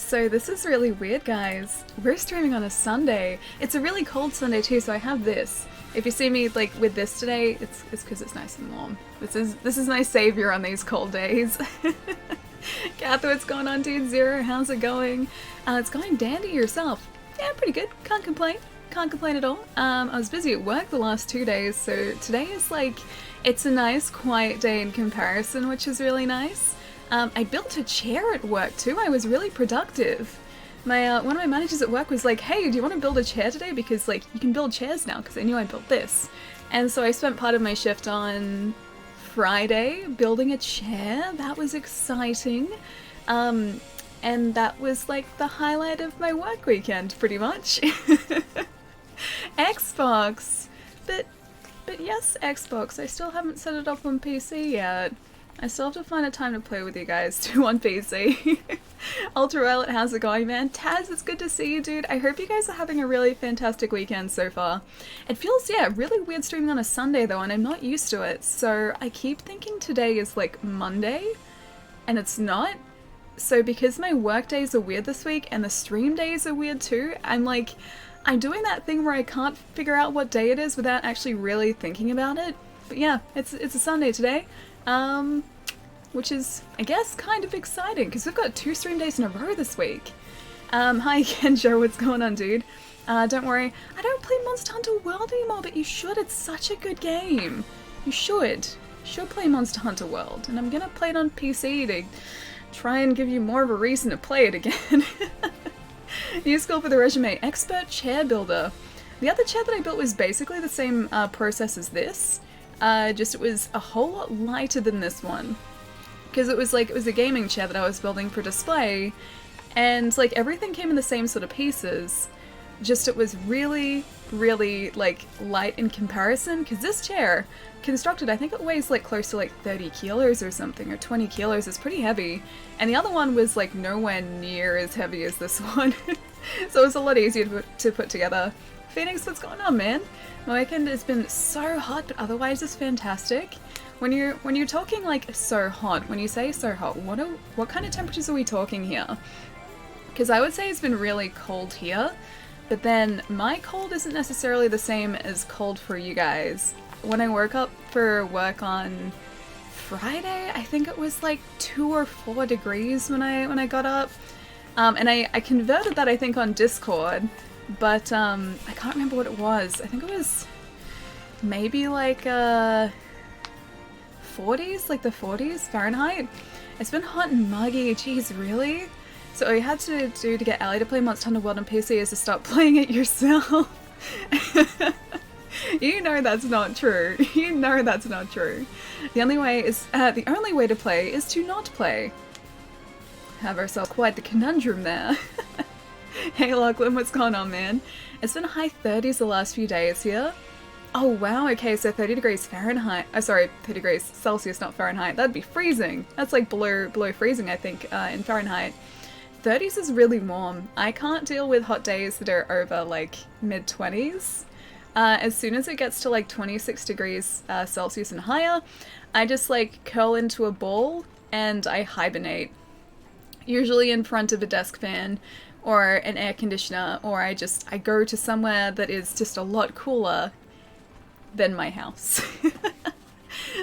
So this is really weird, guys. We're streaming on a Sunday. It's a really cold Sunday too, so I have this. If you see me like with this today, it's because it's nice and warm. This is my savior on these cold days. Katho, what's going on, dude? Zero, how's it going? It's going dandy. Yourself? Yeah, pretty good. Can't complain. Can't complain at all. I was busy at work the last 2 days, so today is like, it's a nice quiet day in comparison, which is really nice. I built a chair at work too. I was really productive. My one of my managers at work was like, "Hey, do you want to build a chair today? Because like you can build chairs now." Because they knew I built this, and so I spent part of my shift on Friday building a chair. That was exciting, and that was like the highlight of my work weekend, pretty much. Xbox, but yes, Xbox. I still haven't set it up on PC yet. I still have to find a time to play with you guys too on PC. Ultraviolet, how's it going, man? Taz, it's good to see you, dude. I hope you guys are having a really fantastic weekend so far. It feels, yeah, really weird streaming on a Sunday though, and I'm not used to it. So I keep thinking today is like Monday, and it's not. So because my work days are weird this week, and the stream days are weird too, I'm doing that thing where I can't figure out what day it is without actually really thinking about it. But yeah, it's a Sunday today. Which is, I guess, kind of exciting, because we've got 2 stream days in a row this week. Hi Kenjo, what's going on, dude? Don't worry, I don't play Monster Hunter World anymore, but you should, it's such a good game. You should play Monster Hunter World, and I'm gonna play it on PC to try and give you more of a reason to play it again. New skill for the resume, Expert Chair Builder. The other chair that I built was basically the same process as this. Just it was a whole lot lighter than this one, because it was a gaming chair that I was building for display, and like everything came in the same sort of pieces, just it was really like light in comparison, because this chair constructed, I think it weighs like close to like 30 kilos or something, or 20 kilos. It's pretty heavy, and the other one was like nowhere near as heavy as this one. So it was a lot easier to put together. Phoenix, what's going on, man? My weekend has been so hot, but otherwise it's fantastic. When you're talking like so hot, when you say so hot, what kind of temperatures are we talking here? Because I would say it's been really cold here, but then my cold isn't necessarily the same as cold for you guys. When I woke up for work on Friday, I think it was like 2 or 4 degrees when I got up, and I converted that, I think, on Discord. But I can't remember what it was. I think it was maybe like 40s, like the 40s Fahrenheit. It's been hot and muggy. Jeez, really? So all you had to do to get Allie to play Monster Hunter World on PC is to stop playing it yourself. You know that's not true. You know that's not true. The only way to play is to not play. Have ourselves quite the conundrum there. Hey Lachlan, what's going on, man? It's been high 30s the last few days here. Oh wow, okay, so 30 degrees Fahrenheit. Oh sorry, 30 degrees Celsius, not Fahrenheit. That'd be freezing. That's like below freezing, I think, in Fahrenheit. 30s is really warm. I can't deal with hot days that are over like mid-20s. As soon as it gets to like 26 degrees Celsius and higher, I just like curl into a ball and I hibernate. Usually in front of a desk fan, or an air conditioner, or I go to somewhere that is just a lot cooler than my house.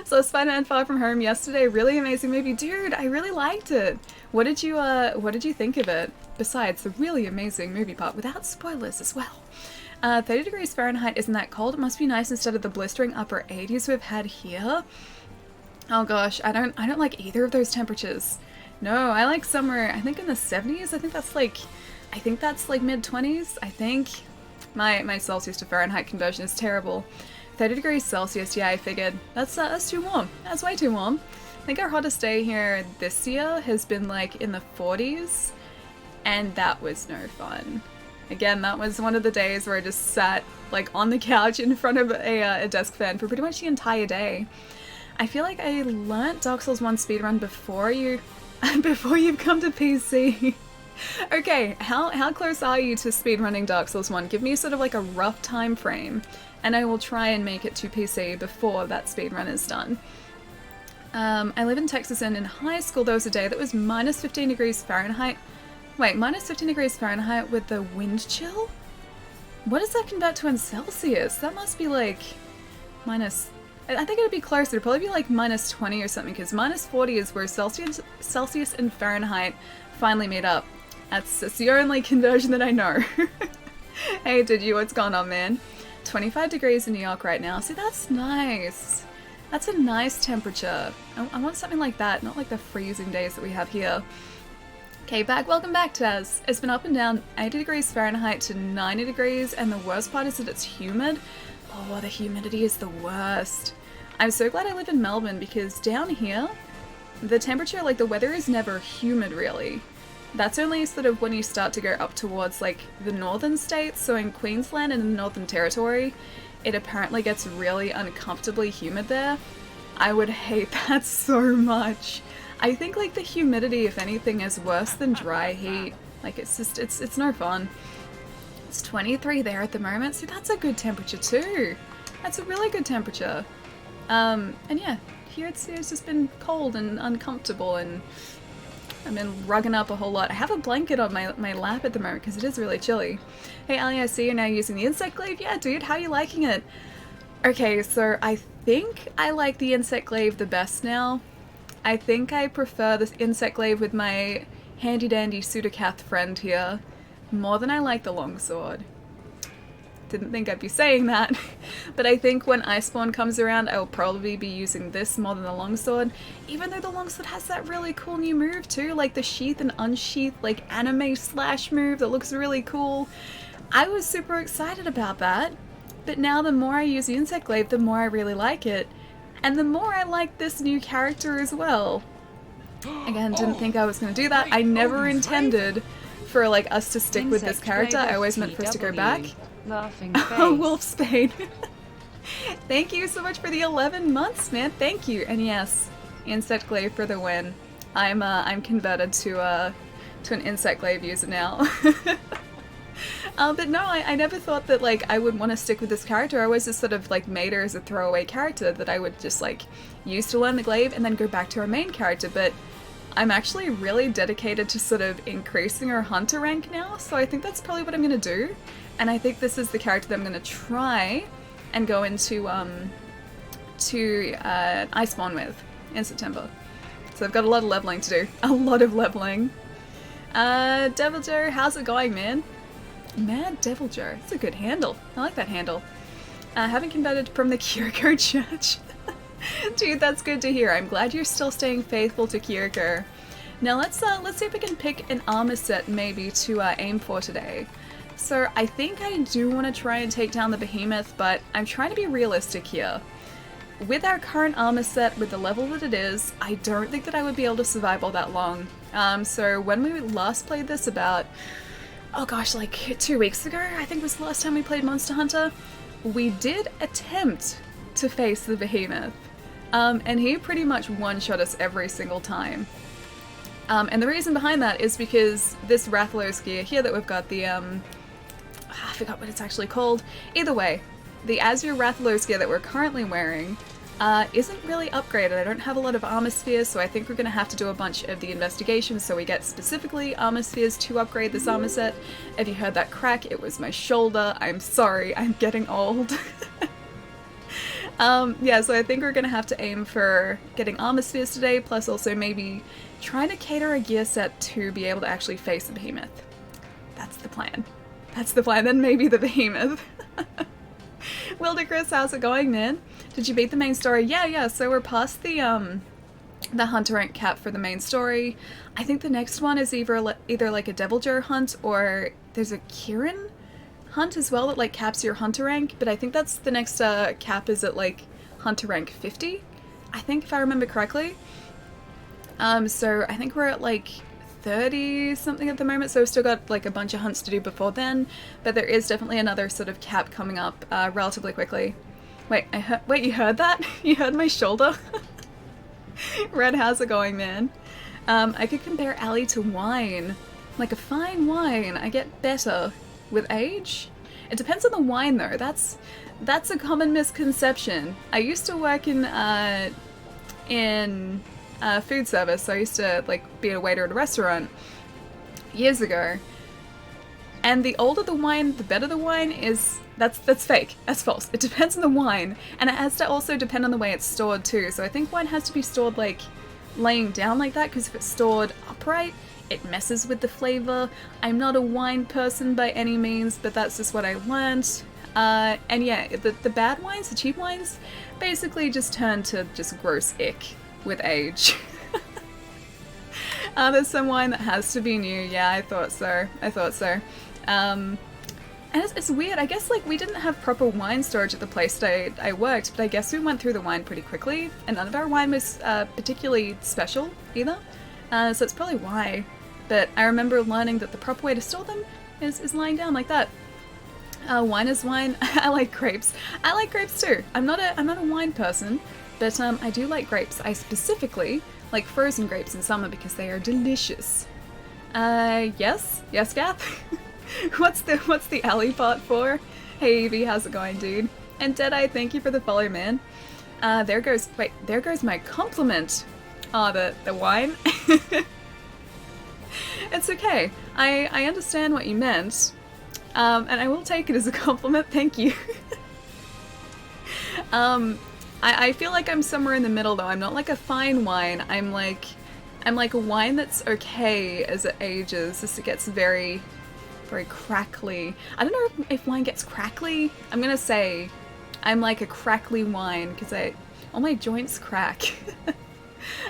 So Spider-Man Far From Home yesterday, really amazing movie. Dude, I really liked it. What did you think of it? Besides the really amazing movie part, without spoilers as well. 30 degrees Fahrenheit isn't that cold. It must be nice instead of the blistering upper 80s we've had here. Oh gosh, I don't like either of those temperatures. No, I like somewhere, I think in the 70s. I think that's like mid-20s, I think. My Celsius to Fahrenheit conversion is terrible. 30 degrees Celsius, yeah, I figured. That's too warm. That's way too warm. I think our hottest day here this year has been like in the 40s, and that was no fun. Again, that was one of the days where I just sat like on the couch in front of a desk fan for pretty much the entire day. I feel like I learnt Dark Souls 1 speedrun before you've come to PC. Okay, how close are you to speedrunning Dark Souls 1? Give me sort of like a rough time frame, and I will try and make it to PC before that speedrun is done. I live in Texas, and in high school there was a day that was minus 15 degrees Fahrenheit Wait, minus 15 degrees Fahrenheit with the wind chill? What does that convert to in Celsius? That must be like minus... I think it'd be closer. It'd probably be like minus 20 or something, because minus 40 is where Celsius and Fahrenheit finally meet up. That's the only conversion that I know. Hey, did you? What's going on, man? 25 degrees in New York right now. See, that's nice. That's a nice temperature. I want something like that, not like the freezing days that we have here. Okay, welcome back, Taz. It's been up and down 80 degrees Fahrenheit to 90 degrees, and the worst part is that it's humid. Oh, the humidity is the worst. I'm so glad I live in Melbourne, because down here, the temperature, like the weather is never humid really. That's only sort of when you start to go up towards like the northern states, so in Queensland and the Northern Territory, it apparently gets really uncomfortably humid there. I would hate that so much. I think like the humidity, if anything, is worse than dry heat. Like it's just, it's no fun. It's 23 there at the moment, so that's a good temperature too. That's a really good temperature. And yeah, here it's just been cold and uncomfortable, and I've been rugging up a whole lot. I have a blanket on my lap at the moment because it is really chilly. Hey Ali, I see you're now using the insect glaive. Yeah, dude, how are you liking it? Okay, so I think I like the insect glaive the best now. I think I prefer this insect glaive with my handy dandy Pseudocath friend here more than I like the longsword. Didn't think I'd be saying that, but I think when Iceborne comes around, I will probably be using this more than the longsword, even though the longsword has that really cool new move too, like the sheath and unsheath, like anime slash move that looks really cool. I was super excited about that, but now the more I use the insect glaive, the more I really like it, and the more I like this new character as well. Again, didn't think I was going to do that. I never intended for like us to stick with this character. I always meant for us to go back. Laughing Oh, Wolfsbane. Thank you so much for the 11 months, man. Thank you. And yes, insect glaive for the win. I'm converted to an insect glaive user now. But no, I never thought that like I would want to stick with this character. I always just sort of like made her as a throwaway character that I would just like use to learn the glaive and then go back to our main character. But I'm actually really dedicated to sort of increasing her hunter rank now, so I think that's probably what I'm gonna do. And I think this is the character that I'm gonna try and go into Iceborne with in September. So I've got a lot of leveling to do. A lot of leveling. Devil Joe, how's it going, man? Mad Devil Joe. It's a good handle. I like that handle. Haven't converted from the Kiriko Church. Dude, that's good to hear. I'm glad you're still staying faithful to Kiriko. Now let's see if we can pick an armor set maybe to aim for today. So I think I do want to try and take down the behemoth, but I'm trying to be realistic here. With our current armor set, with the level that it is, I don't think that I would be able to survive all that long. So when we last played this about, oh gosh, like 2 weeks ago, I think was the last time we played Monster Hunter, we did attempt to face the behemoth. And he pretty much one-shot us every single time. And the reason behind that is because this Rathalos gear here that we've got, the, I forgot what it's actually called. Either way, the Azure Rathalos gear that we're currently wearing isn't really upgraded. I don't have a lot of armor spheres, so I think we're going to have to do a bunch of the investigations so we get specifically armor spheres to upgrade this armor set. If you heard that crack, it was my shoulder. I'm sorry, I'm getting old. Yeah, so I think we're going to have to aim for getting armor spheres today, plus also maybe trying to cater a gear set to be able to actually face the behemoth. That's the plan. That's the plan, then maybe the behemoth. Wilder Chris, how's it going, man? Did you beat the main story? Yeah, so we're past the hunter rank cap for the main story. I think the next one is either like a Devil Jar hunt, or there's a Kirin hunt as well that like caps your hunter rank, but I think that's the next cap is at like hunter rank 50, I think, if I remember correctly. So I think we're at like 30 something at the moment, so we've still got like a bunch of hunts to do before then, but there is definitely another sort of cap coming up relatively quickly. Wait, you heard that? You heard my shoulder? Red, how's it going, man? I could compare Ali to wine. Like a fine wine, I get better with age. It depends on the wine though. That's a common misconception. I used to work in food service, so I used to like be a waiter at a restaurant, years ago. And the older the wine, the better the wine is. That's fake. That's false. It depends on the wine, and it has to also depend on the way it's stored too. So I think wine has to be stored like laying down like that, because if it's stored upright, it messes with the flavor. I'm not a wine person by any means, but that's just what I learned. And yeah, the bad wines, the cheap wines, basically just turn to just gross ick with age. There's some wine that has to be new. Yeah, I thought so. And it's weird. I guess like we didn't have proper wine storage at the place that I worked, but I guess we went through the wine pretty quickly, and none of our wine was particularly special either. So it's probably why. But I remember learning that the proper way to store them is lying down like that. Wine is wine. I like grapes. I like grapes too. I'm not a wine person, but I do like grapes. I specifically like frozen grapes in summer because they are delicious. Yes, Gath. What's the alley part for? Hey Evie, how's it going, dude? And Deadeye, thank you for the follow, man. There goes my compliment. The wine. It's okay. I understand what you meant. And I will take it as a compliment, thank you. I feel like I'm somewhere in the middle though. I'm not like a fine wine. I'm like a wine that's okay as it ages. Just it gets very, very crackly. I don't know if wine gets crackly. I'm gonna say I'm like a crackly wine because all my joints crack.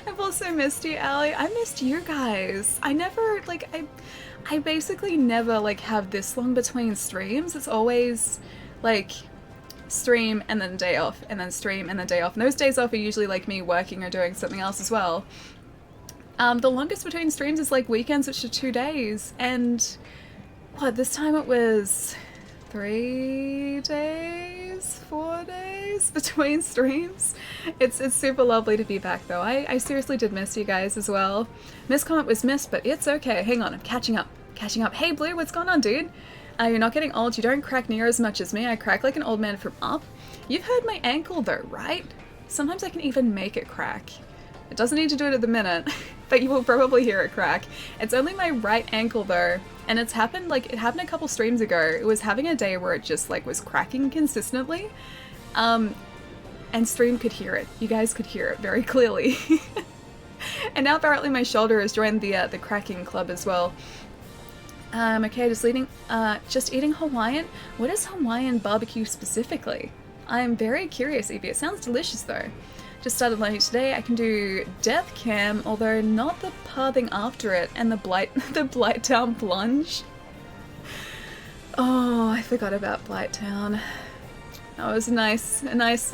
I've also missed you, Allie. I missed you guys. I never, like, I basically never, like, have this long between streams. It's always, like, stream and then day off, and then stream and then day off. And those days off are usually, like, me working or doing something else as well. The longest between streams is, like, weekends, which are 2 days. And, what, this time it was 3 days? 4 days between streams. It's super lovely to be back though. I seriously did miss you guys as well. Miss comment was missed, but it's okay. Hang on, I'm catching up. Hey Blue, what's going on, dude? You're not getting old. You don't crack near as much as me. I crack like an old man from up. You've heard my ankle though, right? Sometimes I can even make it crack. It doesn't need to do it at the minute, but you will probably hear it crack. It's only my right ankle though, and it happened a couple streams ago. It was having a day where it just like was cracking consistently, and stream could hear it. You guys could hear it very clearly. And now apparently my shoulder has joined the cracking club as well. Okay, just eating Hawaiian. What is Hawaiian barbecue specifically? I'm very curious, Evie. It sounds delicious though. Just started learning today. I can do Death Cam, although not the pathing after it, and the Blighttown plunge. Oh, I forgot about Blighttown. That was a nice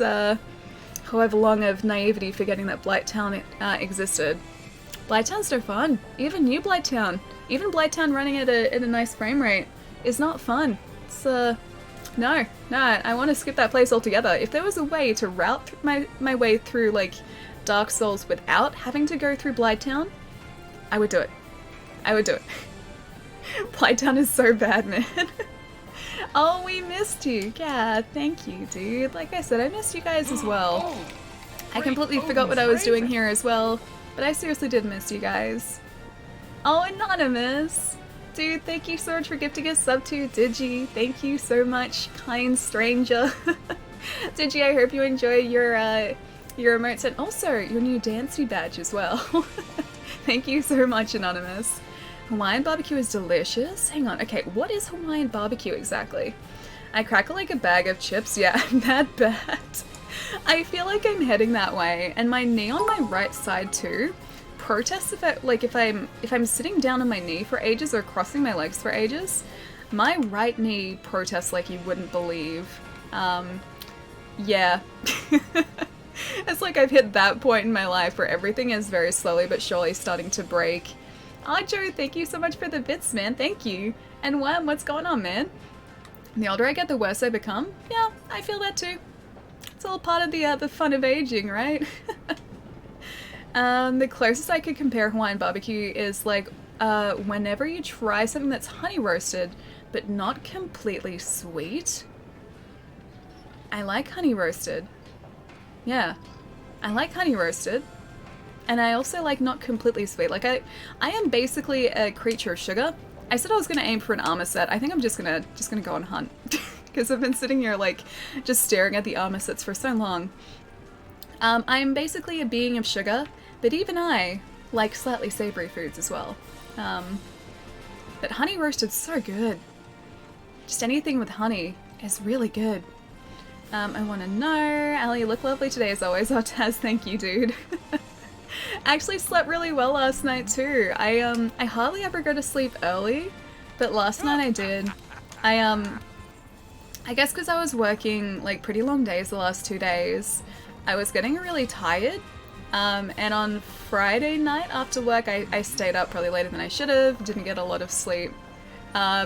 however long of naivety forgetting that Blighttown existed. Blighttown's so fun. Even new Blighttown. Even Blighttown running at a nice frame rate is not fun. It's No, I want to skip that place altogether. If there was a way to route my way through, like, Dark Souls without having to go through Blighttown, I would do it. Blighttown is so bad, man. Oh, we missed you. Yeah, thank you, dude. Like I said, I missed you guys as well. I completely forgot what I was doing here as well, but I seriously did miss you guys. Oh, Anonymous! Dude, thank you so much for gifting a sub to Digi. Thank you so much, kind stranger. Digi, I hope you enjoy your emotes and also your new Dancy badge as well. Thank you so much, Anonymous. Hawaiian barbecue is delicious. Hang on, okay, what is Hawaiian barbecue exactly? I crackle like a bag of chips. Yeah, I'm that bad. I feel like I'm heading that way, and my knee on my right side too protests if I'm sitting down on my knee for ages or crossing my legs for ages. My right knee protests like you wouldn't believe. Yeah. It's like I've hit that point in my life where everything is very slowly but surely starting to break. Oh, Joe, thank you so much for the bits, man. Thank you. And Wham, what's going on, man? The older I get, the worse I become. Yeah, I feel that too. It's all part of the fun of aging, right? The closest I could compare Hawaiian barbecue is like whenever you try something that's honey roasted but not completely sweet. I like honey roasted. Yeah, I like honey roasted. and I also like not completely sweet. Like I am basically a creature of sugar. I said I was gonna aim for an armor set. I think I'm just gonna go on hunt because I've been sitting here like just staring at the armor sets for so long. I'm basically a being of sugar, but even I like slightly savory foods as well. But honey roasted's so good. Just anything with honey is really good. I want to know. Ali, you look lovely today as always. Oh, Taz, thank you, dude. I actually slept really well last night too. I hardly ever go to sleep early, but last night I did. I guess because I was working like pretty long days the last 2 days, I was getting really tired. And on Friday night after work, I stayed up probably later than I should have. Didn't get a lot of sleep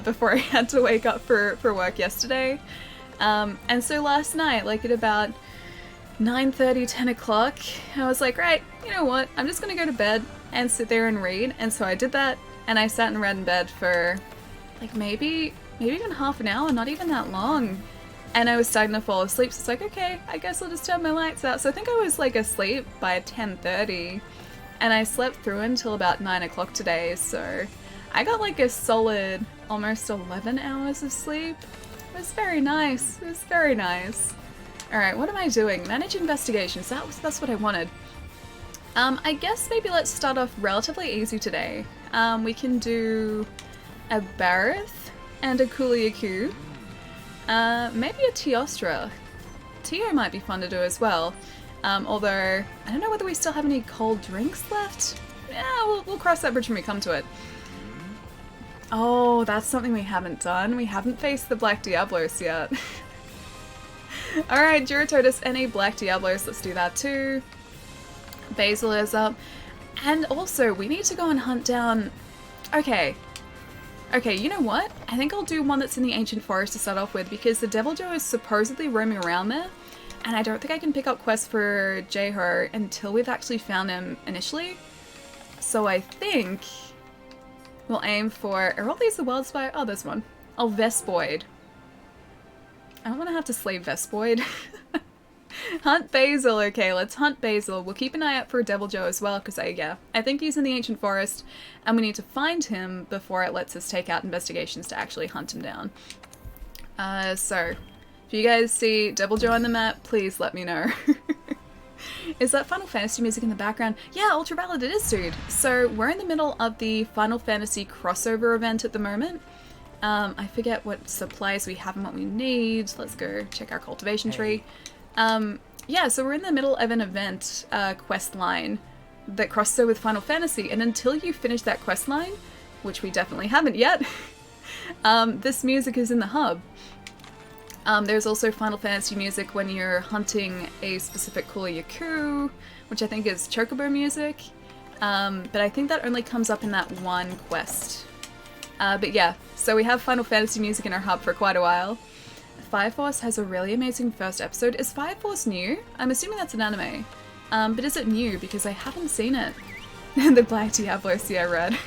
before I had to wake up for work yesterday. And so last night, like at about 9:30, 10 o'clock, I was like, right, you know what, I'm just gonna go to bed and sit there and read. And so I did that, and I sat and read in bed for like maybe even half an hour, not even that long. And I was starting to fall asleep, so it's like, okay, I guess I'll just turn my lights out. So I think I was like asleep by 10:30, and I slept through until about 9 o'clock today, so I got like a solid almost 11 hours of sleep. It was very nice. It was very nice. Alright, what am I doing? Manage investigations. That's what I wanted. I guess maybe let's start off relatively easy today. We can do a Barith and a Kuliaku. Maybe a Teostra. Teo might be fun to do as well. Although, I don't know whether we still have any cold drinks left. Yeah, we'll cross that bridge when we come to it. Oh, that's something we haven't done. We haven't faced the Black Diablos yet. Alright, Duratotus and a Black Diablos, let's do that too. Basil is up. And also, we need to go and hunt down... Okay, you know what? I think I'll do one that's in the Ancient Forest to start off with, because the Devil Joe is supposedly roaming around there, and I don't think I can pick up quests for Jeho until we've actually found him initially. So I think we'll aim for... Are all these the Wildspire? Oh, there's one. Oh, Vespoid. I don't want to have to slay Vespoid. Hunt Basil. Okay, let's hunt Basil. We'll keep an eye out for Devil Joe as well, because I think he's in the Ancient Forest, and we need to find him before it lets us take out investigations to actually hunt him down. So, if you guys see Devil Joe on the map, please let me know. Is that Final Fantasy music in the background? Yeah, Ultraviolet it is, dude. So, we're in the middle of the Final Fantasy crossover event at the moment. I forget what supplies we have and what we need. Let's go check our cultivation tree. Yeah, so we're in the middle of an event quest line that crosses over with Final Fantasy, and until you finish that quest line, which we definitely haven't yet, this music is in the hub. There's also Final Fantasy music when you're hunting a specific Kuliaku, which I think is Chocobo music, but I think that only comes up in that one quest. But yeah, so we have Final Fantasy music in our hub for quite a while. Fire Force has a really amazing first episode. Is Fire Force new? I'm assuming that's an anime. But is it new? Because I haven't seen it. The Black Diablos, yeah, red.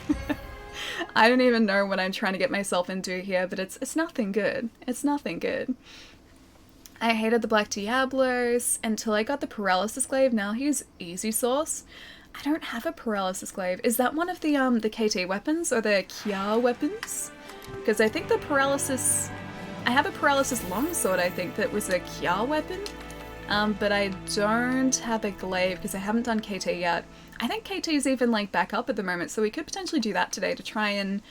I don't even know what I'm trying to get myself into here, but it's nothing good. It's nothing good. I hated the Black Diablos until I got the Paralysis Glaive. Now he's easy sauce. I don't have a Paralysis Glaive. Is that one of the KT weapons or the Kia weapons? Because I think the Paralysis... I have a Paralysis Longsword, I think, that was a Kia weapon. But I don't have a glaive because I haven't done KT yet. I think KT is even like back up at the moment, so we could potentially do that today to try and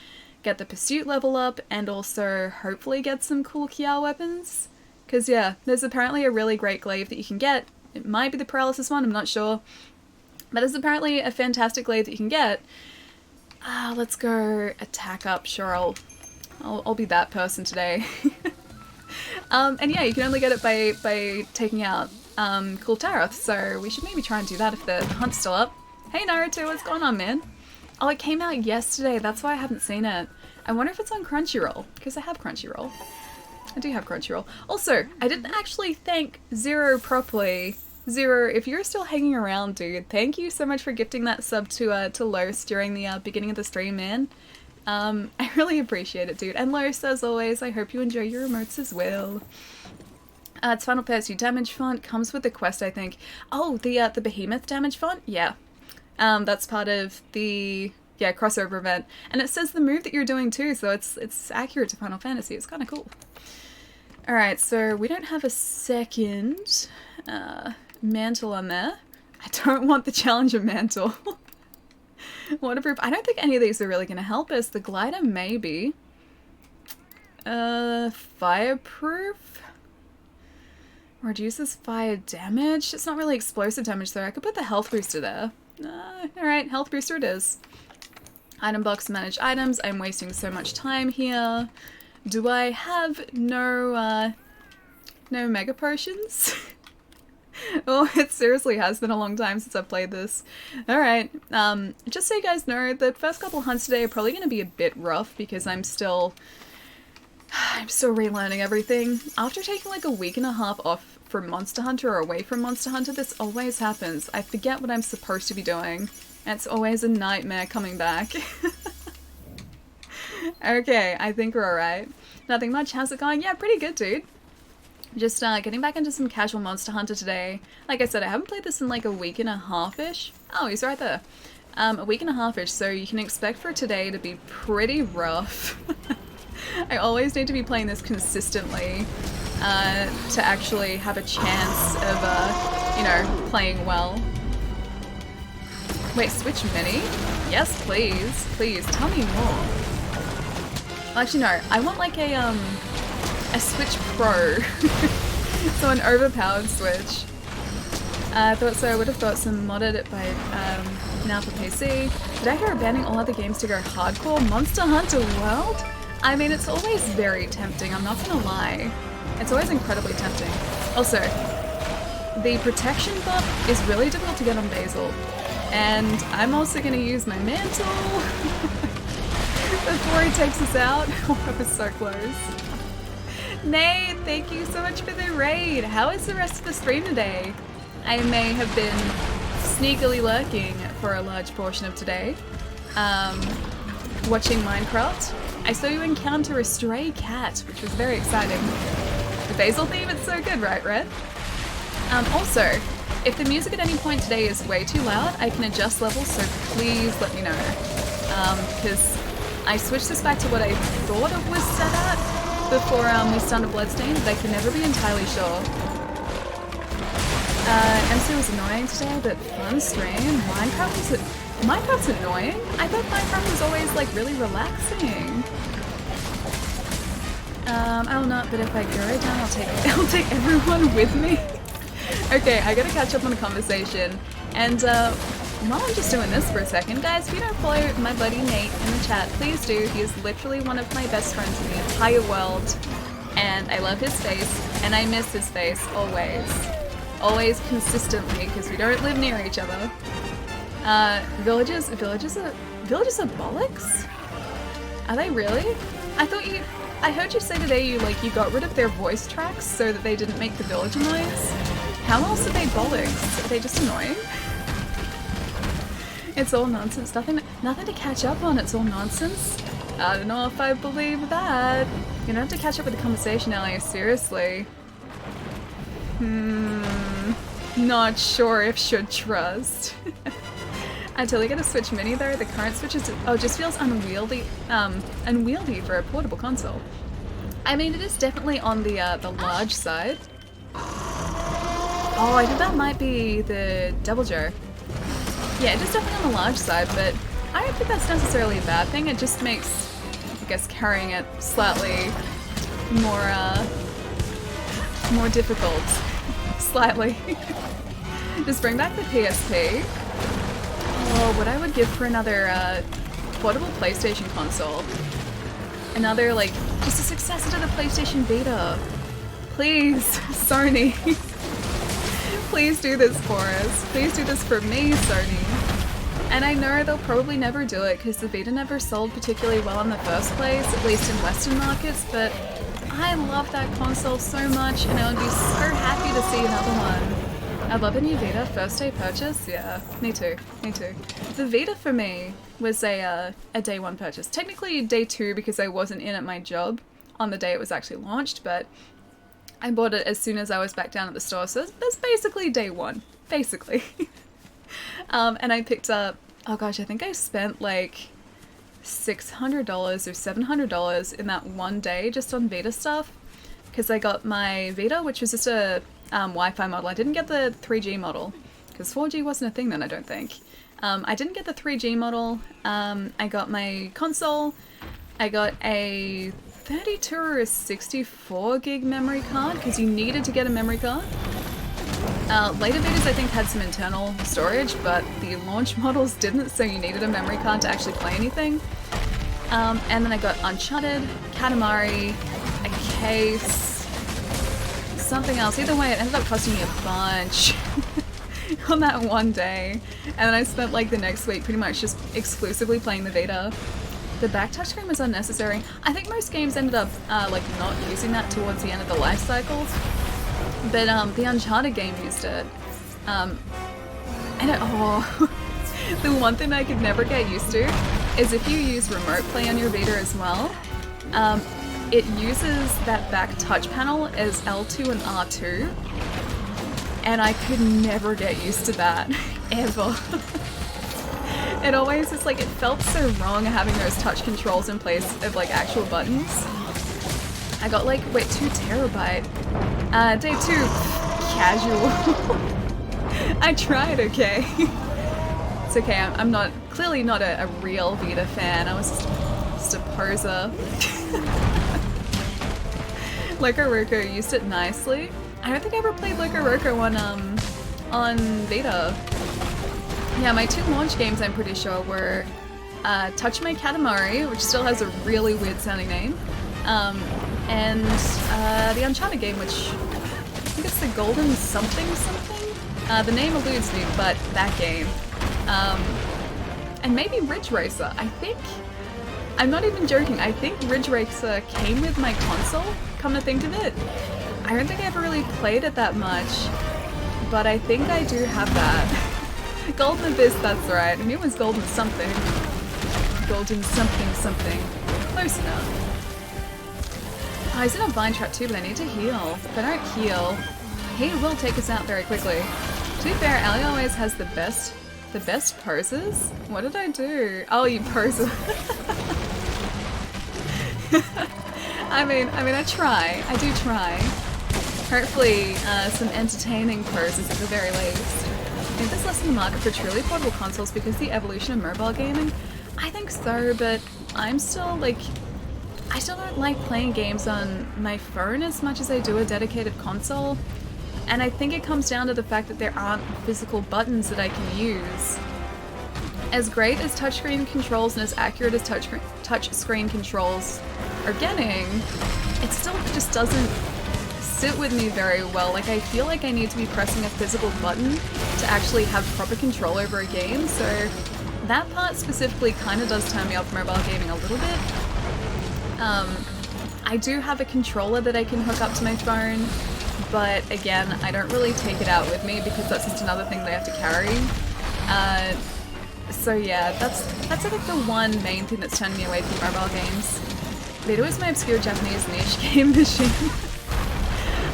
get the pursuit level up and also hopefully get some cool Kia weapons. Because yeah, there's apparently a really great glaive that you can get. It might be the Paralysis one, I'm not sure. But there's apparently a fantastic glaive that you can get. Let's go attack up. Sure, I'll be that person today. And yeah, you can only get it by taking out Kultaroth, so we should maybe try and do that if the hunt's still up. Hey Naruto, what's going on, man? Oh, it came out yesterday, that's why I haven't seen it. I wonder if it's on Crunchyroll, because I have Crunchyroll. I do have Crunchyroll. Also, I didn't actually thank Zero properly. Zero, if you're still hanging around, dude, thank you so much for gifting that sub to Los during the beginning of the stream, man. I really appreciate it, dude. And Los, as always, I hope you enjoy your emotes as well. It's Final Fantasy damage font, comes with the quest, I think. Oh, the Behemoth damage font? Yeah. That's part of the crossover event, and it says the move that you're doing too, so it's accurate to Final Fantasy. It's kind of cool. All right, so we don't have a second mantle on there. I don't want the challenger mantle. Waterproof. I don't think any of these are really going to help us. The glider maybe. Fireproof. Reduces fire damage. It's not really explosive damage though. I could put the health booster there. Alright, health booster it is. Item box, manage items. I'm wasting so much time here. Do I have no mega potions? Oh, it seriously has been a long time since I've played this. Alright, just so you guys know, the first couple hunts today are probably going to be a bit rough because I'm still relearning everything. After taking like a week and a half off from Monster Hunter or away from Monster Hunter, this always happens. I forget what I'm supposed to be doing, and it's always a nightmare coming back. Okay, I think we're alright. Nothing much. How's it going? Yeah, pretty good, dude. Just getting back into some casual Monster Hunter today. Like I said, I haven't played this in like a week and a half-ish. Oh, he's right there. A week and a half-ish, so you can expect for today to be pretty rough. I always need to be playing this consistently to actually have a chance of, you know, playing well. Wait, Switch Mini? Yes, please. Please, tell me more. Actually, no. I want like a Switch Pro. So an overpowered Switch. I thought so. I would have thought some modded it by now for PC. Did I hear banning all other games to go hardcore? Monster Hunter World? I mean, it's always very tempting, I'm not gonna lie. It's always incredibly tempting. Also, the protection buff is really difficult to get on Basil. And I'm also gonna use my mantle before he takes us out. Oh, that was so close. Nate, thank you so much for the raid. How is the rest of the stream today? I may have been sneakily lurking for a large portion of today, watching Minecraft. I saw you encounter a stray cat, which was very exciting. The Basil theme, it's so good, right, Red? Also, if the music at any point today is way too loud, I can adjust levels, so please let me know. Because I switched this back to what I thought it was set at before we started Bloodstained, but I can never be entirely sure. MC was annoying today, but fun stream. Minecraft's annoying? I thought Minecraft was always like really relaxing. I don't know, but if I go down, I'll take everyone with me. Okay, I gotta catch up on the conversation. And while I'm just doing this for a second, guys, if you don't follow my buddy Nate in the chat, please do. He is literally one of my best friends in the entire world. And I love his face, and I miss his face always. Always consistently, because we don't live near each other. Villages are bollocks? Are they really? I heard you say today you got rid of their voice tracks so that they didn't make the villager noise. How else are they bollocks? Are they just annoying? It's all nonsense. Nothing to catch up on. It's all nonsense. I don't know if I believe that. You're gonna have to catch up with the conversation, Ellie. Seriously. Not sure if should trust. Until we get a Switch Mini though, the current Switch just feels unwieldy for a portable console. I mean, it is definitely on the large side. Oh, I think that might be the Double Joe. Yeah, it is definitely on the large side, but I don't think that's necessarily a bad thing. It just makes, I guess, carrying it slightly more difficult. Slightly. Just bring back the PSP. Oh, what I would give for another portable PlayStation console. Another, just a successor to the PlayStation Vita. Please, Sony. Please do this for us. Please do this for me, Sony. And I know they'll probably never do it because the Vita never sold particularly well in the first place, at least in Western markets, but I love that console so much and I would be so happy to see another one. I love a new Vita. First day purchase? Yeah, me too. Me too. The Vita for me was a day one purchase. Technically day two because I wasn't in at my job on the day it was actually launched, but I bought it as soon as I was back down at the store, so that's basically day one. Basically. And I picked up, oh gosh, I think I spent like $600 or $700 in that one day just on Vita stuff. Because I got my Vita, which was just a Wi-Fi model. I didn't get the 3G model, because 4G wasn't a thing then, I don't think. I didn't get the 3G model. I got my console. I got a 32 or a 64 gig memory card, because you needed to get a memory card. Later Vitas I think had some internal storage, but the launch models didn't, so you needed a memory card to actually play anything. And then I got Uncharted, Katamari, a case, something else. Either way, it ended up costing me a bunch on that one day. And then I spent like the next week pretty much just exclusively playing the Vita. The back touchscreen was unnecessary. I think most games ended up like not using that towards the end of the life cycle. But the Uncharted game used it. And the one thing I could never get used to is if you use remote play on your Vita as well, it uses that back touch panel as L2 and R2. And I could never get used to that, ever. It always is like, it felt so wrong having those touch controls in place of like actual buttons. I got like, wait, 2 terabyte. Day 2, casual. I tried, okay. It's okay, I'm not, clearly not a real Vita fan. I was just a poser. Loco Roco used it nicely. I don't think I ever played Loco Roco on Vita. Yeah, my 2 launch games I'm pretty sure were Touch My Katamari, which still has a really weird sounding name, and the Uncharted game, which I think it's the Golden something something? The name eludes me, but that game. And maybe Ridge Racer. I think, I'm not even joking, I think Ridge Racer came with my console, come to think of it. I don't think I ever really played it that much, but I think I do have that. Golden Abyss, that's right. I knew it was Golden something. Golden something something. Close enough. Oh, he's in a vine trap too, but I need to heal. If I don't heal, he will take us out very quickly. To be fair, Ali always has the best poses? What did I do? Oh, you poser. I mean, I try. I do try. Hopefully, some entertaining poses at the very least. Is this less in the market for truly portable consoles because of the evolution of mobile gaming? I think so, but I'm still like, I still don't like playing games on my phone as much as I do a dedicated console. And I think it comes down to the fact that there aren't physical buttons that I can use. As great as touchscreen controls and as accurate as touchscreen controls are getting, it still just doesn't sit with me very well. Like, I feel like I need to be pressing a physical button to actually have proper control over a game, so that part specifically kind of does turn me off mobile gaming a little bit. I do have a controller that I can hook up to my phone, but again, I don't really take it out with me because that's just another thing that I have to carry. So yeah, that's I think the one main thing that's turning me away from mobile games. Vita is my obscure Japanese niche game machine.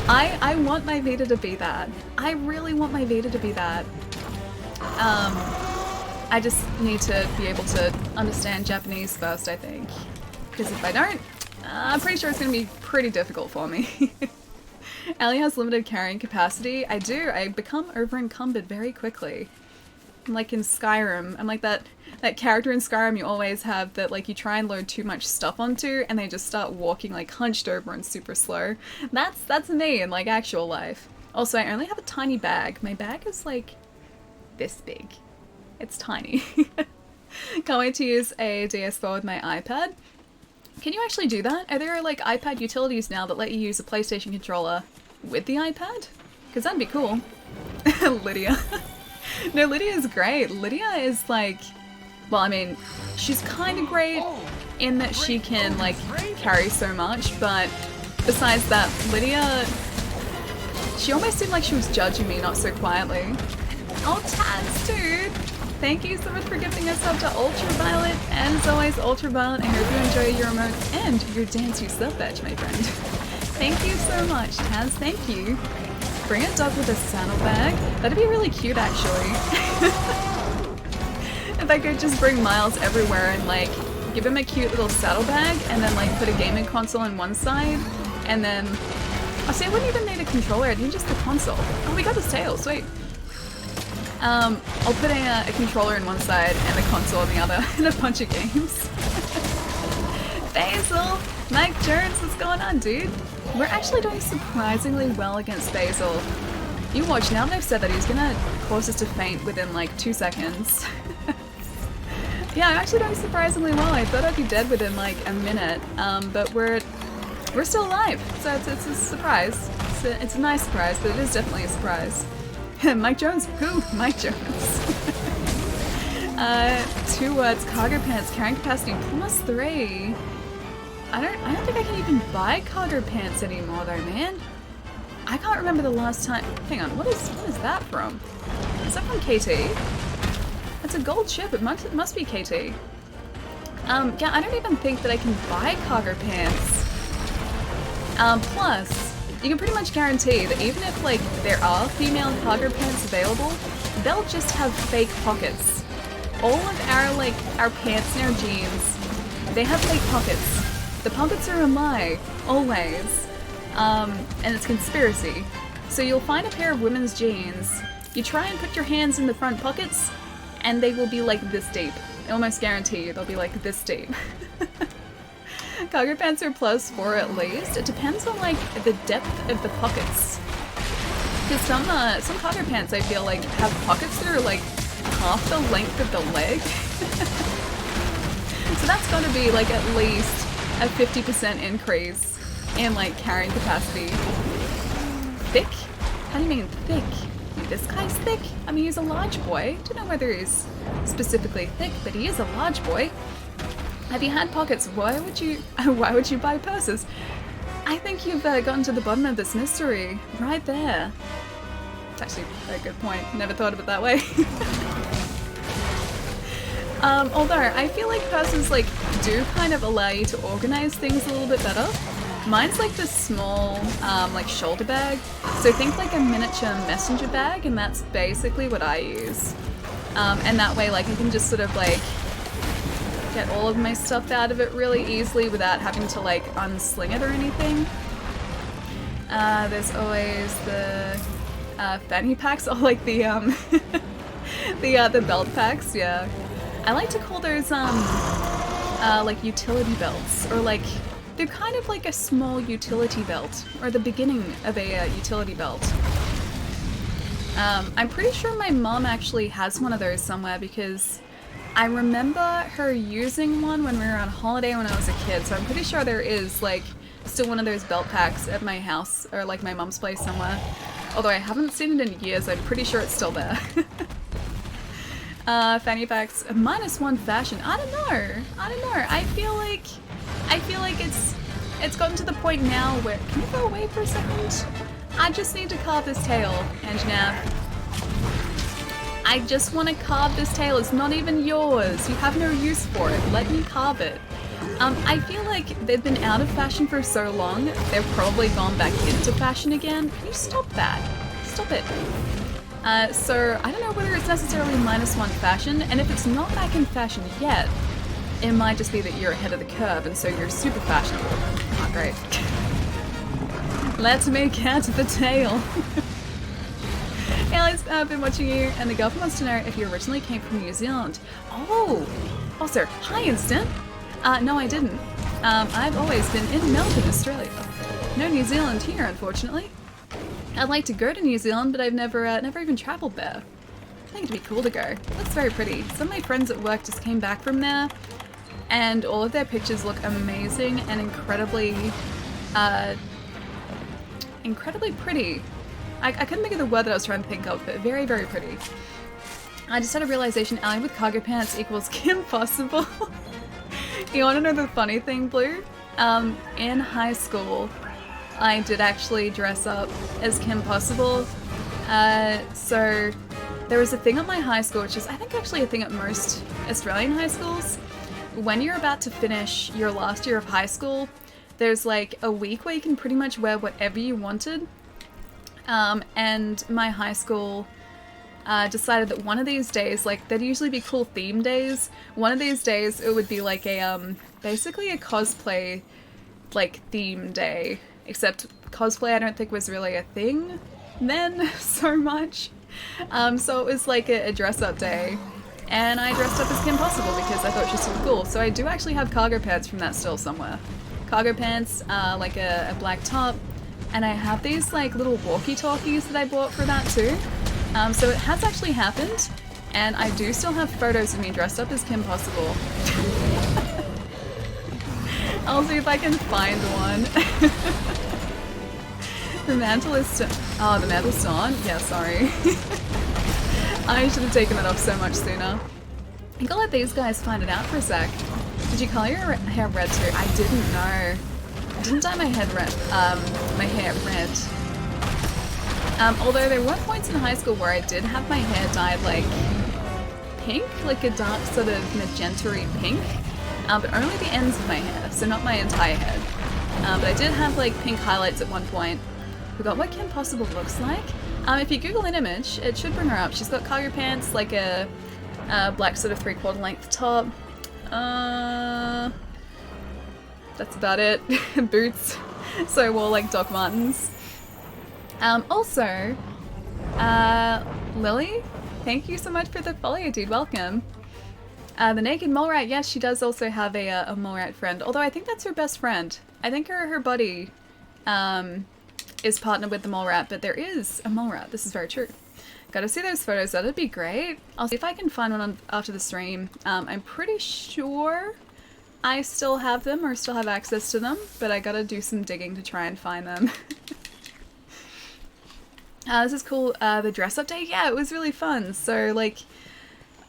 I want my Vita to be that. I really want my Vita to be that. I just need to be able to understand Japanese first, I think. Because if I don't, I'm pretty sure it's going to be pretty difficult for me. Ali has limited carrying capacity. I do. I become over-encumbered very quickly. I'm like in Skyrim. I'm like that character in Skyrim you always have that like you try and load too much stuff onto and they just start walking like hunched over and super slow. That's me in like actual life. Also, I only have a tiny bag. My bag is like this big. It's tiny. Can't wait to use a DS4 with my iPad. Can you actually do that? Are there like iPad utilities now that let you use a PlayStation controller with the iPad? Because that'd be cool. Lydia. No, Lydia is great. Lydia is like, well, I mean, she's kind of great in that she can like carry so much, but besides that, Lydia, she almost seemed like she was judging me, not so quietly. Oh, Taz, dude! Thank you so much for gifting us up to Ultraviolet, and as always, Ultraviolet, I hope you enjoy your emotes and your dance you sub badge, my friend. Thank you so much, Taz, thank you. Bring a dog with a saddlebag. That'd be really cute, actually. If I could just bring Miles everywhere and like give him a cute little saddlebag and then like put a gaming console on one side and then... Oh, see, I wouldn't even need a controller, I'd need just the console. Oh, we got his tail, sweet. I'll put a controller in one side and a console on the other and a bunch of games. Basil! Mike Jones, what's going on, dude? We're actually doing surprisingly well against Basil. You watch, now that I've said that, he's gonna cause us to faint within like 2 seconds. Yeah, I'm actually doing surprisingly well. I thought I'd be dead within like a minute, but we're still alive, so it's a surprise. It's a nice surprise, but it is definitely a surprise. Mike Jones? Who? Mike Jones. 2 words, cargo pants, carrying capacity +3. I don't think I can even buy cargo pants anymore though, man. I can't remember the last time. Hang on, what is that from? Is that from KT? It's a gold ship, it must be KT. Yeah, I don't even think that I can buy cargo pants. Plus, you can pretty much guarantee that even if like there are female cargo pants available, they'll just have fake pockets. All of our pants and our jeans, they have fake pockets. The pockets are a lie, always. And it's conspiracy. So you'll find a pair of women's jeans, you try and put your hands in the front pockets, and they will be like this deep. I almost guarantee you they'll be like this deep. Cargo pants are +4 at least. It depends on like the depth of the pockets. Because some cargo pants I feel like have pockets that are like half the length of the leg. So that's gotta be like at least a 50% increase in like carrying capacity. Thick? How do you mean thick? This guy's thick? I mean, he's a large boy. Don't know whether he's specifically thick, but he is a large boy. Have you had pockets? Why would you buy purses? I think you've gotten to the bottom of this mystery right there. It's actually a good point. Never thought of it that way. Although I feel like purses like do kind of allow you to organize things a little bit better. Mine's like this small like shoulder bag, so think like a miniature messenger bag, and that's basically what I use. And that way like I can just sort of like get all of my stuff out of it really easily without having to like unsling it or anything. There's always the fanny packs, or like the the belt packs, yeah. I like to call those like utility belts, or like they're kind of like a small utility belt, or the beginning of a utility belt. I'm pretty sure my mom actually has one of those somewhere, because I remember her using one when we were on holiday when I was a kid, so I'm pretty sure there is like still one of those belt packs at my house, or like my mom's place somewhere. Although I haven't seen it in years, I'm pretty sure it's still there. Fanny packs, -1 fashion. I don't know. I feel like it's gotten to the point now where, can you go away for a second? I just need to carve this tail, Anjanav. I just want to carve this tail. It's not even yours. You have no use for it. Let me carve it. I feel like they've been out of fashion for so long, they've probably gone back into fashion again. Can you stop that? Stop it. So I don't know whether it's necessarily -1 fashion, and if it's not back in fashion yet, it might just be that you're ahead of the curve, and so you're super fashionable. Oh, great. Let me catch the tail. Alex, I've been watching you, and the girl wants to know if you originally came from New Zealand. Oh! Also, hi Instant! No I didn't. I've always been in Melbourne, Australia. No New Zealand here, unfortunately. I'd like to go to New Zealand, but I've never even travelled there. I think it'd be cool to go. It looks very pretty. Some of my friends at work just came back from there, and all of their pictures look amazing and incredibly pretty. I couldn't think of the word that I was trying to think of, but very, very pretty. I just had a realization, Ally with cargo pants equals Kim Possible. You want to know the funny thing, Blue? In high school, I did actually dress up as Kim Possible. So there was a thing at my high school, which is I think actually a thing at most Australian high schools. When you're about to finish your last year of high school, there's like a week where you can pretty much wear whatever you wanted. And my high school decided that one of these days, like, there'd usually be cool theme days. One of these days it would be like a, basically a cosplay, like, theme day. Except cosplay I don't think was really a thing then so much. So it was like a dress-up day. And I dressed up as Kim Possible because I thought she was super cool. So I do actually have cargo pants from that still somewhere. Cargo pants, like a black top, and I have these like little walkie-talkies that I bought for that too. So it has actually happened, and I do still have photos of me dressed up as Kim Possible. I'll see if I can find one. The mantle is still... Oh, the mantle's still on? Yeah, sorry. I should have taken it off so much sooner. I think I'll let these guys find it out for a sec. Did you color your hair red too? I didn't know. I didn't dye my hair red. Although there were points in high school where I did have my hair dyed like pink, like a dark sort of magenta-y pink, but only the ends of my hair, so not my entire head. But I did have like pink highlights at one point. Forgot what Kim Possible looks like. If you Google an image, it should bring her up. She's got cargo pants, like a black sort of 3/4 length top. That's about it. Boots. So I wore like Doc Martens. Also, Lily, thank you so much for the follow, dude. Welcome. The Naked Mole Rat, yes, she does also have a mole rat friend. Although I think that's her best friend. I think her buddy is partnered with the mole rat, but there is a mole rat. This is very true. Gotta see those photos. That'd be great. I'll see if I can find one after the stream. I'm pretty sure I still have them or still have access to them, but I gotta do some digging to try and find them. This is cool. The dress up day? Yeah, it was really fun. So, like,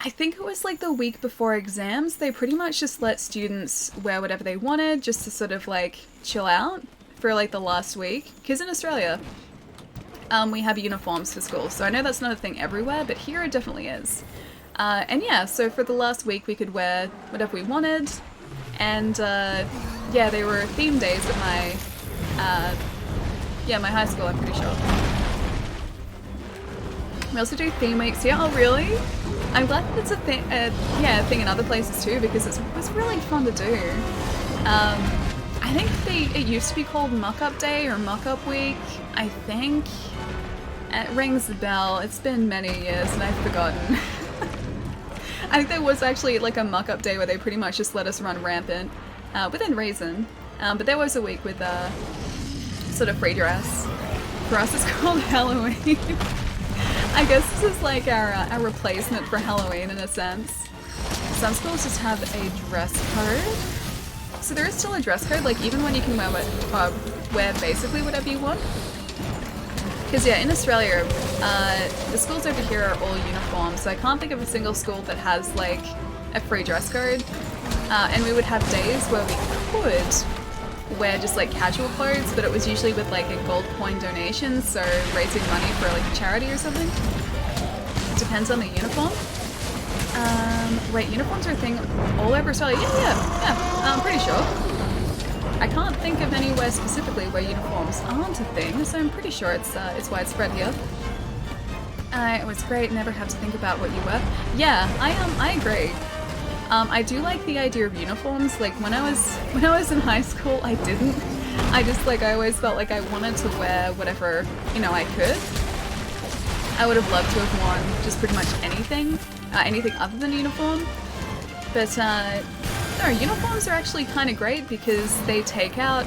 I think it was like the week before exams. They pretty much just let students wear whatever they wanted just to sort of like chill out for like the last week. Because in Australia, we have uniforms for school. So I know that's not a thing everywhere, but here it definitely is. And yeah, so for the last week we could wear whatever we wanted. And yeah, they were theme days at my high school, I'm pretty sure. We also do theme weeks here. Oh, really? I'm glad that it's a thing. Yeah, a thing in other places too, because it was really fun to do. I think it used to be called Muck-Up Day or Muck-Up Week. I think it rings a bell. It's been many years and I've forgotten. I think there was actually like a Muck-Up Day where they pretty much just let us run rampant, within reason. But there was a week with sort of free dress. For us, it's called Halloween. I guess this is like our replacement for Halloween in a sense. Some schools just have a dress code. So there is still a dress code, like even when you can wear basically whatever you want. Because yeah, in Australia, the schools over here are all uniform, so I can't think of a single school that has like a free dress code. And we would have days where we could wear just like casual clothes, but it was usually with like a gold coin donation, so raising money for like a charity or something. It depends on the uniform. Wait, uniforms are a thing all over Australia? Yeah, I'm pretty sure. I can't think of anywhere specifically where uniforms aren't a thing, so I'm pretty sure it's widespread here. It was great, never have to think about what you wear. Yeah, I agree. I do like the idea of uniforms. Like when I was in high school, I didn't. I always felt like I wanted to wear whatever, I could. I would have loved to have worn just pretty much anything other than uniform. But no, uniforms are actually kind of great because they take out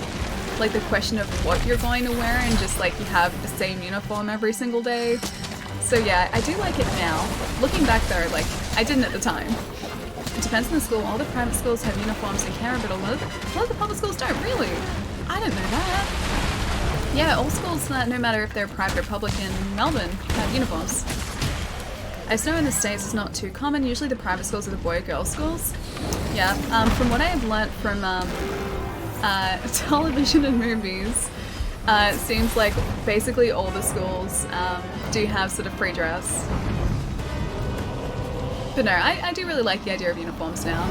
like the question of what you're going to wear and just like you have the same uniform every single day. So yeah, I do like it now. Looking back though, like I didn't at the time. It depends on the school. All the private schools have uniforms in Canberra, but a lot of the public schools don't. Really? I didn't know that. Yeah, all schools, no matter if they're private or public in Melbourne, have uniforms. I know in the States it's not too common. Usually the private schools are the boy or girl schools. Yeah, from what I have learnt from television and movies, it seems like basically all the schools do have sort of free dress. But no, I do really like the idea of uniforms now.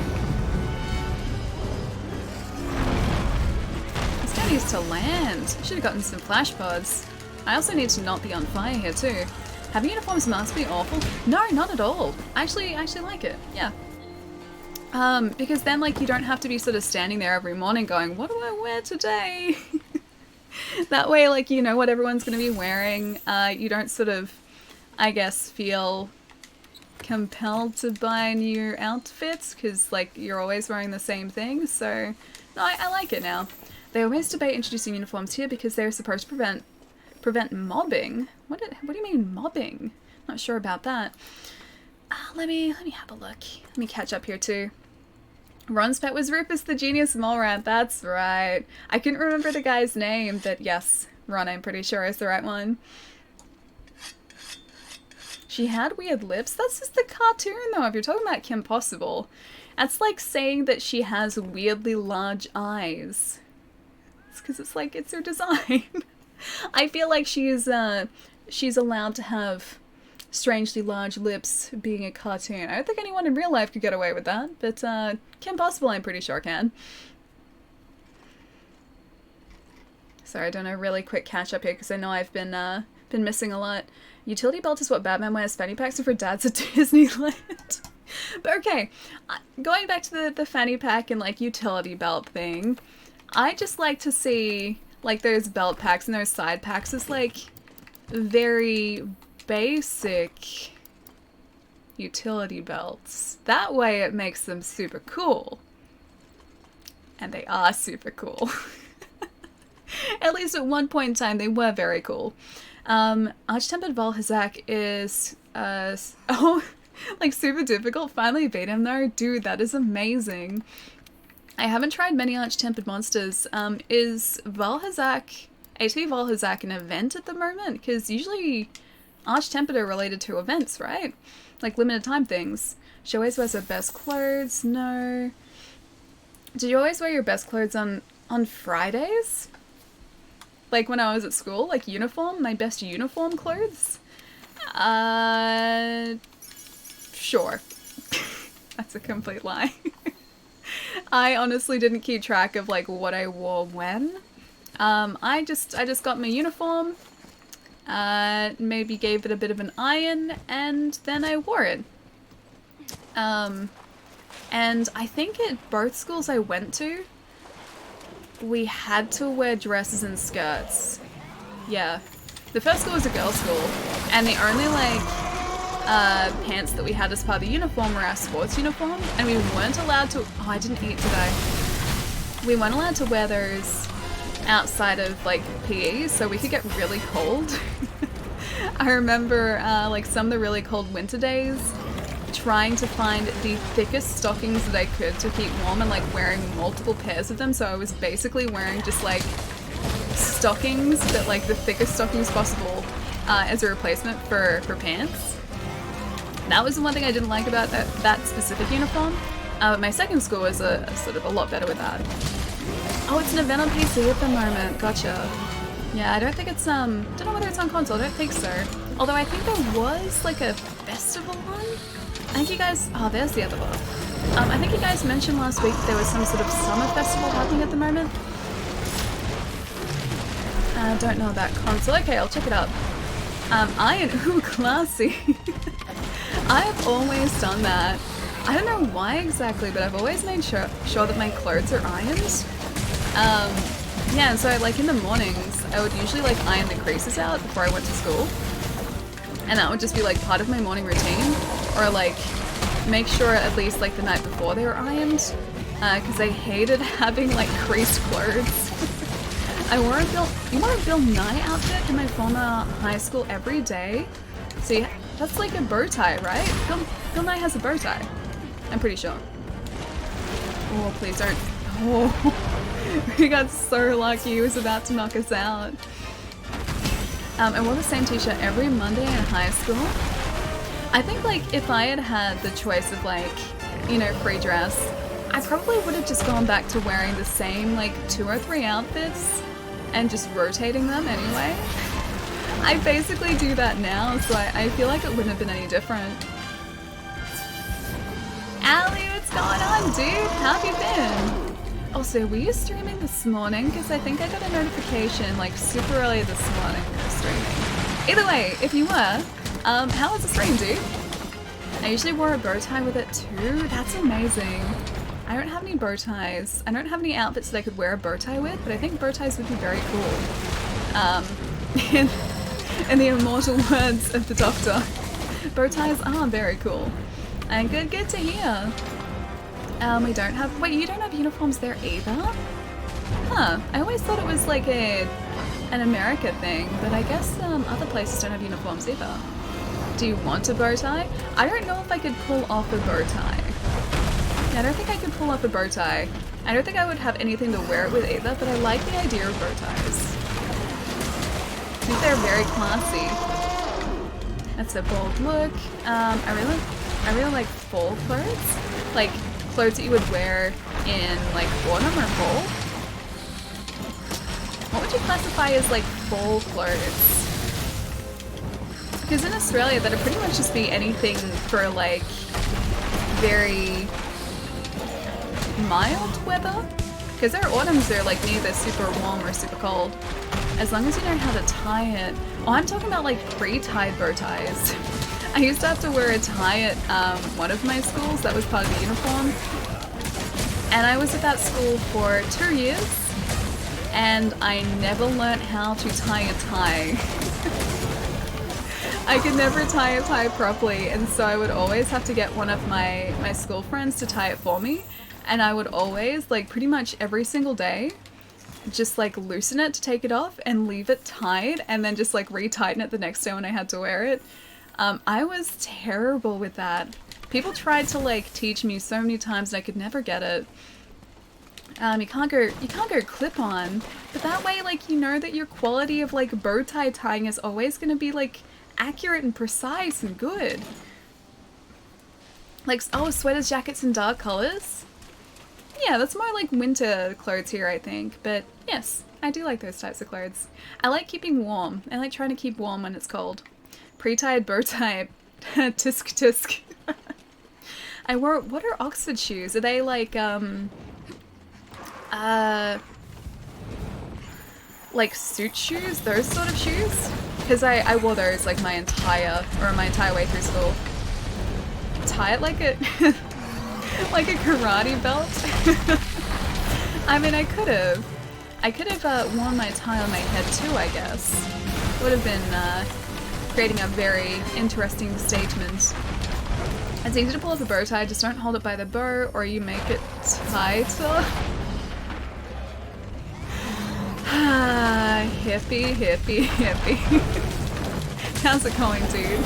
This guy needs to land. Should have gotten some flash pods. I also need to not be on fire here too. Having uniforms must be awful. No, not at all. I actually like it. Yeah. Because then like you don't have to be sort of standing there every morning going, what do I wear today? That way, like, you know what everyone's going to be wearing. You don't sort of, I guess, feel compelled to buy new outfits because like you're always wearing the same thing. So no, I like it now. They always debate introducing uniforms here because they're supposed to prevent mobbing. What do you mean mobbing? Not sure about that. Let me have a look. Let me catch up here too. Ron's pet was Rufus the Genius Mole Rat. That's right. I couldn't remember the guy's name, but yes, Ron, I'm pretty sure is the right one. She had weird lips? That's just the cartoon though, if you're talking about Kim Possible. That's like saying that she has weirdly large eyes. It's because it's like, it's her design. I feel like she's allowed to have strangely large lips being a cartoon. I don't think anyone in real life could get away with that, but Kim Possible I'm pretty sure can. Sorry, I don't know, really quick catch up here because I know I've been missing a lot. Utility belt is what Batman wears. Fanny packs are for dads at Disneyland. But okay, going back to the fanny pack and like utility belt thing, I just like to see like those belt packs and those side packs as like very basic utility belts. That way it makes them super cool. And they are super cool. At least at one point in time they were very cool. Arch-Tempered Volhazak is like super difficult. Finally beat him though. Dude, that is amazing. I haven't tried many Arch-Tempered monsters. Is Volhazak, ATV Volhazak an event at the moment? Because usually Arch-Tempered are related to events, right? Like limited time things. She always wears her best clothes. No. Did you always wear your best clothes on Fridays? Like when I was at school, like uniform, my best uniform clothes? Sure. That's a complete lie. I honestly didn't keep track of like what I wore when. I just got my uniform, maybe gave it a bit of an iron, and then I wore it. And I think at both schools I went to, we had to wear dresses and skirts. Yeah. The first school was a girls' school, and the only like pants that we had as part of the uniform were our sports uniform, and we weren't allowed to— oh, I didn't eat today. We weren't allowed to wear those outside of like PE, so we could get really cold. I remember like some of the really cold winter days trying to find the thickest stockings that I could to keep warm and like wearing multiple pairs of them, so I was basically wearing just like stockings, but like the thickest stockings possible as a replacement for pants. That was the one thing I didn't like about that specific uniform. My second school was sort of a lot better with that. Oh, it's an event on PC at the moment. Gotcha. Yeah, I don't think it's don't know whether it's on console. I don't think so. Although I think there was like a festival one. I think you guys— oh, there's the other buff. I think you guys mentioned last week there was some sort of summer festival happening at the moment. I don't know about console. Okay, I'll check it up. Iron— ooh, classy. I have always done that. I don't know why exactly, but I've always made sure that my clothes are ironed. Yeah, and so like in the mornings, I would usually like iron the creases out before I went to school. And that would just be like part of my morning routine. Or like make sure at least like the night before they were ironed. Because I hated having like creased clothes. I wore a Bill Nye outfit in my former high school every day. See, that's like a bow tie, right? Bill Nye has a bow tie. I'm pretty sure. Oh, please don't. Oh, we got so lucky. He was about to knock us out. I wore the same t-shirt every Monday in high school. I think like if I had had the choice of like, you know, free dress, I probably would have just gone back to wearing the same like 2 or 3 outfits and just rotating them anyway. I basically do that now, so I feel like it wouldn't have been any different. Allie, what's going on, dude? How have you been? Also, were you streaming this morning? Because I think I got a notification like super early this morning you were streaming. Either way, if you were, how was the stream, dude? I usually wore a bow tie with it too. That's amazing. I don't have any bow ties. I don't have any outfits that I could wear a bow tie with, but I think bow ties would be very cool. In the immortal words of the Doctor, bow ties are very cool. And good to hear. We don't have- wait, you don't have uniforms there either? Huh, I always thought it was like an America thing, but I guess other places don't have uniforms either. Do you want a bow tie? I don't know if I could pull off a bow tie. I don't think I could pull off a bow tie. I don't think I would have anything to wear it with either, but I like the idea of bow ties. I think they're very classy. That's a bold look. I really like fall clothes. Like clothes that you would wear in like autumn or fall. What would you classify as like fall clothes? Because in Australia that'd pretty much just be anything for like very mild weather. Because our autumns are like neither super warm or super cold. As long as you know how to tie it. Oh, I'm talking about like pre-tied bow ties. I used to have to wear a tie at one of my schools that was part of the uniform. And I was at that school for 2 years. And I never learnt how to tie a tie. I could never tie a tie properly, and so I would always have to get one of my school friends to tie it for me. And I would always, like pretty much every single day, just like loosen it to take it off and leave it tied and then just like re-tighten it the next day when I had to wear it. I was terrible with that. People tried to like teach me so many times and I could never get it. You can't go clip on, but that way like you know that your quality of like bow tie tying is always gonna be like accurate and precise and good. Like, oh, sweaters, jackets in dark colors? Yeah, that's more like winter clothes here, I think, but yes, I do like those types of clothes. I like keeping warm. I like trying to keep warm when it's cold. Pre-tied bow tie, tisk tisk. I wore, what are Oxford shoes? Are they like suit shoes? Those sort of shoes? Because I wore those like my entire way through school. Tie it like a like a karate belt. I mean, I could have worn my tie on my head too, I guess. Would have been creating a very interesting statement. It's easy to pull off a bow tie, just don't hold it by the bow or you make it tighter. Hippie. How's it going, dude?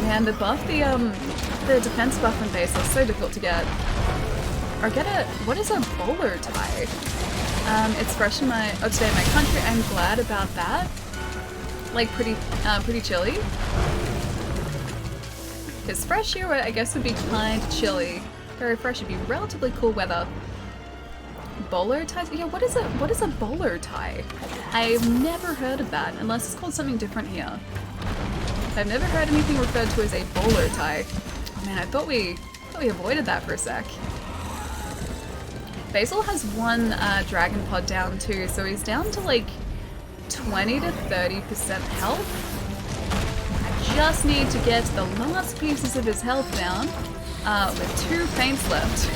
Man, the buff, the defense buff in base is so difficult to get. Or get a, what is a bowler tie? It's fresh in my, today in my country. I'm glad about that. Like pretty chilly. Because fresh here, I guess, would be kind of chilly. Very fresh, it'd be relatively cool weather. Bowler ties? Yeah, what is a bowler tie? I've never heard of that, unless it's called something different here. I've never heard anything referred to as a bowler tie. Oh man, I thought we avoided that for a sec. Basil has one dragon pod down too, so he's down to like 20 to 30% health. I just need to get the last pieces of his health down with 2 feints left.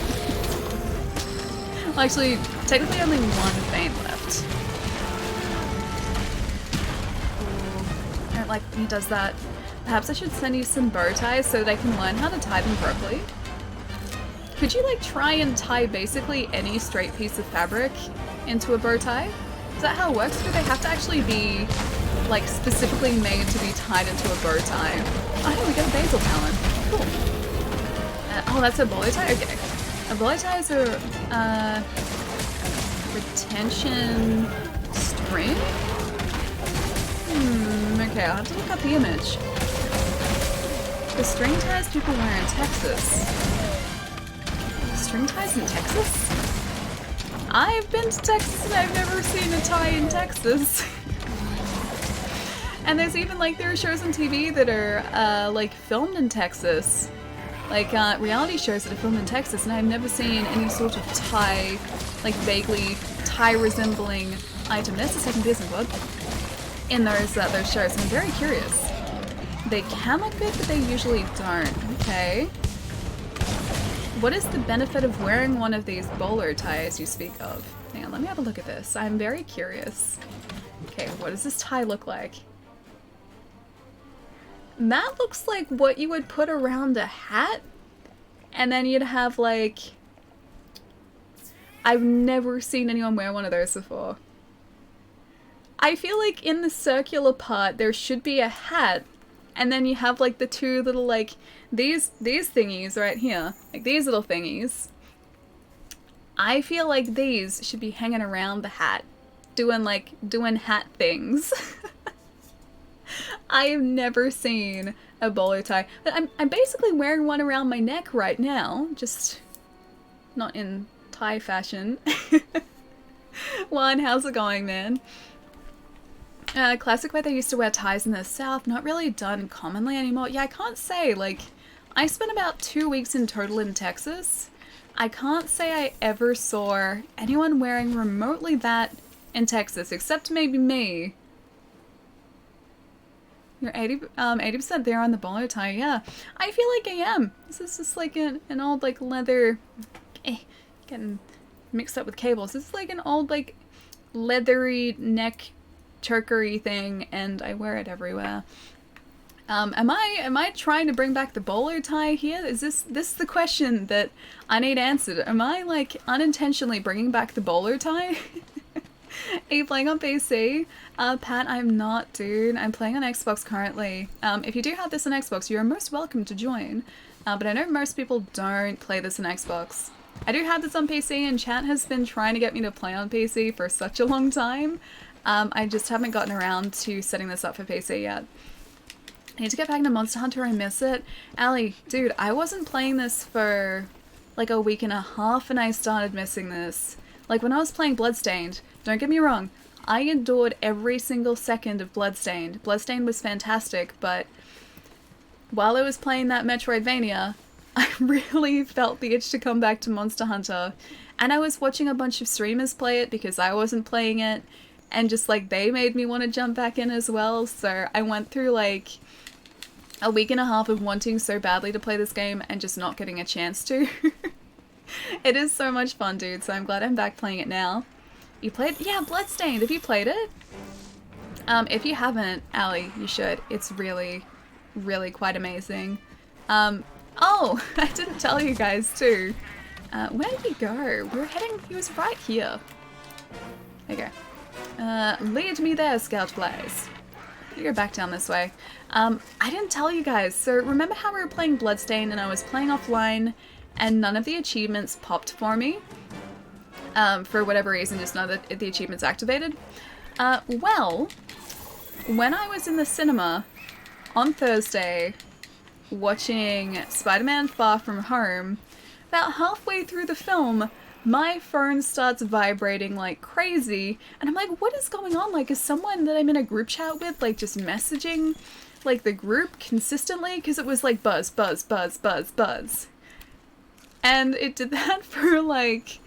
Well, actually, technically only 1 feint left. Ooh, I don't like when he does that. Perhaps I should send you some bow ties so they can learn how to tie them properly. Could you like try and tie basically any straight piece of fabric into a bow tie? Is that how it works? Or do they have to actually be like specifically made to be tied into a bow tie? Oh hey, we got a basil talent. Cool. Oh, that's a bowler tie? Okay. A bowler tie is a retention string? Okay, I'll have to look up the image. The string ties people wear in Texas. String ties in Texas? I've been to Texas and I've never seen a tie in Texas. And there's even like, there are shows on TV that are like filmed in Texas. Like, reality shows that are filmed in Texas, and I've never seen any sort of Thai, like, vaguely Thai-resembling item. There's the second piercing blood in those shows, and I'm very curious. They can look good, but they usually don't. Okay. What is the benefit of wearing one of these bowler ties you speak of? Hang on, let me have a look at this. I'm very curious. Okay, what does this tie look like? That looks like what you would put around a hat, and then you'd have like... I've never seen anyone wear one of those before. I feel like in the circular part there should be a hat, and then you have like the two little like these thingies right here, like these little thingies. I feel like these should be hanging around the hat, doing hat things. I have never seen a bowler tie, but I'm basically wearing one around my neck right now, just not in tie fashion. Juan, how's it going, man? Classic way they used to wear ties in the South, not really done commonly anymore. Yeah, I can't say, like, I spent about 2 weeks in total in Texas. I can't say I ever saw anyone wearing remotely that in Texas, except maybe me. You're 80% there on the bowler tie, yeah. I feel like I am. This is just like an old, like, leather... getting mixed up with cables. This is like an old, like, leathery neck chokery thing, and I wear it everywhere. Am I trying to bring back the bowler tie here? Is this the question that I need answered? Am I, like, unintentionally bringing back the bowler tie? Are you playing on PC? Pat, I'm not, dude. I'm playing on Xbox currently. If you do have this on Xbox, you are most welcome to join. But I know most people don't play this on Xbox. I do have this on PC, and chat has been trying to get me to play on PC for such a long time. I just haven't gotten around to setting this up for PC yet. I need to get back into Monster Hunter, I miss it. Allie, dude, I wasn't playing this for like a week and a half and I started missing this. Like when I was playing Bloodstained, don't get me wrong, I adored every single second of Bloodstained. Bloodstained was fantastic, but while I was playing that Metroidvania, I really felt the itch to come back to Monster Hunter. And I was watching a bunch of streamers play it because I wasn't playing it. And just like they made me want to jump back in as well. So I went through like a week and a half of wanting so badly to play this game and just not getting a chance to. It is so much fun, dude. So I'm glad I'm back playing it now. You played? Yeah, Bloodstained. Have you played it? If you haven't, Allie, you should. It's really, really quite amazing. Oh, I didn't tell you guys too. Where did he go? We were heading, he was right here. There you go. Lead me there, Scout Blaze. You go back down this way. I didn't tell you guys, so remember how we were playing Bloodstained and I was playing offline and none of the achievements popped for me? For whatever reason, just none of the achievements activated. Well, when I was in the cinema on Thursday watching Spider-Man Far From Home, about halfway through the film, my phone starts vibrating like crazy, and I'm like, what is going on? Like, is someone that I'm in a group chat with, like, just messaging, like, the group consistently? Because it was like buzz, buzz, buzz, buzz, buzz. And it did that for, like,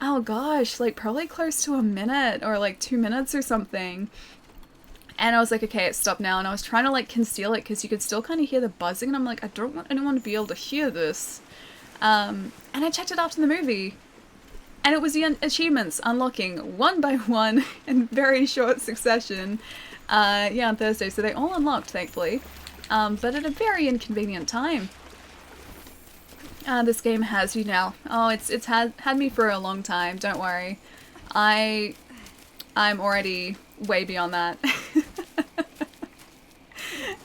oh gosh, like, probably close to a minute, or, like, 2 minutes or something. And I was like, okay, it stopped now, and I was trying to, like, conceal it, because you could still kind of hear the buzzing, and I'm like, I don't want anyone to be able to hear this. And I checked it after the movie. And it was the achievements unlocking one by one in very short succession, yeah, on Thursday. So they all unlocked, thankfully, but at a very inconvenient time. This game has you now. Oh, it's had me for a long time. Don't worry, I'm already way beyond that.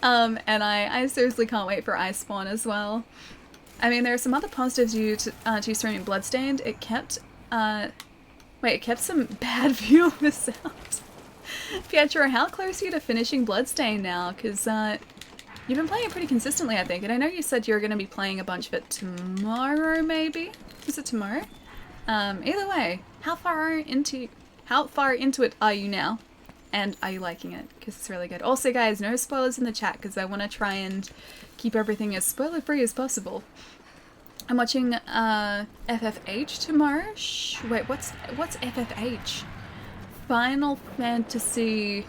And I seriously can't wait for Iceborne as well. I mean, there are some other positives to streaming Bloodstained. It kept it kept some bad viewers out. Pietro, how close are you to finishing Bloodstained now? Because you've been playing it pretty consistently, I think, and I know you said you're going to be playing a bunch of it tomorrow, maybe? Is it tomorrow? Either way, how far into it are you now? And are you liking it? Because it's really good. Also, guys, no spoilers in the chat, because I want to try and keep everything as spoiler-free as possible. I'm watching FFH tomorrow. Wait, what's FFH? Final Fantasy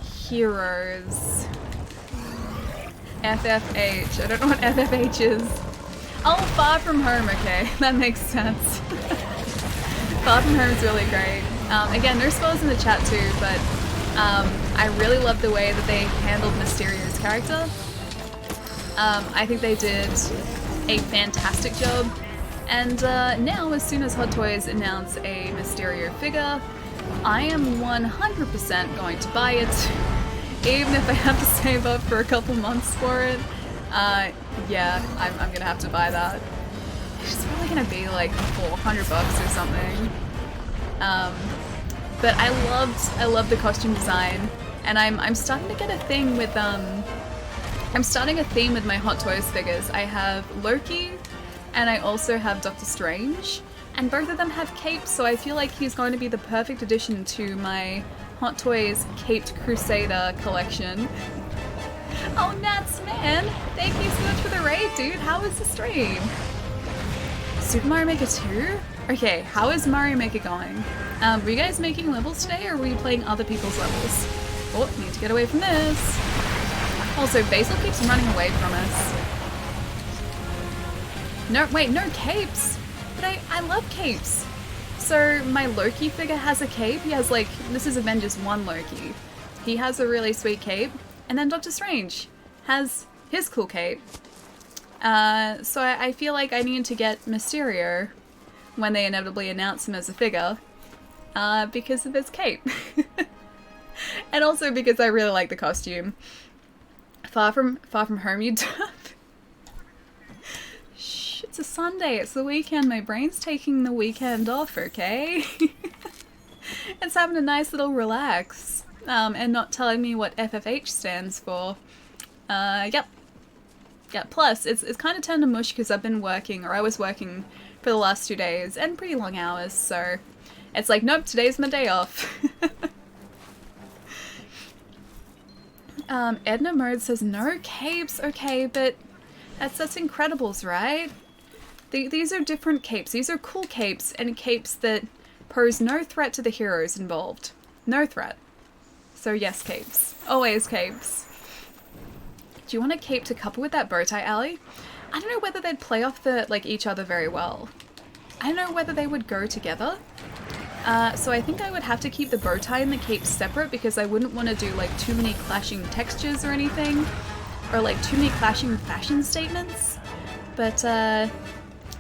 Heroes. FFH. I don't know what FFH is. Oh, Far From Home. Okay, that makes sense. Far From Home is really great. Again, there's spoilers in the chat too, but I really love the way that they handled Mysterio's character. I think they did a fantastic job. And now, as soon as Hot Toys announce a Mysterio figure, I am 100% going to buy it, even if I have to save up for a couple months for it. Yeah, I'm gonna have to buy that. It's probably gonna be like $400 or something. But I loved the costume design, and I'm starting to get a thing with I'm starting a theme with my Hot Toys figures. I have Loki, and I also have Doctor Strange, and both of them have capes, so I feel like he's going to be the perfect addition to my Hot Toys Caped Crusader collection. Oh, Nats, man! Thank you so much for the raid, dude! How was the stream? Super Mario Maker 2? Okay, how is Mario Maker going? Were you guys making levels today, or were you playing other people's levels? Oh, need to get away from this. Also, Basil keeps running away from us. No, wait, no capes! But I love capes! So, my Loki figure has a cape. He has, like, this is Avengers 1 Loki. He has a really sweet cape. And then Doctor Strange has his cool cape. So I feel like I need to get Mysterio when they inevitably announce him as a figure. Because of his cape. And also because I really like the costume. Far from home, you dub. Shh, it's a Sunday, it's the weekend, my brain's taking the weekend off, okay? It's having a nice little relax. And not telling me what FFH stands for. Yep. Yeah, plus, it's kind of turned to mush because I've been working, or I was working for the last 2 days, and pretty long hours, so it's like, nope, today's my day off. Edna Mode says, no capes, okay, but that's Incredibles, right? These are different capes. These are cool capes, and capes that pose no threat to the heroes involved. No threat. So yes, capes. Always capes. Do you want a cape to couple with that bow tie, Allie? I don't know whether they'd play off each other very well. I don't know whether they would go together. So I think I would have to keep the bow tie and the cape separate because I wouldn't want to do like too many clashing textures or anything. Or like too many clashing fashion statements. But yeah,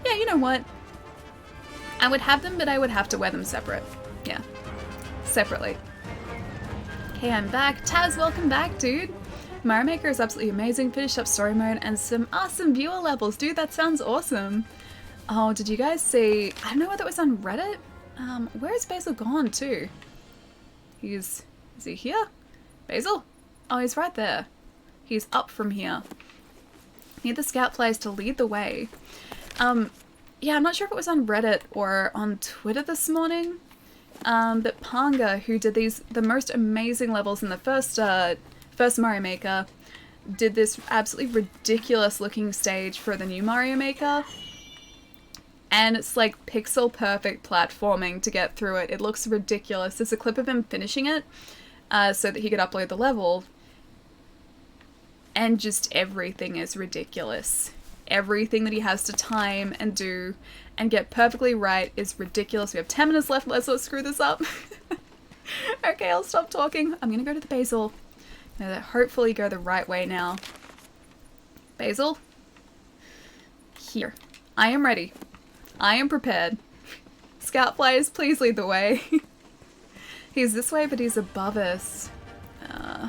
you know what? I would have them, but I would have to wear them separate. Yeah. Separately. Hey, I'm back. Taz, welcome back, dude. Mario Maker is absolutely amazing. Finished up story mode and some awesome viewer levels. Dude, that sounds awesome. Oh, did you guys see... I don't know whether it was on Reddit. Where is Basil gone to? Is he here? Basil? Oh, he's right there. He's up from here. Need the scout players to lead the way. Yeah, I'm not sure if it was on Reddit or on Twitter this morning. But Panga, who did the most amazing levels in the first Mario Maker, did this absolutely ridiculous looking stage for the new Mario Maker. And it's like pixel perfect platforming to get through it. It looks ridiculous. There's a clip of him finishing it so that he could upload the level. And just everything is ridiculous. Everything that he has to time and do and get perfectly right is ridiculous. We have 10 minutes left. Let's not screw this up. Okay, I'll stop talking. I'm gonna go to the Basil. I'm gonna hopefully go the right way now. Basil? Here. I am ready. I am prepared. Scout flyers, please lead the way. He's this way, but he's above us. I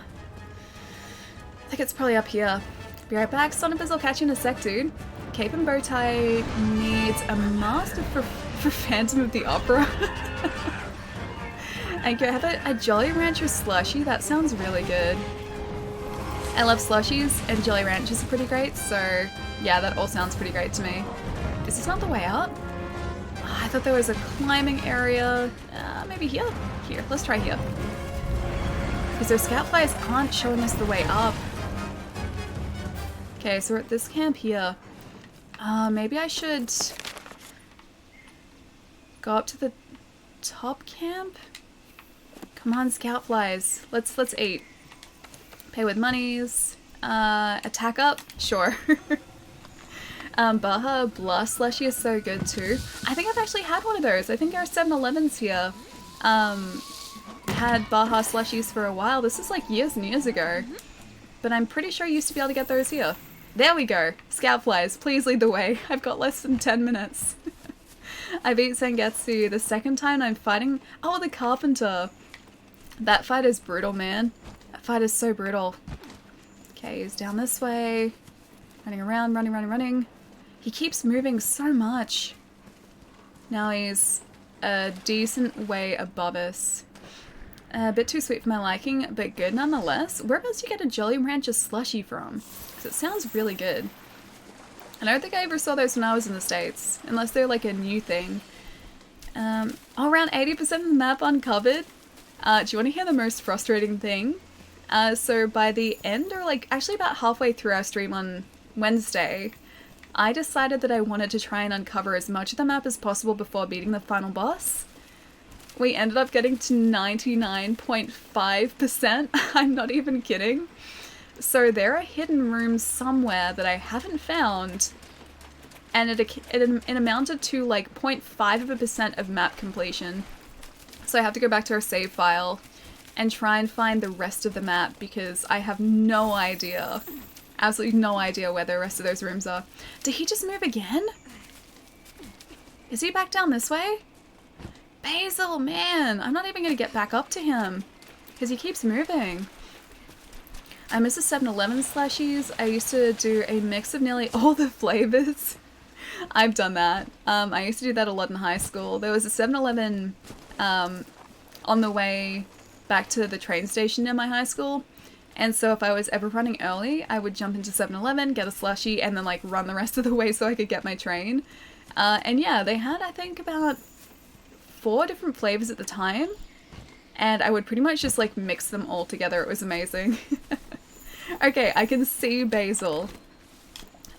think it's probably up here. Be right back. Sonibus, I'll catch you in a sec, dude. Cape and bow tie needs a master for Phantom of the Opera. And go have a Jolly Rancher slushie. That sounds really good. I love slushies, and Jolly Ranchers are pretty great, so yeah, that all sounds pretty great to me. Is this not the way up? Oh, I thought there was a climbing area. Maybe here? Here, let's try here. Because those scout flies aren't showing us the way up. Okay, so we're at this camp here. Maybe I should go up to the top camp? Come on, scout flies. Let's eat. Pay with monies. Attack up? Sure. Baja Blast Slushy is so good too. I think I've actually had one of those. I think our 7-Elevens here had Baja Slushies for a while. This is like years and years ago. But I'm pretty sure you used to be able to get those here. There we go. Scout flies, please lead the way. I've got less than 10 minutes. I beat Sengetsu the second time I'm fighting... Oh, the Carpenter. That fight is brutal, man. That fight is so brutal. Okay, he's down this way. Running around, running. He keeps moving so much. Now he's a decent way above us. A bit too sweet for my liking, but good nonetheless. Whereabouts do you get a Jolly Rancher slushie from? Because it sounds really good. I don't think I ever saw those when I was in the States, unless they're like a new thing. Around 80% of the map uncovered. Do you want to hear the most frustrating thing? So by the end, or like actually about halfway through our stream on Wednesday, I decided that I wanted to try and uncover as much of the map as possible before beating the final boss. We ended up getting to 99.5%. I'm not even kidding. So there are hidden rooms somewhere that I haven't found, and it amounted to like 0.5% of map completion. So I have to go back to our save file and try and find the rest of the map because I have no idea, absolutely no idea where the rest of those rooms are. Did he just move again? Is he back down this way? Basil, man, I'm not even going to get back up to him because he keeps moving. I miss the 7-Eleven slushies. I used to do a mix of nearly all the flavors. I've done that. I used to do that a lot in high school. There was a 7-Eleven on the way back to the train station near my high school. And so if I was ever running early, I would jump into 7-Eleven, get a slushie, and then like run the rest of the way so I could get my train. And yeah, they had, I think, about 4 different flavors at the time. And I would pretty much just like mix them all together. It was amazing. Okay, I can see Basil.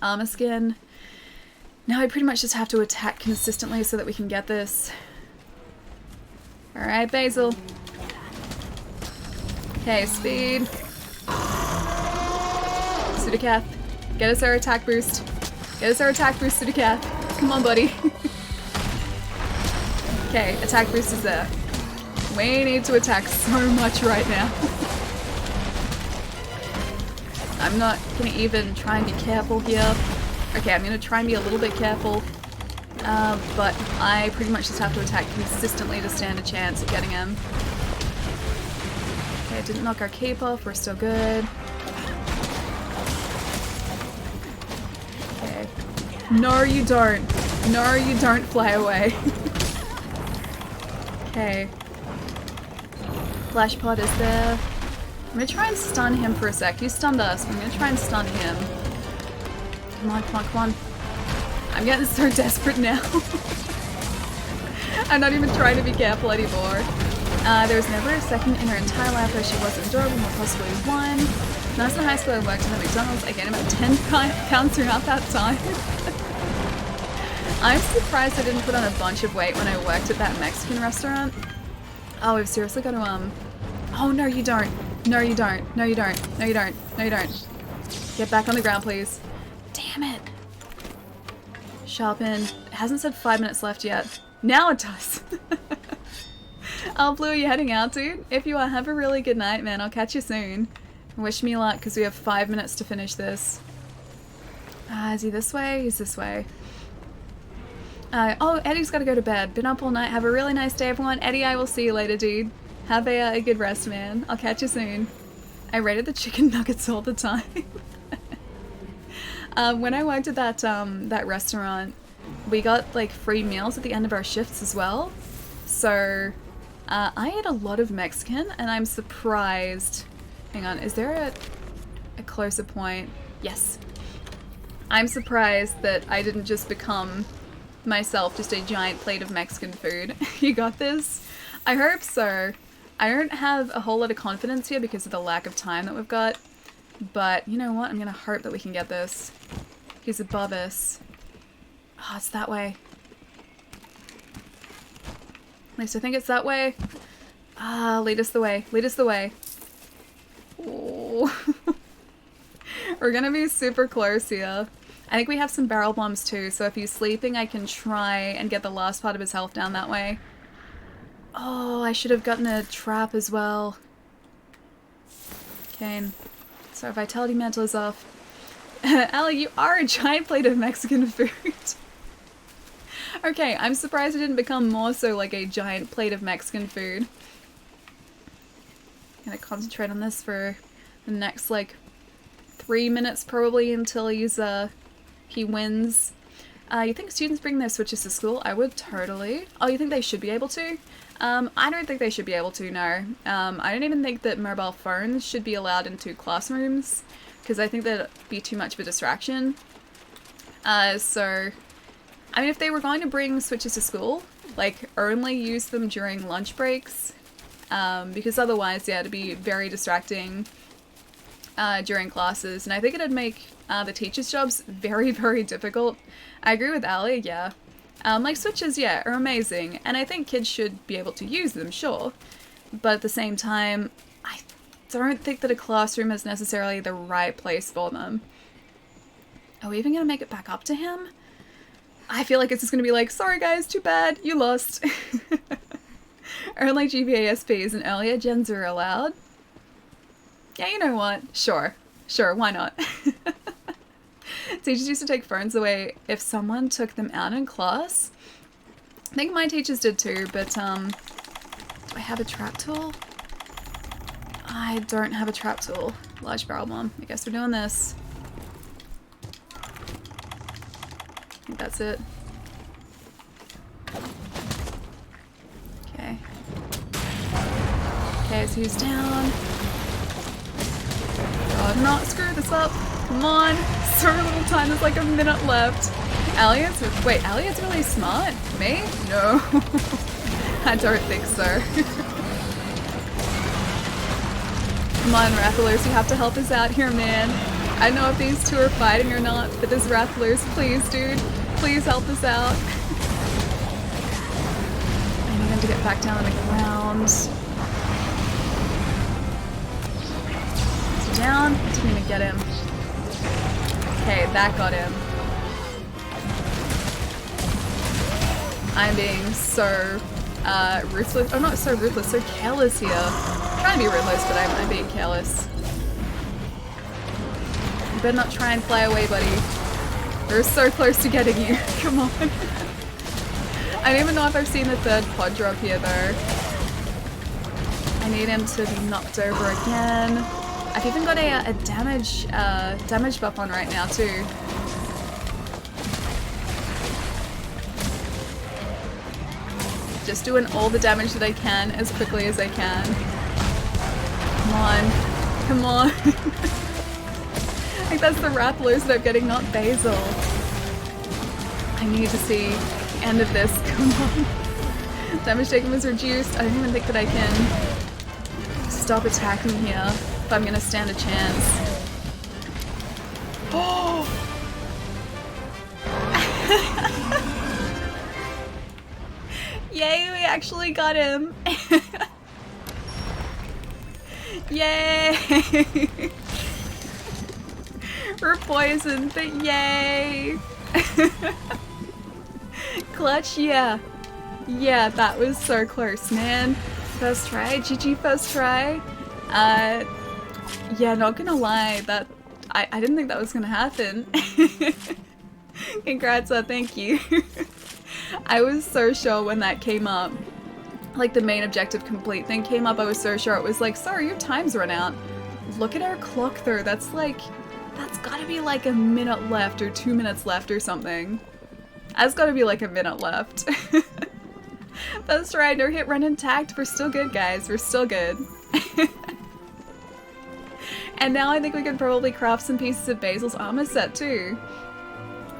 Armor skin. Now I pretty much just have to attack consistently so that we can get this. Alright, Basil. Okay, speed. Sudacath. Get us our attack boost. Get us our attack boost, Sudacath. Come on, buddy. Okay, attack boost is there. We need to attack so much right now. I'm not gonna even try and be careful here. Okay, I'm gonna try and be a little bit careful. But I pretty much just have to attack consistently to stand a chance of getting him. Okay, didn't knock our cape off, we're still good. Okay. No, you don't. No, you don't fly away. Okay. Flash pod is there. I'm gonna try and stun him for a sec. He stunned us, but I'm gonna try and stun him. Come on, come on, come on. I'm getting so desperate now. I'm not even trying to be careful anymore. There was never a second in her entire life where she wasn't adorable, or possibly one. When I was in high school, I worked in the McDonald's. I gained about 10 pounds throughout that time. I'm surprised I didn't put on a bunch of weight when I worked at that Mexican restaurant. Oh, we've seriously got to, Oh, no, you don't. No, you don't. No, you don't. No, you don't. No, you don't. Get back on the ground, please. Damn it. Sharpen. It hasn't said 5 minutes left yet. Now it does. Oh, Blue, are you heading out, dude? If you are, have a really good night, man. I'll catch you soon. Wish me luck, because we have 5 minutes to finish this. Is he this way? He's this way. Oh, Eddie's got to go to bed. Been up all night. Have a really nice day, everyone. Eddie, I will see you later, dude. Have a good rest, man. I'll catch you soon. I rated the chicken nuggets all the time. When I worked at that restaurant, we got like free meals at the end of our shifts as well. So I ate a lot of Mexican, and I'm surprised. Hang on, is there a closer point? Yes. I'm surprised that I didn't just become myself just a giant plate of Mexican food. You got this? I hope so. I don't have a whole lot of confidence here because of the lack of time that we've got. But you know what? I'm gonna hope that we can get this. He's above us. Oh, it's that way. At least I think it's that way. Ah, lead us the way. Lead us the way. Ooh. We're gonna be super close here. I think we have some barrel bombs too, so if he's sleeping I can try and get the last part of his health down that way. Oh, I should have gotten a trap as well. Okay. So Vitality Mantle is off. Allie, you are a giant plate of Mexican food. Okay, I'm surprised it didn't become more so like a giant plate of Mexican food. I'm gonna concentrate on this for the next like 3 minutes probably until he wins. You think students bring their Switches to school? I would totally. Oh, you think they should be able to? I don't think they should be able to, no. I don't even think that mobile phones should be allowed into classrooms, because I think that'd be too much of a distraction. So, I mean, if they were going to bring Switches to school, like, only use them during lunch breaks, because otherwise, yeah, it'd be very distracting during classes, and I think it'd make the teachers' jobs very, very difficult. I agree with Ali, yeah. Like, Switches, yeah, are amazing, and I think kids should be able to use them, sure. But at the same time, I don't think that a classroom is necessarily the right place for them. Are we even gonna make it back up to him? I feel like it's just gonna be like, sorry guys, too bad, you lost. Only GBASPs and earlier gens are allowed. Yeah, you know what? Sure. Sure, why not? Teachers used to take phones away if someone took them out in class. I think my teachers did too, but do I have a trap tool? I don't have a trap tool. Large barrel bomb. I guess we're doing this. I think that's it. Okay. Okay, so he's down. God, not screw this up. Come on. So little time, there's like a minute left. Aliens? Wait, Aliens really smart? Me? No. I don't think so. Come on, Rathalos, you have to help us out here, man. I don't know if these two are fighting or not, but this Rathalos, please, dude. Please help us out. I need him to get back down on the ground. Is he down? Didn't even get him. Okay, that got him. I'm being so ruthless. Oh, not so ruthless, so careless here. I'm trying to be ruthless, but I'm being careless. You better not try and fly away, buddy. We're so close to getting you. Come on. I don't even know if I've seen the third pod drop here, though. I need him to be knocked over again. I've even got a damage buff on right now too. Just doing all the damage that I can as quickly as I can. Come on. Come on. I think that's the Rathalos that I'm getting, not Basil. I need to see the end of this. Come on. Damage taken was reduced. I don't even think that I can stop attacking here. If I'm gonna stand a chance. Oh! Yay, we actually got him! Yay! We're poisoned, but yay! Clutch, yeah. Yeah, that was so close, man. First try, GG first try. Yeah, not gonna lie, that I didn't think that was gonna happen. Congrats, thank you. I was so sure when that came up, like the main objective complete thing came up, I was so sure it was like, sorry, your time's run out. Look at our clock though, that's gotta be like a minute left or 2 minutes left or something. That's gotta be like a minute left. That's right, no hit run intact, we're still good guys, we're still good. And now I think we could probably craft some pieces of Basil's armor set too.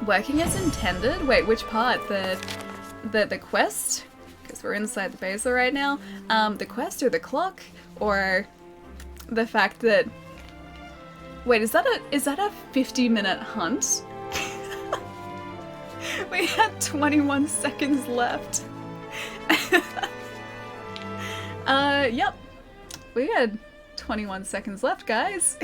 Working as intended? Wait, which part? The quest? Because we're inside the Basil right now. The quest or the clock? Or the fact that Wait, is that a 50-minute hunt? We had 21 seconds left. Yep. We had 21 seconds left, guys.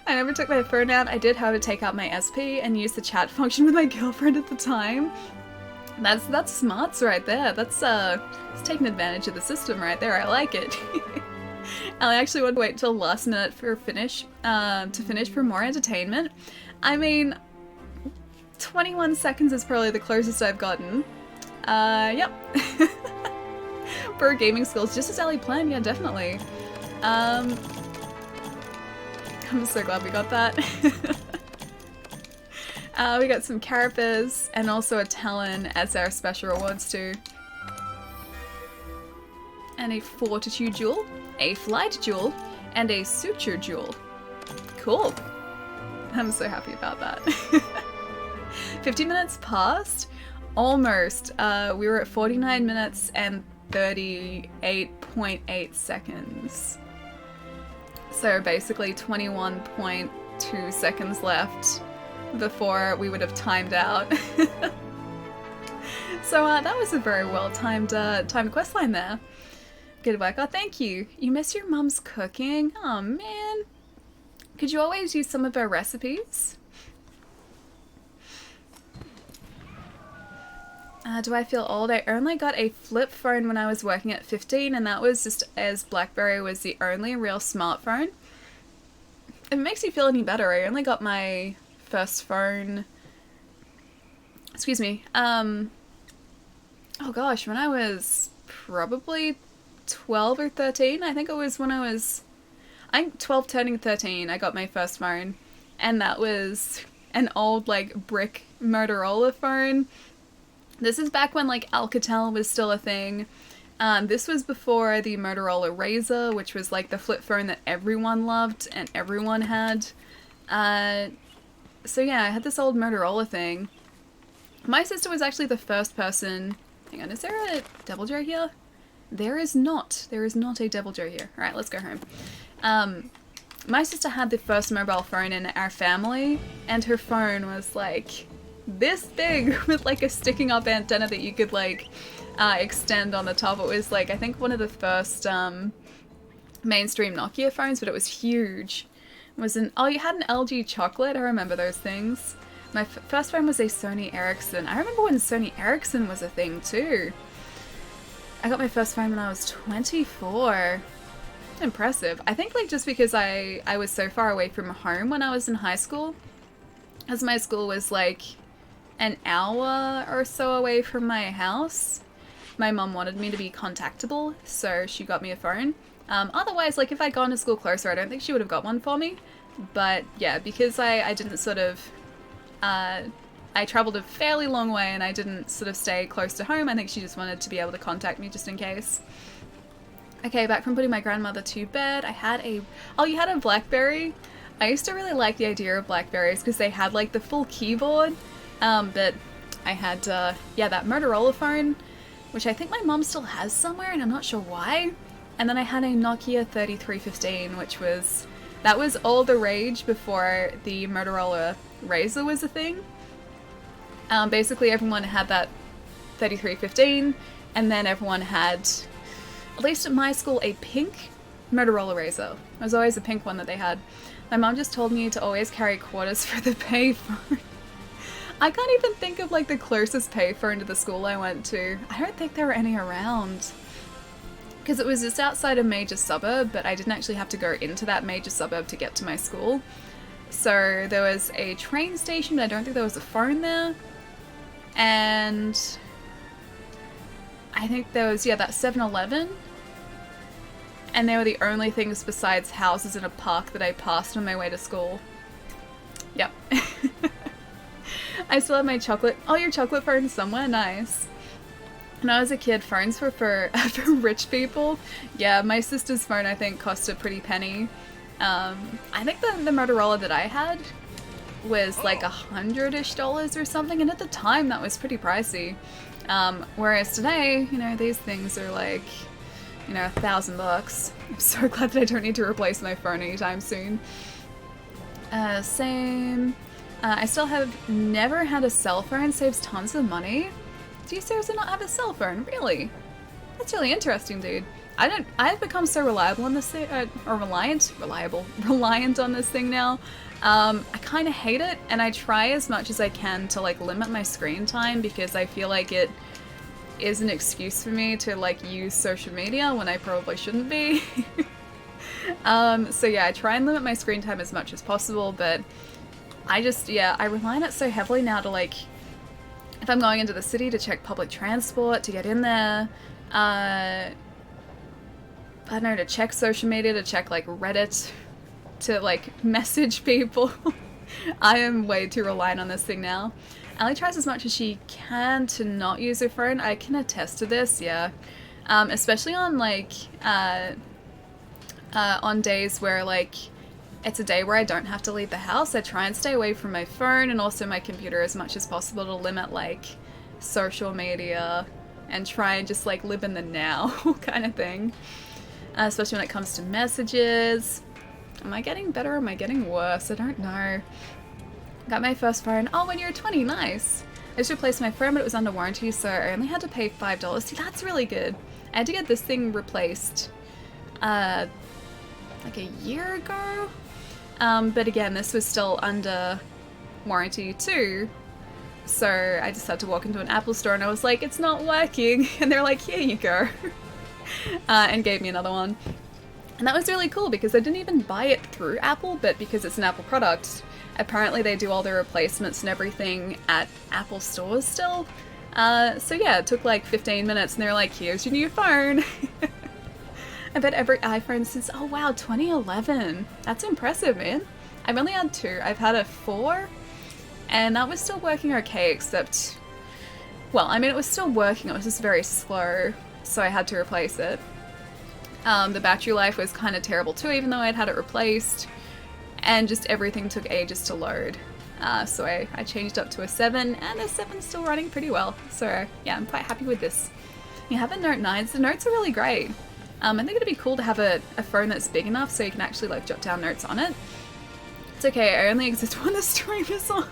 I never took my phone out. I did, however, take out my SP and use the chat function with my girlfriend at the time. That's smarts right there. That's taking advantage of the system right there. I like it. I actually want to wait till last minute for to finish for more entertainment. I mean, 21 seconds is probably the closest I've gotten. Yep. For gaming skills, just as Ellie planned, yeah, definitely. I'm so glad we got that. We got some Carapace and also a Talon as our special rewards too. And a Fortitude Jewel, a Flight Jewel, and a Suture Jewel. Cool. I'm so happy about that. 50 minutes passed? Almost. We were at 49 minutes and 38.8 seconds. So basically 21.2 seconds left before we would have timed out. So that was a very well timed questline there. Good work. Oh, thank you. You miss your mum's cooking? Oh man. Could you always use some of her recipes? Do I feel old? I only got a flip phone when I was working at 15, and that was just as BlackBerry was the only real smartphone. If it makes you feel any better, I only got my first phone, excuse me, oh gosh, when I was probably 12 or 13, I think it was when I'm 12 turning 13, I got my first phone, and that was an old, like, brick Motorola phone. This is back when, like, Alcatel was still a thing. This was before the Motorola Razr, which was, like, the flip phone that everyone loved and everyone had. So yeah, I had this old Motorola thing. My sister was actually the first person... Hang on, is there a Devil Joe here? There is not. There is not a Devil Joe here. Alright, let's go home. My sister had the first mobile phone in our family, and her phone was, like, this big with, like, a sticking up antenna that you could, like, extend on the top. It was, like, I think one of the first mainstream Nokia phones, but it was huge. It was oh, you had an LG chocolate? I remember those things. My first phone was a Sony Ericsson. I remember when Sony Ericsson was a thing too. I got my first phone when I was 24. Impressive. I think, like, just because I was so far away from home when I was in high school, as my school was, like, an hour or so away from my house, my mum wanted me to be contactable, so she got me a phone. Otherwise, like, if I'd gone to school closer, I don't think she would have got one for me. But yeah, because I didn't sort of, I traveled a fairly long way and I didn't sort of stay close to home, I think she just wanted to be able to contact me just in case. Okay, back from putting my grandmother to bed, I had a... Oh, you had a BlackBerry? I used to really like the idea of BlackBerries because they had, like, the full keyboard. But I had, yeah, that Motorola phone, which I think my mom still has somewhere and I'm not sure why. And then I had a Nokia 3315, which was... That was all the rage before the Motorola Razr was a thing. Basically everyone had that 3315, and then everyone had, at least at my school, a pink Motorola Razr. It was always a pink one that they had. My mom just told me to always carry quarters for the payphone. I can't even think of, like, the closest payphone to the school I went to. I don't think there were any around. Because it was just outside a major suburb, but I didn't actually have to go into that major suburb to get to my school. So there was a train station, but I don't think there was a phone there. And I think there was, yeah, that 7-Eleven. And they were the only things besides houses in a park that I passed on my way to school. Yep. I still have my chocolate... Oh, your chocolate phone somewhere? Nice. When I was a kid, phones were for rich people. Yeah, my sister's phone, I think, cost a pretty penny. I think the Motorola that I had was like $100-ish or something, and at the time that was pretty pricey. Whereas today, you know, these things are like you know, $1,000. I'm so glad that I don't need to replace my phone anytime soon. Same. I still have never had a cell phone. Saves tons of money. Do you seriously not have a cell phone? Really? That's really interesting, dude. I've become so reliable on this thing, or reliant on this thing now. I kind of hate it, and I try as much as I can to like limit my screen time because I feel like it is an excuse for me to like use social media when I probably shouldn't be. So yeah, I try and limit my screen time as much as possible, but I rely on it so heavily now to like, if I'm going into the city to check public transport, to get in there, I don't know, to check social media, to check like Reddit, to like message people. I am way too reliant on this thing now. Allie tries as much as she can to not use her phone. I can attest to this, yeah. Especially on like, on days where like, it's a day where I don't have to leave the house. I try and stay away from my phone and also my computer as much as possible to limit like social media and try and just like live in the now kind of thing. Especially when it comes to messages. Am I getting better or am I getting worse? I don't know. Got my first phone. Oh, when you were 20, nice. I just replaced my phone, but it was under warranty, so I only had to pay $5. See, that's really good. I had to get this thing replaced, like a year ago. But again, this was still under warranty too. So I just had to walk into an Apple store and I was like, it's not working. And they're like, here you go. And gave me another one. And that was really cool because I didn't even buy it through Apple, but because it's an Apple product, apparently they do all their replacements and everything at Apple stores still. So yeah, it took like 15 minutes and they're like, here's your new phone. I bet every iPhone since, oh wow, 2011. That's impressive, man. I've only had 2. I've had a 4, and that was still working okay, except, well, I mean, it was still working, it was just very slow, so I had to replace it. The battery life was kind of terrible too, even though I'd had it replaced, and just everything took ages to load. So I changed up to a 7, and a 7's still running pretty well, so yeah, I'm quite happy with this. You have a Note 9s, the notes are really great. I think it'd be cool to have a phone that's big enough so you can actually like jot down notes on it. It's okay, I only exist when the stream is on.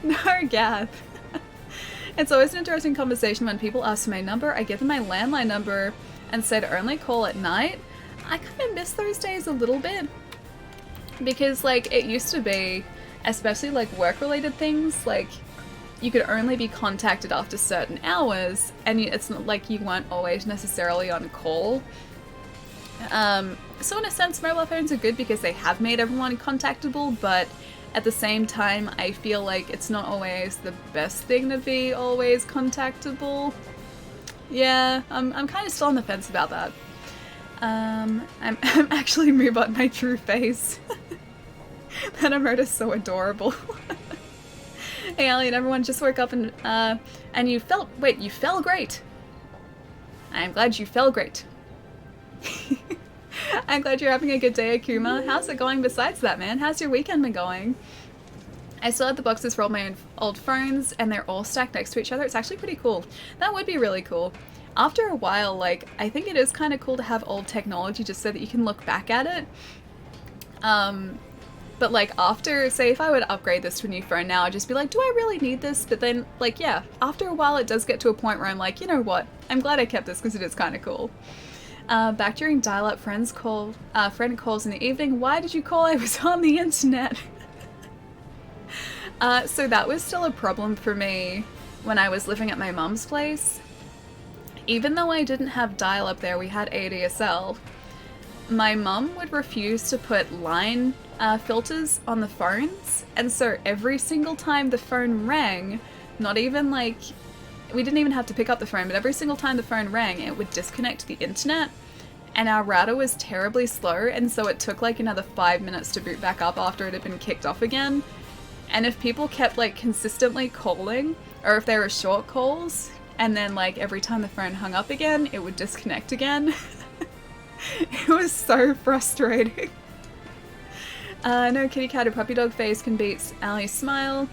No, Gav. It's always an interesting conversation when people ask for my number. I give them my landline number and say to only call at night. I kind of miss those days a little bit. Because like it used to be, especially like work-related things, like you could only be contacted after certain hours and it's not like you weren't always necessarily on call. So in a sense, mobile phones are good because they have made everyone contactable, but at the same time, I feel like it's not always the best thing to be always contactable. Yeah, I'm kind of still on the fence about that. I'm actually move on my true face. That emote is so adorable. Hey, Allie and everyone just woke up and you fell great. I'm glad you fell great. I'm glad you're having a good day, Akuma. How's it going besides that, man? How's your weekend been going? I still have the boxes for all my old phones, and they're all stacked next to each other. It's actually pretty cool. That would be really cool. After a while, like, I think it is kind of cool to have old technology just so that you can look back at it. But like after, say if I would upgrade this to a new phone now, I'd just be like, do I really need this? But then, like, yeah, after a while it does get to a point where I'm like, you know what? I'm glad I kept this because it is kind of cool. Back during dial-up, friend calls in the evening. Why did you call? I was on the internet. So that was still a problem for me when I was living at my mum's place. Even though I didn't have dial-up there, we had ADSL. My mum would refuse to put line filters on the phones, and so every single time the phone rang, not even like, we didn't even have to pick up the phone, but every single time the phone rang, it would disconnect the internet, and our router was terribly slow, and so it took like another 5 minutes to boot back up after it had been kicked off again. And if people kept like consistently calling, or if they were short calls, and then like every time the phone hung up again, it would disconnect again. It was so frustrating. No kitty cat or puppy dog face can beat Allie's smile.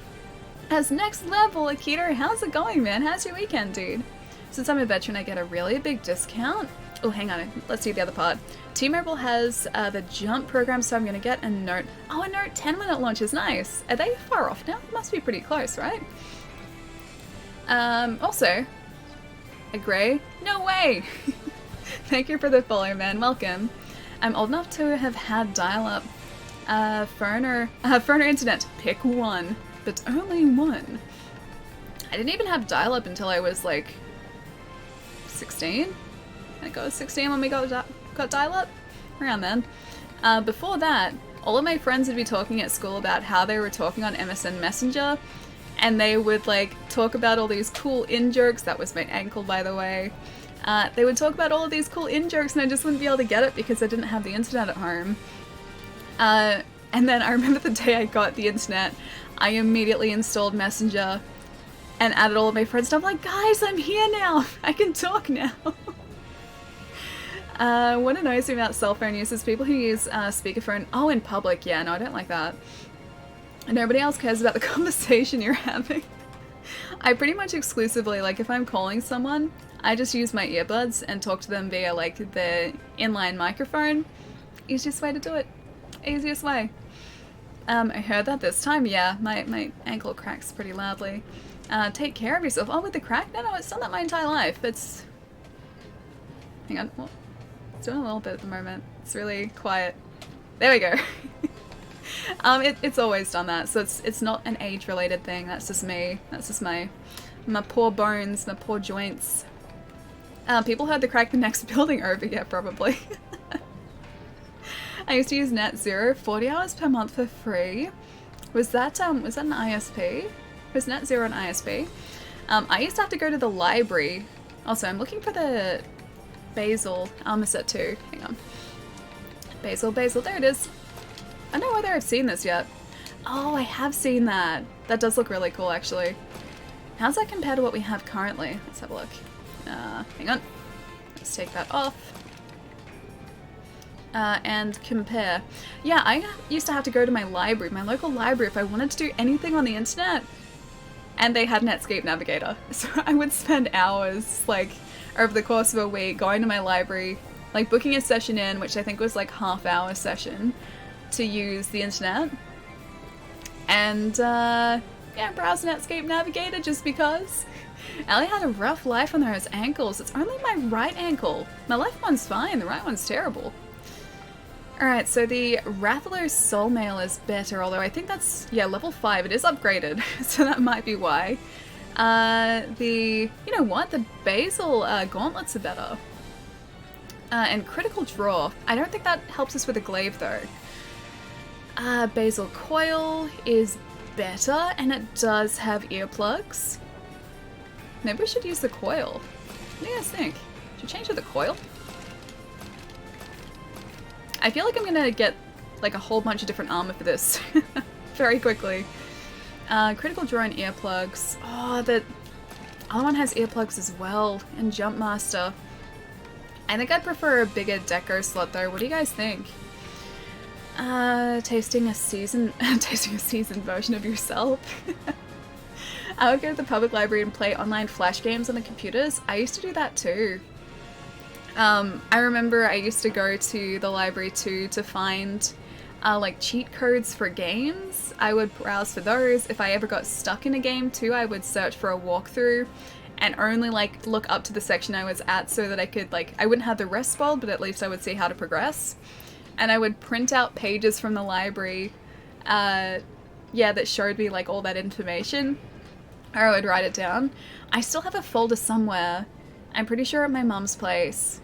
As next level, Akito, how's it going, man? How's your weekend, dude? Since I'm a veteran, I get a really big discount. Oh, hang on. Let's see the other part. T-Mobile has the Jump program, so I'm going to get a Note. Oh, a Note 10 when it launches. Nice. Are they far off now? Must be pretty close, right? Also, a grey? No way! Thank you for the follow, man. Welcome. I'm old enough to have had dial-up. Phone or internet. Pick one, but only one. I didn't even have dial-up until I was like 16. I think I was 16 when we got dial-up. Around then. Before that, all of my friends would be talking at school about how they were talking on MSN Messenger, and they would like talk about all these cool in-jokes. That was my ankle, by the way. They would talk about all of these cool in-jokes, and I just wouldn't be able to get it because I didn't have the internet at home. And then I remember the day I got the internet, I immediately installed Messenger and added all of my friends, and I'm like, guys, I'm here now! I can talk now! What annoys me about cell phone use is people who use speakerphone. Oh, in public, yeah, no, I don't like that. Nobody else cares about the conversation you're having. I pretty much exclusively, like, if I'm calling someone, I just use my earbuds and talk to them via, like, the inline microphone. Easiest way to do it. Easiest way. I heard that this time, yeah, my ankle cracks pretty loudly. Take care of yourself. Oh, with the crack? No, it's done that my entire life. It's... Hang on. Well, it's doing a little bit at the moment. It's really quiet. There we go. It's always done that, so it's not an age-related thing. That's just me. That's just my poor bones, my poor joints. People heard the crack the next building over, yeah, probably. I used to use NetZero 40 hours per month for free. Was that an ISP? Was NetZero an ISP? I used to have to go to the library. Also, I'm looking for the Basil armor set 2. Hang on. Basil, there it is. I don't know whether I've seen this yet. Oh, I have seen that. That does look really cool, actually. How's that compare to what we have currently? Let's have a look. Hang on. Let's take that off. And compare. Yeah, I used to have to go to my library, my local library, if I wanted to do anything on the internet. And they had Netscape Navigator. So I would spend hours, like, over the course of a week going to my library, like booking a session in, which I think was like half-hour session, to use the internet. And, yeah, browse Netscape Navigator just because. Ellie had a rough life on those ankles. It's only my right ankle. My left one's fine, the right one's terrible. Alright, so the Rathalos Soul Mail is better, although I think that's, yeah, level 5. It is upgraded, so that might be why. You know what? The Basil gauntlets are better. And Critical Draw. I don't think that helps us with a glaive, though. Basil Coil is better, and it does have earplugs. Maybe we should use the coil. What do you guys think? Should we change to the coil? I feel like I'm gonna get like a whole bunch of different armor for this very quickly. Critical Draw and earplugs. Oh, the other one has earplugs as well, and Jump Master. I think I'd prefer a bigger deco slot though. What do you guys think? Tasting a seasoned version of yourself. I would go to the public library and play online flash games on the computers. I used to do that too. I remember I used to go to the library too to find like cheat codes for games. I would browse for those. If I ever got stuck in a game too, I would search for a walkthrough and only like look up to the section I was at so that I could like, I wouldn't have the rest spoiled, but at least I would see how to progress. And I would print out pages from the library, yeah, that showed me like all that information, or I would write it down. I still have a folder somewhere, I'm pretty sure at my mum's place,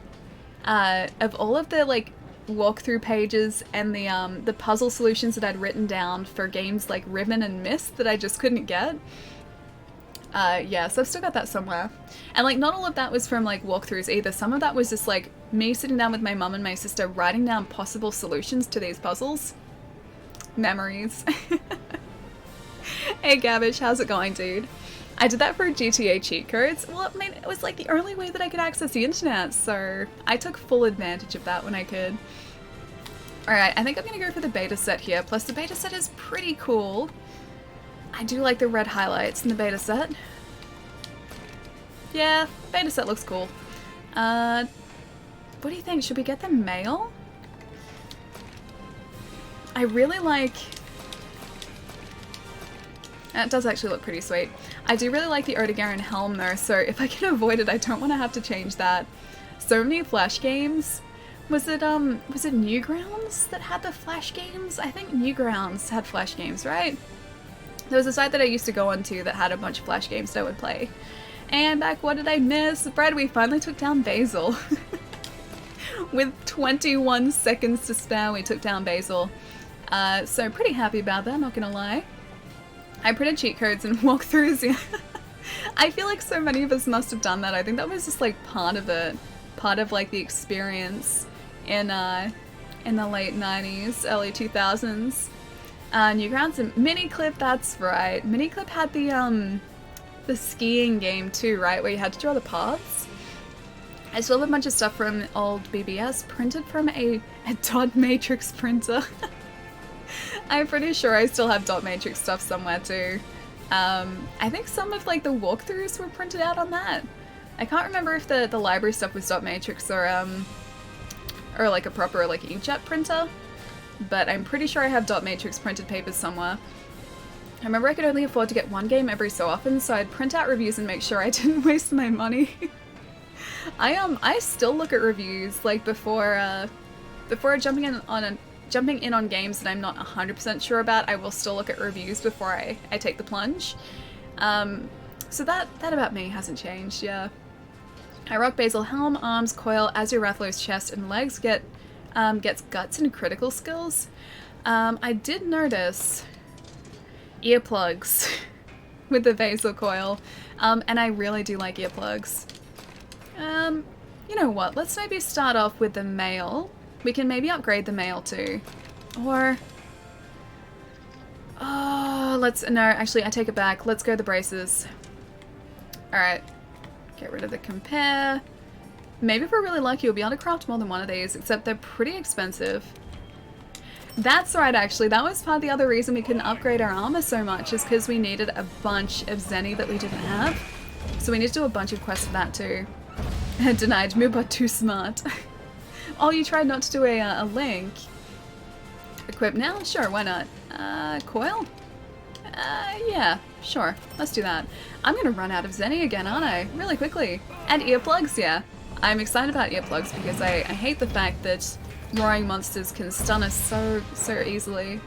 of all of the like walkthrough pages and the puzzle solutions that I'd written down for games like Ribbon and Myst that I just couldn't get. Yeah, so I've still got that somewhere. And like not all of that was from like walkthroughs either. Some of that was just like me sitting down with my mum and my sister writing down possible solutions to these puzzles. Memories. Hey Gavish, how's it going, dude? I did that for GTA cheat codes. Well, I mean, it was like the only way that I could access the internet, so I took full advantage of that when I could. Alright, I think I'm gonna go for the beta set here, plus the beta set is pretty cool. I do like the red highlights in the beta set. Yeah, beta set looks cool. What do you think? Should we get the mail? I really like... That does actually look pretty sweet. I do really like the Nergigante helm though, so if I can avoid it, I don't want to have to change that. So many Flash games. Was it Newgrounds that had the Flash games? I think Newgrounds had Flash games, right? There was a site that I used to go onto that had a bunch of Flash games that I would play. And back, what did I miss? Brad, we finally took down Basil. With 21 seconds to spare, we took down Basil. So pretty happy about that, not gonna lie. I printed cheat codes and walkthroughs, yeah. I feel like so many of us must have done that. I think that was just like part of it. Part of like the experience in the late 90s, early 2000s. Newgrounds and Miniclip, that's right. Miniclip had the skiing game too, right? Where you had to draw the paths. I still have a bunch of stuff from old BBS printed from a dot matrix printer. I'm pretty sure I still have dot matrix stuff somewhere too. I think some of like the walkthroughs were printed out on that. I can't remember if the library stuff was dot matrix or like a proper like inkjet printer, but I'm pretty sure I have dot matrix printed papers somewhere. I remember I could only afford to get one game every so often, so I'd print out reviews and make sure I didn't waste my money. I still look at reviews like before jumping in on games that I'm not 100% sure about. I will still look at reviews before I take the plunge. So that about me hasn't changed, yeah. I rock Basil helm, arms, coil, Azure Rathlow's chest and legs gets guts and critical skills. I did notice earplugs with the Basil coil, and I really do like earplugs. You know what, let's maybe start off with the mail. We can maybe upgrade the mail too. Or... oh, no, actually I take it back. Let's go the braces. Alright. Get rid of the compare. Maybe if we're really lucky we'll be able to craft more than one of these, except they're pretty expensive. That's right, actually. That was part of the other reason we couldn't upgrade our armor so much, is because we needed a bunch of Zenny that we didn't have. So we need to do a bunch of quests for that too. Denied, me but too smart. Oh, you tried not to do a link. Equip now? Sure, why not? Coil? Yeah, sure. Let's do that. I'm gonna run out of Zenny again, aren't I? Really quickly. And earplugs, yeah. I'm excited about earplugs because I hate the fact that roaring monsters can stun us so easily.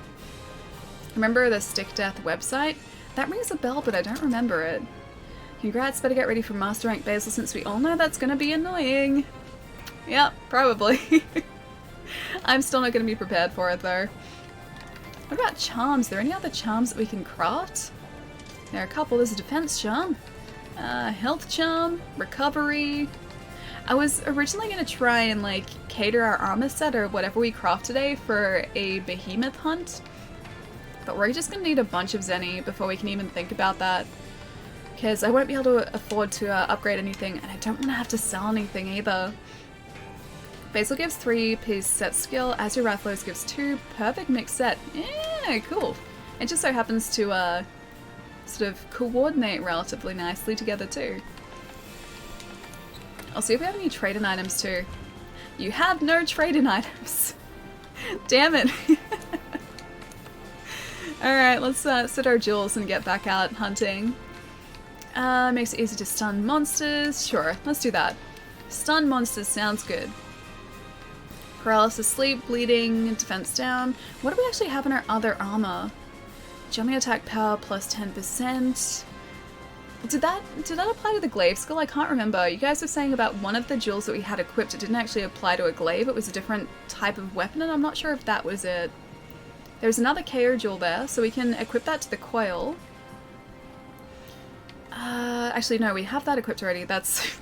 Remember the Stick Death website? That rings a bell, but I don't remember it. Congrats, better get ready for Master Rank Basil since we all know that's gonna be annoying. Yep, probably. I'm still not gonna be prepared for it though. What about charms? Are there any other charms that we can craft? There are a couple. There's a defense charm, health charm, recovery. I was originally gonna try and like cater our armor set or whatever we craft today for a behemoth hunt, but we're just gonna need a bunch of Zenny before we can even think about that. Because I won't be able to afford to upgrade anything, and I don't want to have to sell anything either. Basil gives 3-piece set skill, Azure Rathlow's gives 2, perfect mixed set. Yeah, cool. It just so happens to sort of coordinate relatively nicely together too. I'll see if we have any trade-in items too. You have no trade-in items. Damn it. Alright, let's sit our jewels and get back out hunting. Makes it easy to stun monsters. Sure, let's do that. Stun monsters sounds good. Paralysis, sleep, bleeding, defense down. What do we actually have in our other armor? Jumping attack power plus 10%. Did that apply to the glaive skill? I can't remember. You guys were saying about one of the jewels that we had equipped, it didn't actually apply to a glaive, it was a different type of weapon, and I'm not sure if that was it. There's another KO jewel there, so we can equip that to the coil. Actually no, we have that equipped already. That's...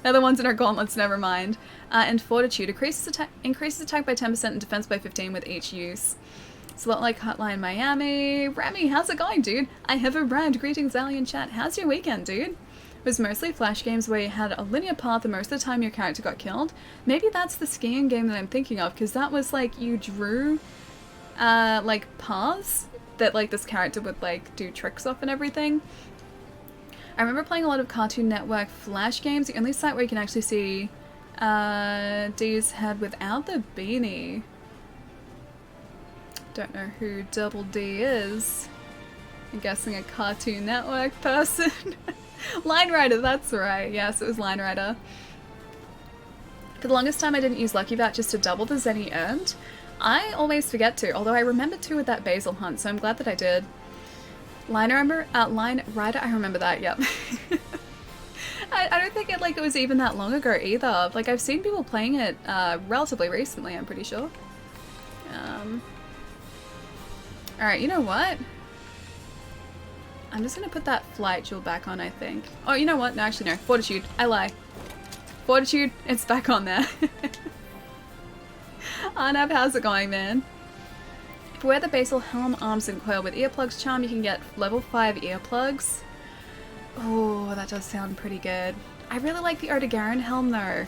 they're the ones in our gauntlets, never mind. And Fortitude increases attack by 10% and defense by 15 with each use. It's a lot like Hotline Miami. Remy, how's it going, dude? I have arrived. Greetings, Alien Chat. How's your weekend, dude? It was mostly Flash games where you had a linear path and most of the time your character got killed. Maybe that's the skiing game that I'm thinking of, because that was like you drew like paths that like this character would like do tricks off and everything. I remember playing a lot of Cartoon Network Flash games. The only site where you can actually see D's head without the beanie. Don't know who Double D is. I'm guessing a Cartoon Network person. Line Rider, that's right. Yes, it was Line Rider. For the longest time I didn't use Lucky Bat just to double the Zen he earned. I always forget to, although I remembered to with that Basil hunt, so I'm glad that I did. Line Rider, I remember that, yep. I don't think it was even that long ago either. Like, I've seen people playing it relatively recently, I'm pretty sure. Alright, you know what? I'm just gonna put that flight jewel back on, I think. Oh, you know what? No, actually no. Fortitude. I lie. Fortitude, it's back on there. Arnab, how's it going, man? If you wear the Basil Helm, Arms, and Coil with Earplugs charm, you can get level 5 earplugs. Oh, that does sound pretty good. I really like the Odegaran helm though.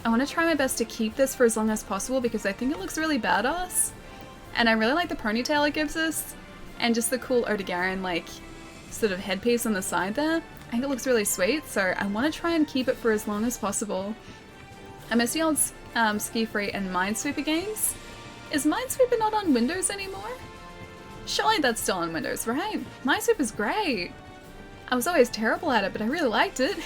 I want to try my best to keep this for as long as possible because I think it looks really badass. And I really like the ponytail it gives us. And just the cool Odegaran, like, sort of headpiece on the side there. I think it looks really sweet, so I want to try and keep it for as long as possible. I miss the old Ski Free and Minesweeper games. Is Minesweeper not on Windows anymore? Surely that's still on Windows, right? Minesweeper's great. I was always terrible at it, but I really liked it.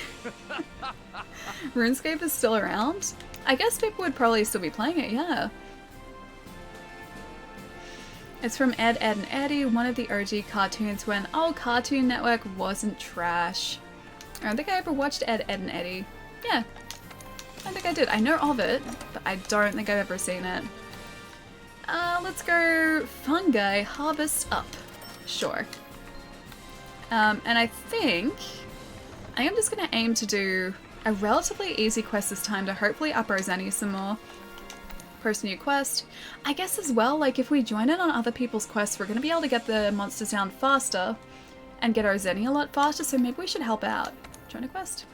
RuneScape is still around? I guess people would probably still be playing it, yeah. It's from Ed, Ed, and Eddie, one of the OG cartoons when, oh, Cartoon Network wasn't trash. I don't think I ever watched Ed, Ed, and Eddie. Yeah, I think I did. I know of it, but I don't think I've ever seen it. Let's go Fungi Harvest Up. Sure. And I think I'm just going to aim to do a relatively easy quest this time to hopefully up our Zenny some more. Post a new quest. I guess as well, like if we join in on other people's quests, we're going to be able to get the monsters down faster and get our Zenny a lot faster, so maybe we should help out. Join a quest.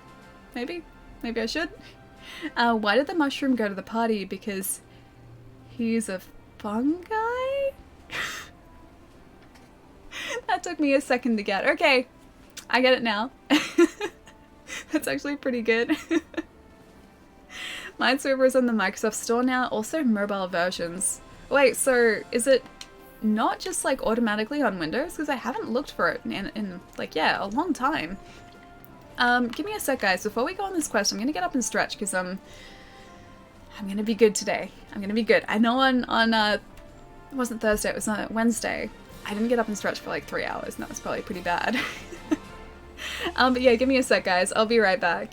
Maybe. Maybe I should. Why did the mushroom go to the party? Because he's a fungi? That took me a second to get. Okay, I get it now. That's actually pretty good. Minesweeper is on the Microsoft Store now, also mobile versions. Wait, so is it not just like automatically on Windows? Because I haven't looked for it in like, yeah, a long time. Give me a sec, guys. Before we go on this quest, I'm gonna get up and stretch because I'm gonna be good today. I'm gonna be good. I know on it wasn't Thursday, it was Wednesday. I didn't get up and stretch for like 3 hours, and that was probably pretty bad. But yeah, give me a sec, guys. I'll be right back.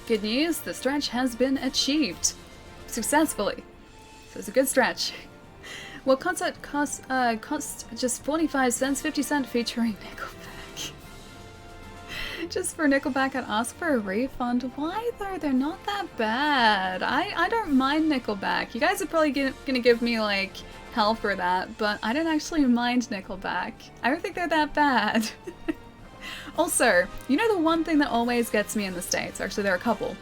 Good news, the stretch has been achieved successfully. So it's a good stretch. Well, concert cost just 45 cents, 50 cents featuring Nickelback. Just for Nickelback, I'd ask for a refund. Why though? They're not that bad. I don't mind Nickelback. You guys are probably gonna give me like hell for that, but I don't actually mind Nickelback. I don't think they're that bad. Also, you know the one thing that always gets me in the States, actually there are a couple,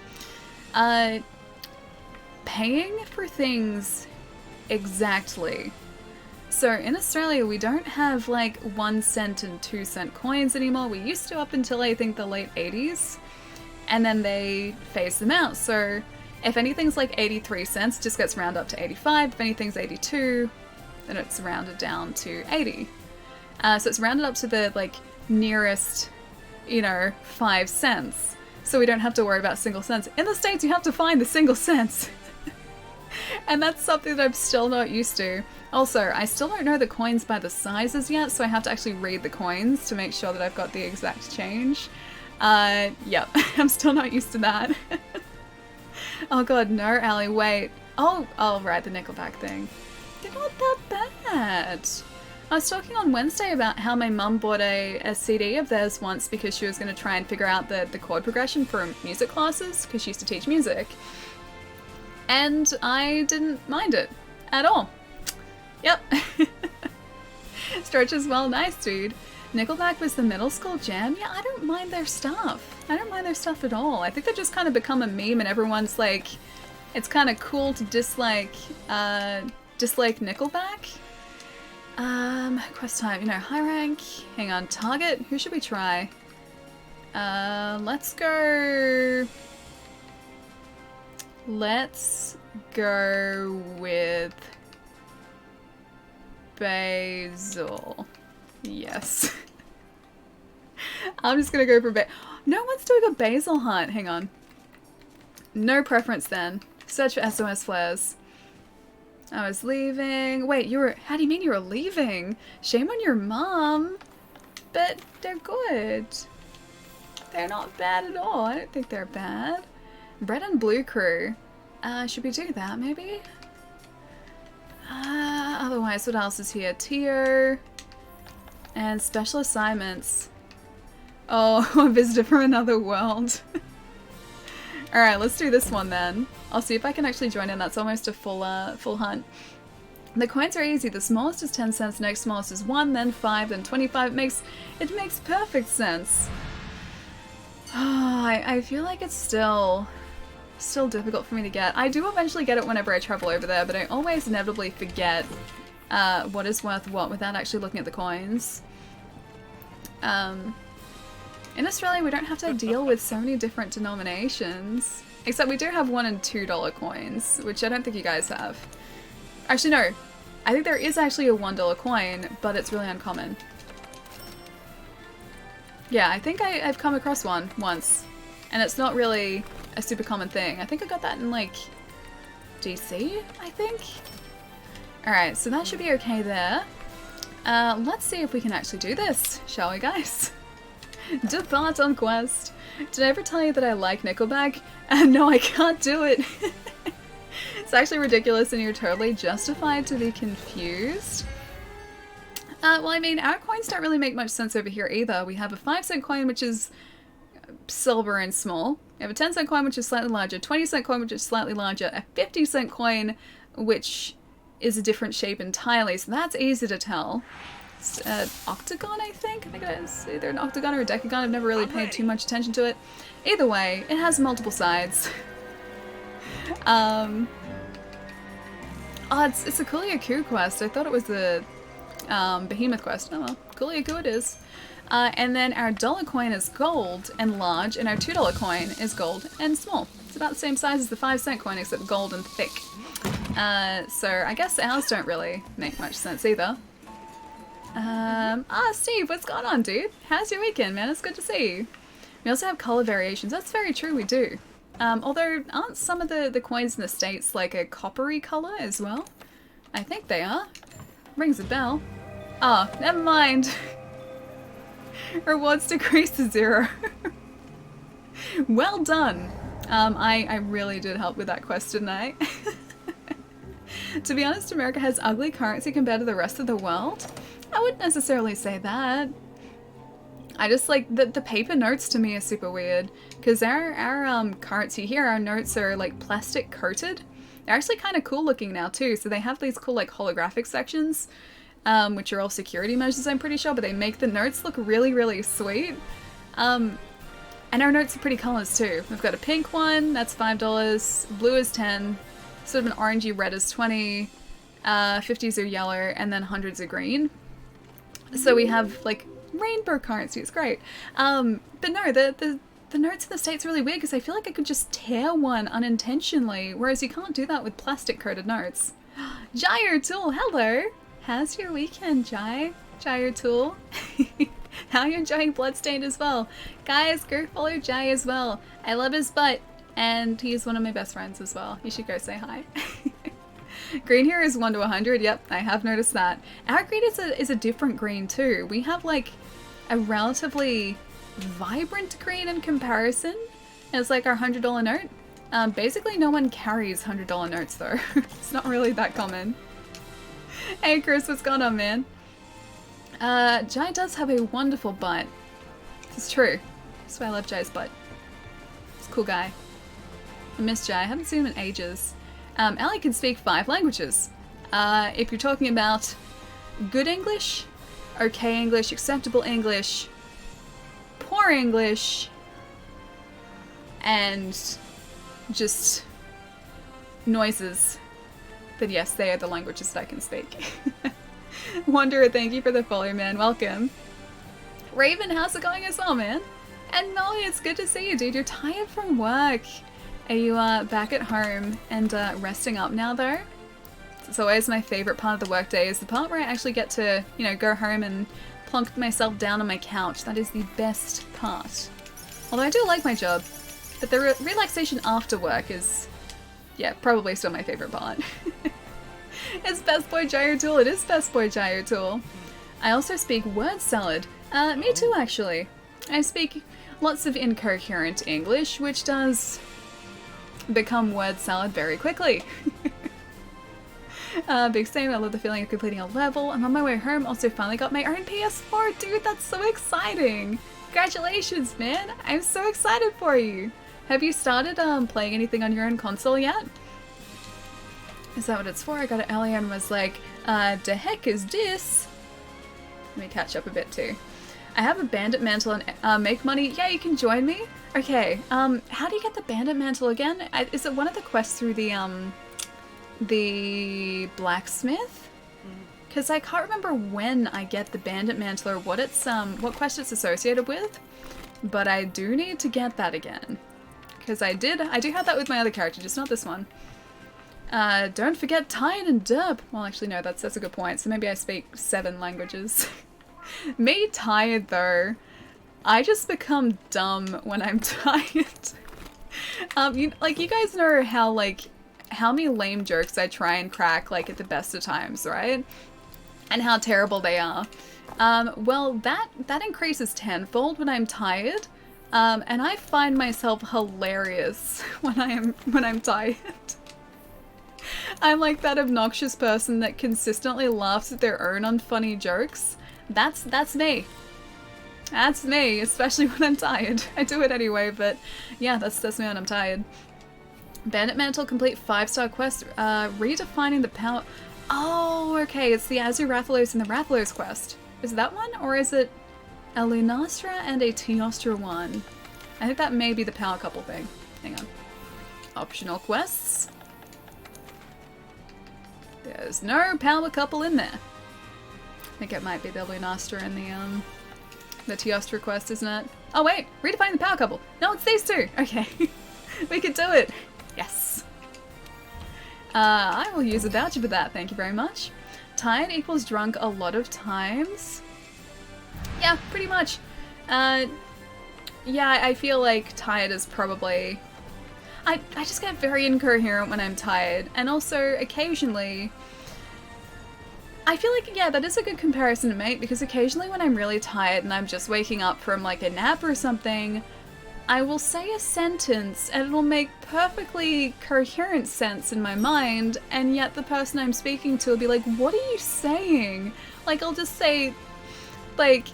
paying for things exactly. So in Australia we don't have like 1 cent and 2 cent coins anymore. We used to up until I think the late 80s, and then they phased them out. So if anything's like 83 cents, it just gets rounded up to 85. If anything's 82, then it's rounded down to 80. So it's rounded up to the like nearest, you know, 5 cents. So we don't have to worry about single cents. In the States you have to find the single cents. And that's something that I'm still not used to. Also, I still don't know the coins by the sizes yet, so I have to actually read the coins to make sure that I've got the exact change. Yep, I'm still not used to that. Oh god, no, Allie, wait. Oh, right, the Nickelback thing. They're not that bad. I was talking on Wednesday about how my mum bought a CD of theirs once because she was going to try and figure out the chord progression for music classes, because she used to teach music. And I didn't mind it at all. Yep. Stretch as well, nice dude. Nickelback was the middle school jam. Yeah, I don't mind their stuff. I don't mind their stuff at all. I think they've just kind of become a meme and everyone's like, it's kind of cool to dislike Nickelback. Quest time, you know, high rank. Hang on, target. Who should we try? Let's go with Basil. Yes. I'm just gonna go for no one's doing a Basil hunt. Hang on. No preference then. Search for SOS flares. I was leaving. Wait, how do you mean you were leaving? Shame on your mom. But they're good. They're not bad at all. I don't think they're bad. Red and Blue Crew. Should we do that maybe? Otherwise, what else is here? Tio. And special assignments. Oh, a visitor from another world. Alright, let's do this one then. I'll see if I can actually join in. That's almost a full hunt. The coins are easy. The smallest is 10 cents, next smallest is 1, then 5, then 25. It makes perfect sense. Oh, I feel like it's still difficult for me to get. I do eventually get it whenever I travel over there, but I always inevitably forget what is worth what without actually looking at the coins. In Australia, we don't have to deal with so many different denominations. Except we do have $1 and $2 coins, which I don't think you guys have. Actually, no. I think there is actually a $1 coin, but it's really uncommon. Yeah, I think I've come across one once. And it's not really a super common thing. I think I got that in, like, DC, I think? Alright, so that should be okay there. Let's see if we can actually do this, shall we, guys? Depart on quest. Did I ever tell you that I like Nickelback? No, I can't do it. It's actually ridiculous and you're totally justified to be confused. Well, I mean, our coins don't really make much sense over here either. We have a 5-cent coin, which is silver and small. We have a 10-cent coin, which is slightly larger. 20-cent coin, which is slightly larger. A 50-cent coin, which is a different shape entirely, so that's easy to tell. It's an octagon, I think it is. Either an octagon or a decagon. I've never really paid too much attention to it. Either way, it has multiple sides. Oh, it's a Kuliaku quest. I thought it was the Behemoth quest. Oh well, Kuliaku it is. And then our dollar coin is gold and large, and our $2 coin is gold and small. It's about the same size as the 5-cent coin, except gold and thick. So I guess ours don't really make much sense either. Steve, what's going on, dude? How's your weekend, man? It's good to see you. We also have color variations. That's very true, we do. Although, aren't some of the coins in the States like a coppery color as well? I think they are. Rings a bell. Oh, never mind. Rewards decrease to 0. Well done. I really did help with that quest, didn't I? To be honest, America has ugly currency compared to the rest of the world. I wouldn't necessarily say that. I just like the paper notes to me are super weird because our currency here, our notes are like plastic coated. They're actually kind of cool looking now too. So they have these cool like holographic sections, which are all security measures, I'm pretty sure, but they make the notes look really, really sweet. And our notes are pretty colors too. We've got a pink one, that's $5, blue is 10, sort of an orangey red is 20, 50s are yellow, and then 100s are green. So we have like rainbow currency, it's great. But no, the notes in the States are really weird because I feel like I could just tear one unintentionally, whereas you can't do that with plastic coated notes. Gyro Tool, hello! How's your weekend, Gyro Tool? How are you enjoying Bloodstained as well? Guys, go follow Jai as well. I love his butt, and he's one of my best friends as well. You should go say hi. Green here is 1 to 100. Yep, I have noticed that. Our green is a different green too. We have like a relatively vibrant green in comparison. It's like our $100 note. Basically no one carries $100 notes though. It's not really that common. Hey Chris, what's going on, man? Jai does have a wonderful butt. It's true. That's why I love Jai's butt. He's a cool guy. I miss Jai. I haven't seen him in ages. Ellie can speak 5 languages. If you're talking about good English, okay English, acceptable English, poor English, and just noises, then yes, they are the languages that I can speak. Wanderer, thank you for the follow, man. Welcome. Raven, how's it going as well, man? And Molly, it's good to see you, dude. You're tired from work. Are you back at home and resting up now, though? It's always my favorite part of the workday, is the part where I actually get to, you know, go home and plunk myself down on my couch. That is the best part. Although I do like my job, but the relaxation after work is, yeah, probably still my favorite part. It's Best Boy Gyro Tool. It is Best Boy Gyro Tool. I also speak word salad. Me too, actually. I speak lots of incoherent English, which does become word salad very quickly. Big same, I love the feeling of completing a level. I'm on my way home, also finally got my own PS4. Dude, that's so exciting. Congratulations, man. I'm so excited for you. Have you started playing anything on your own console yet? Is that what it's for? I got it earlier and was like, the heck is this? Let me catch up a bit too. I have a bandit mantle and make money. Yeah, you can join me. Okay, how do you get the bandit mantle again? Is it one of the quests through the blacksmith? Because I can't remember when I get the bandit mantle or what it's what quest it's associated with. But I do need to get that again. Because I do have that with my other character, just not this one. Don't forget Tired and Derp. Well, actually, no, that's a good point. So maybe I speak 7 languages. Me tired, though. I just become dumb when I'm tired. You guys know how many lame jokes I try and crack, like, at the best of times, right? And how terrible they are. Well, that increases tenfold when I'm tired. And I find myself hilarious when I'm tired. I'm like that obnoxious person that consistently laughs at their own unfunny jokes. That's me. That's me, especially when I'm tired. I do it anyway, but yeah, that's me when I'm tired. Bandit Mantle complete 5-star quest. Redefining the power. Oh, okay. It's the Azure Rathalos and the Rathalos quest. Is it that one, or is it a Lunastra and a Teostra one? I think that may be the power couple thing. Hang on. Optional quests. There's no power couple in there. I think it might be the Lunastra and the Teostra quest, isn't it? Oh wait, redefine the power couple. No, it's these two. Okay, we could do it. Yes. I will use a voucher for that. Thank you very much. Tired equals drunk a lot of times. Yeah, pretty much. Yeah, I feel like tired is probably. I just get very incoherent when I'm tired, and also occasionally I feel like, yeah, that is a good comparison to make, because occasionally when I'm really tired and I'm just waking up from like a nap or something, I will say a sentence and it'll make perfectly coherent sense in my mind, and yet the person I'm speaking to will be like, what are you saying? Like, I'll just say, like,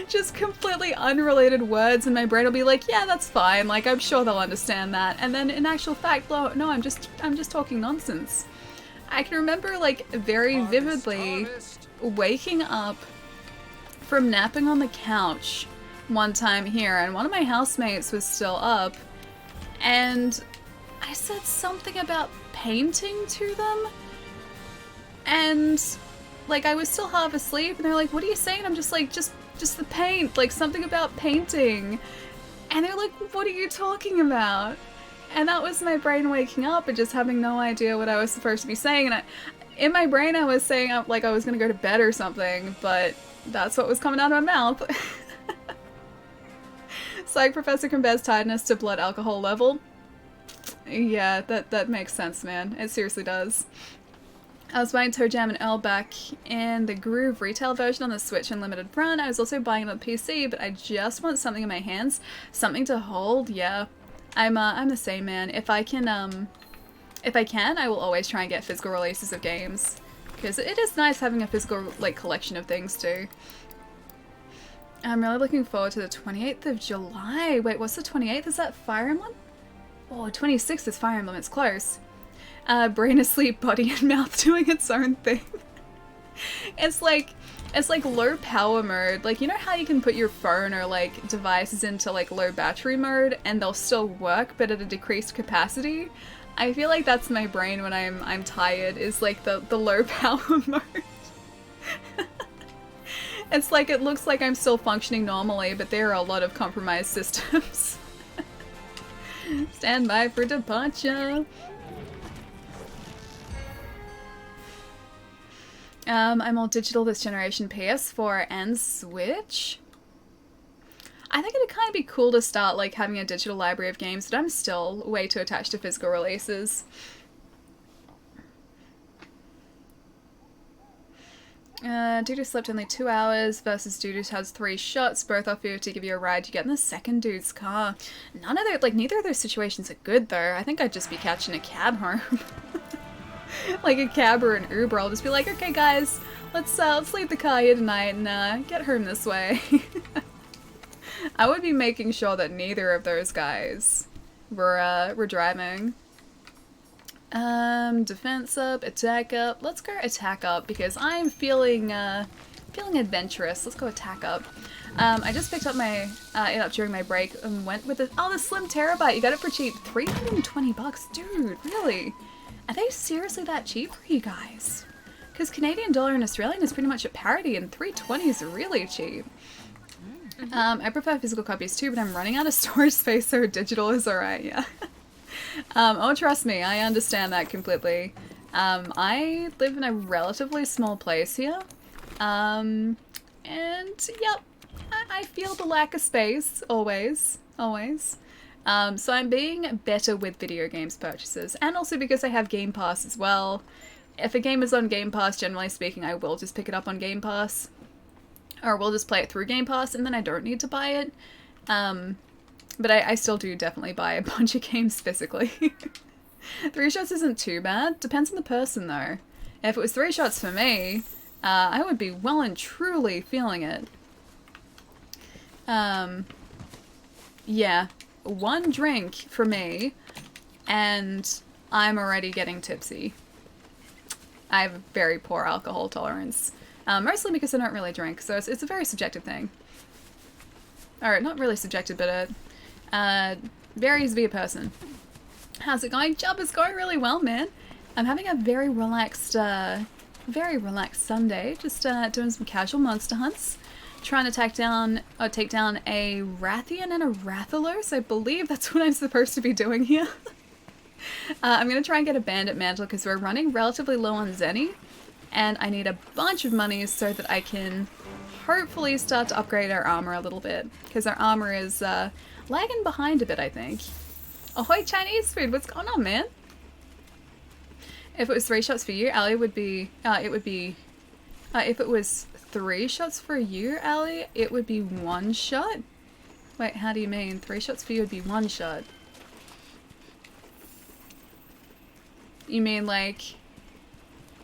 just completely unrelated words, and my brain will be like, yeah, that's fine, like, I'm sure they'll understand that. And then in actual fact, no, I'm just talking nonsense. I can remember, like, very vividly waking up from napping on the couch one time here, and one of my housemates was still up, and I said something about painting to them, and like I was still half asleep, and they're like, what are you saying? I'm just like, just the paint, like something about painting, and they're like, what are you talking about? And that was my brain waking up and just having no idea what I was supposed to be saying. And in my brain I was saying like I was gonna go to bed or something, but that's what was coming out of my mouth. Psych professor compares tiredness to blood alcohol level. Yeah, that makes sense, man. It seriously does. I was buying Toe Jam and Earl back in the Groove retail version on the Switch and limited run. I was also buying it on PC, but I just want something in my hands, something to hold. Yeah, I'm the same, man. If I can, I will always try and get physical releases of games, because it is nice having a physical like collection of things too. I'm really looking forward to the 28th of July. Wait, what's the 28th? Is that Fire Emblem? Oh, 26th is Fire Emblem. It's close. Brain asleep, body and mouth doing its own thing. It's like low power mode. Like, you know how you can put your phone or like devices into like low battery mode and they'll still work but at a decreased capacity? I feel like that's my brain when I'm tired, is like the low power mode. It's like it looks like I'm still functioning normally, but there are a lot of compromised systems. Stand by for departure. I'm all digital this generation, PS4 and Switch. I think it'd kind of be cool to start like having a digital library of games, but I'm still way too attached to physical releases. Dude slept only 2 hours versus dude has 3 shots. Both offer you to give you a ride. You get in the second dude's car. None of those, neither of those situations are good though. I think I'd just be catching a cab home. Like a cab or an Uber. I'll just be like, okay guys, let's leave the car here tonight and get home this way. I would be making sure that neither of those guys were driving. Defense up, attack up. Let's go attack up because I'm feeling adventurous. Let's go attack up. I just picked up my it up during my break and went with the Slim Terabyte. You got it for cheap, 320 bucks, dude. Really? Are they seriously that cheap for you guys? Because Canadian dollar and Australian is pretty much at parity, and 320 is really cheap. I prefer physical copies too, but I'm running out of storage space, so digital is alright. Yeah. Oh, trust me, I understand that completely. I live in a relatively small place here, and yep, I feel the lack of space, always. So I'm being better with video games purchases, and also because I have Game Pass as well. If a game is on Game Pass, generally speaking, I will just pick it up on Game Pass, or we'll just play it through Game Pass, and then I don't need to buy it. But I still do definitely buy a bunch of games physically. 3 shots isn't too bad. Depends on the person though. If it was 3 shots for me, I would be well and truly feeling it. Yeah, 1 drink for me, and I'm already getting tipsy. I have a very poor alcohol tolerance. Mostly because I don't really drink, so it's a very subjective thing. Alright, not really subjective, but it varies via person. How's it going? Job is going really well, man. I'm having a very relaxed Sunday. Just doing some casual monster hunts. Trying to take down a Rathian and a Rathalos. I believe that's what I'm supposed to be doing here. I'm going to try and get a Bandit Mantle because we're running relatively low on Zenny. And I need a bunch of money so that I can hopefully start to upgrade our armor a little bit. Because our armor is lagging behind a bit, I think. Ahoy Chinese food, what's going on, man? If it was 3 shots for you, Ali, it would be, if it was 3 shots for you, Ali, it would be 1 shot. Wait, how do you mean? 3 shots for you would be 1 shot. You mean like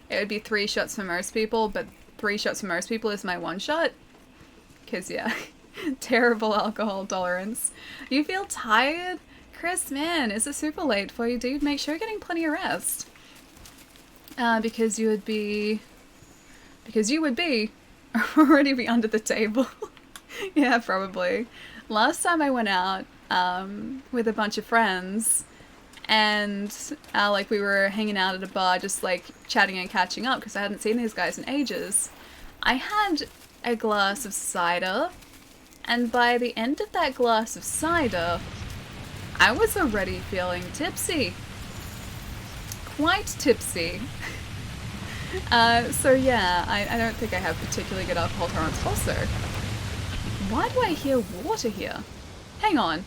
it would be 3 shots for most people, but 3 shots for most people is my 1 shot? Because yeah, terrible alcohol tolerance. You feel tired? Chris, man, is it super late for you, dude? Make sure you're getting plenty of rest. Because you would be already be under the table. Yeah, probably. Last time I went out with a bunch of friends, and like we were hanging out at a bar just like chatting and catching up because I hadn't seen these guys in ages. I had a glass of cider, and by the end of that glass of cider, I was already feeling tipsy. Quite tipsy. So yeah, I don't think I have particularly good alcohol tolerance. Also, why do I hear water here? Hang on.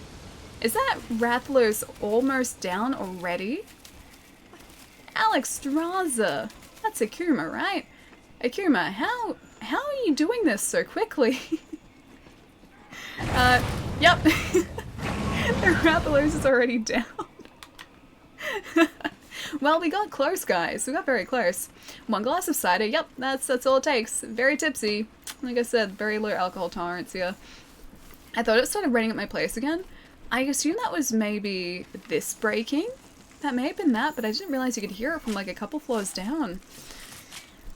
Is that Rathlos almost down already? Alex Straza. That's Akuma, right? Akuma, how are you doing this so quickly? Yep. The Rathlos is already down. Well, we got close, guys. We got very close. 1 glass of cider. Yep, that's all it takes. Very tipsy. Like I said, very low alcohol tolerance here. I thought it started raining at my place again. I assume that was maybe this breaking. That may have been that, but I didn't realize you could hear it from like a couple floors down.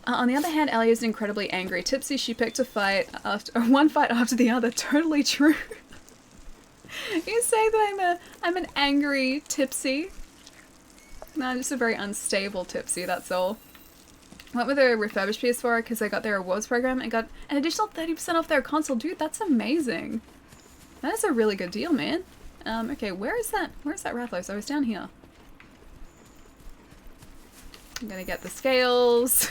On the other hand, Ellie is incredibly angry. Tipsy, she picked a fight after one fight after the other. Totally true. You say that I'm an angry tipsy. No, I'm just a very unstable tipsy, that's all. Went with a refurbished PS4 because I got their rewards program and got an additional 30% off their console. Dude, that's amazing. That is a really good deal, man. Okay, where is that Rathlos? I was down here. I'm gonna get the scales.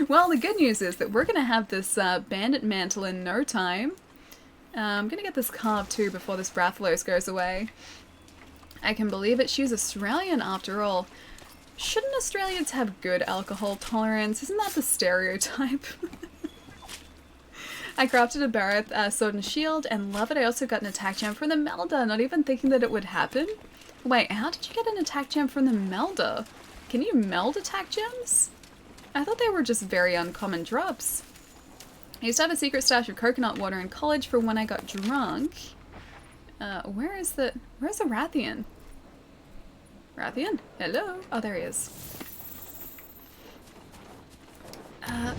Well, the good news is that we're gonna have this bandit mantle in no time. I'm gonna get this carved too before this Rathlos goes away. I can believe it. She's Australian after all. Shouldn't Australians have good alcohol tolerance? Isn't that the stereotype? I crafted a Barrett sword and shield and love it. I also got an attack gem from the Melda, not even thinking that it would happen. Wait, how did you get an attack gem from the Melda? Can you meld attack gems? I thought they were just very uncommon drops. I used to have a secret stash of coconut water in college for when I got drunk. Where's the Rathian? Rathian? Hello? Oh, there he is. I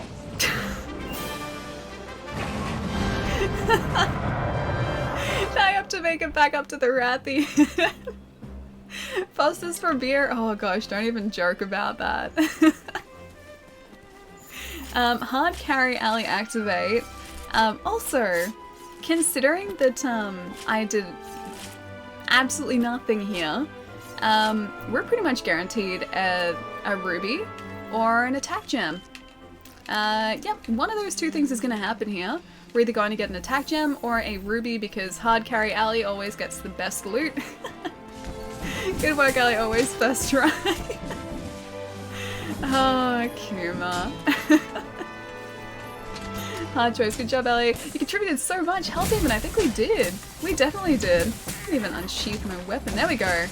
have to make it back up to the Rathian. Fosters for beer? Oh gosh, don't even joke about that. Hard carry alley activate. Also, considering that I did absolutely nothing here, we're pretty much guaranteed a ruby or an attack gem. Yep, one of those two things is going to happen here. We're either going to get an attack gem or a ruby because hard carry alley always gets the best loot. Good work, alley, always first try. Oh, Kuma. Hard choice. Good job, Ellie. You contributed so much. Help even. I think we did. We definitely did. I didn't even unsheath my weapon. There we go.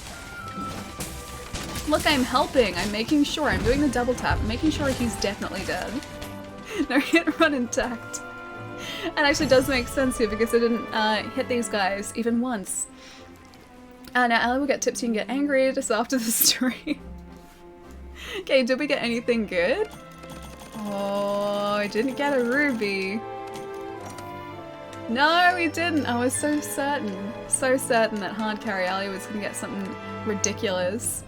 Look, I'm helping. I'm making sure. I'm doing the double tap. I'm making sure he's definitely dead. No hit run intact. It actually does make sense here because I didn't hit these guys even once. Now Ellie will get tipsy and get angry just after the stream. Okay, did we get anything good? Oh, I didn't get a ruby. No, we didn't. I was so certain that hard carry alley was gonna get something ridiculous.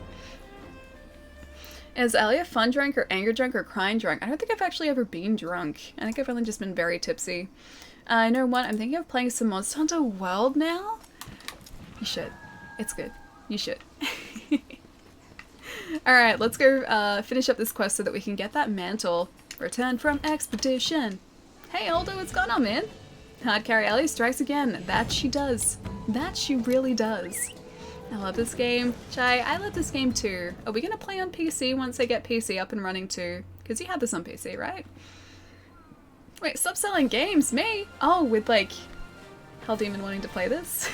Is Ellie a fun drunk or anger drunk or crying drunk? I don't think I've actually ever been drunk. I think I've only just been very tipsy. I know what, I'm thinking of playing some Monster Hunter World now. You should. It's good. You should. Alright, let's go finish up this quest so that we can get that mantle. Return from expedition. Hey Aldo, what's going on, man? Hard carry alley strikes again. That she does. That she really does. I love this game. Chai, I love this game too. Are we gonna play on PC once I get PC up and running too? Because you had this on PC, right? Wait, stop selling games? Me? Oh, with like... Hell Demon wanting to play this.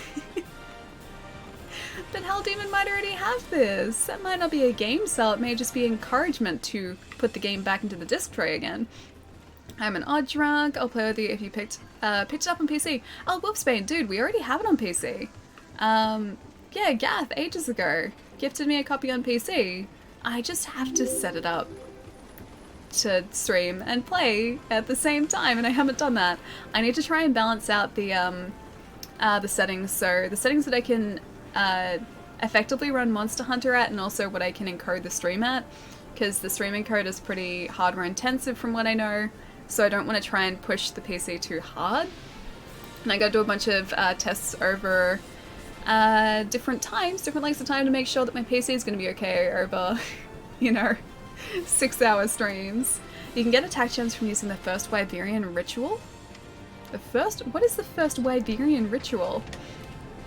But Hell Demon might already have this. That might not be a game sell, it may just be encouragement to put the game back into the disc tray again. I'm an odd drunk, I'll play with you if you picked it up on PC. Oh, Wolfsbane, dude, we already have it on PC. Yeah, Gath, ages ago, gifted me a copy on PC. I just have to set it up to stream and play at the same time, and I haven't done that. I need to try and balance out the settings, so the settings that I can effectively run Monster Hunter at, and also what I can encode the stream at, because the stream encode is pretty hardware intensive from what I know, so I don't want to try and push the PC too hard. And I gotta do a bunch of tests over different times, different lengths of time to make sure that my PC is going to be okay over, you know, 6-hour streams. You can get attack gems from using the first Wyverian ritual. What is the first Wyverian ritual?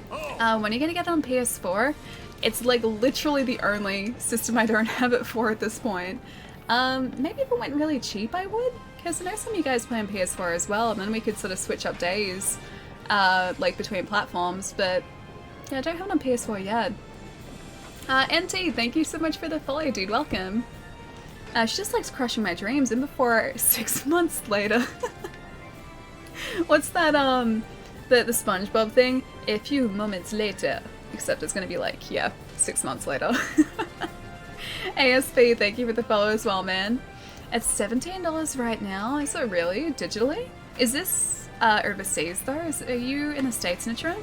When are you going to get it on PS4? It's like literally the only system I don't have it for at this point. Maybe if it went really cheap I would, because I know some of you guys play on PS4 as well, and then we could sort of switch up days, like between platforms, but yeah, I don't have it on PS4 yet. NT, thank you so much for the follow, dude, welcome. She just likes crushing my dreams, and before 6 months later. What's that, the SpongeBob thing? A few moments later. Except it's gonna be like, yeah, 6 months later. ASP, thank you for the follow as well, man. It's $17 right now, is it really? Digitally? Is this overseas though? Are you in the States, Nitro?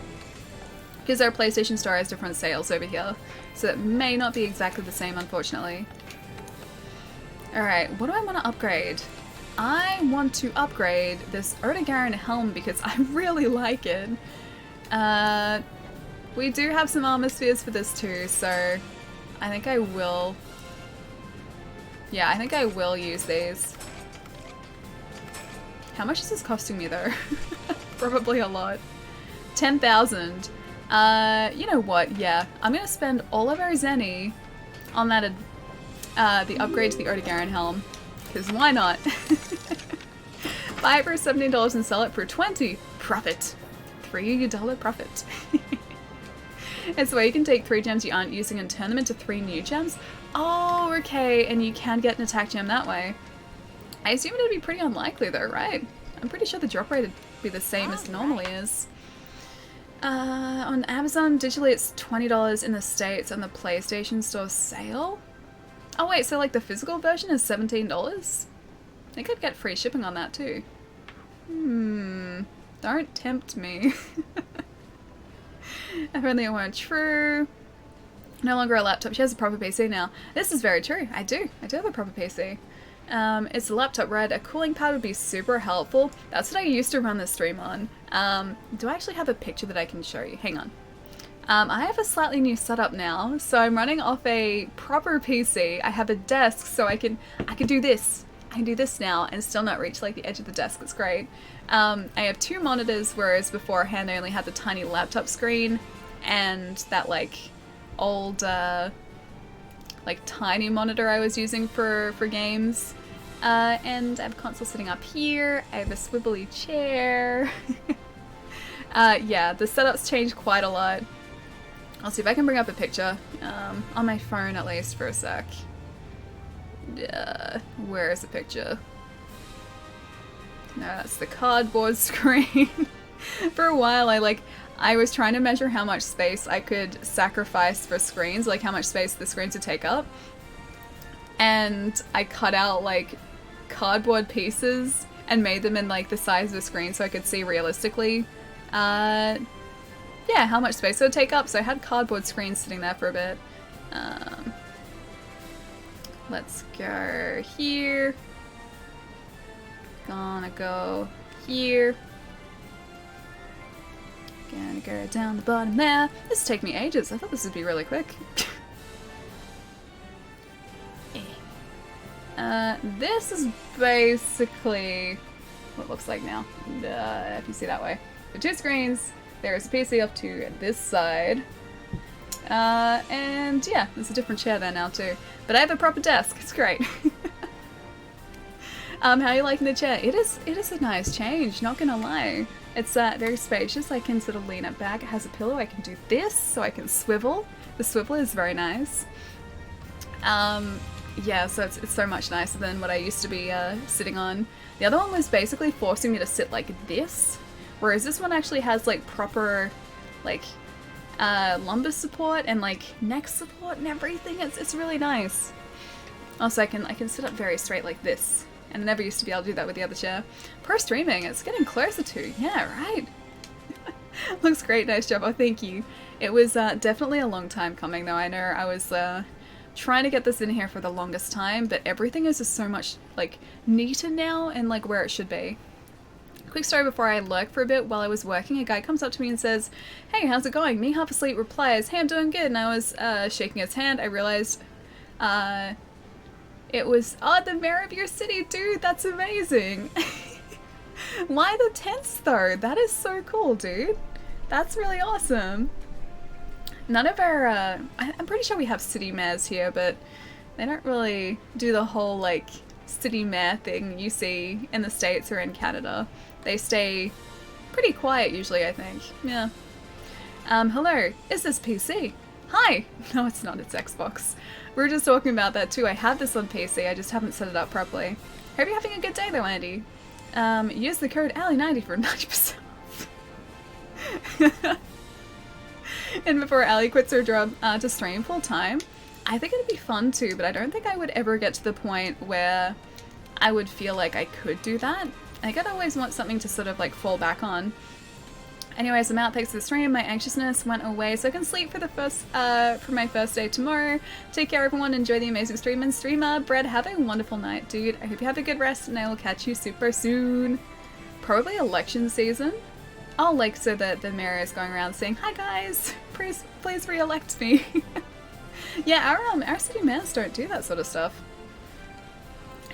Because our PlayStation Store has different sales over here, so it may not be exactly the same, unfortunately. Alright, what do I want to upgrade? I want to upgrade this Nergigante helm because I really like it. We do have some armor spheres for this too, so I think I will... Yeah, I think I will use these. How much is this costing me though? Probably a lot. 10,000. You know what, yeah. I'm gonna spend all of our Zenny on that, the upgrade to the Nergigante helm. Because why not? Buy it for $17 and sell it for $20. Profit. $3 profit. It's where you can take 3 gems you aren't using and turn them into 3 new gems. Oh, okay, and you can get an attack gem that way. I assume it'd be pretty unlikely though, right? I'm pretty sure the drop rate would be the same as it normally is. On Amazon, digitally it's $20 in the States on the PlayStation Store sale. Oh wait, so like the physical version is $17? I think I'd get free shipping on that too. Don't tempt me. If only it weren't true. No longer a laptop. She has a proper PC now. This is very true. I do have a proper PC. It's a laptop, right? A cooling pad would be super helpful. That's what I used to run the stream on. Do I actually have a picture that I can show you? Hang on. I have a slightly new setup now, so I'm running off a proper PC. I have a desk, so I can do this. I can do this now and still not reach like the edge of the desk. It's great. I have 2 monitors, whereas beforehand I only had the tiny laptop screen and that like old like tiny monitor I was using for games. And I have a console sitting up here. I have a swivelly chair. Yeah, the setup's changed quite a lot. I'll see if I can bring up a picture on my phone at least for a sec. Where is the picture? No, that's the cardboard screen. For a while I was trying to measure how much space I could sacrifice for screens, like how much space the screens would take up. And I cut out like cardboard pieces and made them in like the size of the screen so I could see realistically yeah, how much space it would take up. So I had cardboard screens sitting there for a bit. Let's go here. Gonna go here. Gonna go down the bottom there. This will take me ages. I thought this would be really quick. This is basically what it looks like now. If you see that way. The 2 screens. There's a PC up to this side. And yeah, there's a different chair there now too. But I have a proper desk. It's great. How are you liking the chair? It is a nice change, not gonna lie. It's very spacious. I can sort of lean it back. It has a pillow. I can do this, so I can swivel. The swivel is very nice. Yeah, so it's so much nicer than what I used to be sitting on. The other one was basically forcing me to sit like this, whereas this one actually has like proper like lumbar support and like neck support and everything. It's really nice. Also, I can sit up very straight like this, and I never used to be able to do that with the other chair. Pro streaming, it's getting closer to. Yeah, right. Looks great, nice job. Oh, thank you. It was definitely a long time coming, though. I know I was trying to get this in here for the longest time, but everything is just so much like neater now and like where it should be. Quick story before I lurked for a bit while I was working, a guy comes up to me and says, "Hey, how's it going?" Me, half asleep, replies, "Hey, I'm doing good," and I was shaking his hand. I realized it was, oh, the mayor of your city, dude, that's amazing. Why the tents though? That is so cool, dude. That's really awesome. None of our, I'm pretty sure we have city mayors here, but they don't really do the whole, like, city mayor thing you see in the States or in Canada. They stay pretty quiet usually, I think. Yeah. Hello, is this PC? Hi! No, it's not, it's Xbox. We were just talking about that too. I have this on PC, I just haven't set it up properly. Hope you're having a good day though, Andy. Use the code ALLY90 for 90% off. And before Allie quits her job to stream full time, I think it'd be fun too, but I don't think I would ever get to the point where I would feel like I could do that. I think I'd always want something to sort of like fall back on. Anyways, I'm out, thanks for the stream. My anxiousness went away so I can sleep for the for my first day tomorrow. Take care everyone, enjoy the amazing stream, and streamer Bread, have a wonderful night, dude. I hope you have a good rest and I will catch you super soon. Probably election season. Oh, like, so that the mayor is going around saying, "Hi guys, please re-elect me." Yeah, our city mayors don't do that sort of stuff.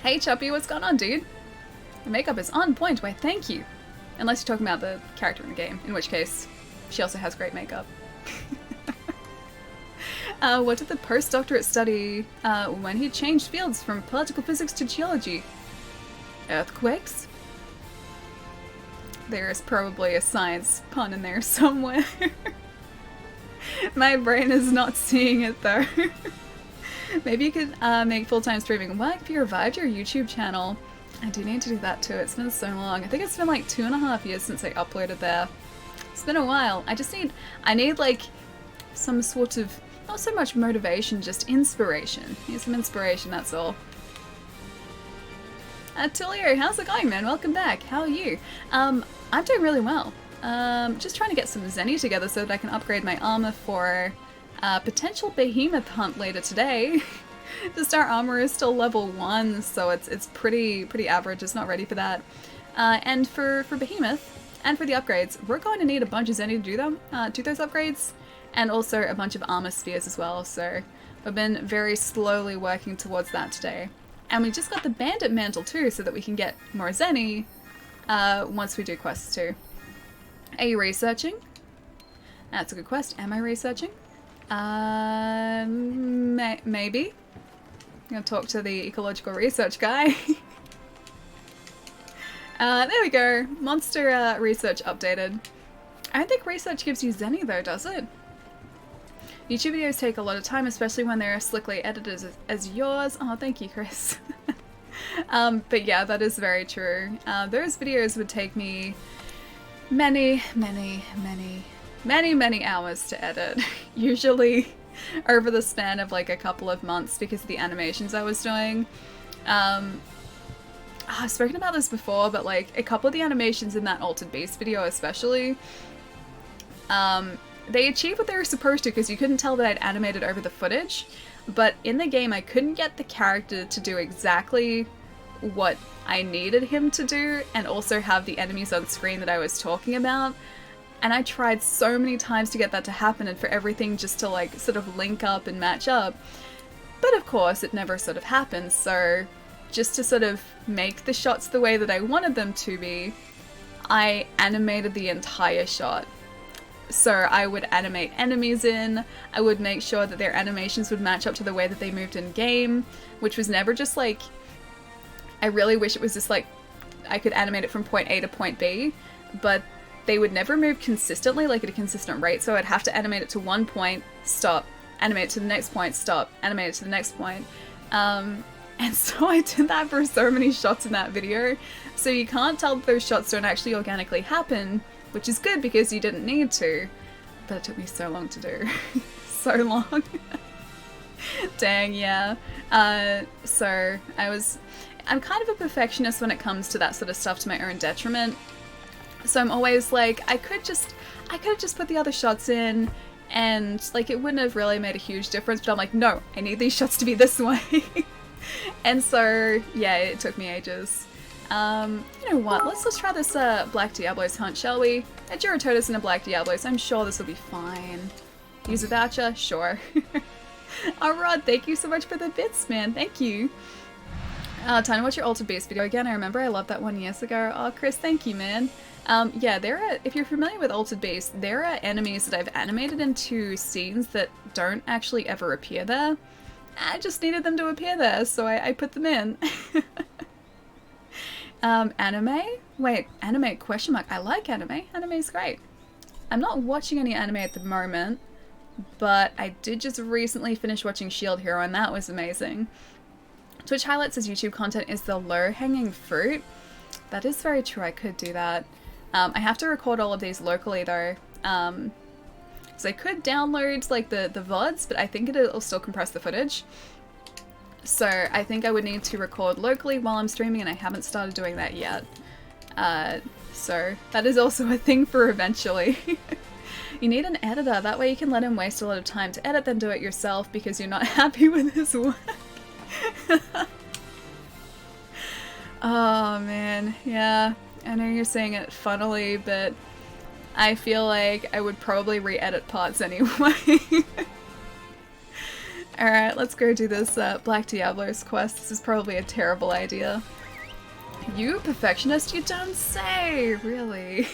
Hey Chuppy, what's going on, dude? The makeup is on point, why thank you. Unless you're talking about the character in the game, in which case, she also has great makeup. What did the postdoctorate study when he changed fields from political physics to geology? Earthquakes? There is probably a science pun in there somewhere. My brain is not seeing it though. Maybe you could make full-time streaming work if you revived your YouTube channel. I do need to do that too, it's been so long. I think it's been like 2.5 years since I uploaded there. It's been a while. I need like some sort of, not so much motivation, just inspiration. Need some inspiration, that's all. Tulio, how's it going, man? Welcome back. How are you? I'm doing really well. Just trying to get some Zenny together so that I can upgrade my armor for potential behemoth hunt later today. Just our armor is still level 1, so it's pretty average. It's not ready for that. And for behemoth and for the upgrades, we're going to need a bunch of Zenny to do them, do those upgrades, and also a bunch of armor spheres as well. So we've been very slowly working towards that today. And we just got the bandit mantle too, so that we can get more Zenny once we do quests too. Are you researching? That's a good quest. Am I researching? Maybe. I'm gonna talk to the ecological research guy. There we go. Monster research updated. I don't think research gives you Zenny though, does it? YouTube videos take a lot of time, especially when they're slickly edited as yours. Oh, thank you, Chris. But yeah, that is very true. Those videos would take me many hours to edit. Usually over the span of like a couple of months because of the animations I was doing. I've spoken about this before, but like a couple of the animations in that Altered Beast video especially, they achieved what they were supposed to because you couldn't tell that I'd animated over the footage, but in the game I couldn't get the character to do exactly what I needed him to do and also have the enemies on screen that I was talking about. And I tried so many times to get that to happen and for everything just to like sort of link up and match up. But of course it never sort of happened, so just to sort of make the shots the way that I wanted them to be, I animated the entire shot. So I would animate enemies in, I would make sure that their animations would match up to the way that they moved in game, which was never just like I really wish it was just like I could animate it from point A to point B, but they would never move consistently, like at a consistent rate, so I'd have to animate it to one point, stop, animate it to the next point, stop, animate it to the next point. And so I did that for so many shots in that video, so you can't tell that those shots don't actually organically happen, which is good because you didn't need to, but it took me so long to do. So long. Dang, yeah. So I'm kind of a perfectionist when it comes to that sort of stuff to my own detriment. So I'm always like, I could have just put the other shots in and like it wouldn't have really made a huge difference, but I'm like, no, I need these shots to be this way. And so, yeah, it took me ages. You know what, let's just try this Black Diablos hunt, shall we? A Duratotus and a Black Diablos, I'm sure this will be fine. Use a voucher? Sure. Oh, Rod, thank you so much for the bits, man, thank you. Time to watch your Altered Beast video again. I remember I loved that one years ago. Oh, Chris, thank you, man. Yeah, if you're familiar with Altered Beast, there are enemies that I've animated into scenes that don't actually ever appear there. I just needed them to appear there, so I put them in. Anime? Wait, anime question mark. I like anime. Anime's great. I'm not watching any anime at the moment, but I did just recently finish watching Shield Hero, and that was amazing. Twitch highlights as YouTube content is the low-hanging fruit. That is very true, I could do that. I have to record all of these locally though. So I could download like the VODs, but I think it'll still compress the footage. So I think I would need to record locally while I'm streaming, and I haven't started doing that yet. So that is also a thing for eventually. You need an editor, that way you can let him waste a lot of time to edit then do it yourself because you're not happy with his work. Oh man, yeah, I know you're saying it funnily, but I feel like I would probably re-edit parts anyway. Alright, let's go do this Black Diablos quest. This is probably a terrible idea. You perfectionist, you don't say! Really?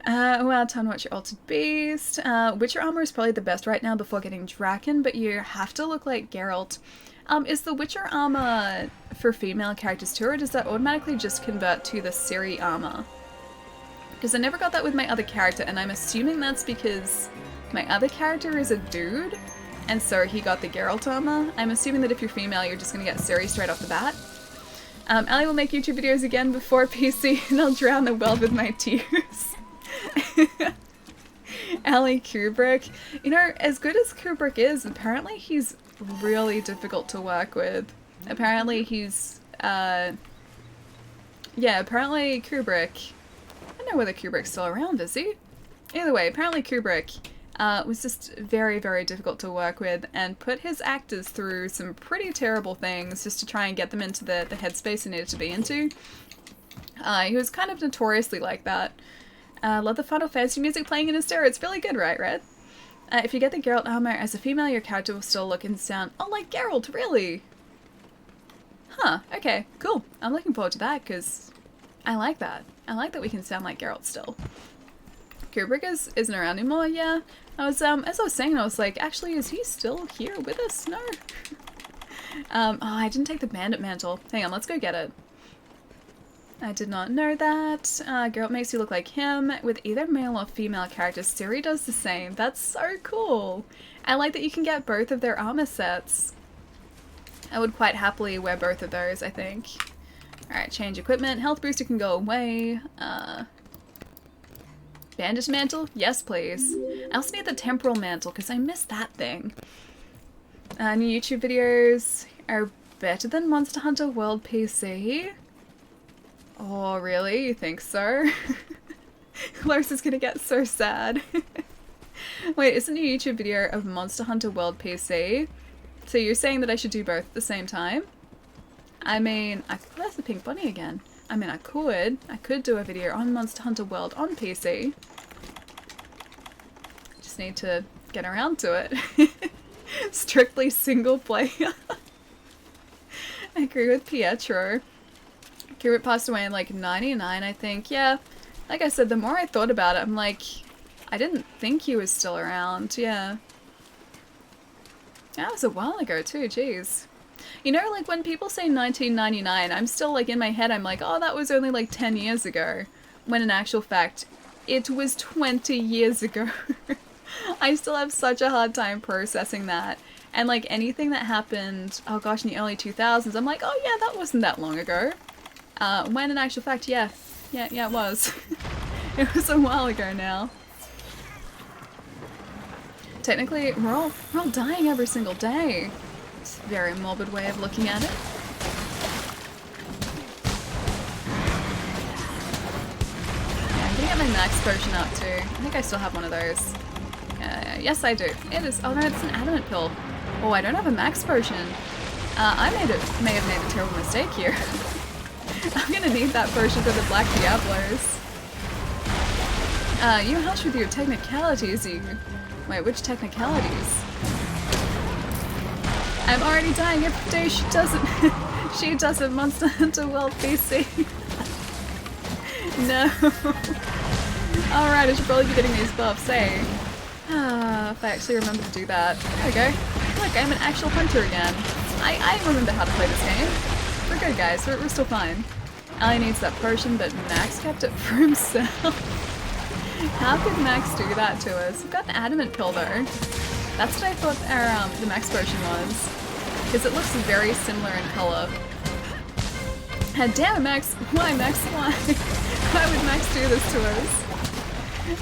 Well, time to watch your Altered Beast. Witcher armor is probably the best right now before getting Draken, but you have to look like Geralt. Is the Witcher armor for female characters too, or does that automatically just convert to the Ciri armor? Because I never got that with my other character, and I'm assuming that's because my other character is a dude, and so he got the Geralt armor. I'm assuming that if you're female, you're just gonna get Ciri straight off the bat. Ali will make YouTube videos again before PC, and I'll drown the world with my tears. Ali Kubrick. You know, as good as Kubrick is, apparently he's really difficult to work with. Apparently he's, yeah, apparently Kubrick, I don't know whether Kubrick's still around, is he? Either way, apparently Kubrick was just very, very difficult to work with and put his actors through some pretty terrible things just to try and get them into the headspace they needed to be into. He was kind of notoriously like that. Love the Final Fantasy music playing in his stereo. It's really good, right, Red? If you get the Geralt armor as a female, your character will still look and sound, oh, like Geralt, really? Huh, okay, cool. I'm looking forward to that, because I like that. I like that we can sound like Geralt still. Kubrick isn't around anymore, yeah. I was, as I was saying, I was like, actually, is he still here with us? No. Oh, I didn't take the bandit mantle. Hang on, let's go get it. I did not know that. Geralt makes you look like him. With either male or female characters, Ciri does the same. That's so cool. I like that you can get both of their armor sets. I would quite happily wear both of those, I think. Alright, change equipment. Health booster can go away. Bandage mantle? Yes, please. I also need the temporal mantle because I missed that thing. New YouTube videos are better than Monster Hunter World PC. Oh, really? You think so? Lars is gonna get so sad. Wait, it's a new YouTube video of Monster Hunter World PC. So you're saying that I should do both at the same time? I mean, there's the pink bunny again. I mean, I could do a video on Monster Hunter World on PC. Just need to get around to it. Strictly single player. I agree with Pietro. Kubrick passed away in like 99, I think. Yeah, like I said, the more I thought about it, I'm like, I didn't think he was still around. Yeah. That was a while ago too, jeez. You know, like when people say 1999, I'm still like in my head, I'm like, oh, that was only like 10 years ago. When in actual fact, it was 20 years ago. I still have such a hard time processing that. And like anything that happened, oh gosh, in the early 2000s, I'm like, oh yeah, that wasn't that long ago. When in actual fact, yeah, it was. It was a while ago now. Technically, we're all dying every single day. It's a very morbid way of looking at it. Yeah, I'm gonna get my max potion out too. I think I still have one of those. Yes, I do. It is. Oh no, it's an adamant pill. Oh, I don't have a max potion. I may have made a terrible mistake here. I'm gonna need that potion for the Black Diablos. You hush with your technicalities, you... Wait, which technicalities? I'm already dying every day she doesn't... she doesn't Monster Hunter World PC. No. Alright, I should probably be getting these buffs, eh? If I actually remember to do that. There we go. Look, I'm an actual hunter again. I remember how to play this game. We're good, guys. We're still fine. Ali needs that potion, but Max kept it for himself. How could Max do that to us? We've got an adamant pill, though. That's what I thought our, the Max potion was. Because it looks very similar in colour. Damn it, Max! Why, Max? Why? Why would Max do this to us?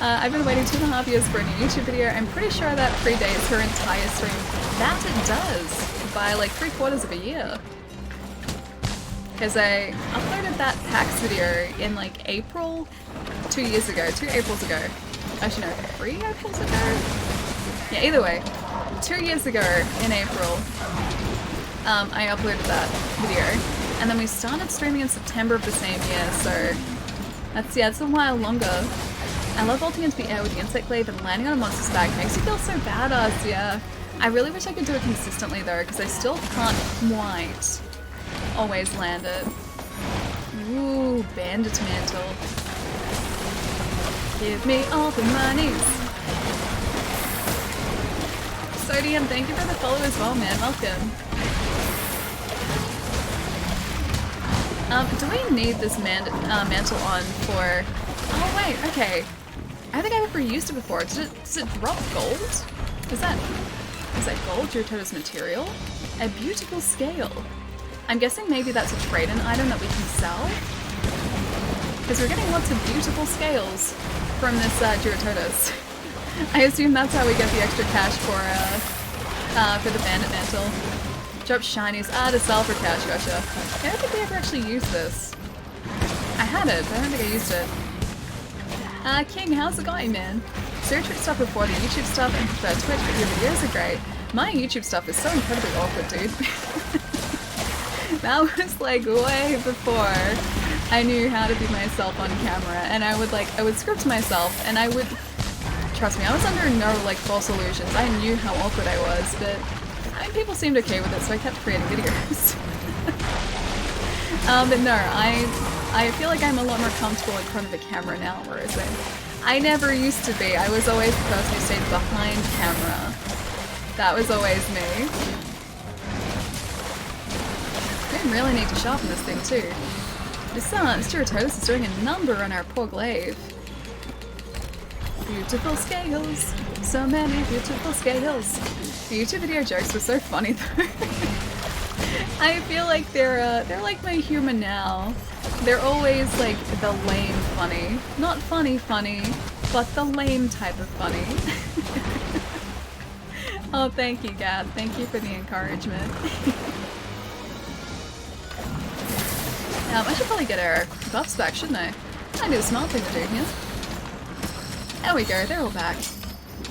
I've been waiting 2.5 years for a new YouTube video. I'm pretty sure that predates her entire stream. That it does! By like 3/4 of a year. Because I uploaded that PAX video in like April 2 years ago. 2 Aprils ago. Actually no, 3 Aprils ago? Yeah, either way. 2 years ago in April, I uploaded that video. And then we started streaming in September of the same year, so that's, yeah, it's a while longer. I love vaulting into the air with the insect glaive and landing on a monster's back. Makes you feel so badass, yeah. I really wish I could do it consistently though, because I still can't quite always land it. Ooh, bandit mantle. Give me all the monies. Sodium, thank you for the follow as well, man. Welcome. Do we need this mantle on for... Oh wait, okay. I don't think I've ever used it before. Does it drop gold? Is that gold, Girotota's material? A beautiful scale. I'm guessing maybe that's a trade-in item that we can sell? Because we're getting lots of beautiful scales from this Girotota's. I assume that's how we get the extra cash for the bandit mantle. Drop shinies. To sell for cash, gotcha. I don't think we ever actually used this. I had it, but I don't think I used it. King, how's it going, man? So your Twitch stuff before the YouTube stuff and prefer Twitch, but your videos are great. My YouTube stuff is so incredibly awkward, dude. That was like way before I knew how to be myself on camera, and I would script myself, and I would... Trust me, I was under no like false illusions. I knew how awkward I was, but I mean, people seemed okay with it, so I kept creating videos. But no, I feel like I'm a lot more comfortable in front of the camera now, whereas I never used to be. I was always the person who stayed behind camera. That was always me. I really need to sharpen this thing too. This Girotota's is doing a number on our poor glaive. Beautiful scales. So many beautiful scales. The YouTube video jokes were so funny though. I feel like they're like my humor now. They're always like the lame funny. Not funny, but the lame type of funny. Oh, thank you, Gab. Thank you for the encouragement. I should probably get our buffs back, shouldn't I? I do a smart thing to do here. There we go, they're all back.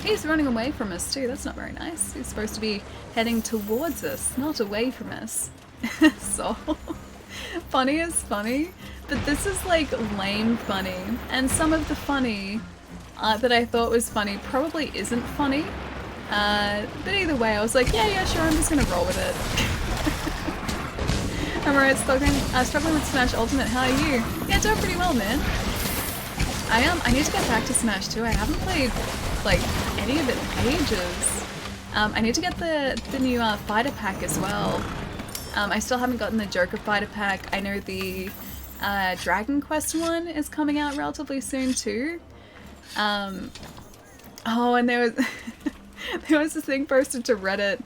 He's running away from us too, that's not very nice. He's supposed to be heading towards us, not away from us. So, funny is funny, but this is like lame funny. And some of the funny that I thought was funny probably isn't funny. But either way, I was like, yeah, sure, I'm just gonna roll with it. I'm alright, struggling with Smash Ultimate, how are you? Yeah, doing pretty well, man. I need to get back to Smash too. I haven't played, like, any of it in ages. I need to get the new fighter pack as well. I still haven't gotten the Joker Fighter pack. I know the Dragon Quest one is coming out relatively soon too. Oh, and there was there was this thing posted to Reddit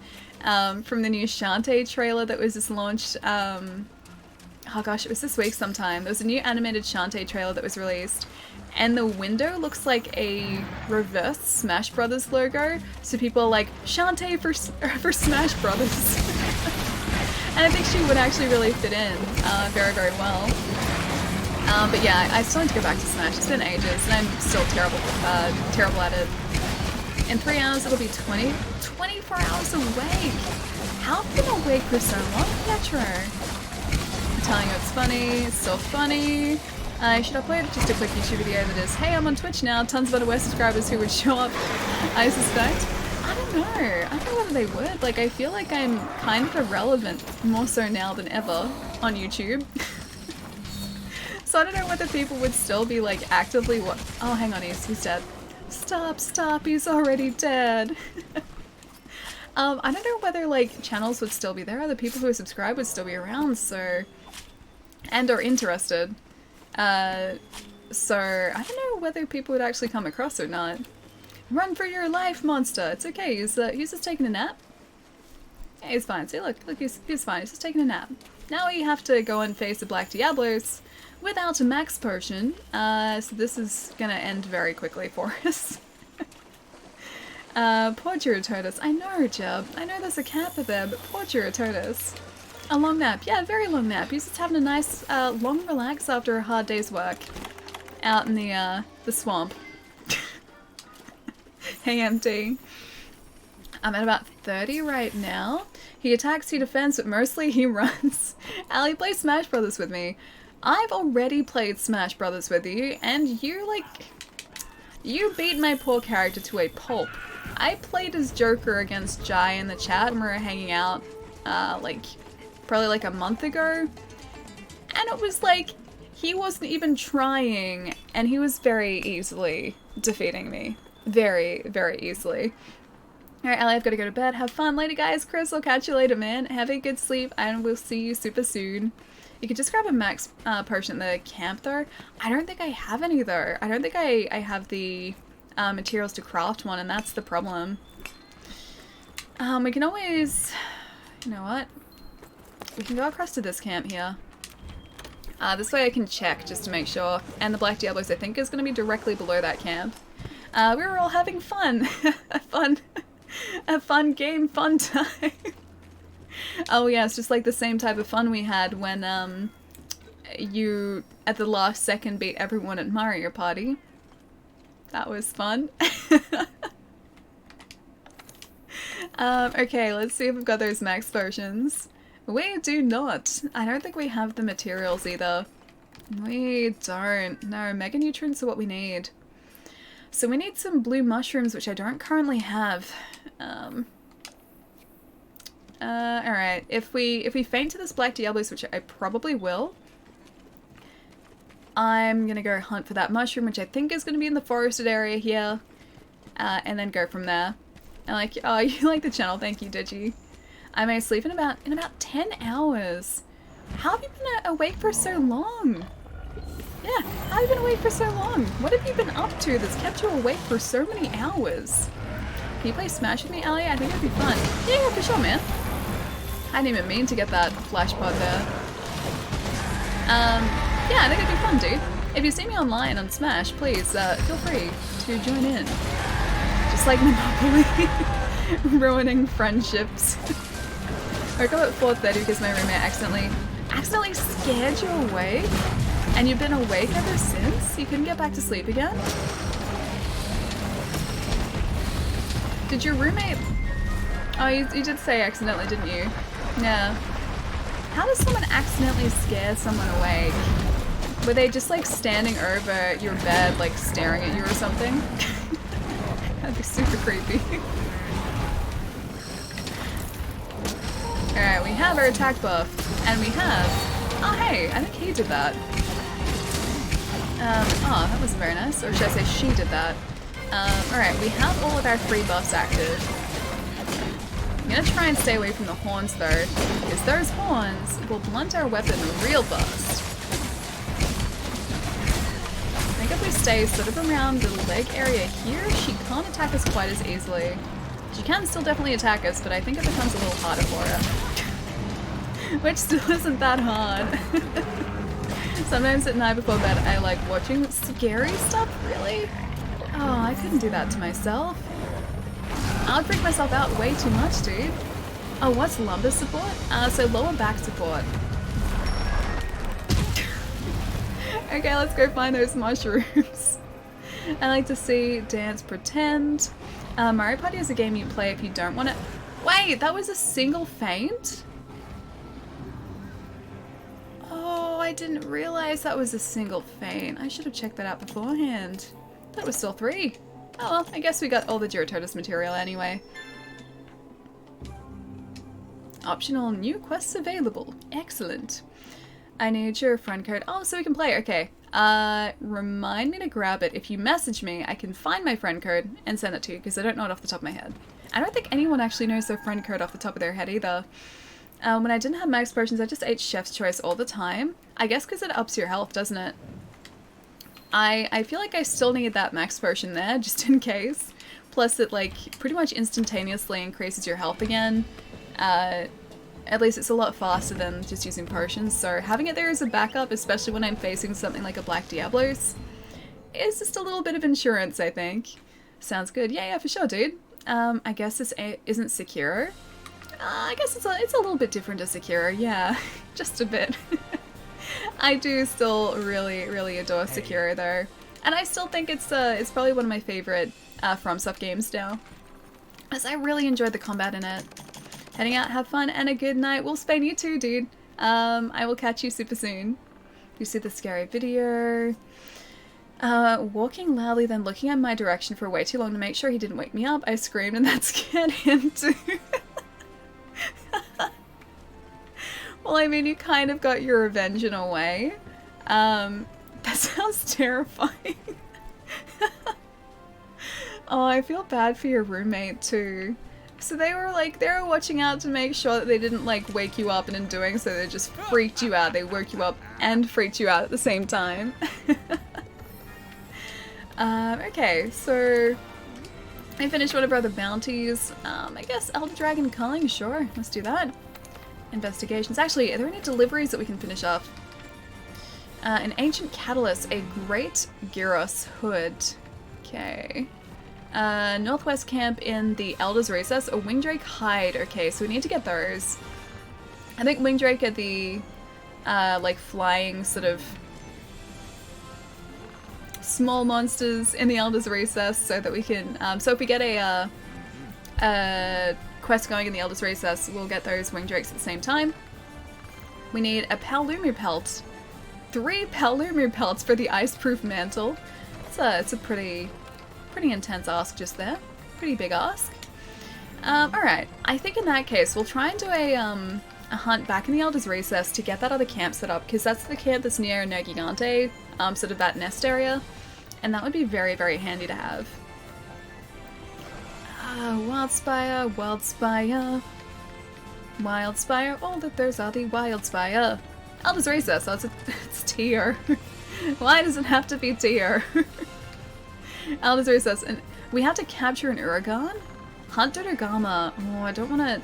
from the new Shantae trailer that was just launched. Oh gosh, it was this week sometime. There was a new animated Shantae trailer that was released, and the window looks like a reverse Smash Brothers logo. So people are like, Shantae for Smash Brothers. And I think she would actually really fit in very, very well. But yeah, I still need to go back to Smash. It's been ages, and I'm still terrible at it. In 3 hours, it'll be 24 hours awake. How have you been awake for so long, Pietro? I'm telling you it's funny, it's still funny. I should upload just a quick YouTube video that is, hey, I'm on Twitch now, tons of unaware subscribers who would show up, I suspect. I don't know whether they would. Like, I feel like I'm kind of irrelevant, more so now than ever, on YouTube. So I don't know whether people would still be, like, actively oh, hang on, he's dead. Stop, he's already dead. I don't know whether, like, channels would still be there, or the people who are subscribed would still be around, so... and are interested. So, I don't know whether people would actually come across or not. Run for your life, monster! It's okay, he's just taking a nap. Yeah, he's fine. See, look, he's fine, he's just taking a nap. Now we have to go and face the Black Diablos without a max potion, so this is gonna end very quickly for us. Poor Girototus. I know, Jeb. I know there's a camper there, but poor Girototus. A long nap. Yeah, a very long nap. He's just having a nice, long relax after a hard day's work. Out in the swamp. Hey, MD. I'm at about 30 right now. He attacks, he defends, but mostly he runs. Ali, play Smash Brothers with me. I've already played Smash Brothers with you, and you beat my poor character to a pulp. I played as Joker against Jai in the chat when we were hanging out, probably like a month ago. And it was like, he wasn't even trying, and he was very easily defeating me. Very, very easily. Alright, Ellie, I've got to go to bed. Have fun later, guys. Chris, I'll catch you later, man. Have a good sleep, and we'll see you super soon. You could just grab a max potion at the camp, though. I don't think I have any, though. I don't think I have the materials to craft one, and that's the problem. We can always... You know what? We can go across to this camp here. This way I can check, just to make sure. And the Black Diablos, I think, is going to be directly below that camp. We were all having fun. A fun game, fun time. Oh yeah, it's just like the same type of fun we had when you, at the last second, beat everyone at Mario Party. That was fun. Okay, let's see if we've got those max potions. We do not. I don't think we have the materials either. We don't. No, Mega Nutrients are what we need. So we need some blue mushrooms, which I don't currently have. Alright, if we faint to this Black Diablos, which I probably will, I'm gonna go hunt for that mushroom, which I think is gonna be in the forested area here, and then go from there. And like, oh, you like the channel, thank you, Digi. I may sleep in about 10 hours. How have you been awake for so long? Yeah, how have you been awake for so long? What have you been up to that's kept you awake for so many hours? Can you play Smash with me, Ellie? I think it'd be fun. Yeah, for sure, man. I didn't even mean to get that flash pod there. Yeah, I think it'd be fun, dude. If you see me online on Smash, please, feel free to join in. Just like Monopoly. Ruining friendships. I woke up at 4:30 because my roommate accidentally scared you awake? And you've been awake ever since? You couldn't get back to sleep again? Did your roommate... Oh, you did say accidentally, didn't you? Yeah. How does someone accidentally scare someone awake? Were they just like standing over your bed, like staring at you or something? That'd be super creepy. Alright, we have our attack buff. And we have... Oh, hey, I think he did that. Oh, that was very nice. Or should I say she did that. Alright, we have all of our free buffs active. gonna try and stay away from the horns though, because those horns will blunt our weapon real fast. I think if we stay sort of around the leg area here, she can't attack us quite as easily. She can still definitely attack us, but I think it becomes a little harder for her. Which still isn't that hard. Sometimes at night before bed I like watching scary stuff, really? Oh, I couldn't do that to myself. I would freak myself out way too much, dude. Oh, what's lumbar support? So lower back support. Okay, let's go find those mushrooms. I like to see Dance Pretend. Mario Party is a game you play if you don't want to... Wait, that was a single feint? Oh, I didn't realize that was a single feint. I should have checked that out beforehand. That was still 3. Oh well, I guess we got all the Duratotus material anyway. Optional new quests available. Excellent. I need your friend code. Oh, so we can play. Okay. Remind me to grab it. If you message me, I can find my friend code and send it to you because I don't know it off the top of my head. I don't think anyone actually knows their friend code off the top of their head either. When I didn't have max potions, I just ate Chef's Choice all the time. I guess because it ups your health, doesn't it? I feel like I still need that max potion there, just in case. Plus it, like, pretty much instantaneously increases your health again. At least it's a lot faster than just using potions, so having it there as a backup, especially when I'm facing something like a Black Diablos, is just a little bit of insurance, I think. Sounds good. Yeah, for sure, dude. I guess this isn't Sekiro. I guess it's a little bit different to Sekiro, yeah. Just a bit. I do still really, really adore Sekiro, though. And I still think it's probably one of my favorite FromSoft games now. As I really enjoyed the combat in it. Heading out, have fun, and a good night. We'll Spain you too, dude. I will catch you super soon. You see the scary video. Walking loudly, then looking in my direction for way too long to make sure he didn't wake me up. I screamed and that scared him too. Well, I mean, you kind of got your revenge in a way. That sounds terrifying. Oh, I feel bad for your roommate too. So they were watching out to make sure that they didn't like wake you up, and in doing so they just freaked you out. They woke you up and freaked you out at the same time. Okay, so I finished one of our other bounties. I guess Elder Dragon culling, sure, let's do that. Investigations. Actually, are there any deliveries that we can finish off? An ancient catalyst, a great Gyros hood. Okay. Northwest camp in the Elder's Recess, a Wingdrake hide. Okay, so we need to get those. I think Wingdrake are the, like, flying sort of small monsters in the Elder's Recess, so that we can, so if we get a quest going in the Elder's Recess, we'll get those Wingdrakes at the same time. We need a Palumu pelt. 3 Palumu pelts for the ice-proof mantle. It's a pretty intense ask just there. Pretty big ask. Alright, I think in that case we'll try and do a hunt back in the Elder's Recess to get that other camp set up, because that's the camp that's near Nergigante, sort of that nest area, and that would be very, very handy to have. Wildspire, Wildspire, Wildspire, all that those are the Wildspire. Elder's Recess, so it's tier. Why does it have to be tier? Elder's Recess, and we have to capture an Uragan? Hunt Dodogama. Oh, I don't want to...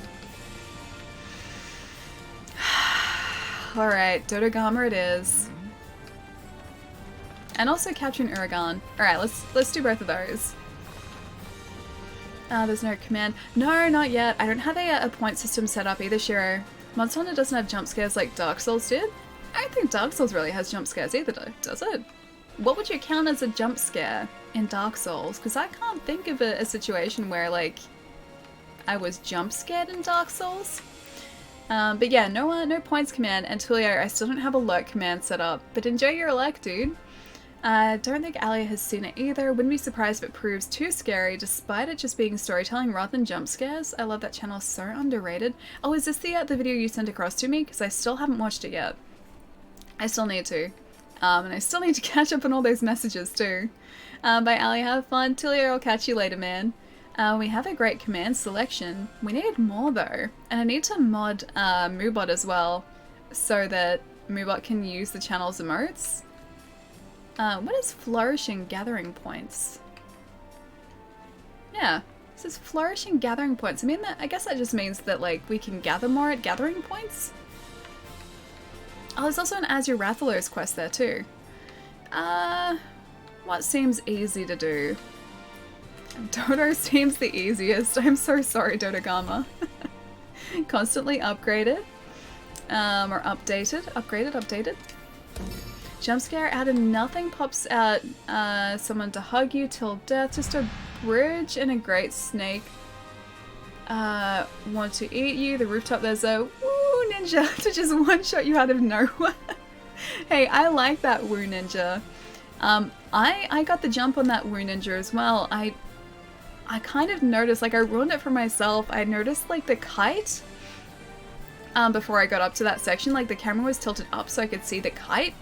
Alright, Dodogama it is. And also capture an Uragan. Alright, let's do both of those. There's no command. No, not yet. I don't have a point system set up either, Shiro. Monster Hunter doesn't have jump scares like Dark Souls did. I don't think Dark Souls really has jump scares either, does it? What would you count as a jump scare in Dark Souls? Because I can't think of a situation where, like, I was jump scared in Dark Souls. But yeah, no points command, and Tulio, I still don't have alert command set up. But enjoy your elect, dude. Don't think Alia has seen it either. Wouldn't be surprised if it proves too scary, despite it just being storytelling rather than jump scares. I love that channel, so underrated. Oh, is this the video you sent across to me? Because I still haven't watched it yet. I still need to. And I still need to catch up on all those messages too. Bye, Ali. Have fun. Tilio, I'll catch you later, man. We have a great command selection. We need more though. And I need to mod Moobot as well so that Moobot can use the channel's emotes. What is flourishing gathering points? Yeah, this is flourishing gathering points. I mean, I guess that just means that like we can gather more at gathering points. Oh, there's also an Azure Rathalos quest there too. What seems easy to do? Dodo seems the easiest. I'm so sorry, Dodogama. Constantly upgraded. Or updated. Upgraded. Jump scare out of nothing pops out someone to hug you till death. Just a bridge and a great snake. Want to eat you. The rooftop there's a woo ninja to just one-shot you out of nowhere. Hey, I like that woo ninja. I got the jump on that woo ninja as well. I kind of noticed, like I ruined it for myself, I noticed like the kite before I got up to that section, like the camera was tilted up so I could see the kite.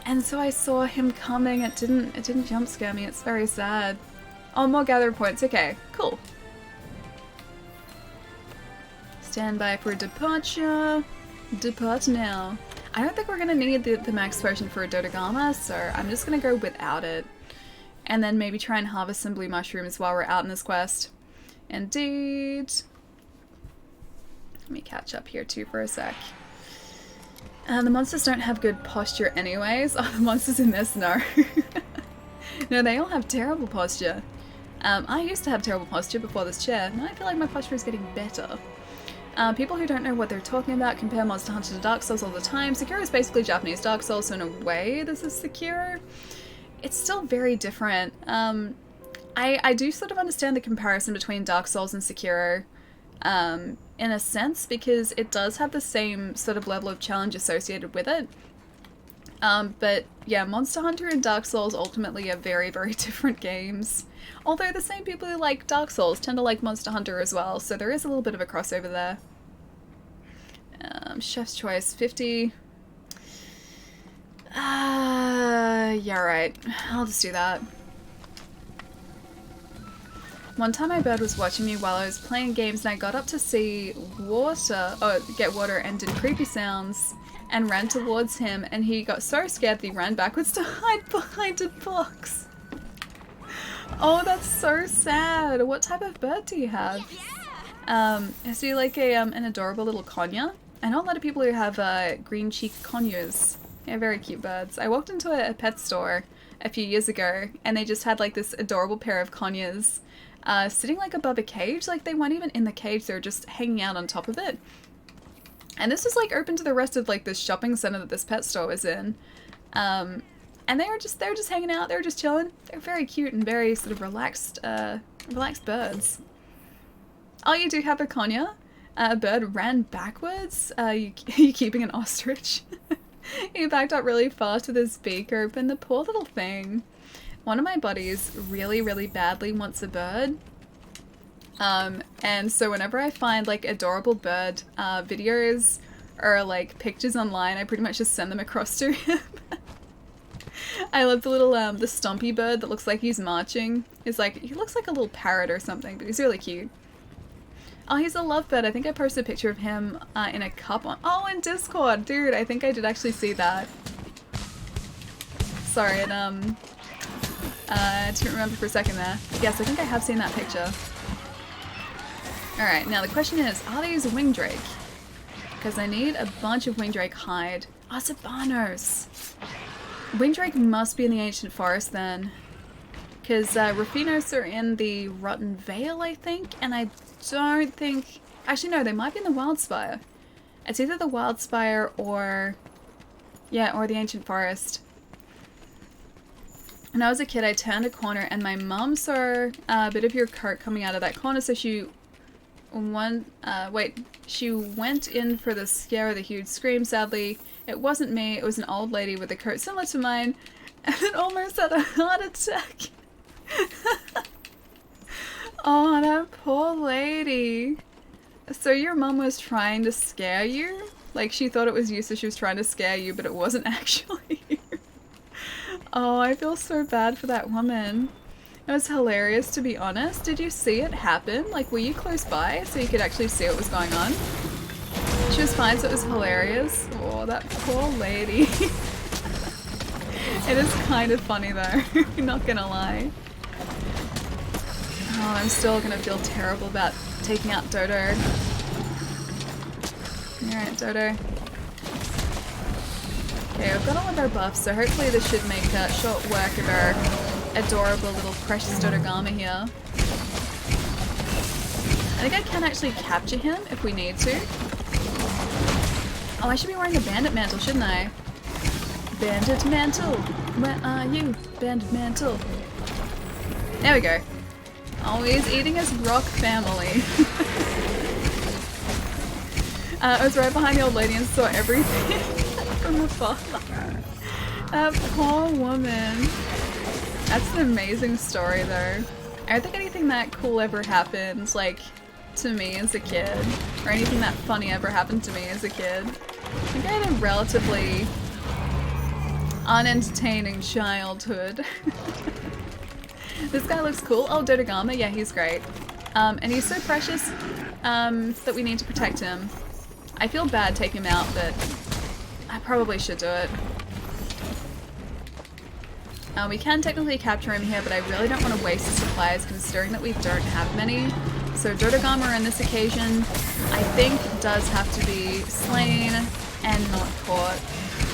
And so I saw him coming, it didn't jump scare me, it's very sad. Oh, more gather points, okay, cool. Stand by for departure. Depart now. I don't think we're gonna need the max potion for a Dodogama, so I'm just gonna go without it. And then maybe try and harvest some blue mushrooms while we're out in this quest. Indeed. Let me catch up here too for a sec. The monsters don't have good posture anyways. Oh, the monsters in this, no. No, they all have terrible posture. I used to have terrible posture before this chair, and I feel like my posture is getting better. People who don't know what they're talking about compare Monster Hunter to Dark Souls all the time. Sekiro is basically Japanese Dark Souls, so in a way this is Sekiro. It's still very different. I do sort of understand the comparison between Dark Souls and Sekiro in a sense, because it does have the same sort of level of challenge associated with it. But yeah, Monster Hunter and Dark Souls ultimately are very, very different games. Although the same people who like Dark Souls tend to like Monster Hunter as well, so there is a little bit of a crossover there. Chef's Choice 50. Yeah, right. I'll just do that. One time my bird was watching me while I was playing games and I got up to see water, get water and did creepy sounds and ran towards him and he got so scared that he ran backwards to hide behind a box. Oh, that's so sad. What type of bird do you have? Is he like an adorable little conure? I know a lot of people who have green cheek conures. They're very cute birds. I walked into a pet store a few years ago and they just had like this adorable pair of conures sitting like above a cage. Like they weren't even in the cage, they were just hanging out on top of it. And this was like open to the rest of like this shopping center that this pet store was in. And they were just hanging out, they were just chilling. They're very cute and very sort of relaxed birds. Oh, you do have a conure? A bird ran backwards? You keeping an ostrich? He backed up really fast with his beak open, the poor little thing. One of my buddies really, really badly wants a bird. And so whenever I find like adorable bird videos or like pictures online, I pretty much just send them across to him. I love the little, the stumpy bird that looks like he's marching. He looks like a little parrot or something, but he's really cute. Oh, he's a lovebird. I think I posted a picture of him in a cup on- Oh, in Discord! Dude, I think I did actually see that. Sorry, it, I didn't remember for a second there. Yes, I think I have seen that picture. Alright, now the question is, are these wing drake? Because I need a bunch of wing drake hide. Oh, Sabanos! Wing drake must be in the ancient forest then. Because Raffinos are in the Rotten Vale, I think, and I don't think... Actually, no, they might be in the Wildspire. It's either the Wildspire or... Yeah, or the Ancient Forest. When I was a kid, I turned a corner and my mum saw a bit of your coat coming out of that corner, so she... she went in for the scare of the huge scream. Sadly, it wasn't me, it was an old lady with a coat similar to mine, and it almost had a heart attack. Oh, that poor lady. So your mum was trying to scare you? Like she thought it was you, so she was trying to scare you, but it wasn't actually you. Oh, I feel so bad for that woman. It was hilarious, to be honest. Did you see it happen? Like, were you close by so you could actually see what was going on? She was fine, so it was hilarious. Oh, that poor lady. It is kind of funny though, not gonna lie. Oh, I'm still gonna feel terrible about taking out Dodo. Alright, Dodo. Okay, we've got all of our buffs, so hopefully this should make short work of our adorable little precious Dodogama here. I think I can actually capture him if we need to. Oh, I should be wearing a bandit mantle, shouldn't I? Bandit mantle! Where are you? Bandit mantle. There we go. Oh, he's eating his rock family. I was right behind the old lady and saw everything from afar. That poor woman. That's an amazing story though. I don't think anything that cool ever happened, like, to me as a kid. Or anything that funny ever happened to me as a kid. I think I had a relatively unentertaining childhood. This guy looks cool. Oh, Dodogama, yeah, he's great. And he's so precious that we need to protect him. I feel bad taking him out, but I probably should do it. We can technically capture him here, but I really don't want to waste the supplies considering that we don't have many. So Dodogama on this occasion, I think, does have to be slain and not caught.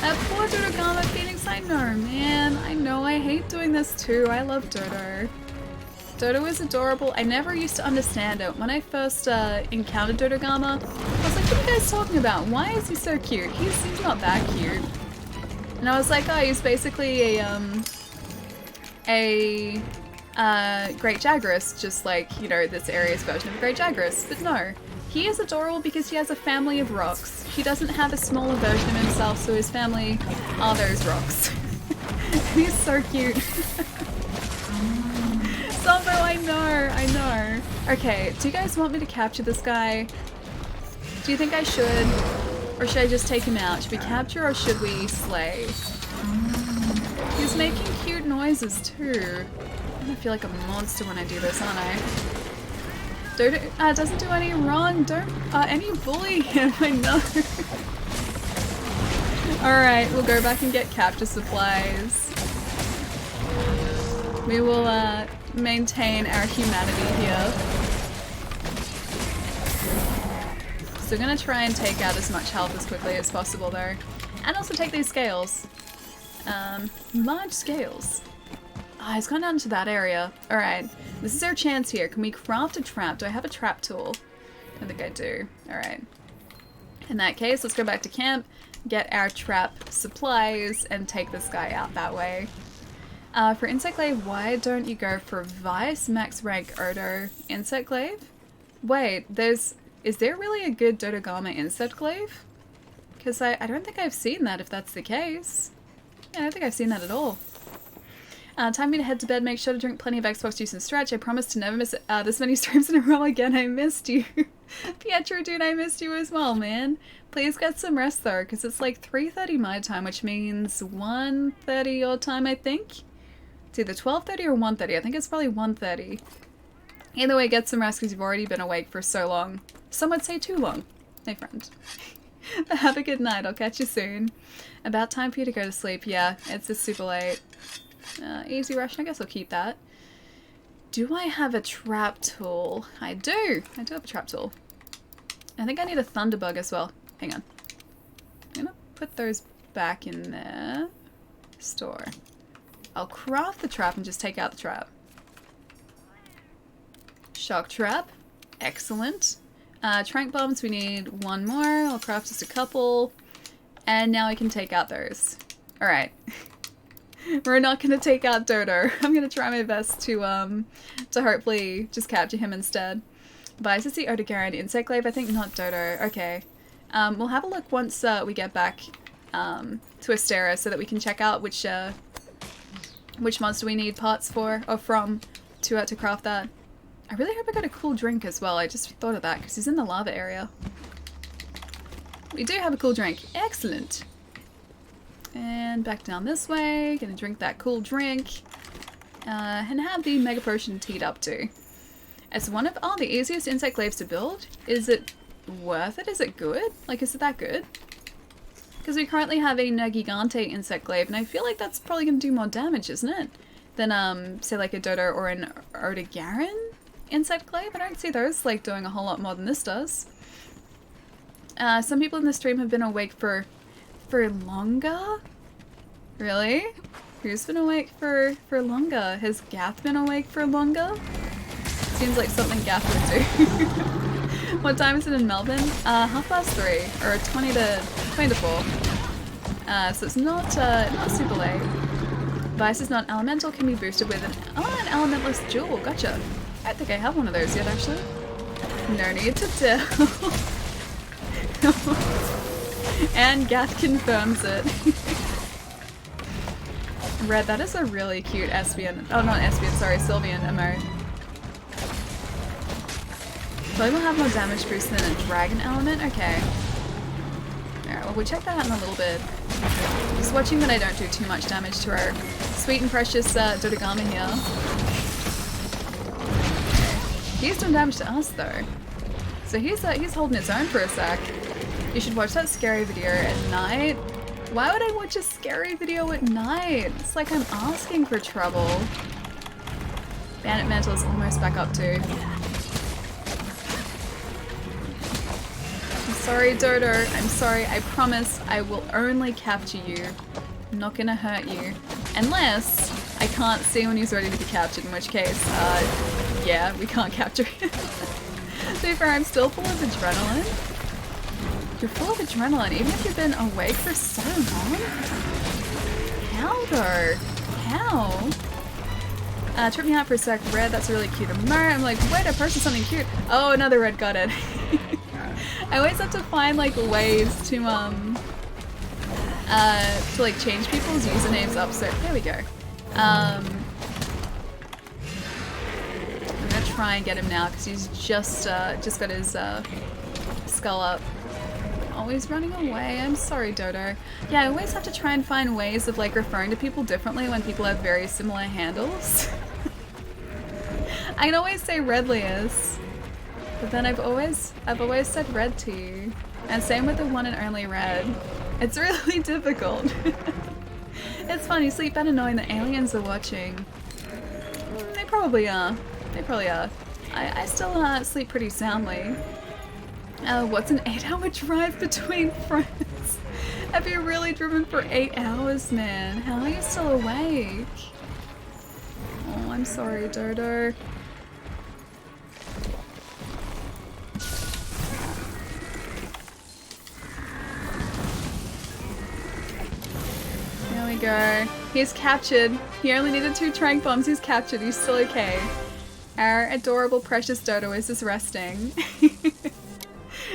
That poor Dodogama Phoenix, I know, man. I know, I hate doing this too. I love Dodo. Dodo is adorable. I never used to understand it. When I first encountered Dodogama, I was like, what are you guys talking about? Why is he so cute? He's not that cute. And I was like, oh, he's basically a Great Jagras, just like, you know, this area's version of a Great Jagras. But no, he is adorable because he has a family of rocks. He doesn't have a smaller version of himself, so his family are those rocks. He's so cute. Salvo, I know. Okay, do you guys want me to capture this guy? Do you think I should? Or should I just take him out? Should we capture or should we slay? He's making cute noises too. I'm gonna feel like a monster when I do this, aren't I? Dodo doesn't do any wrong. Don't any bully him, I know. Alright, we'll go back and get capture supplies. We will maintain our humanity here. So I'm gonna try and take out as much health as quickly as possible though. And also take these scales. Large scales. Ah, he's gone down to that area. Alright, this is our chance here. Can we craft a trap? Do I have a trap tool? I think I do. Alright. In that case, let's go back to camp, get our trap supplies, and take this guy out that way. For Insect Glaive, why don't you go for Vice Max Rank Odo Insect Glaive? Wait, is there really a good Dodogama Insect Glaive? Because I don't think I've seen that if that's the case. Yeah, I don't think I've seen that at all. Time for me to head to bed. Make sure to drink plenty of Xbox juice and stretch. I promise to never miss this many streams in a row again. I missed you. Pietro, dude, I missed you as well, man. Please get some rest though, because it's like 3:30 my time, which means 1:30 your time, I think. It's either 12:30 or 1:30. I think it's probably 1:30. Either way, get some rest because you've already been awake for so long. Some would say too long, my friend. Have a good night. I'll catch you soon. About time for you to go to sleep. Yeah, it's just super late. Easy Rush, I guess I'll keep that. Do I have a trap tool? I do. I do have a trap tool. I think I need a Thunderbug as well. Hang on. I'm gonna put those back in there. Store. I'll craft the trap and just take out the trap. Shock trap. Excellent. Trank bombs, we need one more. I'll craft just a couple. And now we can take out those. Alright. We're not gonna take out Dodo. I'm gonna try my best to hopefully just capture him instead. But I see Odogaran Insect Glaive, I think not Dodo. Okay. We'll have a look once we get back to Astera so that we can check out which monster we need parts for, or from, to craft that. I really hope I got a cool drink as well. I just thought of that because he's in the lava area. We do have a cool drink. Excellent. And back down this way. Gonna drink that cool drink. and have the Mega Potion teed up too. It's one of the easiest insect glaives to build. Is it worth it? Is it good? Like, is it that good? Because we currently have a Nergigante insect glaive, and I feel like that's probably going to do more damage, isn't it? Than, say, like a Dodo or an Odogaron insect glaive. I don't see those, like, doing a whole lot more than this does. Some people in the stream have been awake for longer? Really? Who's been awake for longer? Has Gath been awake for longer? Seems like something Gath would do. What time is it in Melbourne? 3:30, or 20 to 4. So it's not super late. Vice is not elemental, can be boosted with an elementless jewel. Gotcha. I don't think I have one of those yet, actually. No need to tell. And Gath confirms it. Red, that is a really cute Espion. Oh, not Espion, sorry, Sylveon emote. Probably will have more damage boost than a dragon element? Okay. Alright, well, we'll check that out in a little bit. Just watching that I don't do too much damage to our sweet and precious Dodogama here. He's doing damage to us, though. So he's holding his own for a sec. You should watch that scary video at night. Why would I watch a scary video at night? It's like I'm asking for trouble. Bandit Mantle is almost back up too. I'm sorry, Dodo. I'm sorry. I promise I will only capture you. I'm not gonna hurt you. Unless I can't see when he's ready to be captured, in which case, yeah, we can't capture him. To be fair, I'm still full of adrenaline. You're full of adrenaline, even if you've been awake for so long? How though? How? Trip me out for a sec. Red, that's a really cute emote. I'm like, wait, I posted something cute. Oh, another red got it. I always have to find like ways to like change people's usernames up, so there we go. I'm gonna try and get him now because he's just got his skull up. Always running away. I'm sorry, Dodo. Yeah, I always have to try and find ways of like referring to people differently when people have very similar handles. I can always say Redlius, but then I've always said Red to you. And same with the one and only Red. It's really difficult. It's funny, sleep better knowing that aliens are watching. They probably are. They probably are. I still sleep pretty soundly. What's an 8-hour drive between friends? Have you really driven for 8 hours, man? How are you still awake? Oh, I'm sorry, Dodo. There we go. He's captured. He only needed 2 trank bombs. He's captured. He's still okay. Our adorable, precious Dodo is just resting.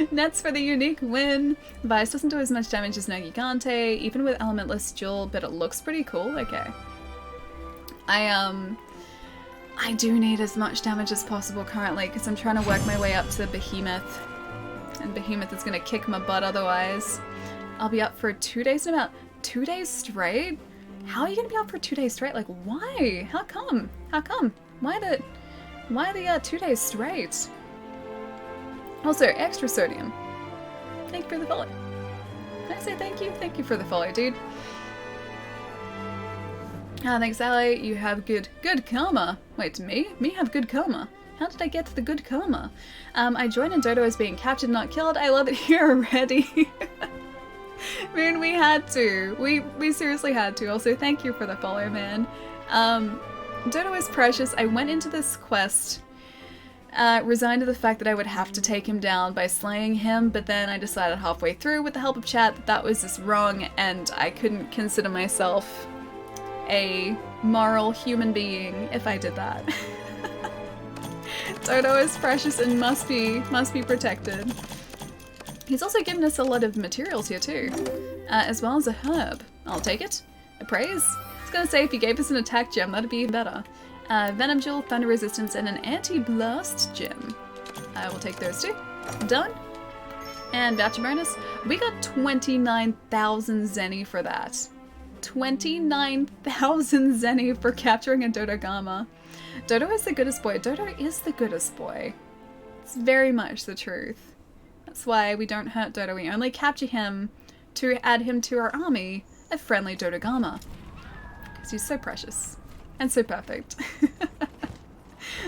Nets for the unique win. Vice doesn't do as much damage as Nergigante, even with elementless jewel, but it looks pretty cool. Okay. I do need as much damage as possible currently because I'm trying to work my way up to Behemoth. And Behemoth is going to kick my butt otherwise. I'll be up for 2 days in about 2 days straight? How are you going to be up for 2 days straight? Like, why? How come? How come? Why the 2 days straight? Also, extra sodium. Thank you for the follow. Can I say thank you? Thank you for the follow, dude. Thanks, Ally. You have good karma. Wait, me? Me have good karma? How did I get to the good karma? I joined and Dodo is being captured, not killed. I love it here already. I mean, we had to. We seriously had to. Also, thank you for the follow, man. Dodo is precious. I went into this quest resigned to the fact that I would have to take him down by slaying him, but then I decided halfway through with the help of chat that that was just wrong and I couldn't consider myself a moral human being if I did that. Dodo is precious and must be protected. He's also given us a lot of materials here too, as well as a herb. I'll take it. A praise. I was gonna say if he gave us an attack gem, that'd be even better. Venom Jewel, Thunder Resistance, and an Anti-Blast gem. I will take those two. Done. And voucher bonus. We got 29,000 Zenny for that. 29,000 Zenny for capturing a Dodogama. Dodo is the goodest boy. Dodo is the goodest boy. It's very much the truth. That's why we don't hurt Dodo. We only capture him to add him to our army of friendly Dodogama. Because he's so precious. And so perfect.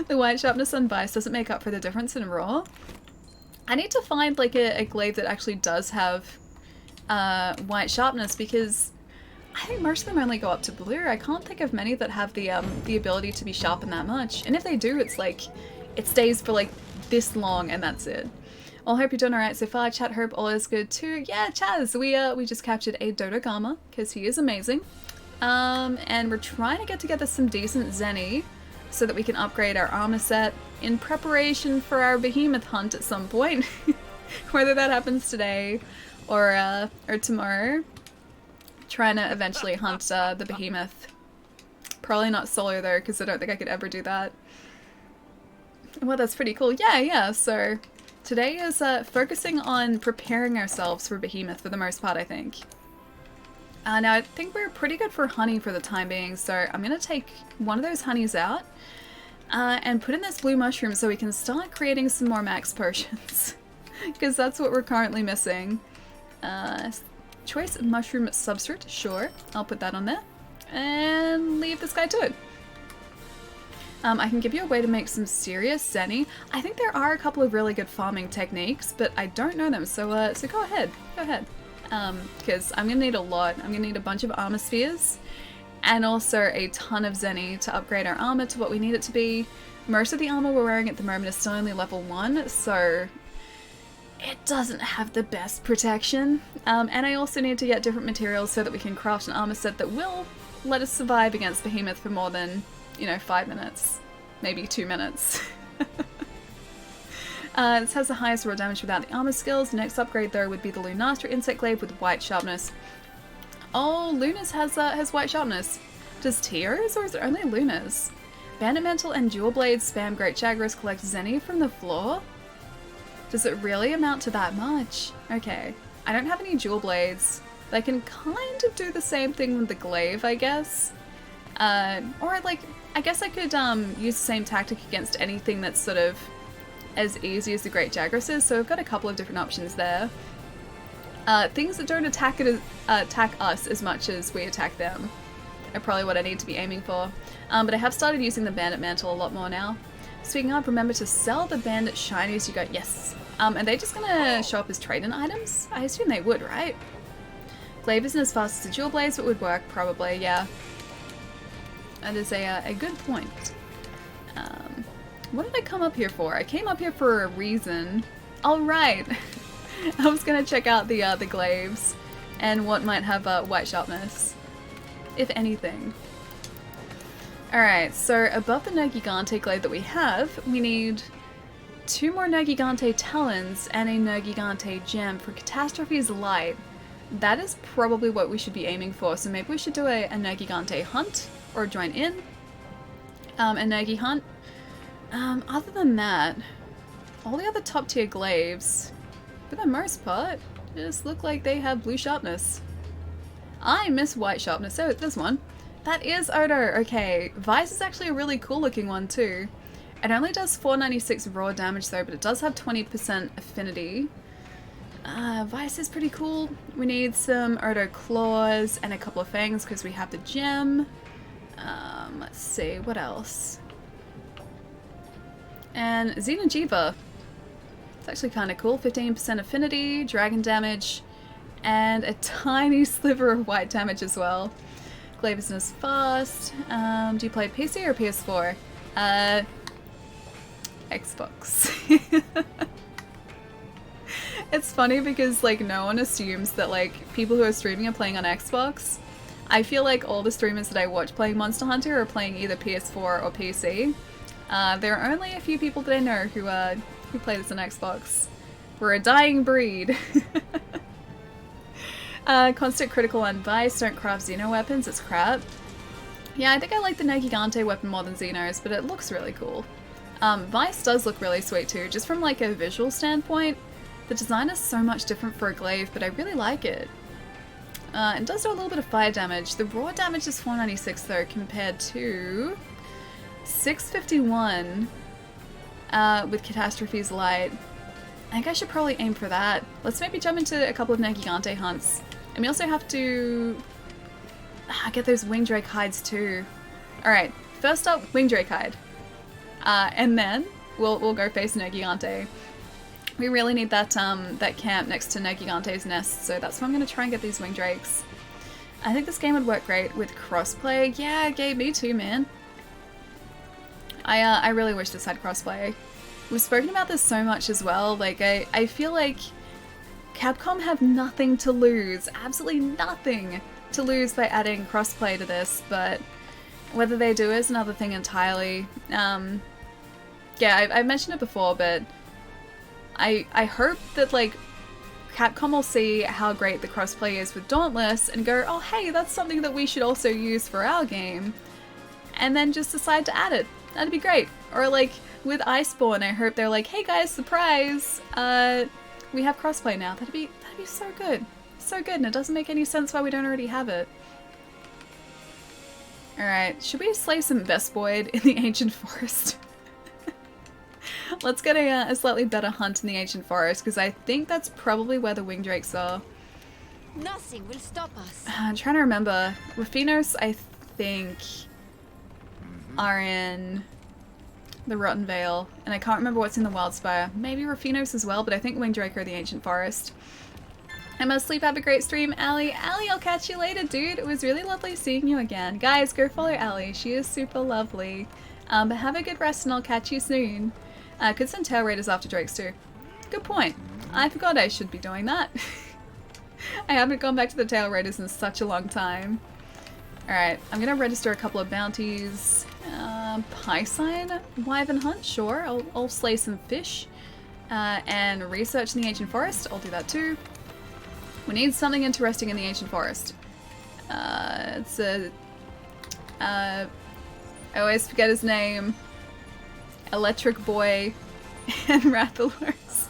The white sharpness on Vice doesn't make up for the difference in Raw. I need to find like a glaive that actually does have white sharpness, because I think most of them only go up to blue. I can't think of many that have the ability to be sharpened that much. And if they do, it's like, it stays for like this long and that's it. Well, hope you're doing alright so far. Chat, hope all is good too. Yeah, Chaz, we just captured a Dodogama, because he is amazing. And we're trying to get together some decent Zenny so that we can upgrade our armor set in preparation for our behemoth hunt at some point. Whether that happens today or tomorrow. Trying to eventually hunt the behemoth. Probably not solo though, because I don't think I could ever do that. Well, that's pretty cool. Yeah, so today is focusing on preparing ourselves for behemoth for the most part, I think. Now I think we're pretty good for honey for the time being, so I'm going to take one of those honeys out and put in this blue mushroom so we can start creating some more max potions. Because that's what we're currently missing. Choice mushroom substrate, sure. I'll put that on there. And leave this guy to it. I can give you a way to make some serious Zenny. I think there are a couple of really good farming techniques, but I don't know them, so go ahead. Go ahead. Because I'm going to need a lot. I'm going to need a bunch of armor spheres and also a ton of Zenny to upgrade our armor to what we need it to be. Most of the armor we're wearing at the moment is still only level 1, so it doesn't have the best protection. And I also need to get different materials so that we can craft an armor set that will let us survive against Behemoth for more than, 5 minutes. Maybe 2 minutes. This has the highest raw damage without the armor skills. Next upgrade though would be the Lunastra Insect Glaive with white sharpness. Oh, Luna's has white sharpness. Does Tio's, or is it only Luna's? Bandit Mantle and Dual Blades spam Great Chagras collect Zenny from the floor? Does it really amount to that much? Okay. I don't have any Dual Blades. They can kind of do the same thing with the Glaive, I guess. Or like, I guess I could use the same tactic against anything that's sort of as easy as the Great Chagras is, so I've got a couple of different options there. Things that don't attack us as much as we attack them are probably what I need to be aiming for. But I have started using the Bandit Mantle a lot more now. Speaking of, remember to sell the Bandit Shinies you got. Yes. Are they just gonna show up as trade-in items? I assume they would, right? Glaive isn't as fast as the Dual Blades, but would work probably, yeah. That is a good point. What did I come up here for? I came up here for a reason. All right. I was gonna check out the glaives and what might have white sharpness, if anything. All right. So above the Nergigante glaive that we have, we need 2 more Nergigante talons and a Nergigante gem for Catastrophe's Light. That is probably what we should be aiming for. So maybe we should do a Nergigante hunt or join in a Nergi hunt. Other than that, all the other top tier glaives, for the most part, just look like they have blue sharpness. I miss white sharpness. Oh, there's one. That is Odo. Okay, Vice is actually a really cool looking one too. It only does 496 raw damage though, but it does have 20% affinity. Vice is pretty cool. We need some Odo claws and a couple of fangs because we have the gem. Let's see, what else? And Xenojiva. It's actually kind of cool. 15% affinity, dragon damage, and a tiny sliver of white damage as well. Glaive isn't as fast. Do you play PC or PS4? Xbox. It's funny because like no one assumes that like people who are streaming are playing on Xbox. I feel like all the streamers that I watch playing Monster Hunter are playing either PS4 or PC. There are only a few people that I know who play this on Xbox. We're a dying breed. Constant critical on Vice, don't craft Xeno weapons, it's crap. Yeah, I think I like the Nergigante weapon more than Xeno's, but it looks really cool. Vice does look really sweet too, just from like a visual standpoint. The design is so much different for a glaive, but I really like it. and does do a little bit of fire damage. The raw damage is 496 though, compared to 651 with Catastrophe's Light. I think I should probably aim for that. Let's maybe jump into a couple of Nergigante hunts. And we also have to get those Wingdrake hides too. Alright, first up, Wingdrake hide. And then we'll go face Nergigante. We really need that that camp next to Nergigante's nest, so that's why I'm going to try and get these Wingdrakes. I think this game would work great with crossplay. Yeah, Gabe, me too, man. I really wish this had crossplay. We've spoken about this so much as well. Like, I feel like Capcom have nothing to lose, absolutely nothing to lose by adding crossplay to this, but whether they do is another thing entirely. Yeah, I've mentioned it before, but I hope that, like, Capcom will see how great the crossplay is with Dauntless and go, oh hey, that's something that we should also use for our game, and then just decide to add it. That'd be great. Or like with Iceborne, I hope they're like, hey guys, surprise! We have crossplay now. That'd be so good. So good, and it doesn't make any sense why we don't already have it. Alright, should we slay some Vespoid in the Ancient Forest? Let's get a slightly better hunt in the Ancient Forest, because I think that's probably where the Wingdrakes are. Nothing will stop us. I'm trying to remember. Raffinos, I think, are in the Rotten Vale, and I can't remember what's in the Wildspire. Maybe Raffinos as well, but I think Wingdrake are the Ancient Forest. I must sleep, have a great stream, Ali. Ali, I'll catch you later, dude. It was really lovely seeing you again. Guys, go follow Ali. She is super lovely. But have a good rest and I'll catch you soon. Could send Tail Raiders after Drakes too. Good point. I forgot I should be doing that. I haven't gone back to the Tail Raiders in such a long time. Alright, I'm gonna register a couple of bounties. Piscine Wyvern Hunt, sure. I'll slay some fish. And research in the Ancient Forest. I'll do that too. We need something interesting in the Ancient Forest. It's a... I always forget his name. Electric Boy and Rathalers.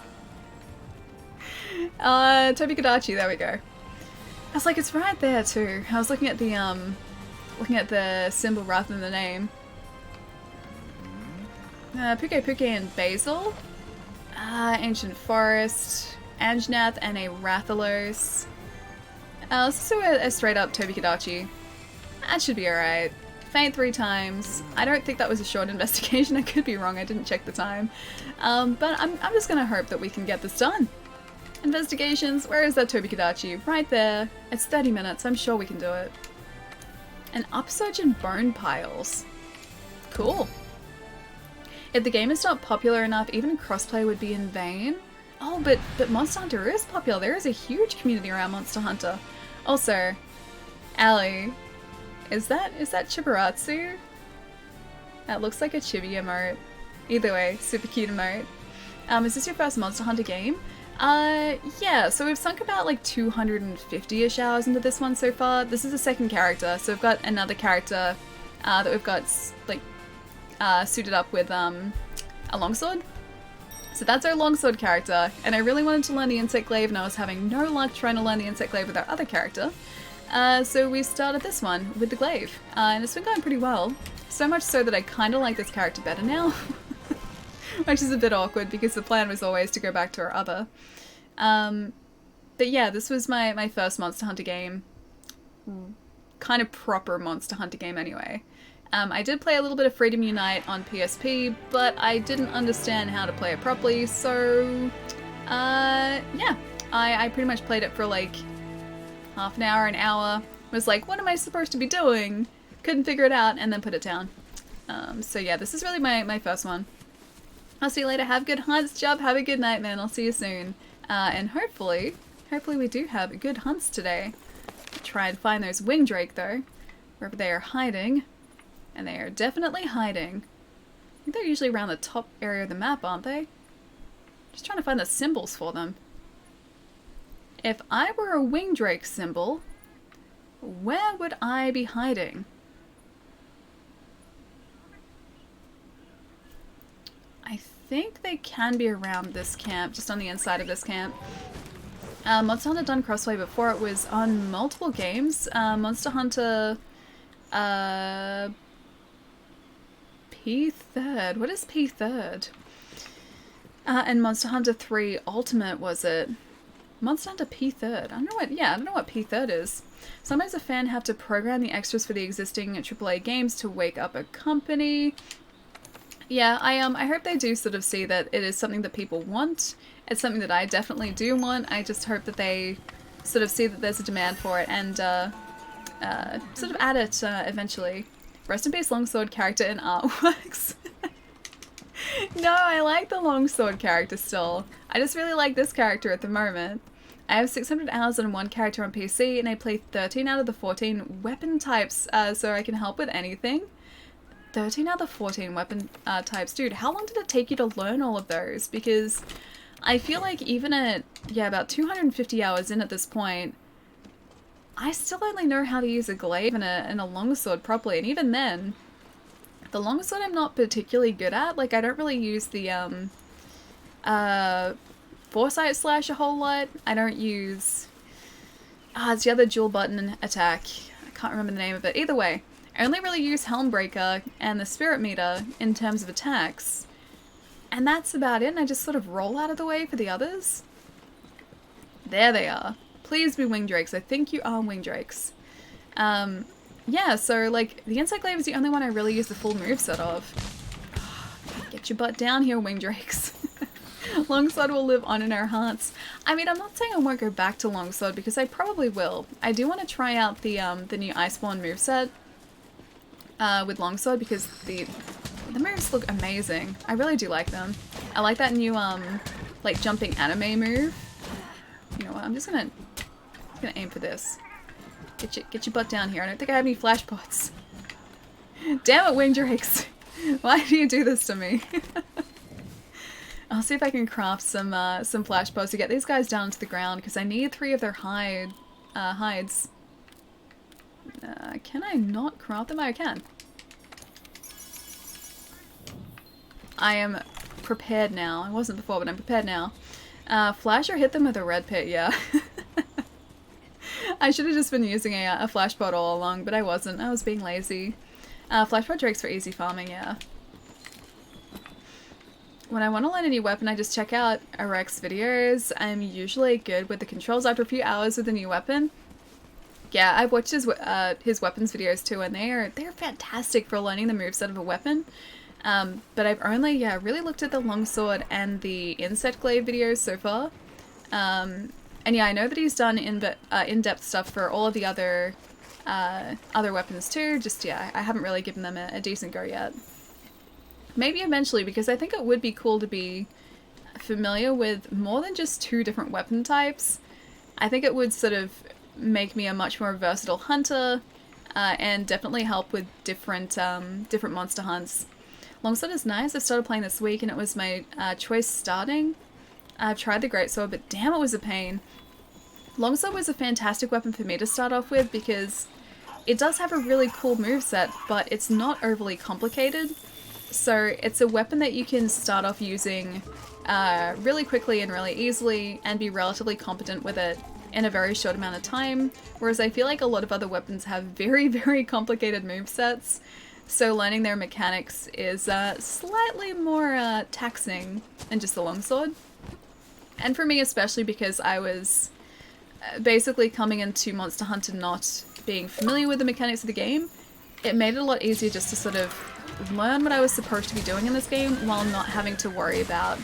Toby Kadachi, there we go. I was like, it's right there too. I was looking at the symbol rather than the name. Puke and Basil. Ancient Forest. Anjnath and a Rathalos. Let's do a straight up Toby Kadachi. That should be alright. Faint 3 times. I don't think that was a short investigation. I could be wrong. I didn't check the time. But I'm just gonna hope that we can get this done. Investigations. Where is that Toby Kadachi? Right there. It's 30 minutes. I'm sure we can do it. An upsurge in bone piles. Cool. If the game is not popular enough, even crossplay would be in vain. Oh, but Monster Hunter is popular. There is a huge community around Monster Hunter. Also, Ali, is that Chibiratsu? That looks like a Chibi emote. Either way, super cute emote. Is this your first Monster Hunter game? Yeah, so we've sunk about like 250-ish hours into this one so far. This is the second character, so we've got another character that we've got like suited up with a longsword. So that's our longsword character, and I really wanted to learn the Insect Glaive, and I was having no luck trying to learn the Insect Glaive with our other character. So we started this one with the glaive, and it's been going pretty well. So much so that I kind of like this character better now. Which is a bit awkward because the plan was always to go back to our other. But yeah, this was my first Monster Hunter game. Kind of proper Monster Hunter game anyway. I did play a little bit of Freedom Unite on PSP, but I didn't understand how to play it properly, so yeah. I pretty much played it for like half an hour, an hour. Was like, what am I supposed to be doing? Couldn't figure it out, and then put it down. So yeah, this is really my first one. I'll see you later. Have good hunts, Job. Have a good night, man. I'll see you soon. And hopefully we do have good hunts today. Try and find those Wingdrake though, wherever they are hiding. And they are definitely hiding. I think they're usually around the top area of the map, aren't they? Just trying to find the symbols for them. If I were a Wingdrake symbol, where would I be hiding? I think they can be around this camp, just on the inside of this camp. Monster Hunter done crossplay before. It was on multiple games. Monster Hunter P3rd. What is P3rd? And Monster Hunter 3 Ultimate, was it? Monster Hunter P3rd. I don't know what P3rd is. Sometimes a fan have to program the extras for the existing AAA games to wake up a company. Yeah, I hope they do sort of see that it is something that people want. It's something that I definitely do want. I just hope that they sort of see that there's a demand for it and sort of add it eventually. Rest in peace, Longsword character in artworks. No, I like the Longsword character still. I just really like this character at the moment. I have 600 hours on one character on PC, and I play 13 out of the 14 weapon types, so I can help with anything. 13 out of the 14 weapon types. Dude, how long did it take you to learn all of those? Because I feel like even at, yeah, about 250 hours in at this point, I still only know how to use a glaive and a longsword properly, and even then, the longsword I'm not particularly good at. Like, I don't really use the Foresight Slash a whole lot. I don't use... it's the other dual button attack. I can't remember the name of it. Either way, I only really use Helmbreaker and the Spirit Meter in terms of attacks. And that's about it, and I just sort of roll out of the way for the others. There they are. Please be Winged Drakes. I think you are Winged Drakes. Yeah, so, like, the Insect Glaive is the only one I really use the full moveset of. Get your butt down here, Winged Drakes. Longsword will live on in our hearts. I mean, I'm not saying I won't go back to Longsword, because I probably will. I do want to try out the new Iceborne moveset with Longsword, because the moves look amazing. I really do like them. I like that new, like, jumping anime move. You know what, I'm just gonna aim for this. Get your butt down here. I don't think I have any flash pots. Damn it, Winged Drakes. Why do you do this to me? I'll see if I can craft some flash pots to get these guys down to the ground, because I need 3 of their hides. Can I not craft them? I can. I am prepared now. I wasn't before, but I'm prepared now. Flash or hit them with a red pit, yeah. I should have just been using a flash pot all along, but I wasn't. I was being lazy. Flash pot drakes for easy farming, yeah. When I want to learn a new weapon, I just check out Arek's videos. I'm usually good with the controls after a few hours with a new weapon. Yeah, I've watched his weapons videos too, and they're fantastic for learning the moveset of a weapon. But I've only, really looked at the longsword and the insect glaive videos so far. And yeah, I know that he's done in-depth stuff for all of the other weapons too. Just, yeah, I haven't really given them a decent go yet. Maybe eventually, because I think it would be cool to be familiar with more than just 2 different weapon types. I think it would sort of make me a much more versatile hunter, and definitely help with different monster hunts. Longsword is nice. I started playing this week and it was my choice starting. I've tried the greatsword, but damn, it was a pain. Longsword was a fantastic weapon for me to start off with because it does have a really cool moveset, but it's not overly complicated. So it's a weapon that you can start off using really quickly and really easily and be relatively competent with it in a very short amount of time, whereas I feel like a lot of other weapons have very, very complicated movesets, so learning their mechanics is slightly more taxing than just the longsword. And for me especially, because I was basically coming into Monster Hunter not being familiar with the mechanics of the game, it made it a lot easier just to sort of learn what I was supposed to be doing in this game while not having to worry about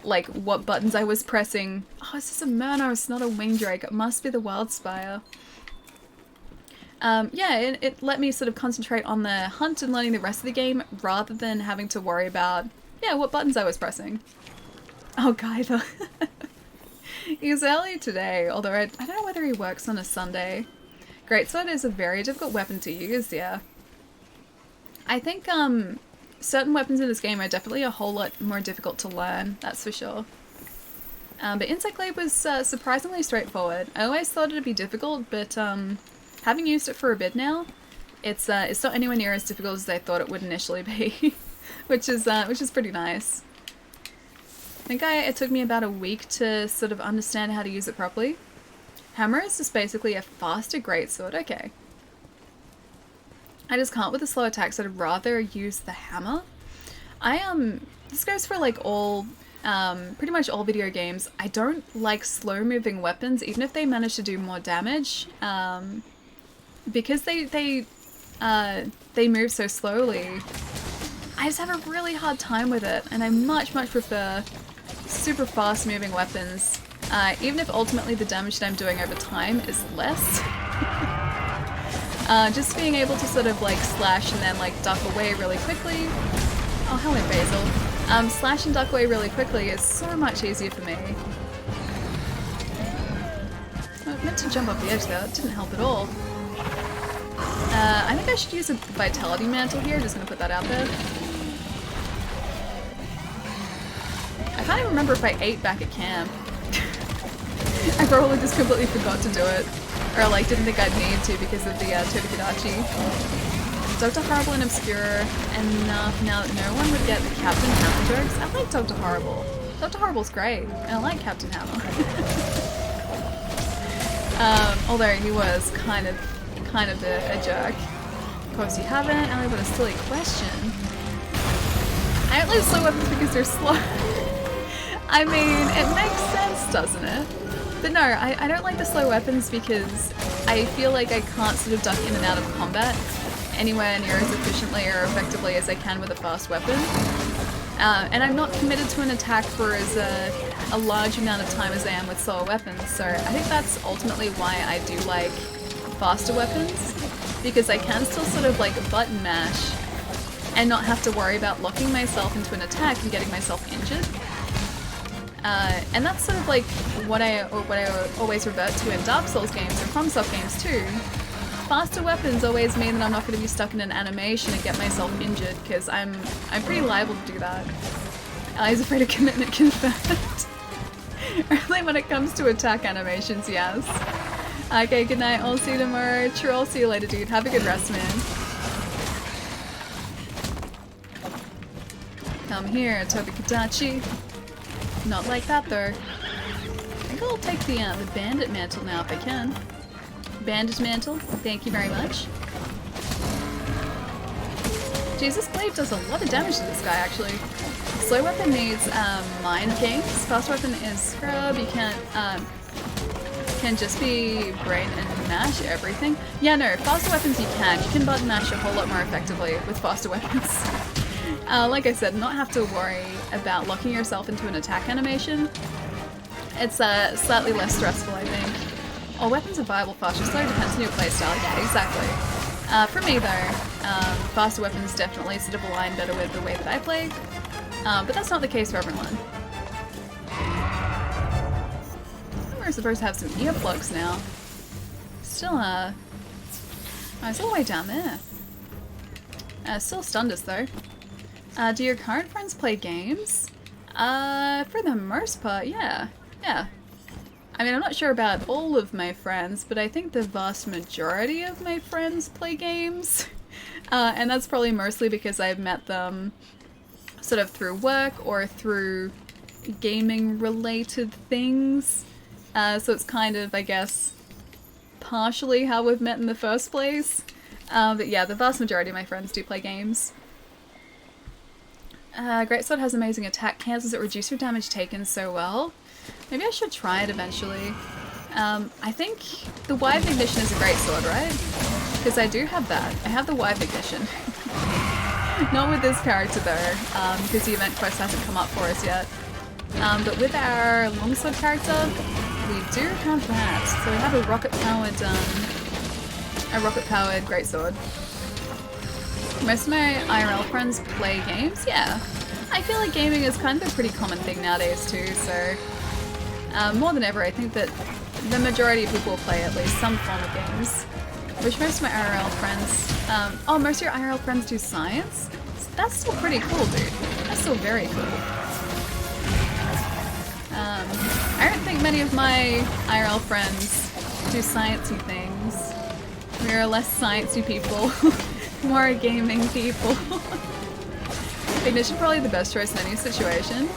like what buttons I was pressing. Oh, is this a Murnos, not a Winged Drake? It must be the Wildspire. Yeah, it let me sort of concentrate on the hunt and learning the rest of the game rather than having to worry about, yeah, what buttons I was pressing. Oh, Guyver. He's early today, although I don't know whether he works on a Sunday. Greatsword is a very difficult weapon to use, yeah. I think certain weapons in this game are definitely a whole lot more difficult to learn, that's for sure. But Insect Glaive was surprisingly straightforward. I always thought it'd be difficult, but having used it for a bit now, it's not anywhere near as difficult as I thought it would initially be, which is pretty nice. think it took me about a week to sort of understand how to use it properly. Hammer is just basically a faster greatsword. Okay. I just can't with the slow attacks, so I'd rather use the hammer. This goes for like all, pretty much all video games. I don't like slow moving weapons, even if they manage to do more damage, because they move so slowly. I just have a really hard time with it, and I much prefer super fast moving weapons, even if ultimately the damage that I'm doing over time is less. Just being able to sort of like slash and then like duck away really quickly. Oh, hello Basil. Slash and duck away really quickly is so much easier for me. I meant to jump off the edge there, that didn't help at all. I think I should use a vitality mantle here, just gonna put that out there. I can't even remember if I ate back at camp. I probably just completely forgot to do it. Or like didn't think I'd need to because of the Totokidachi. Dr. Horrible and Obscure enough now that no one would get the Captain Hammer jokes. I like Dr. Horrible. Dr. Horrible's great, and I like Captain Hammer. Although he was kind of a jerk. Of course you haven't, Ellie, what a silly question. I don't like slow weapons because they're slow. I mean, it makes sense, doesn't it? But no, I don't like the slow weapons because I feel like I can't sort of duck in and out of combat anywhere near as efficiently or effectively as I can with a fast weapon. And I'm not committed to an attack for as a large amount of time as I am with slower weapons, so I think that's ultimately why I do like faster weapons, because I can still sort of like button mash and not have to worry about locking myself into an attack and getting myself injured. And that's sort of like what I always revert to in Dark Souls games and FromSoft games too. Faster weapons always mean that I'm not going to be stuck in an animation and get myself injured, because I'm pretty liable to do that. Ellie's afraid of commitment confirmed. Only when it comes to attack animations, yes. Okay, good night. I'll see you tomorrow. True, I'll see you later, dude. Have a good rest, man. Come here, Totokidachi. Not like that, though. I think I'll take the bandit mantle now if I can. Bandit mantle, thank you very much. Jeez, this blade does a lot of damage to this guy, actually. Slow weapon needs mind games. Fast weapon is scrub. You can't can just be brain and mash everything. Yeah, no, faster weapons you can. You can button mash a whole lot more effectively with faster weapons. Like I said, not have to worry about locking yourself into an attack animation. It's slightly less stressful, I think. All weapons are viable faster, so it depends on your playstyle. Yeah, exactly. For me though, faster weapons definitely sort of align better with the way that I play, but that's not the case for everyone. We're supposed to have some earplugs now. Still, oh, it's all the way down there. Still stunned us though. Do your current friends play games? For the most part, yeah. Yeah. I mean, I'm not sure about all of my friends, but I think the vast majority of my friends play games. And that's probably mostly because I've met them sort of through work or through gaming-related things. So it's kind of, I guess, partially how we've met in the first place. But yeah, the vast majority of my friends do play games. Greatsword has amazing attack cancels that reduce your damage taken so well. Maybe I should try it eventually. I think the Wive Ignition is a great sword, right? Because I do have that. I have the Wive Ignition. Not with this character though, because the event quest hasn't come up for us yet. But with our longsword character, we do have that. So we have a rocket-powered greatsword. Most of my IRL friends play games, yeah. I feel like gaming is kind of a pretty common thing nowadays too, so more than ever I think that the majority of people will play at least some form of games. Which most of my IRL friends, oh, most of your IRL friends do science? That's still pretty cool, dude. That's still very cool. I don't think many of my IRL friends do sciencey things. We are less sciencey people. More gaming people. Ignition probably the best choice in any situation.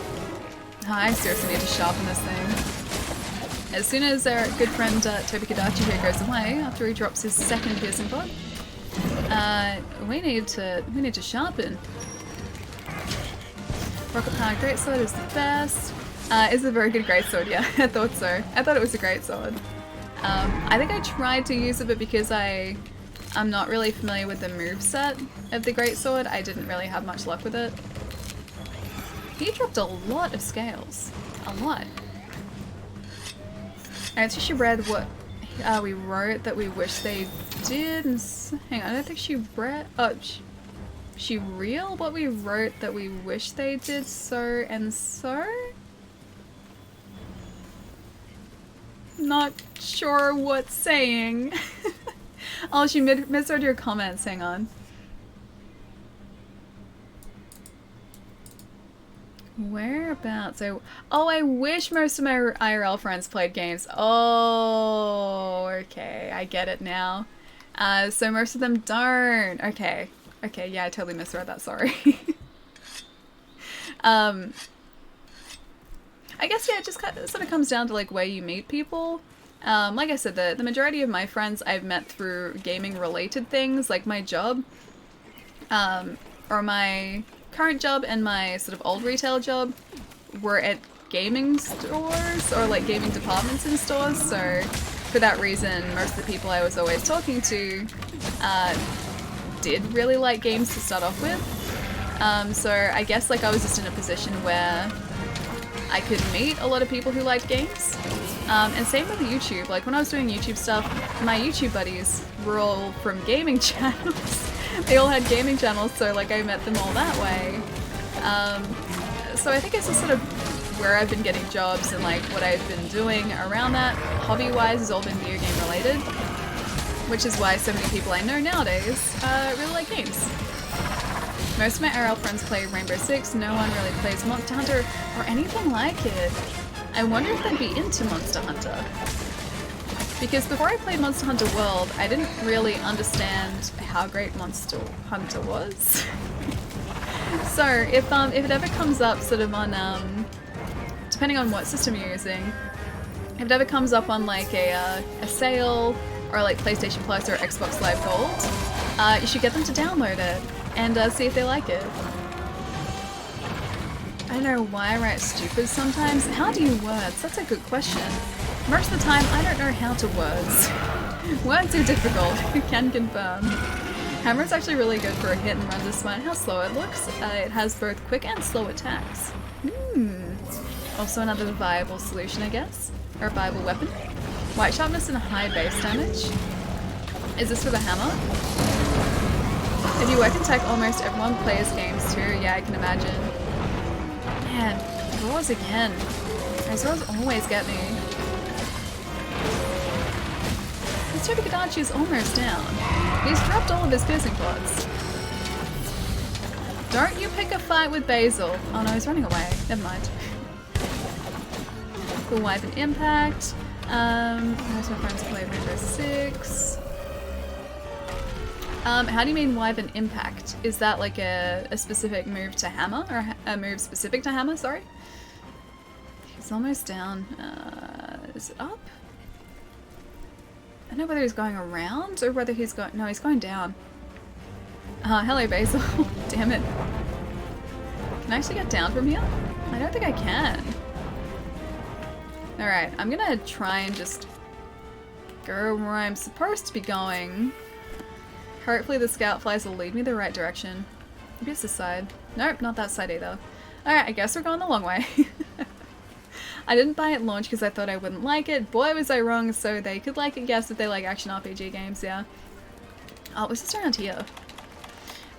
I seriously need to sharpen this thing. As soon as our good friend Toby Kadachi here goes away, after he drops his second piercing pod, we need to sharpen. Rocket Power Greatsword is the best. It's a very good greatsword, yeah. I thought so. I thought it was a great sword. I think I tried to use it, but because I'm not really familiar with the moveset of the greatsword, I didn't really have much luck with it. He dropped a lot of scales. A lot. And she read what we wrote that we wish they did. And hang on, I don't think she read. Oh, she real what we wrote that we wish they did. So and so. Not sure what's saying. Oh, she misread your comments. Hang on. Whereabouts? Oh, I wish most of my IRL friends played games. Oh, okay. I get it now. So most of them don't. Okay. Okay, yeah, I totally misread that. Sorry. I guess, yeah, it just sort of comes down to, like, where you meet people. Like I said, the majority of my friends I've met through gaming-related things, like my job, or my current job and my sort of old retail job were at gaming stores, or, like, gaming departments in stores, so for that reason, most of the people I was always talking to did really like games to start off with. So I guess, like, I was just in a position where I could meet a lot of people who liked games. And same with YouTube. Like, when I was doing YouTube stuff, my YouTube buddies were all from gaming channels. They all had gaming channels, so, like, I met them all that way. So I think it's just sort of where I've been getting jobs and, like, what I've been doing around that. Hobby-wise has all been video game related, which is why so many people I know nowadays really like games. Most of my IRL friends play Rainbow Six, no one really plays Monster Hunter or anything like it. I wonder if they'd be into Monster Hunter. Because before I played Monster Hunter World, I didn't really understand how great Monster Hunter was. So if it ever comes up sort of on, depending on what system you're using, if it ever comes up on like a sale or like PlayStation Plus or Xbox Live Gold, you should get them to download it and see if they like it. I don't know why I write stupid sometimes. How do you words? That's a good question. Most of the time, I don't know how to words. Words are difficult, can confirm. Hammer's actually really good for a hit and run despite how slow it looks. It has both quick and slow attacks. Also another viable solution, I guess. Or a viable weapon. White sharpness and high base damage. Is this for the hammer? If you work in tech, almost everyone plays games too. Yeah, I can imagine. Man, roars again. Those roars always get me. This Toby Kadachi is almost down. He's dropped all of his piercing pods. Don't you pick a fight with Basil. Oh no, he's running away. Never mind. Cool wipe and impact. Most of my friends play Rainbow Six. How do you mean wipe and impact? Is that like a specific move to hammer? Or a move specific to hammer, sorry? He's almost down. Is it up? I don't know whether he's going around or whether he's going... No, he's going down. Hello Basil. Damn it. Can I actually get down from here? I don't think I can. Alright, I'm gonna try and just go where I'm supposed to be going. Hopefully the scout flies will lead me the right direction. Maybe it's this side. Nope, not that side either. Alright, I guess we're going the long way. I didn't buy it at launch because I thought I wouldn't like it. Boy, was I wrong, so they could like it, guess, if they like action RPG games, yeah. Oh, it was just around here.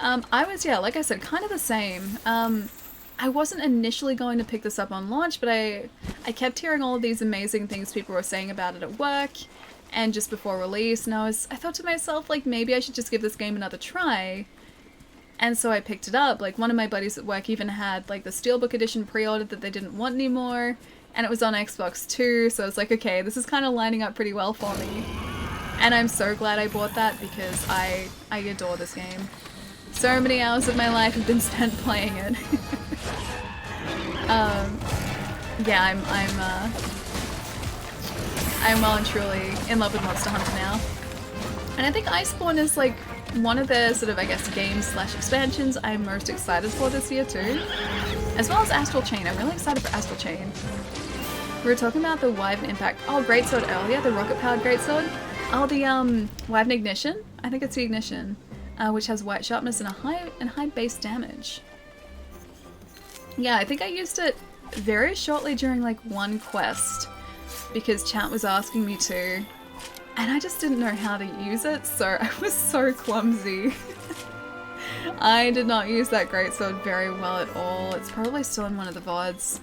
I was, yeah, like I said, kind of the same. I wasn't initially going to pick this up on launch, but I kept hearing all of these amazing things people were saying about it at work and just before release, and I thought to myself, like, maybe I should just give this game another try. And so I picked it up. Like, one of my buddies at work even had, like, the Steelbook edition pre-ordered that they didn't want anymore, and it was on Xbox too, so I was like, okay, this is kind of lining up pretty well for me. And I'm so glad I bought that because I adore this game. So many hours of my life have been spent playing it. Yeah, I'm well and truly in love with Monster Hunter now. And I think Iceborne is like one of the sort of, I guess, games/expansions I'm most excited for this year too. As well as Astral Chain. I'm really excited for Astral Chain. We were talking about the Wyvern Impact. Oh, Greatsword earlier, the rocket-powered Greatsword. Oh, the Wyvern Ignition. I think it's the Ignition, which has white sharpness and high base damage. Yeah, I think I used it very shortly during like one quest because chat was asking me to, and I just didn't know how to use it, so I was so clumsy. I did not use that Greatsword very well at all. It's probably still in one of the VODs.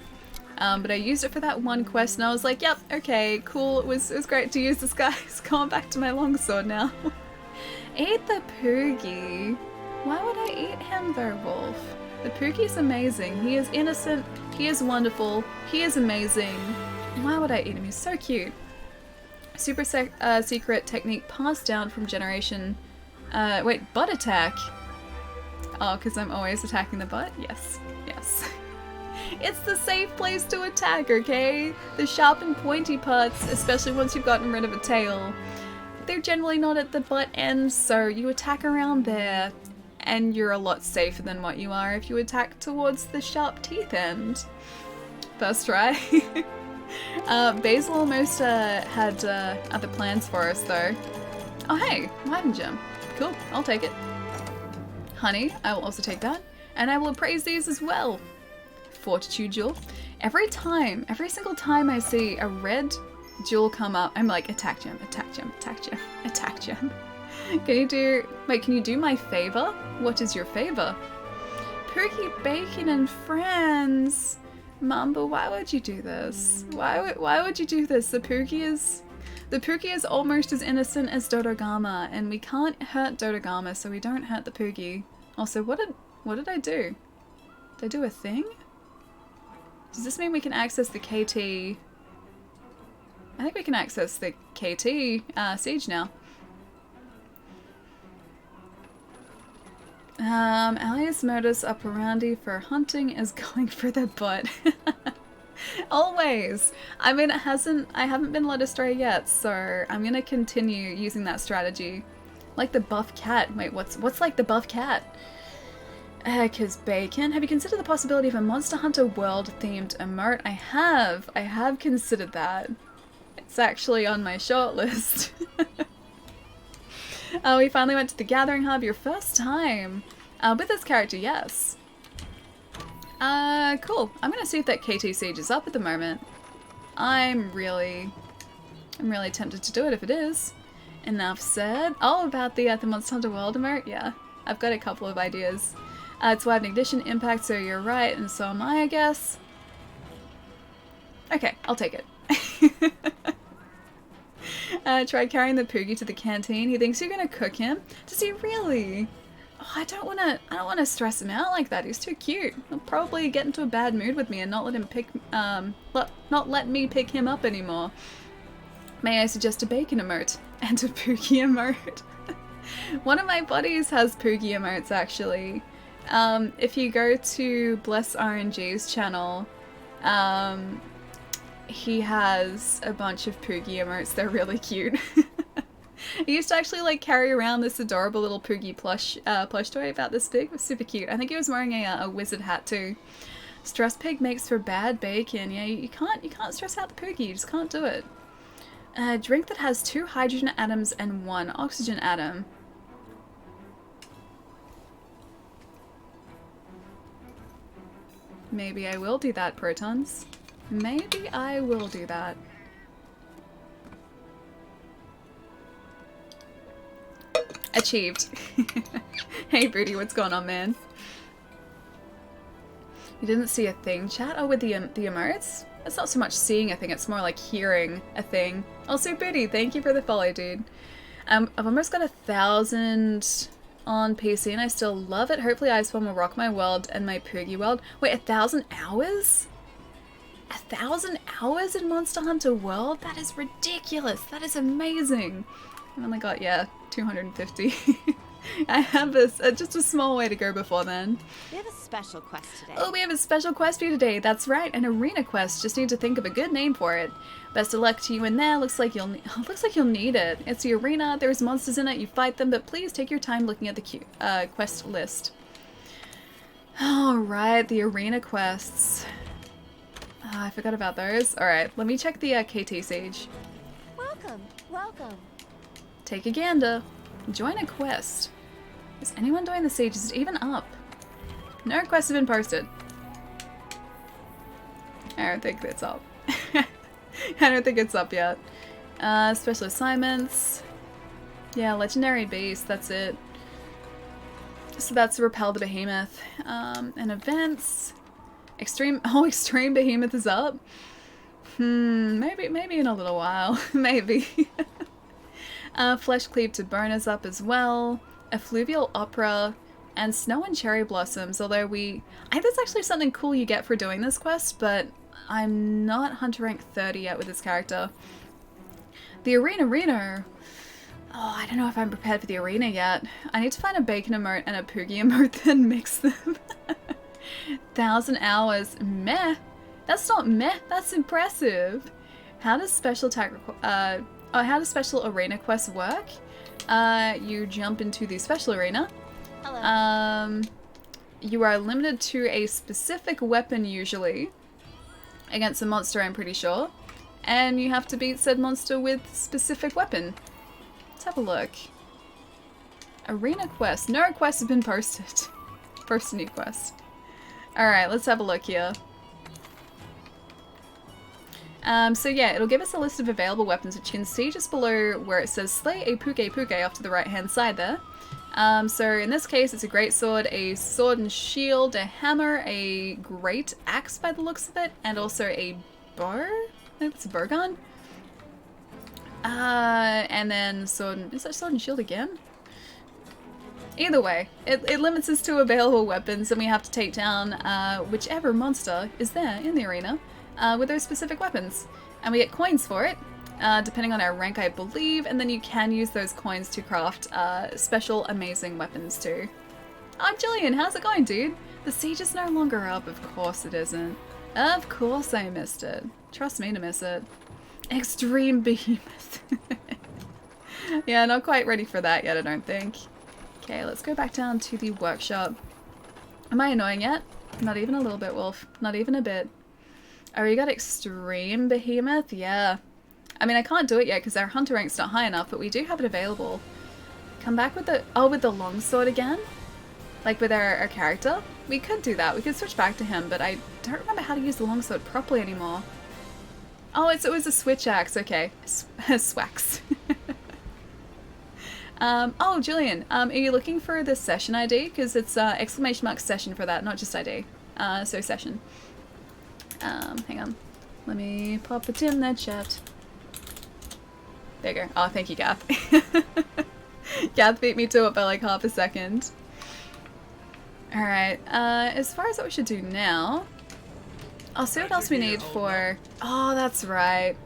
But I used it for that one quest and I was like, yep, okay, cool, it was great to use this, guys. Going back to my longsword now. Eat the Poogie. Why would I eat him though, Wolf? The Poogie's amazing. He is innocent, he is wonderful, he is amazing. Why would I eat him? He's so cute. Super secret technique passed down from generation... wait, butt attack? Oh, because I'm always attacking the butt? Yes, yes. It's the safe place to attack, okay? The sharp and pointy parts, especially once you've gotten rid of a tail, they're generally not at the butt end, so you attack around there, and you're a lot safer than what you are if you attack towards the sharp teeth end. First try. Basil almost had other plans for us, though. Oh hey, Wyvern Gem. Cool, I'll take it. Honey, I will also take that, and I will appraise these as well. Fortitude Jewel. Every single time I see a red jewel come up, I'm like, attack gem, attack gem, attack gem, attack gem. Can you do my favor? What is your favor? Pookie Bacon and friends. Mamba, why would you do this? Why would you do this? The Pookie is almost as innocent as Dodogama, and we can't hurt Dodogama, so we don't hurt the Pookie. Also, what did I do? Did I do a thing? Does this mean we can access the KT? I think we can access the KT siege now. Alias modus operandi for hunting is going for the butt. Always. I mean, I haven't been led astray yet, so I'm gonna continue using that strategy. Like the buff cat. Wait, what's like the buff cat? Cause bacon. Have you considered the possibility of a Monster Hunter World themed emote? I have considered that. It's actually on my shortlist. We finally went to the Gathering Hub, your first time. With this character, yes. Cool. I'm gonna see if that KT Siege is up at the moment. I'm really tempted to do it if it is. Enough said. Oh, about the Monster Hunter World emote? Yeah. I've got a couple of ideas. It's Wyvern Ignition Impact, so you're right, and so am I guess. Okay, I'll take it. Tried carrying the Poogie to the canteen. He thinks you're gonna cook him. Does he really? Oh, I don't wanna stress him out like that. He's too cute. He'll probably get into a bad mood with me and not let him not let me pick him up anymore. May I suggest a bacon emote and a Poogie emote? One of my buddies has Poogie emotes actually. If you go to Bless RNG's channel, he has a bunch of Poogie emotes. They're really cute. He used to actually like carry around this adorable little Poogie plush toy about this big. It was super cute. I think he was wearing a wizard hat too. Stress pig makes for bad bacon. Yeah, you can't stress out the Poogie. You just can't do it. A drink that has 2 hydrogen atoms and 1 oxygen atom. Maybe I will do that, Protons. Maybe I will do that. Achieved. Hey Booty, what's going on, man? You didn't see a thing, chat? Oh, with the emotes? It's not so much seeing a thing, it's more like hearing a thing. Also, Booty, thank you for the follow, dude. I've almost got 1,000 on PC and I still love it. Hopefully Iceborne will rock my world and my Poogie world. Wait, 1,000 hours? 1,000 hours in Monster Hunter World? That is ridiculous. That is amazing. I've only got, yeah, 250. I have this, just a small way to go before then. We have a special quest today. Oh, we have a special quest for you today. That's right, an arena quest. Just need to think of a good name for it. Best of luck to you in there. Looks like you'll need it. It's the arena. There's monsters in it. You fight them, but please take your time looking at the quest list. All right, the arena quests. I forgot about those. All right, let me check the KT Siege. Welcome, welcome. Take a gander. Join a quest. Is anyone doing the siege? Is it even up? No requests have been posted. I don't think it's up. I don't think it's up yet. Special assignments. Yeah, legendary beast, that's it. So that's Repel the Behemoth. And events. Extreme Behemoth is up. Maybe in a little while. Maybe. Flesh Cleave to Bone is up as well. Effluvial Opera. And Snow and Cherry Blossoms, although I think that's actually something cool you get for doing this quest, but I'm not Hunter rank 30 yet with this character. The Arena. Oh, I don't know if I'm prepared for the arena yet. I need to find a bacon emote and a Poogie emote, then mix them. 1,000 hours. Meh. That's not meh. That's impressive. How does special how does special arena quests work? You jump into the special arena. Hello. You are limited to a specific weapon usually against a monster, I'm pretty sure. And you have to beat said monster with specific weapon. Let's have a look. Arena quest. No requests have been posted. First new quest. Alright, let's have a look here. So yeah, it'll give us a list of available weapons, which you can see just below where it says slay a puke off to the right hand side there. So in this case, it's a greatsword, a sword and shield, a hammer, a great axe by the looks of it, and also a bow? I think that's a bow gun. And then is that sword and shield again? Either way, it limits us to available weapons, and we have to take down whichever monster is there in the arena with those specific weapons. And we get coins for it. Depending on our rank, I believe, and then you can use those coins to craft special amazing weapons too. I'm Jillian, how's it going, dude? The siege is no longer up, of course it isn't. Of course I missed it. Trust me to miss it. Extreme Behemoth. Yeah, not quite ready for that yet, I don't think. Okay, let's go back down to the workshop. Am I annoying yet? Not even a little bit, Wolf. Not even a bit. Oh, you got Extreme Behemoth? Yeah. I mean, I can't do it yet because our hunter rank's not high enough, but we do have it available. Come back with the... Oh, with the longsword again? Like with our character? We could do that. We could switch back to him, but I don't remember how to use the longsword properly anymore. Oh, it was a switch axe. Okay. Swax. Oh, Julian, are you looking for the session ID? Because it's ! Session for that, not just ID. So session. Hang on. Let me pop it in the chat. There you go. Oh, thank you, Gath. Gath beat me to it by like half a second. Alright, as far as what we should do now, I'll see what else we need for... Oh, that's right.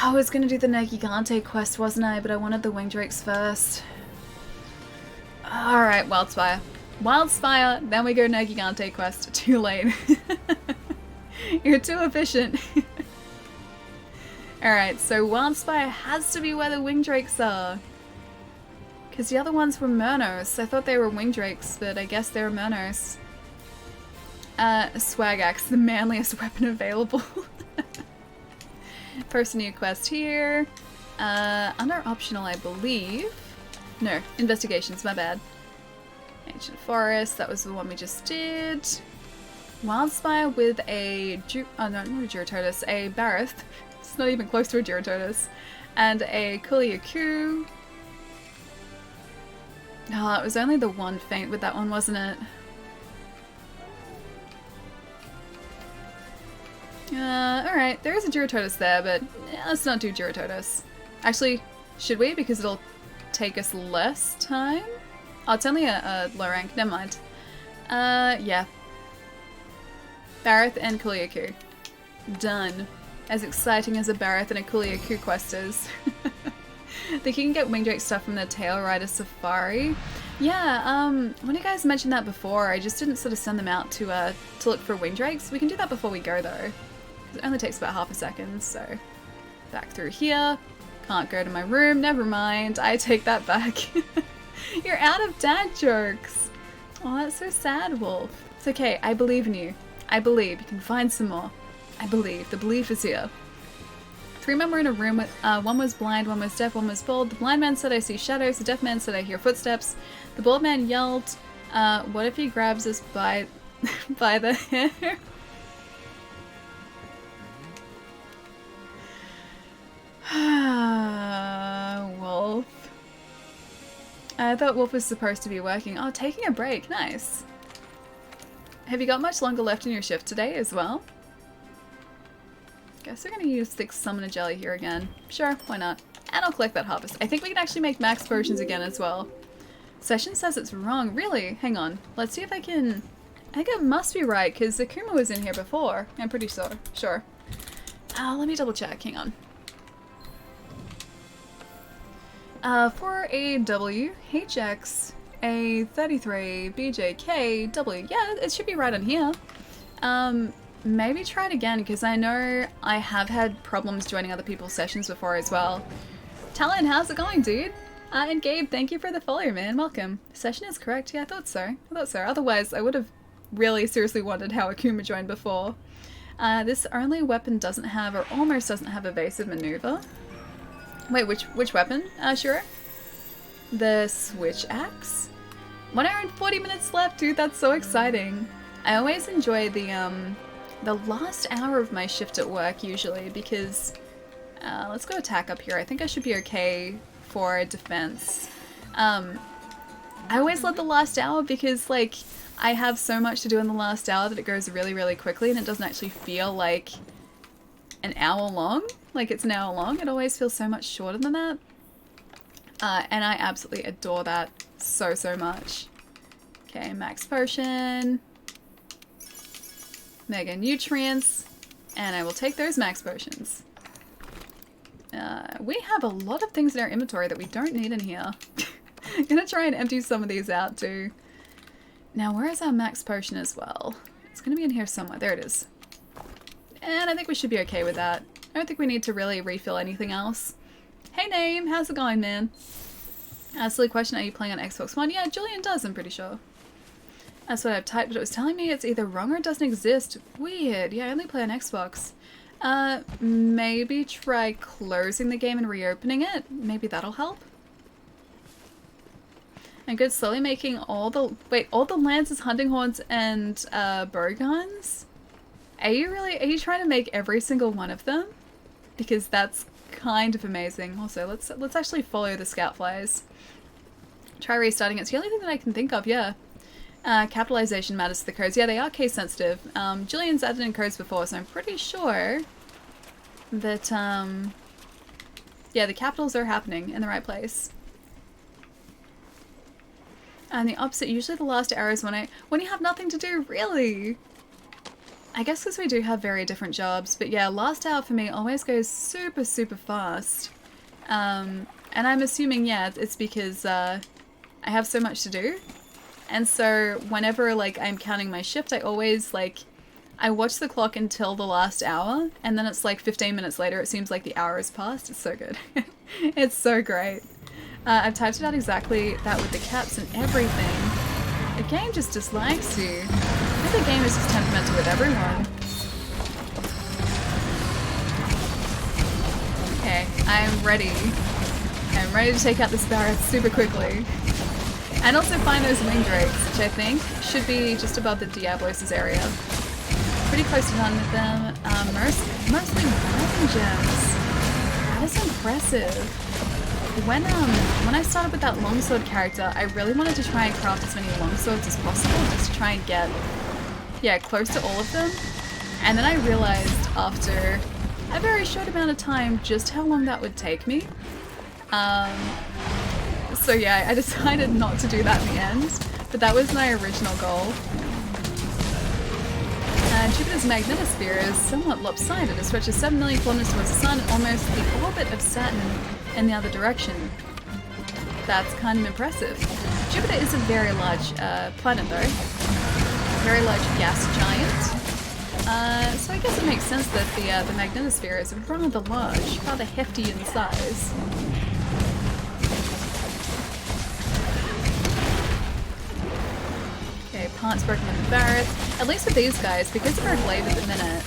I was gonna do the Nergigante quest, wasn't I? But I wanted the Wing Drakes first. Alright, Wildspire. Wildspire, then we go Nergigante quest. Too late. You're too efficient. Alright, so Wildspire has to be where the Wing Drakes are. Because the other ones were Murnos. I thought they were Wing Drakes, but I guess they were Murnos. Swag Axe, the manliest weapon available. First new quest here. Under optional, I believe. No, investigations, my bad. Ancient Forest, that was the one we just did. Wildspire with a oh no, not a Durototus, a Barith. It's not even close to a Durototus. And a Kuliaku. Oh, it was only the one feint with that one, wasn't it? Alright, there is a Durototus there, but let's not do Durototus. Actually, should we? Because it'll take us less time? Oh, it's only a low rank, never mind. Yeah. Barith and Kuliaku. Done. As exciting as a Barith and a Kuliaku quest is. Think you can get Wingdrake stuff from the Tail Rider Safari? Yeah, when you guys mentioned that before, I just didn't sort of send them out to look for Wingdrakes. We can do that before we go though. It only takes about half a second, so back through here. Can't go to my room, never mind. I take that back. You're out of dad jokes. Oh, that's so sad, Wolf. It's okay, I believe in you. I believe. You can find some more. I believe. The belief is here. 3 men were in a room with, one was blind, one was deaf, one was bald. The blind man said I see shadows, the deaf man said I hear footsteps. The bald man yelled, what if he grabs us by, by the hair? Wolf. I thought Wolf was supposed to be working. Oh, taking a break. Nice. Have you got much longer left in your shift today as well? Guess we're gonna use Thick Summoner Jelly here again. Sure, why not? And I'll collect that harvest. I think we can actually make max potions again as well. Session says it's wrong. Really? Hang on. Let's see if I can... I think it must be right, because Akuma was in here before. I'm pretty sure. Let me double check. Hang on. For AW, HX, A33, BJK, W. Yeah, it should be right on here. Maybe try it again, because I know I have had problems joining other people's sessions before as well. Talon, how's it going, dude? And Gabe, thank you for the follow, man. Welcome. Session is correct. Yeah, I thought so. Otherwise, I would have really seriously wondered how Akuma joined before. This only weapon doesn't have, or almost doesn't have, evasive maneuver. Wait, which weapon, Shiro? The Switch Axe? 1 hour and 40 minutes left, dude. That's so exciting. I always enjoy the last hour of my shift at work usually because let's go attack up here. I think I should be okay for defense. I always love the last hour because like I have so much to do in the last hour that it goes really, really quickly and it doesn't actually feel like an hour long. Like it's an hour long. It always feels so much shorter than that. And I absolutely adore that so much. Okay, max potion. Mega nutrients. And I will take those max potions. We have a lot of things in our inventory that we don't need in here. I'm gonna try and empty some of these out too. Now, where is our max potion as well? It's gonna be in here somewhere. There it is. And I think we should be okay with that. I don't think we need to really refill anything else. Hey Name, how's it going, man? Silly question, are you playing on Xbox One? Yeah, Julian does, I'm pretty sure. That's what I've typed, but it was telling me it's either wrong or it doesn't exist. Weird. Yeah, I only play on Xbox. Maybe try closing the game and reopening it. Maybe that'll help. I'm good slowly making all the lances, hunting horns, and bowguns? Are you trying to make every single one of them? Because that's kind of amazing. Also, let's actually follow the scout flies. Try restarting. It's the only thing that I can think of, yeah. Capitalization matters to the codes. Yeah, they are case sensitive. Julian's added in codes before, so I'm pretty sure that, yeah, the capitals are happening in the right place. And the opposite, usually the last hour is when you have nothing to do, really. I guess because we do have very different jobs, but yeah, last hour for me always goes super fast. And I'm assuming, yeah, it's because I have so much to do. And so whenever like I'm counting my shift, I always like, I watch the clock until the last hour, and then it's like 15 minutes later, it seems like the hour has passed. It's so good. It's so great. I've typed it out exactly that with the caps and everything. The game just dislikes you. I think the game is just temperamental with everyone. Okay, I'm ready. I'm ready to take out this barrett super quickly. And also find those wing drakes, which I think should be just above the Diablos' area. Pretty close to none of them. Mostly weapon gems. That is impressive. When I started with that longsword character, I really wanted to try and craft as many longswords as possible, just to try and get, yeah, close to all of them. And then I realized after a very short amount of time just how long that would take me. So yeah, I decided not to do that in the end, but that was my original goal. Jupiter's magnetosphere is somewhat lopsided. It stretches 7 million kilometers towards the sun, almost the orbit of Saturn. in the other direction. That's kind of impressive. Jupiter is a very large planet though. Very large gas giant. So I guess it makes sense that the magnetosphere is rather large, rather hefty in size. Okay, parts broken in the Barrett. At least with these guys, because they're a glaive at the minute,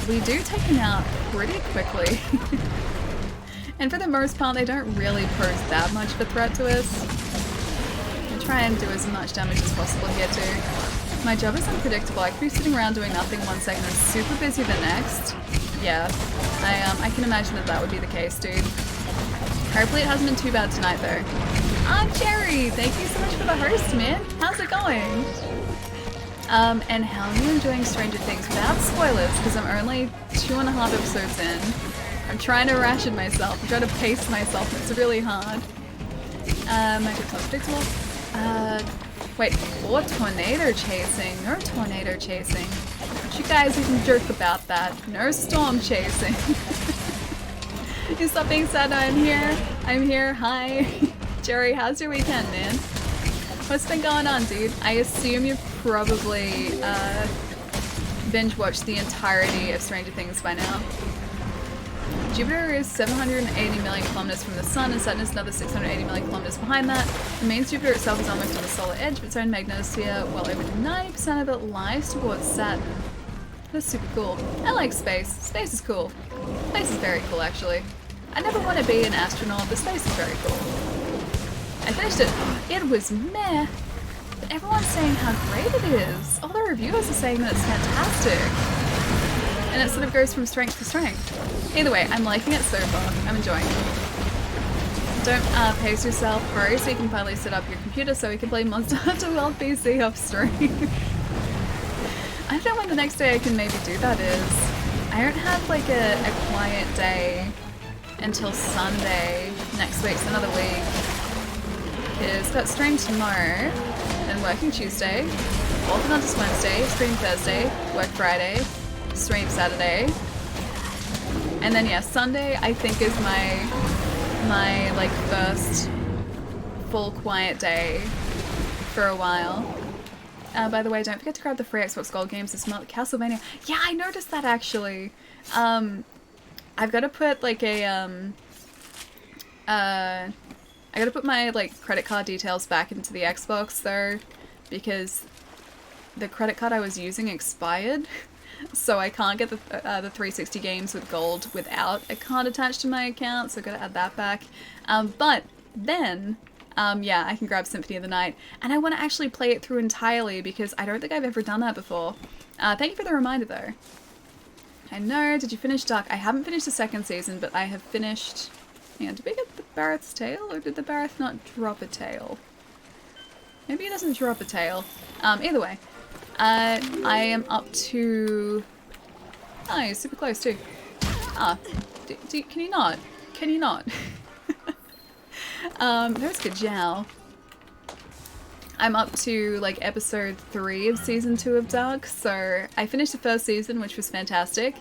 we do take them out pretty quickly. And for the most part, they don't really pose that much of a threat to us. I try and do as much damage as possible here too. My job is unpredictable. I could be sitting around doing nothing one second and super busy the next. Yeah, I can imagine that that would be the case, dude. Hopefully it hasn't been too bad tonight though. Jerry! Thank you so much for the host, man. How's it going? And how are you enjoying Stranger Things without spoilers? Because I'm only 2.5 episodes in. I'm trying to ration myself. I'm trying to pace myself. It's really hard. My job's unpredictable. Wait, or tornado chasing. No tornado chasing. Don't you guys even joke about that. No storm chasing. You stop being sad. I'm here. I'm here. Hi. Jerry, how's your weekend, man? What's been going on, dude? I assume you've probably binge watched the entirety of Stranger Things by now. Jupiter is 780 million kilometers from the Sun, and Saturn is another 680 million kilometers behind that. The main Jupiter itself is almost on the solar edge of its own magnetosphere, while over 90% of it lies towards Saturn. That's super cool. I like space. Space is cool. Space is very cool, actually. I never want to be an astronaut, but space is very cool. I finished it. It was meh. But everyone's saying how great it is. All the reviewers are saying that it's fantastic. And it sort of goes from strength to strength. Either way, I'm liking it so far. I'm enjoying it. Don't pace yourself, bro, so you can finally set up your computer so we can play Monster Hunter World PC off stream. I don't know when the next day I can maybe do that is. I don't have like a quiet day until Sunday. Next week's another week. Is got stream tomorrow, then working Tuesday, walking on to Wednesday, stream Thursday, work Friday, stream Saturday, and then yeah, Sunday I think is my like first full quiet day for a while. By the way, don't forget to grab the free Xbox Gold games this month. Castlevania. Yeah, I noticed that actually. I've got to put like a I gotta put my like credit card details back into the Xbox though, because the credit card I was using expired. So I can't get the 360 games with gold without a card attached to my account, so I gotta add that back. But then, yeah, I can grab Symphony of the Night, and I want to actually play it through entirely because I don't think I've ever done that before. Thank you for the reminder though. I know, did you finish Dark? I haven't finished the second season, but I have finished... Hang on, did we get the Barrett's tail, or did the Barrett not drop a tail? Maybe it doesn't drop a tail. Either way. I am up to... Oh, you're super close too. Ah, can you not? Can you not? There's Kajal. I'm up to like episode 3 of season 2 of Dark, so I finished the first season, which was fantastic,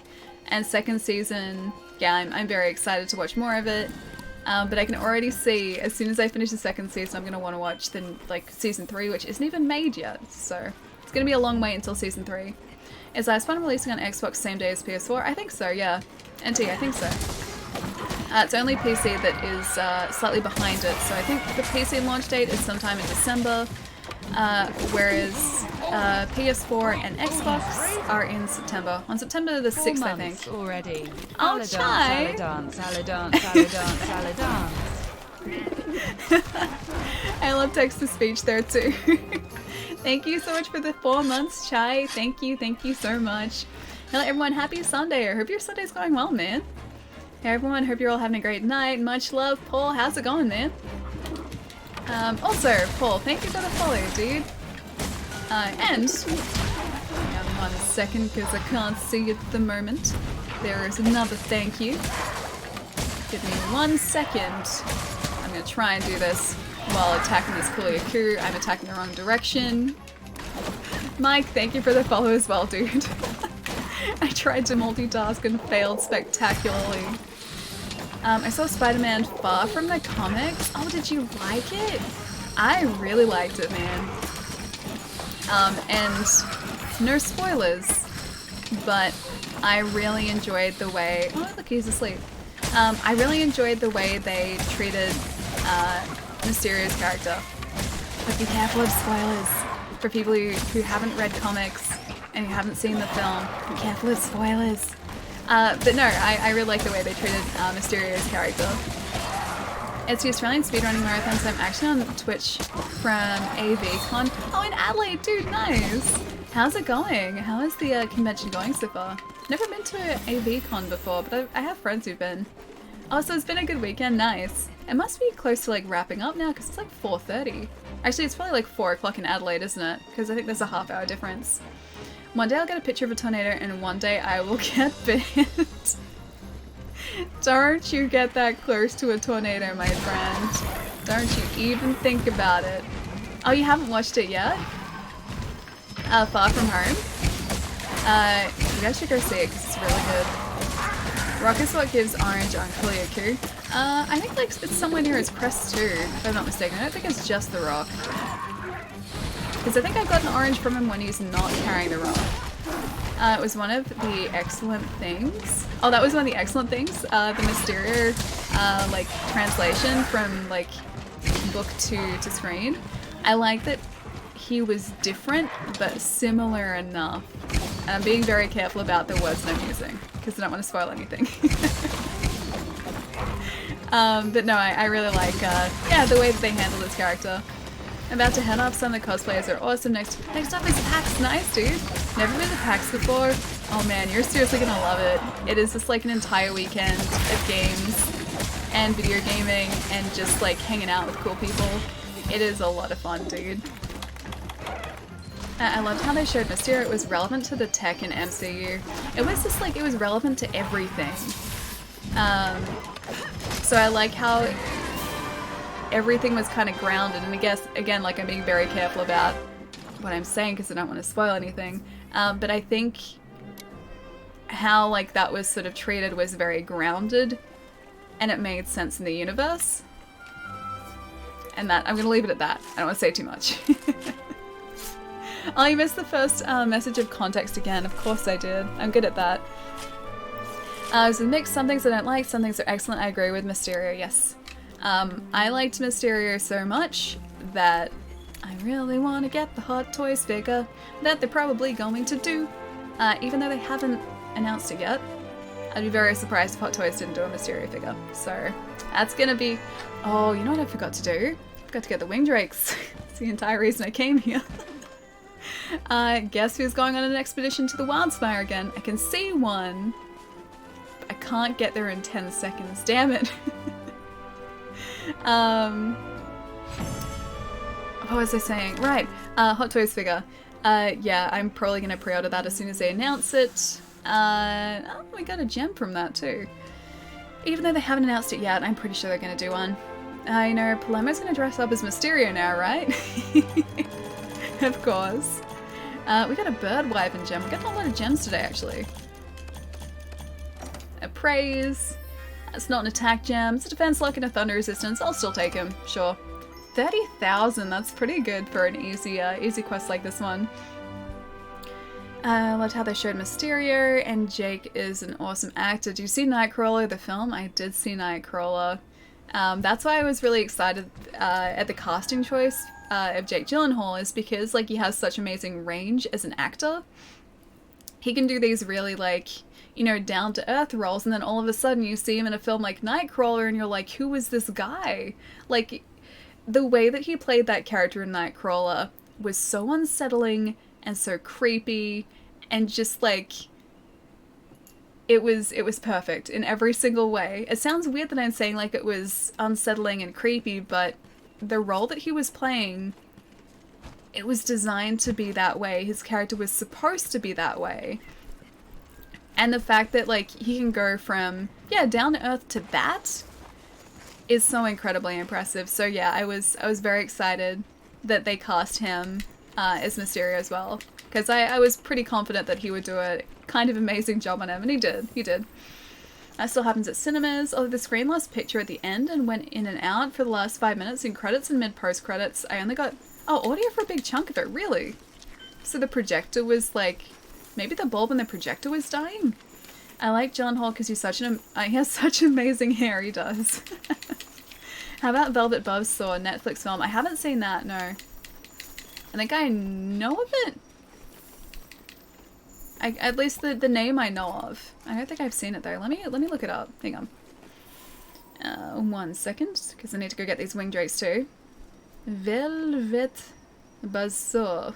and second season, yeah, I'm very excited to watch more of it. But I can already see, as soon as I finish the second season, I'm going to want to watch the, like, season 3, which isn't even made yet, so it's going to be a long wait until season 3. Is Iceborne releasing on Xbox same day as PS4? I think so, yeah. NT, I think so. It's only PC that is slightly behind it, so I think the PC launch date is sometime in December, whereas PS4 and Xbox are in September. On September the 6th, I think. Already. Oh, Chai! I love text-to-speech there too. Thank you so much for the 4 months, Chai. Thank you so much. Hello everyone, happy Sunday. I hope your Sunday's going well, man. Hey everyone, hope you're all having a great night. Much love. Paul, how's it going, man? Also, Paul, thank you for the follow, dude. And, hang on 1 second because I can't see at the moment. There is another thank you. Give me 1 second. I'm going to try and do this while attacking this Kuliaku. I'm attacking the wrong direction. Mike, thank you for the follow as well, dude. I tried to multitask and failed spectacularly. I saw Spider-Man Far From the Comics. Oh, did you like it? I really liked it, man. And no spoilers, but I really enjoyed the way... Oh, look, he's asleep. I really enjoyed the way they treated Mysterio's character. But be careful of spoilers. For people who haven't read comics and who haven't seen the film, be careful of spoilers. But no, I really like the way they treated Mysterio's character. It's the Australian speedrunning marathon, so I'm actually on Twitch from AVCon. Oh, in Adelaide, dude, nice! How's it going? How is the convention going so far? Never been to AVCon before, but I have friends who've been. Oh, so it's been a good weekend, nice. It must be close to like wrapping up now, because it's like 4:30. Actually, it's probably like 4 o'clock in Adelaide, isn't it? Because I think there's a half-hour difference. One day I'll get a picture of a tornado, and one day I will get banned. Don't you get that close to a tornado, my friend. Don't you even think about it. Oh, you haven't watched it yet? Far From Home? You guys should go see it, because it's really good. Rock is what gives orange on Kalyaku. I think like it's somewhere near his crest too, if I'm not mistaken. I don't think it's just the rock. Because I think I got an orange from him when he's not carrying the rock. It was one of the excellent things. Oh, that was one of the excellent things. The Mysterio, like, translation from, like, book to screen. I like that he was different, but similar enough. And I'm being very careful about the words that I'm using, because I don't want to spoil anything. But no, I really like, yeah, the way that they handled this character. I'm about to head off. Some of the cosplayers are awesome. Next up is PAX. Nice, dude. Never been to PAX before. Oh man, you're seriously gonna love it. It is just like an entire weekend of games and video gaming and just like hanging out with cool people. It is a lot of fun, dude. I loved how they showed Mysterio. It was relevant to the tech in MCU. It was just like, it was relevant to everything. So I like how everything was kind of grounded, and I guess, again, like I'm being very careful about what I'm saying because I don't want to spoil anything, but I think how like that was sort of treated was very grounded, and it made sense in the universe, and that, I'm going to leave it at that. I don't want to say too much. Oh, you missed the first message of context again. Of course I did. I'm good at that. So mixed, some things I don't like, some things are excellent. I agree with Mysterio, yes. I liked Mysterio so much that I really want to get the Hot Toys figure that they're probably going to do, even though they haven't announced it yet. I'd be very surprised if Hot Toys didn't do a Mysterio figure. So that's gonna be... Oh, you know what I forgot to do? I forgot to get the wing drakes. That's the entire reason I came here. Guess who's going on an expedition to the Wildspire again? I can see one. I can't get there in 10 seconds. Damn it. What was I saying? Right, Hot Toys figure. Yeah, I'm probably gonna pre-order that as soon as they announce it. Oh, we got a gem from that too. Even though they haven't announced it yet, I'm pretty sure they're gonna do one. I know, Palermo's gonna dress up as Mysterio now, right? Of course. We got a bird wyvern gem. We got a lot of gems today, actually. A praise. It's not an attack gem. It's a defense lock and a thunder resistance. I'll still take him, sure. 30,000, that's pretty good for an easy quest like this one. I loved how they showed Mysterio, and Jake is an awesome actor. Do you see Nightcrawler, the film? I did see Nightcrawler. That's why I was really excited at the casting choice of Jake Gyllenhaal, is because like he has such amazing range as an actor. He can do these really like, you know, down-to-earth roles, and then all of a sudden you see him in a film like Nightcrawler and you're like, who is this guy? Like, the way that he played that character in Nightcrawler was so unsettling and so creepy, and just like, it was perfect in every single way. It sounds weird that I'm saying like it was unsettling and creepy, but the role that he was playing, it was designed to be that way. His character was supposed to be that way. And the fact that like he can go from, yeah, down to earth to that is so incredibly impressive. So yeah, I was very excited that they cast him as Mysterio as well, because I was pretty confident that he would do a kind of amazing job on him, and he did. That still happens at cinemas. Oh, the screen lost picture at the end and went in and out for the last 5 minutes in credits and mid-post credits. I only got, oh, audio for a big chunk of it, really? So the projector was like, maybe the bulb in the projector was dying? I like Gyllenhaal because he's such an, he has such amazing hair, he does. How about Velvet Buzzsaw, Netflix film? I haven't seen that, no. I think I know of it. At least the name I know of. I don't think I've seen it though. Let me look it up. Hang on. 1 second, because I need to go get these wing drakes too. Velvet Buzzsaw.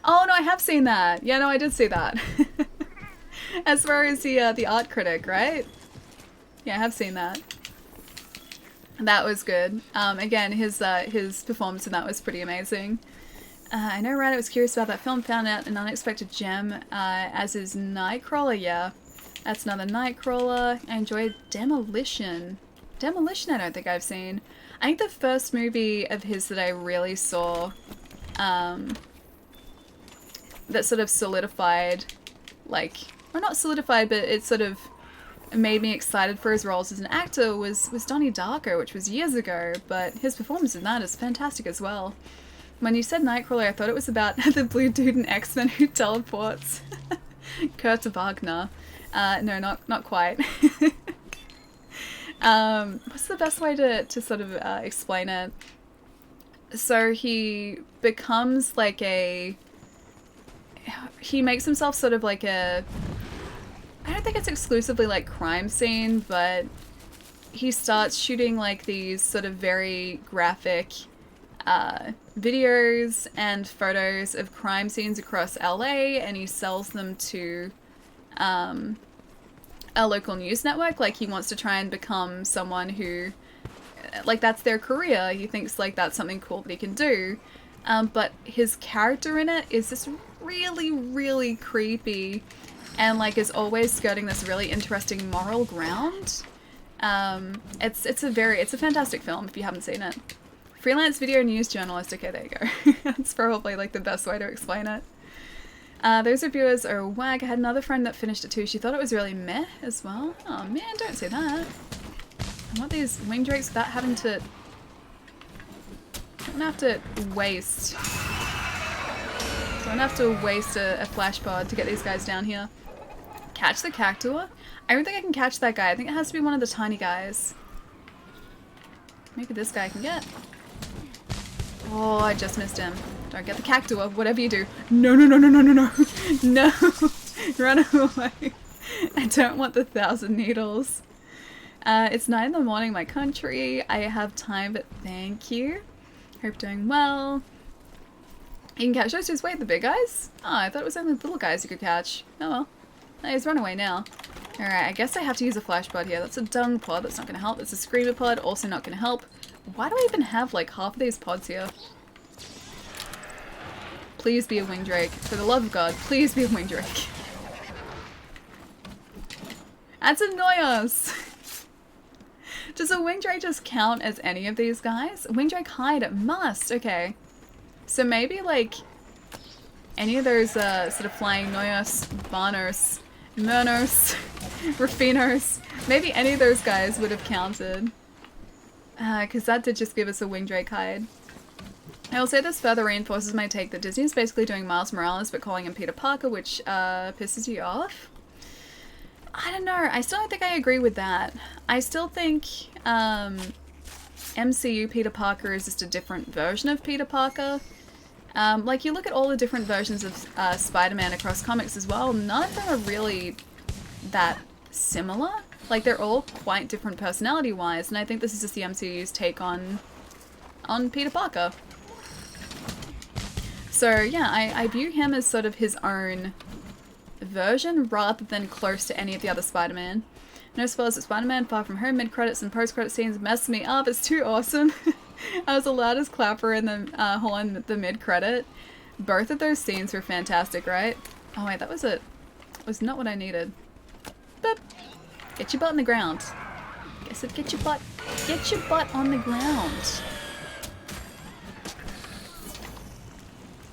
Oh no, I have seen that. Yeah, no, I did see that. As far as the art critic, right? Yeah, I have seen that. That was good. Again, his performance in that was pretty amazing. I know Reddit was curious about that film, found out an unexpected gem, as is Nightcrawler, yeah. That's another Nightcrawler. I enjoyed Demolition. Demolition I don't think I've seen. I think the first movie of his that I really saw, that sort of solidified, like, or not solidified, but it sort of made me excited for his roles as an actor was Donnie Darko, which was years ago, but his performance in that is fantastic as well. When you said Nightcrawler, I thought it was about the blue dude in X-Men who teleports. Kurt Wagner. No, not quite. What's the best way to sort of explain it? So he becomes like he makes himself sort of like I don't think it's exclusively like crime scene, but he starts shooting like these sort of very graphic videos and photos of crime scenes across LA, and he sells them to a local news network. Like, he wants to try and become someone who, like, that's their career. He thinks like that's something cool that he can do, but his character in it is just really creepy, and like is always skirting this really interesting moral ground. It's a fantastic film if you haven't seen it. Freelance video news journalist. Okay, there you go. That's probably like the best way to explain it. Those reviewers are wag. I had another friend that finished it too. She thought it was really meh as well. Oh man, don't say that. I want these wing drakes without having to... Don't have to waste... Don't have to waste a flash pod to get these guys down here. Catch the cactuar? I don't think I can catch that guy. I think it has to be one of the tiny guys. Maybe this guy can get. Oh, I just missed him. Don't get the cactuar, whatever you do. No. No. Run away. I don't want the 1,000 needles. It's 9 in the morning, my country. I have time, but thank you. Hope doing well. You can catch those two. Wait, the big guys? Oh, I thought it was only the little guys you could catch. Oh well. Oh, he's run away now. Alright, I guess I have to use a flash pod here. That's a dung pod, that's not going to help. It's a screamer pod, also not going to help. Why do I even have like half of these pods here? Please be a wing drake. For the love of God, please be a wing drake. That's annoy us. Does a wing drake just count as any of these guys? Wing drake hide, it must. Okay. So maybe like any of those sort of flying Noyos, Barnos, Murnos, Raffinos, maybe any of those guys would have counted. Because that did just give us a wing drake hide. I will say this further reinforces my take that Disney is basically doing Miles Morales but calling him Peter Parker, which pisses you off. I don't know. I still don't think I agree with that. I still think MCU Peter Parker is just a different version of Peter Parker. Like, you look at all the different versions of Spider-Man across comics as well, none of them are really that similar. Like, they're all quite different personality-wise, and I think this is just the MCU's take on Peter Parker. So, yeah, I view him as sort of his own version rather than close to any of the other Spider-Man. No spoilers at Spider-Man, Far From Home, mid-credits and post-credit scenes mess me up. It's too awesome. I was the loudest clapper in the hole in the mid-credit. Both of those scenes were fantastic, right? Oh wait, that was it. Was not what I needed. Boop. Get your butt on the ground. I said get your butt on the ground.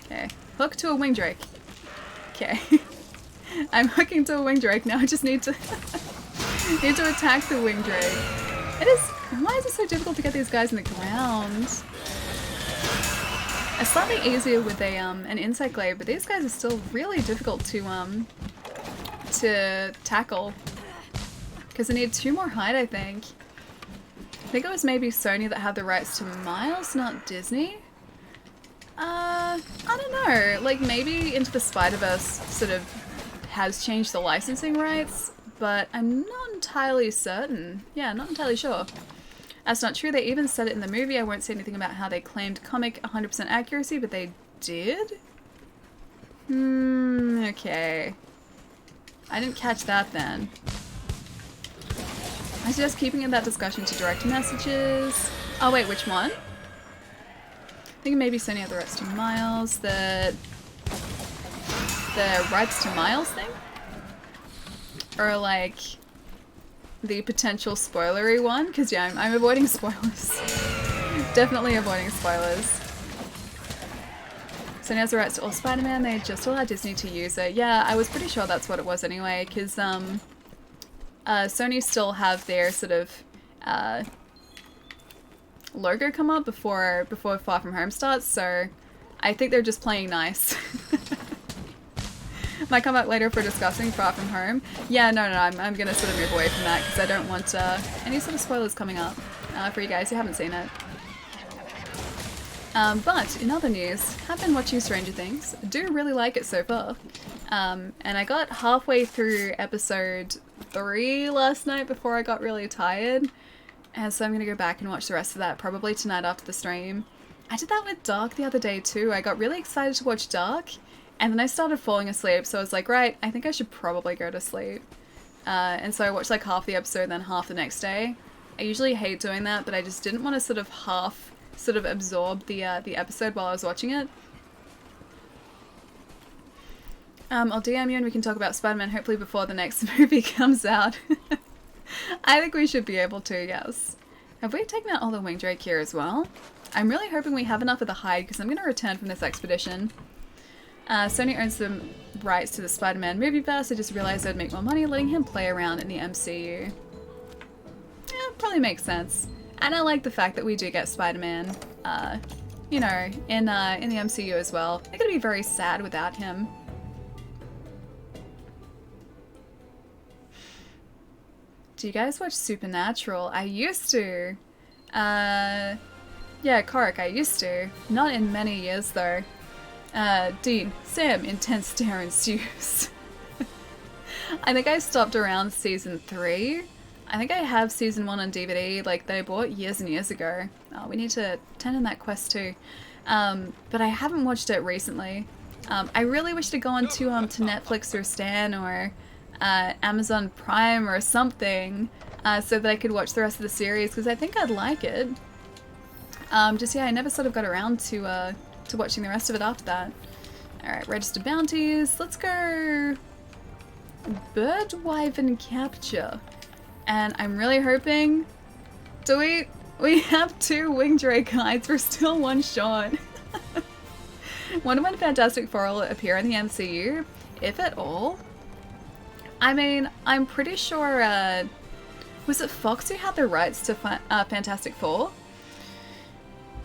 Okay. Hook to a wing drake. Okay. I'm hooking to a wing drake now. I just need to need to attack the wing drake. It is. Why is it so difficult to get these guys in the ground? It's slightly easier with a an insect glaive, but these guys are still really difficult to tackle because I need 2 more hide. I think it was maybe Sony that had the rights to Miles, not Disney. I don't know. Like maybe Into the Spider-Verse sort of has changed the licensing rights, but I'm not entirely certain. Yeah, not entirely sure. That's not true. They even said it in the movie. I won't say anything about how they claimed comic 100% accuracy, but they did? Okay. I didn't catch that then. I suggest keeping in that discussion to direct messages. Oh wait, which one? I think maybe Sony had the rights to Miles. The rights to Miles thing? Or like the potential spoilery one? Because yeah, I'm avoiding spoilers. Definitely avoiding spoilers. Sony has the rights to all Spider-Man. They just allowed Disney to use it. Yeah, I was pretty sure that's what it was anyway, because Sony still have their sort of logo come up before Far From Home starts, so I think they're just playing nice. Might come back later for discussing Far From Home. Yeah, no, I'm gonna sort of move away from that because I don't want any sort of spoilers coming up for you guys who haven't seen it. But in other news, have been watching Stranger Things. Do really like it so far. And I got halfway through episode 3 last night before I got really tired. And so I'm gonna go back and watch the rest of that probably tonight after the stream. I did that with Dark the other day too. I got really excited to watch Dark. And then I started falling asleep, so I was like, right, I think I should probably go to sleep. And so I watched like half the episode, then half the next day. I usually hate doing that, but I just didn't want to sort of absorb the episode while I was watching it. I'll DM you and we can talk about Spider-Man hopefully before the next movie comes out. I think we should be able to, yes. Have we taken out all the wing drake here as well? I'm really hoping we have enough of the hide because I'm going to return from this expedition. Sony owns the rights to the Spider-Man movieverse. I just realized I'd make more money letting him play around in the MCU. Yeah, probably makes sense. And I like the fact that we do get Spider-Man, you know, in the MCU as well. They're gonna be very sad without him. Do you guys watch Supernatural? I used to. Yeah, Korik, I used to. Not in many years though. Dean, Sam, intense stare ensues. I think I stopped around season 3. I think I have season 1 on DVD, like that I bought years and years ago. Oh, we need to turn in that quest too. But I haven't watched it recently. I really wish to go on to Netflix or Stan or Amazon Prime or something so that I could watch the rest of the series because I think I'd like it. Just yeah, I never sort of got around to watching the rest of it after that. Alright, register bounties. Let's go Birdwyvern capture. And I'm really hoping... We have 2 wing drake hides. We're still 1 short. Wonder when Fantastic Four will appear in the MCU, if at all. I mean, I'm pretty sure... was it Fox who had the rights to Fantastic Four?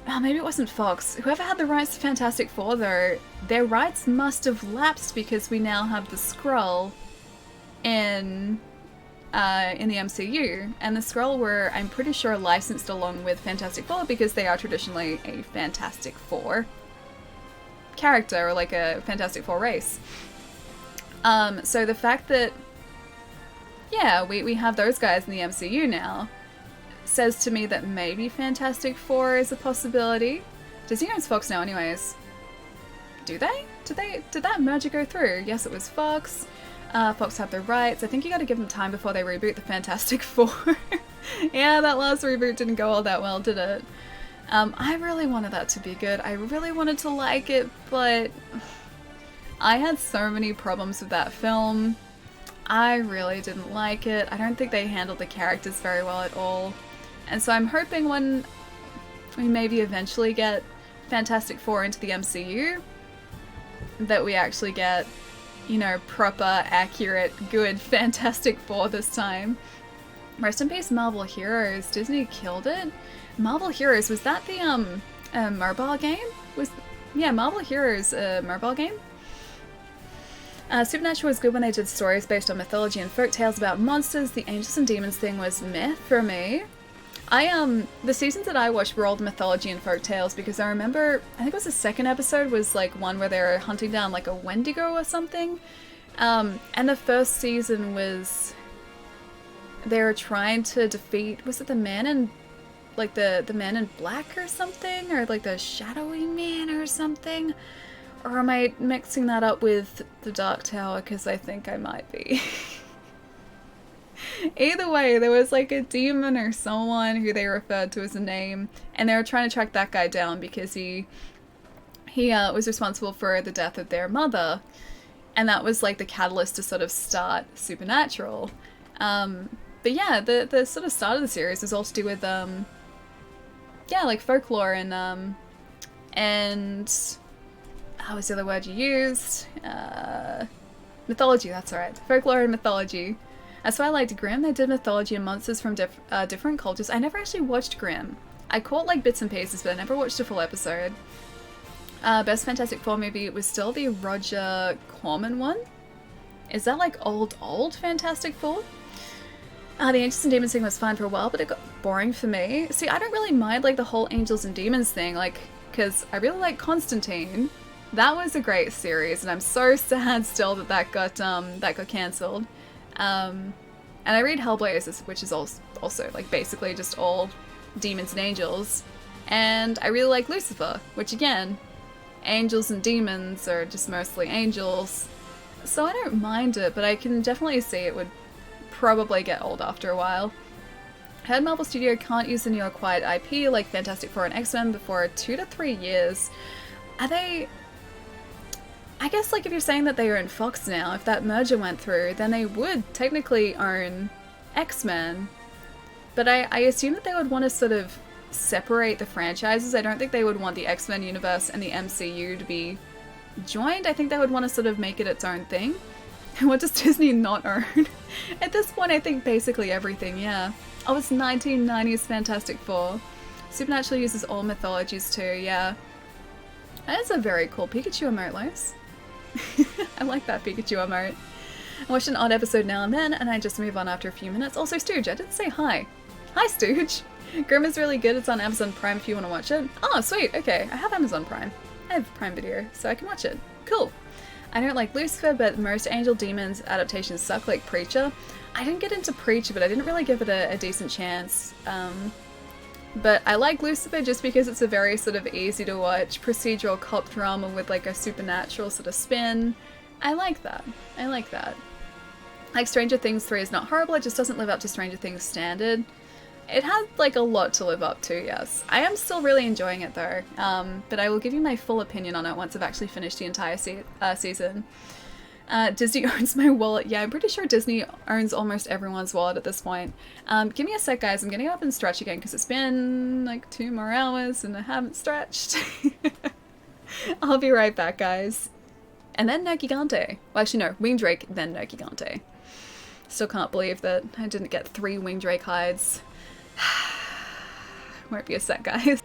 Oh, maybe it wasn't Fox. Whoever had the rights to Fantastic Four, though, their rights must have lapsed because we now have the Skrull in the MCU. And the Skrull were, I'm pretty sure, licensed along with Fantastic Four because they are traditionally a Fantastic Four character, or like a Fantastic Four race. So the fact that, yeah, we have those guys in the MCU now says to me that maybe Fantastic Four is a possibility. Disney owns Fox now anyways. Do they? Did that merger go through? Yes, it was Fox. Fox have the rights. I think you gotta give them time before they reboot the Fantastic Four. Yeah, that last reboot didn't go all that well, did it? I really wanted that to be good. I really wanted to like it, but I had so many problems with that film. I really didn't like it. I don't think they handled the characters very well at all. And so I'm hoping when we maybe eventually get Fantastic Four into the MCU, that we actually get you know, proper, accurate, good Fantastic Four this time. Rest in peace, Marvel Heroes. Disney killed it. Marvel Heroes, was that the mobile game? Yeah, Marvel Heroes mobile game? Supernatural was good when they did stories based on mythology and folk tales about monsters. The angels and demons thing was meh for me. The seasons that I watched were all the mythology and folk tales because I remember, I think it was the second episode was like one where they were hunting down like a Wendigo or something. And the first season was, they were trying to defeat, was it the man in, like the man in black or something? Or like the shadowy man or something? Or am I mixing that up with the Dark Tower? Because I think I might be. Either way, there was like a demon or someone who they referred to as a name, and they were trying to track that guy down because he was responsible for the death of their mother, and that was like the catalyst to sort of start Supernatural. But yeah, the sort of start of the series was all to do with yeah, like folklore and what was the other word you used? Mythology, that's alright. Folklore and mythology. That's why I liked Grimm. They did mythology and monsters from different cultures. I never actually watched Grimm. I caught like bits and pieces, but I never watched a full episode. Best Fantastic Four movie was still the Roger Corman one. Is that like old Fantastic Four? The Angels and Demons thing was fine for a while, but it got boring for me. See, I don't really mind like the whole Angels and Demons thing, like, because I really like Constantine. That was a great series, and I'm so sad still that got cancelled. And I read Hellblazers, which is also like basically just all demons and angels. And I really like Lucifer, which again, angels and demons are just mostly angels. So I don't mind it, but I can definitely see it would probably get old after a while. I heard Marvel Studio can't use the new acquired IP like Fantastic Four and X-Men before 2 to 3 years. Are they... I guess like if you're saying that they own Fox now, if that merger went through, then they would technically own X-Men. But I assume that they would want to sort of separate the franchises. I don't think they would want the X-Men universe and the MCU to be joined. I think they would want to sort of make it its own thing. What does Disney not own? At this point, I think basically everything, yeah. Oh, it's 1990s Fantastic Four. Supernatural uses all mythologies too, yeah. That is a very cool Pikachu emote, Lois. I like that Pikachu emote. I watch an odd episode now and then, and I just move on after a few minutes. Also, Stooge, I didn't say hi. Hi, Stooge. Grimm is really good. It's on Amazon Prime if you want to watch it. Oh, sweet. Okay, I have Amazon Prime. I have Prime Video, so I can watch it. Cool. I don't like Lucifer, but most Angel Demons adaptations suck, like Preacher. I didn't get into Preacher, but I didn't really give it a decent chance. But I like Lucifer just because it's a very sort of easy to watch procedural cop drama with like a supernatural sort of spin. I like that. I like that. Like Stranger Things 3 is not horrible, it just doesn't live up to Stranger Things standard. It has like a lot to live up to, yes. I am still really enjoying it though, but I will give you my full opinion on it once I've actually finished the entire season. Disney owns my wallet. Yeah, I'm pretty sure Disney owns almost everyone's wallet at this point. Give me a sec, guys. I'm getting up and stretch again because it's been like 2 more hours and I haven't stretched. I'll be right back, guys. And then Nergigante. Well, actually, no. Wingdrake, then Nergigante. Still can't believe that I didn't get 3 Wingdrake hides. Won't be a sec, guys.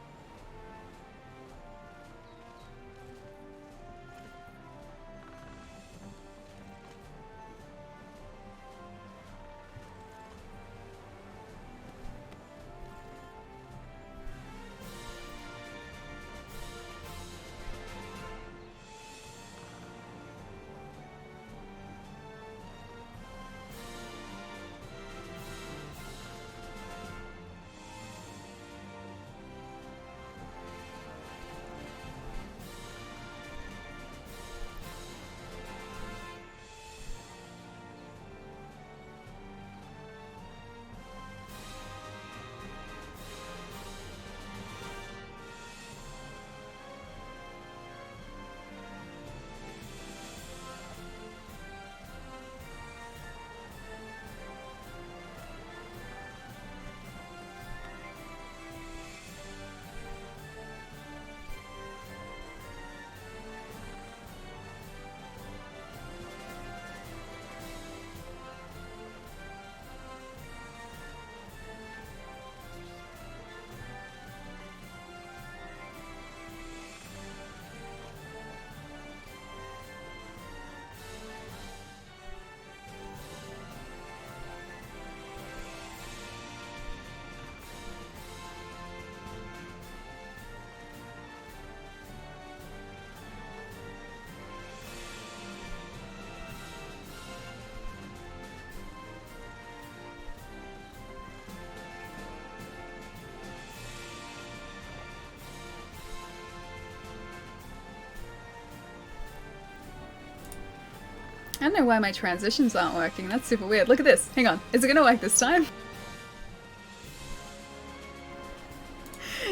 I don't know why my transitions aren't working. That's super weird. Look at this. Hang on. Is it gonna work this time?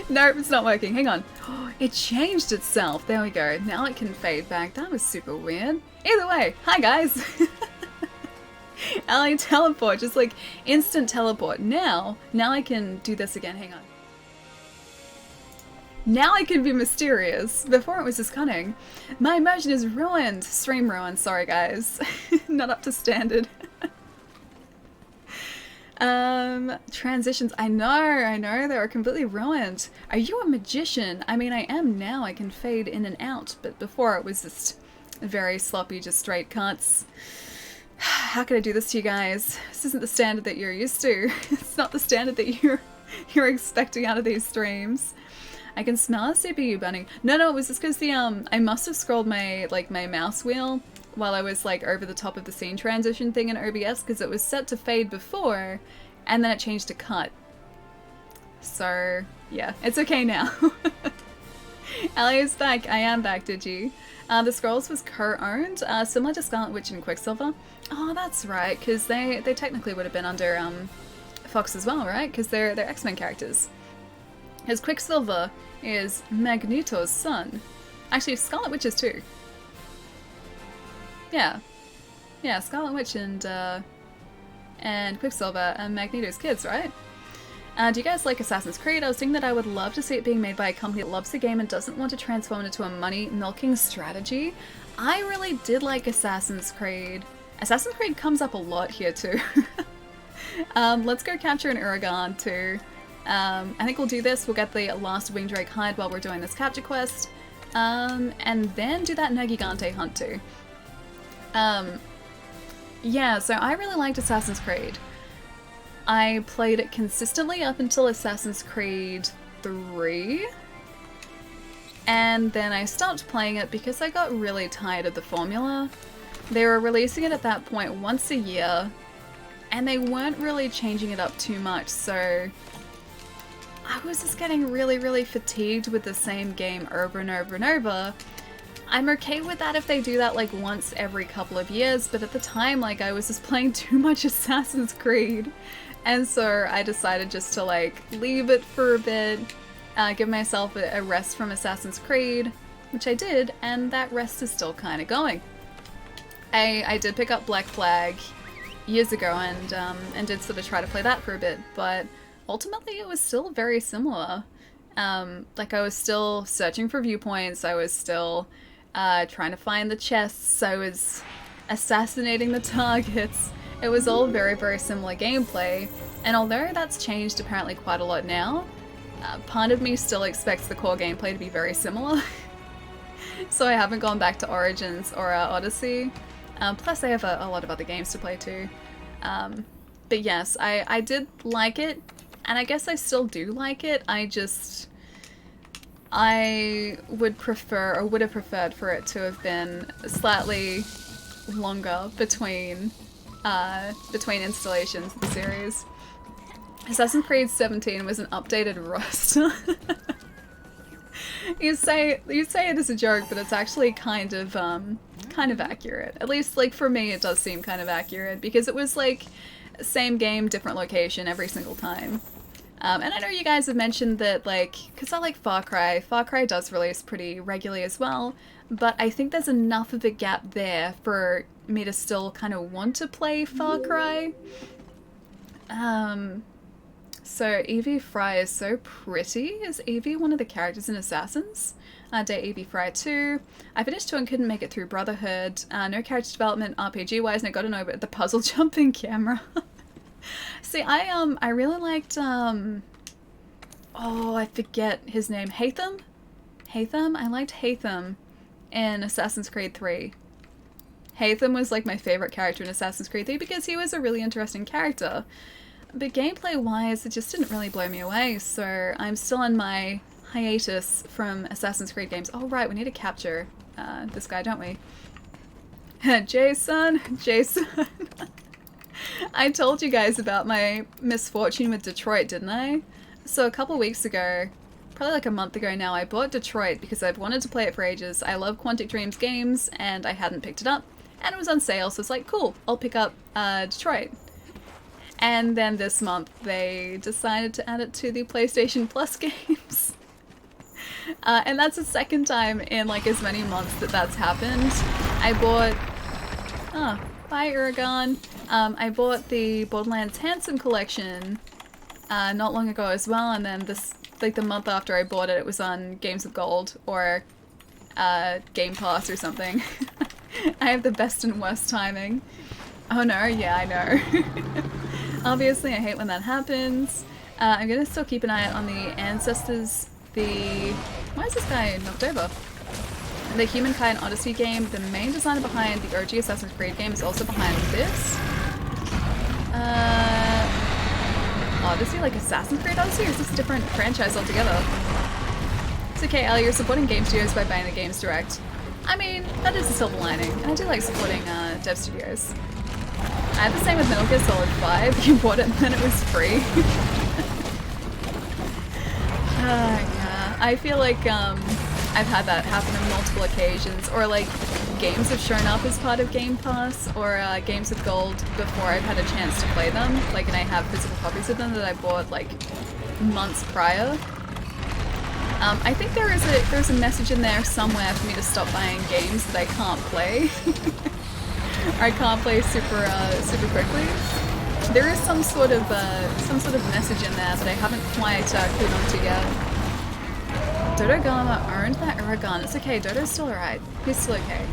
Nope, it's not working. Hang on. Oh, it changed itself. There we go. Now it can fade back. That was super weird. Either way, hi guys. Ally teleport, just like instant teleport. Now I can do this again. Hang on. Now I can be mysterious. Before it was just cunning. My immersion is ruined. Stream ruined. Sorry guys. Not up to standard. Transitions. I know, they were completely ruined. Are you a magician? I mean, I am now. I can fade in and out, but before it was just very sloppy, just straight cuts. How can I do this to you guys? This isn't the standard that you're used to. It's not the standard that you're expecting out of these streams. I can smell a CPU burning. No, it was just because the I must have scrolled my mouse wheel while I was like over the top of the scene transition thing in OBS, because it was set to fade before and then it changed to cut. So yeah, it's okay now. Ellie is back. I am back, Digi. The Scrolls was co-owned, similar to Scarlet Witch and Quicksilver. Oh, that's right, because they technically would have been under Fox as well, right? Because they're X-Men characters. Because Quicksilver is Magneto's son. Actually, Scarlet Witch is too. Yeah, Scarlet Witch and Quicksilver and Magneto's kids, right? Do you guys like Assassin's Creed? I was thinking that I would love to see it being made by a company that loves the game and doesn't want to transform it into a money-milking strategy. I really did like Assassin's Creed. Assassin's Creed comes up a lot here too. Let's go capture an Nergigante. I think we'll do this. We'll get the last Wingdrake hide while we're doing this capture quest. And then do that Nergigante hunt too. Yeah, so I really liked Assassin's Creed. I played it consistently up until Assassin's Creed 3. And then I stopped playing it because I got really tired of the formula. They were releasing it at that point once a year, and they weren't really changing it up too much, so I was just getting really fatigued with the same game over and over and over. I'm okay with that if they do that like once every couple of years, but at the time, like, I was just playing too much Assassin's Creed. And so I decided just to like leave it for a bit, give myself a rest from Assassin's Creed, which I did, and that rest is still kind of going. I did pick up Black Flag years ago and did sort of try to play that for a bit, but ultimately it was still very similar. Like, I was still searching for viewpoints, I was still trying to find the chests, I was assassinating the targets. It was all very similar gameplay, and although that's changed apparently quite a lot now, part of me still expects the core gameplay to be very similar. So I haven't gone back to Origins or Odyssey. Plus I have a lot of other games to play too. But yes, I did like it, and I guess I still do like it. I would prefer, or would have preferred for it to have been slightly longer between installations of the series. Assassin's Creed 17 was an updated roster. You say it as a joke, but it's actually kind of accurate. At least, like, for me, it does seem kind of accurate, because it was like same game, different location every single time. And I know you guys have mentioned that, like, because I like Far Cry. Far Cry does release pretty regularly as well, but I think there's enough of a gap there for me to still kind of want to play Far Cry. So Evie Fry is so pretty. Is Evie one of the characters in Assassins? Date Evie Fry 2. I finished 2 and couldn't make it through Brotherhood. No character development RPG-wise, and I got to know about the puzzle jumping camera. See, I really liked, oh, I forget his name. Hatham? I liked Hatham in Assassin's Creed 3. Hatham was like my favorite character in Assassin's Creed 3 because he was a really interesting character. But gameplay-wise, it just didn't really blow me away, so I'm still on my hiatus from Assassin's Creed games. Oh right, we need to capture this guy, don't we? Jason! I told you guys about my misfortune with Detroit, didn't I? So a couple weeks ago, probably like a month ago now, I bought Detroit because I've wanted to play it for ages. I love Quantic Dream's games, and I hadn't picked it up. and it was on sale, so it's like, cool, I'll pick up Detroit. And then this month they decided to add it to the PlayStation Plus games. And that's the second time in like as many months that that's happened. I bought... Oh, bye Uragan. I bought the Borderlands Handsome collection not long ago as well, and then this, like the month after I bought it, it was on Games with Gold or Game Pass or something. I have the best and worst timing. Oh no, yeah, I know. Obviously, I hate when that happens. I'm gonna still keep an eye out on the Ancestors, why is this guy knocked over? The Humankind Odyssey game, the main designer behind the OG Assassin's Creed game is also behind this. Odyssey? Like Assassin's Creed Odyssey? Or is this a different franchise altogether? It's okay, Ali, you're supporting game studios by buying the Games Direct. I mean, that is a silver lining, and I do like supporting dev studios. I had the same with Metal Gear Solid 5. You bought it and then it was free. Yeah. I feel like I've had that happen on multiple occasions, or like games have shown up as part of Game Pass or Games with Gold before I've had a chance to play them, like, and I have physical copies of them that I bought like months prior. I think there's a message in there somewhere for me to stop buying games that I can't play. Or I can't play super quickly. There is some sort of message in there that I haven't quite clued onto yet. Dodo Gama earned that Uragan. It's okay, Dodo's still alright. He's still okay.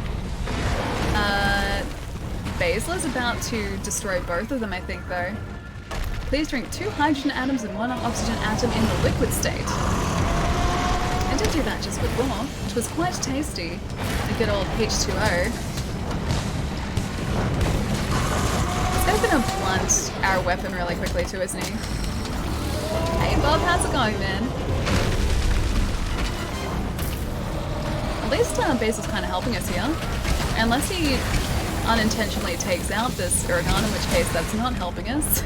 Baszler's about to destroy both of them, I think, though. Please drink 2 hydrogen atoms and 1 oxygen atom in the liquid state. I did do that just before, which was quite tasty. The good old H2O. This guy's gonna blunt our weapon really quickly too, isn't he? Hey Bob, how's it going, man? At least Basil's kind of helping us here. Unless he unintentionally takes out this Uragan, in which case that's not helping us.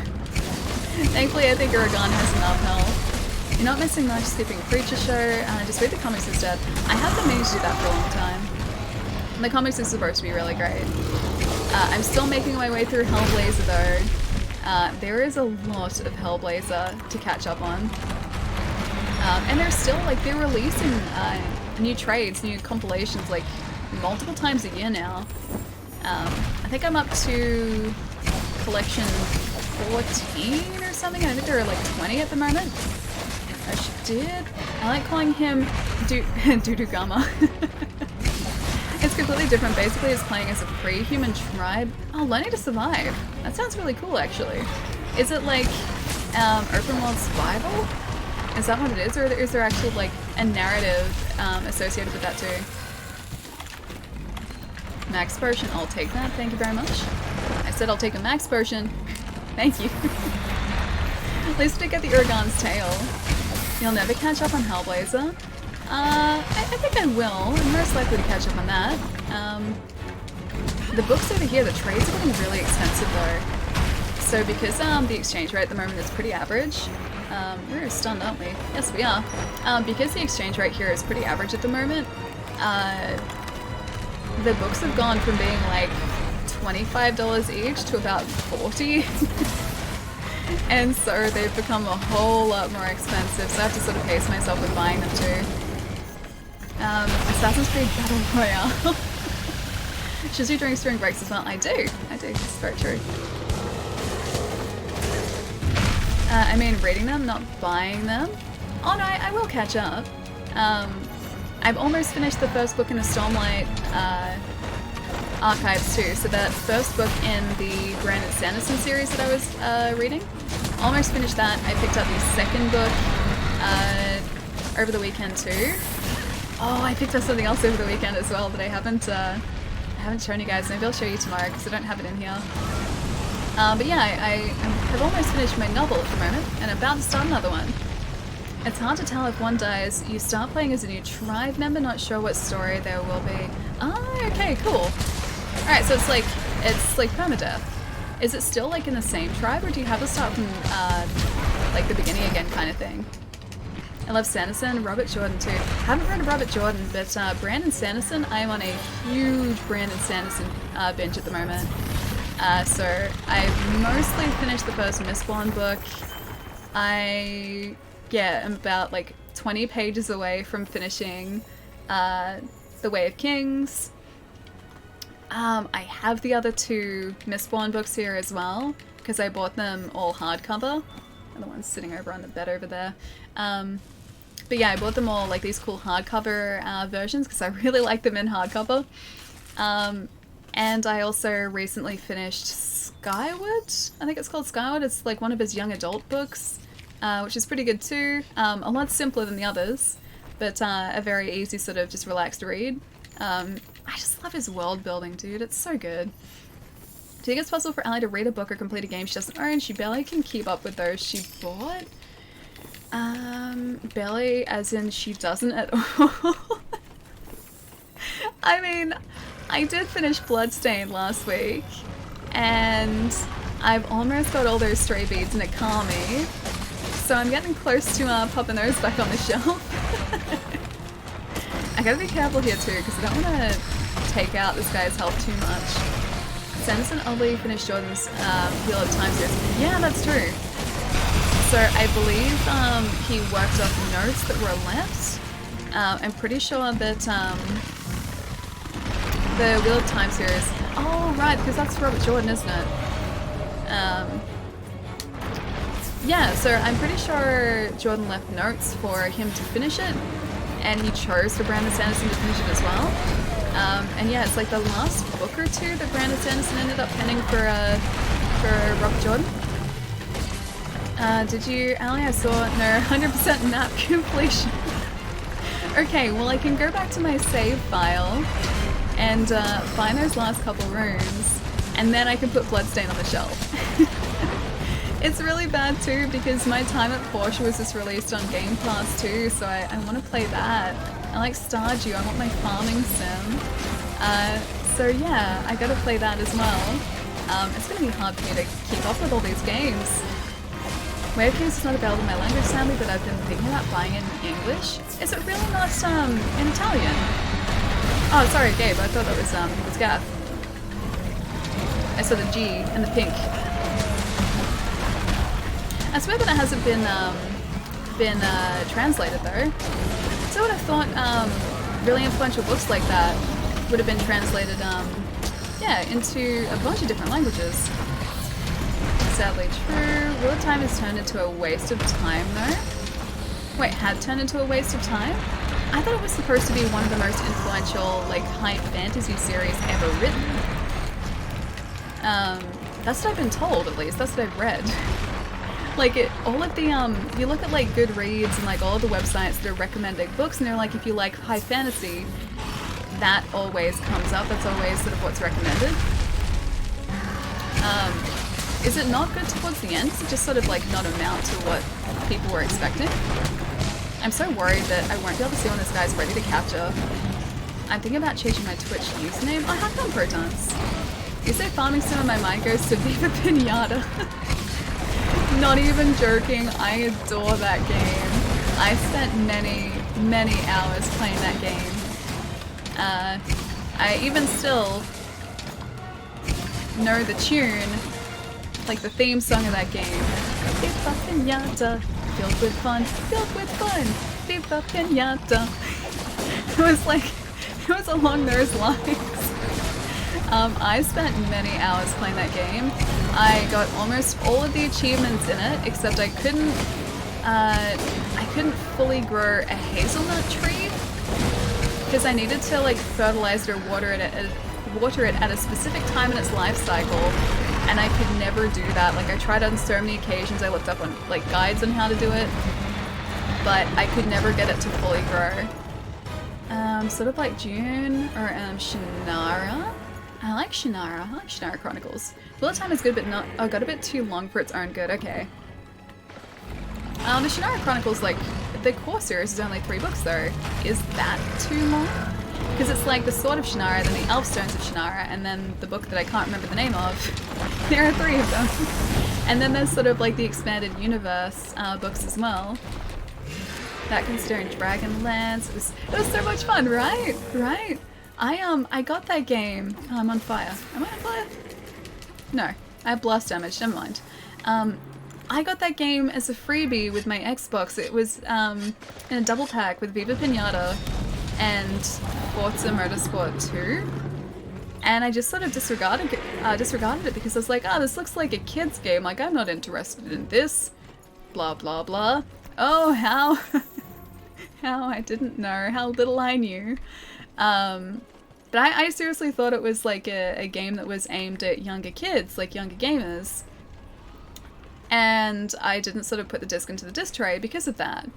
Thankfully, I think Uragan has enough health. You're not missing much, skipping Creature Show, just read the comics instead. I have been meaning to do that for a long time. The comics are supposed to be really great. I'm still making my way through Hellblazer though. There is a lot of Hellblazer to catch up on. And they're still, like, they're releasing new trades, new compilations, like, multiple times a year now. I think I'm up to collection 14 or something. I think there are like 20 at the moment. Oh, she did. I like calling him Dudu Gama. It's completely different. Basically, it's playing as a pre-human tribe. Oh, learning to survive. That sounds really cool, actually. Is it like open world survival? Is that what it is, or is there actually like a narrative associated with that too? Max potion, I'll take that. Thank you very much. I said I'll take a max potion. Thank you. At least we get the Uragan's tail. You'll never catch up on Hellblazer. I think I will. I'm most likely to catch up on that. The books over here, the trades are getting really expensive though. So because the exchange rate at the moment is pretty average, we're stunned, aren't we? Yes, we are. Because the exchange rate here is pretty average at the moment, the books have gone from being like $25 each to about $40. And so they've become a whole lot more expensive, so I have to sort of pace myself with buying them too. Assassin's Creed Battle Royale. Should you drink during breaks as well? I do. It's very true. I mean, reading them, not buying them. Oh no, I will catch up. I've almost finished the first book in the Stormlight archives too. So that first book in the Brandon Sanderson series that I was reading, almost finished that. I picked up the second book over the weekend too. Oh, I picked up something else over the weekend as well that I haven't shown you guys. Maybe I'll show you tomorrow because I don't have it in here. But yeah, I have almost finished my novel at the moment and I'm about to start another one. It's hard to tell if one dies. You start playing as a new tribe member, not sure what story there will be. Oh, okay, cool. Alright, so it's like permadeath. Is it still like in the same tribe or do you have to start from like the beginning again kind of thing? I love Sanderson, Robert Jordan too. Haven't read Robert Jordan, but Brandon Sanderson, I am on a huge Brandon Sanderson binge at the moment. So I've mostly finished the first Mistborn book. I am about like 20 pages away from finishing The Way of Kings. I have the other two Mistborn books here as well, because I bought them all hardcover. And the one's sitting over on the bed over there. But yeah, I bought them all like these cool hardcover versions because I really like them in hardcover. And I also recently finished Skyward. I think it's called Skyward. It's like one of his young adult books, which is pretty good too. A lot simpler than the others, but a very easy sort of just relaxed read. I just love his world building, dude. It's so good. Do you think it's possible for Allie to read a book or complete a game she doesn't own? She barely can keep up with those she bought. Barely as in she doesn't at all. I mean, I did finish Bloodstained last week, and I've almost got all those stray beads in Akami, so I'm getting close to popping those back on the shelf. I gotta be careful here too, because I don't want to take out this guy's health too much. Sanderson only finished Jordan's Wheel of Time series. Yeah, that's true. So I believe he worked off notes that were left. I'm pretty sure that the Wheel of Time series... Oh, right, because that's Robert Jordan, isn't it? Yeah, so I'm pretty sure Jordan left notes for him to finish it, and he chose for Brandon Sanderson to finish it as well. And yeah, it's like the last book or two that Brandon Sanderson ended up penning for Robert Jordan. Did you, Allie? I saw no 100% map completion. Okay, well I can go back to my save file and find those last couple rooms, and then I can put Bloodstained on the shelf. It's really bad too because my time at Porsche was just released on Game Pass too, so I want to play that. I like Stardew, I want my farming sim. So yeah, I gotta play that as well. It's gonna be hard for me to keep up with all these games. Way of Kings is not available in my language sadly, but I've been thinking about buying it in English. Is it really not in Italian? Oh, sorry, Gabe, I thought that was Gav. I saw the G and the pink. I swear that it hasn't been translated though. So I would have thought really influential books like that would have been translated, yeah, into a bunch of different languages. Sadly true. Wheel of Time has turned into a waste of time though. Wait, had turned into a waste of time? I thought it was supposed to be one of the most influential, like, high fantasy series ever written. That's what I've been told, at least. That's what I've read. Like, all of the, you look at, like, Goodreads and, like, all of the websites that are recommending books, and they're like, if you like high fantasy, that always comes up. That's always sort of what's recommended. Is it not good towards the end? Does it just sort of, like, not amount to what people were expecting? I'm so worried that I won't be able to see when this guy's ready to capture. I'm thinking about changing my Twitch username. I have done Protons. You say farming sim and my mind goes to Viva Pinata. Not even joking, I adore that game. I spent many, many hours playing that game. I even still know the tune, like the theme song of that game. Viva Pinata, filled with fun, Viva Pinata. It was along those lines. I spent many hours playing that game. I got almost all of the achievements in it, except I couldn't fully grow a hazelnut tree because I needed to like fertilize it or water it at a specific time in its life cycle, and I could never do that. Like I tried on so many occasions. I looked up on like guides on how to do it, but I could never get it to fully grow. Sort of like June or Shannara. I like Shannara. I like Shannara Chronicles. Wheel of Time is good, but not. Oh, got a bit too long for its own good. Okay. The Shannara Chronicles, like the core series, is only 3 books though. Is that too long? Because it's like the Sword of Shannara, then the Elfstones of Shannara, and then the book that I can't remember the name of. There are 3 of them. And then there's sort of like the expanded universe books as well. Back considering Dragonlance. It was so much fun, right? Right? I got that game. Oh, I'm on fire. Am I on fire? No. I have blast damage, never mind. I got that game as a freebie with my Xbox. It was in a double pack with Viva Pinata and Forza Motorsport 2. And I just sort of disregarded it because I was like, oh, this looks like a kid's game. Like, I'm not interested in this. Blah, blah, blah. Oh, how... how I didn't know. How little I knew. But I seriously thought it was like a game that was aimed at younger kids, like younger gamers. And I didn't sort of put the disc into the disc tray because of that.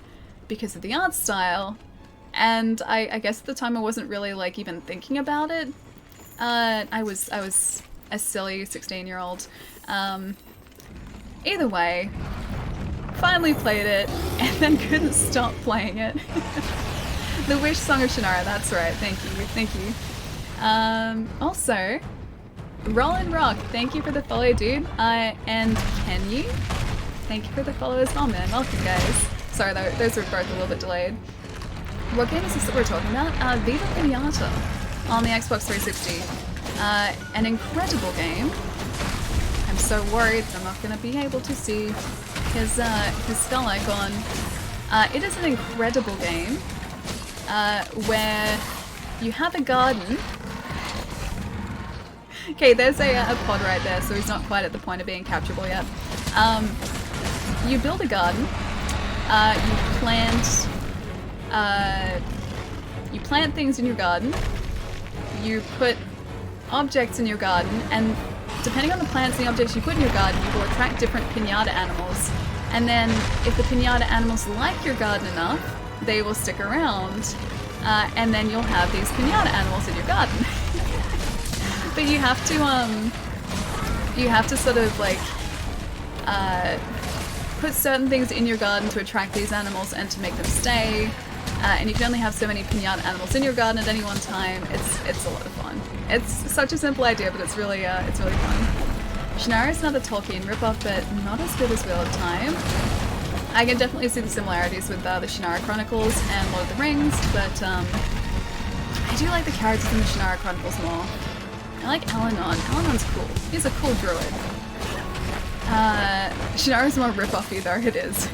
Because of the art style. And I guess at the time I wasn't really like even thinking about it. I was a silly 16-year-old. Either way, finally played it and then couldn't stop playing it. The Wish Song of Shannara, that's right, thank you. Also, Roland Rock, thank you for the follow, dude. And Kenyu, thank you for the follow as well, man. Welcome, guys. Sorry, those were both a little bit delayed. What game is this that we're talking about? Viva Pinata on the Xbox 360. An incredible game. I'm so worried I'm not going to be able to see his skull icon. It is an incredible game where you have a garden. Okay, there's a pod right there, so he's not quite at the point of being capturable yet. You build a garden. You plant things in your garden. You put objects in your garden, and depending on the plants and the objects you put in your garden, you will attract different pinata animals. And then, if the pinata animals like your garden enough, they will stick around, and then you'll have these pinata animals in your garden. But you have to sort of like put certain things in your garden to attract these animals and to make them stay. And you can only have so many pinata animals in your garden at any one time. It's a lot of fun. It's such a simple idea, but it's really fun. Shannara is another Tolkien ripoff, but not as good as Wheel of Time. I can definitely see the similarities with the Shannara Chronicles and Lord of the Rings, but I do like the characters in the Shannara Chronicles more. I like Alanon. Alanon's cool. He's a cool druid. Shannara's more rip-offy though, it is.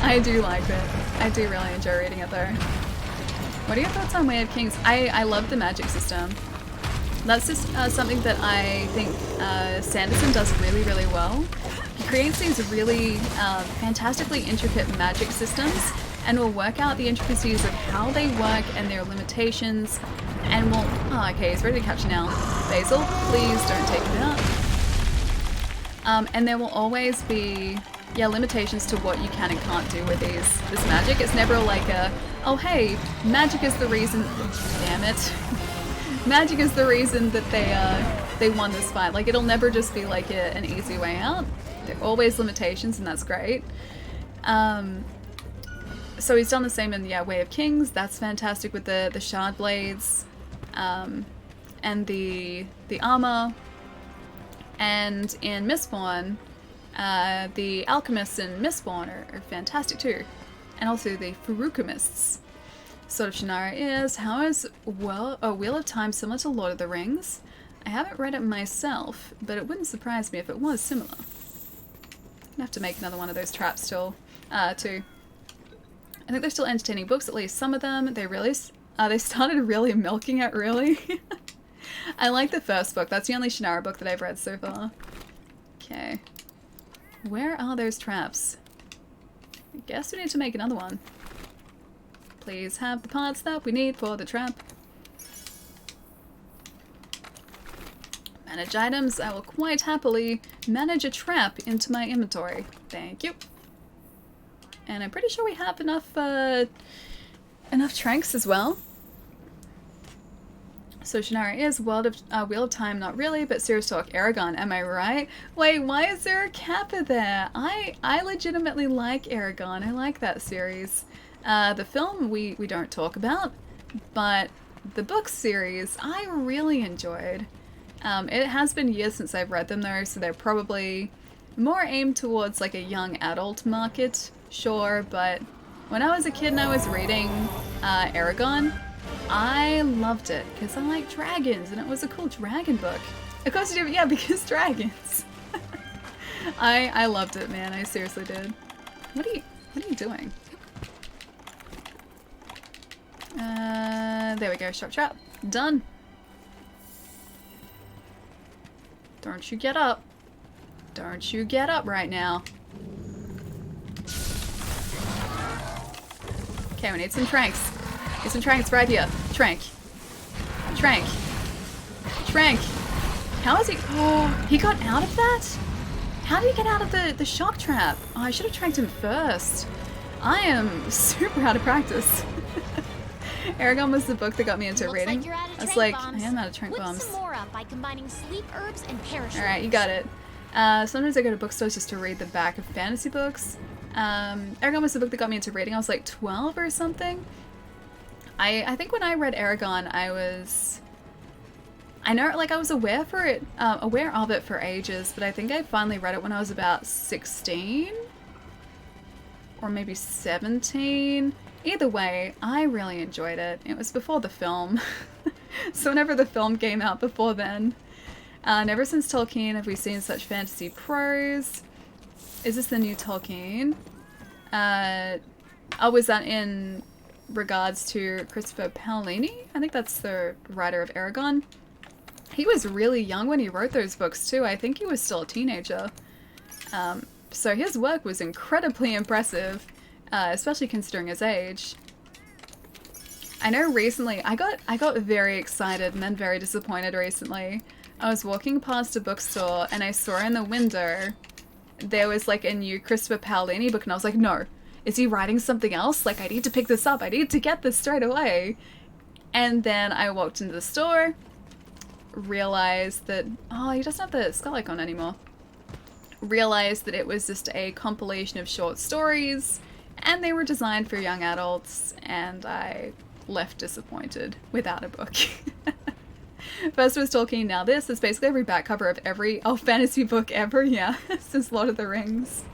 I do like it. I do really enjoy reading it though. What are your thoughts on Way of Kings? I love the magic system. That's just something that I think Sanderson does really, really well. He creates these really fantastically intricate magic systems and will work out the intricacies of how they work and their limitations, and will... Oh, okay, he's ready to capture now. Basil, please don't take it out. And there will always be, yeah, limitations to what you can and can't do with this magic. It's never like a, oh hey, magic is the reason... Damn it. Magic is the reason that they won this fight. Like, it'll never just be like an easy way out. There are always limitations, and that's great. So he's done the same in Way of Kings. That's fantastic with the shard blades, and the armor. And in Mistborn, the alchemists in Mistborn are fantastic too, and also the Feruchemists. Sword of Shannara is. How is a Wheel of Time similar to Lord of the Rings? I haven't read it myself, but it wouldn't surprise me if it was similar. I'm gonna have to make another one of those traps still, too. I think they're still entertaining books, at least some of them. They started really milking it, really. I like the first book. That's the only Shannara book that I've read so far. Okay. Where are those traps? I guess we need to make another one. Please have the parts that we need for the trap. Manage items. I will quite happily manage a trap into my inventory. Thank you. And I'm pretty sure we have enough tranks as well. So Shannara is Wheel of Time, not really, but serious talk, Aragon, am I right? Wait, why is there a Kappa there? I legitimately like Aragon. I like that series. The film we don't talk about, but the book series I really enjoyed. It has been years since I've read them though, so they're probably more aimed towards like a young adult market. sure, but when I was a kid and I was reading Aragon, I loved it because I like dragons and it was a cool dragon book. Of course you do, yeah, because dragons. I loved it, man. I seriously did. What are you doing? There we go. Shock trap. Done. Don't you get up. Don't you get up right now. Okay, we need some tranks. Need some tranks right here. Trank. Trank. Trank. How is he? Oh, he got out of that? How did he get out of the shock trap? Oh, I should have tranked him first. I am super out of practice. Aragon was the book that got me into reading. Like I was like, I am out of trank Whip bombs. some more up by combining sleep herbs and parachute. Alright, you got it. Sometimes I go to bookstores just to read the back of fantasy books. Aragon was the book that got me into reading. I was like 12 or something. I think when I read Aragon, I was aware of it for ages, but I think I finally read it when I was about 16 or maybe 17. Either way, I really enjoyed it. It was before the film. So whenever the film came out before then. And ever since Tolkien have we seen such fantasy prose. Is this the new Tolkien? Was that in regards to Christopher Paolini? I think that's the writer of Aragon. He was really young when he wrote those books too. I think he was still a teenager. So his work was incredibly impressive. Especially considering his age. I know recently, I got very excited and then very disappointed recently. I was walking past a bookstore and I saw in the window there was like a new Christopher Paolini book and I was like, no, is he writing something else? Like, I need to pick this up. I need to get this straight away. And then I walked into the store, realized that, oh, he doesn't have the skull icon anymore. Realized that it was just a compilation of short stories. And they were designed for young adults, and I left disappointed without a book. First was Tolkien, now this is basically every back cover of every fantasy book ever, yeah, since Lord of the Rings.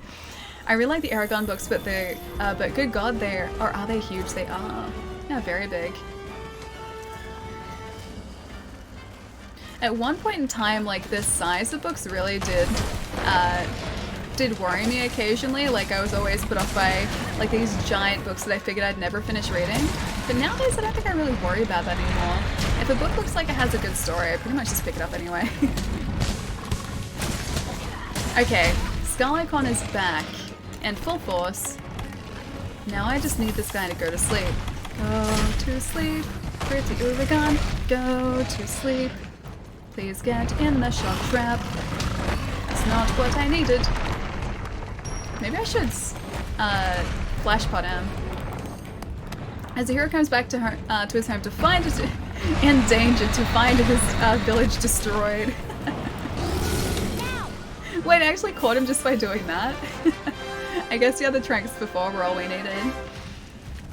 I really like the Aragon books, but good God, are they huge? They are. Yeah, very big. At one point in time, like, this size of books really did worry me occasionally. Like, I was always put off by like these giant books that I figured I'd never finish reading. But nowadays I don't think I really worry about that anymore. If a book looks like it has a good story, I pretty much just pick it up anyway. Okay, Skull Icon is back and full force. Now I just need this guy to go to sleep. Go to sleep, pretty Uragan. Go to sleep. Please get in the shock trap. That's not what I needed. Maybe I should flashpot him. As the hero comes back to his home to find it in danger, to find his village destroyed. Wait, I actually caught him just by doing that. I guess the other tranks before were all we needed.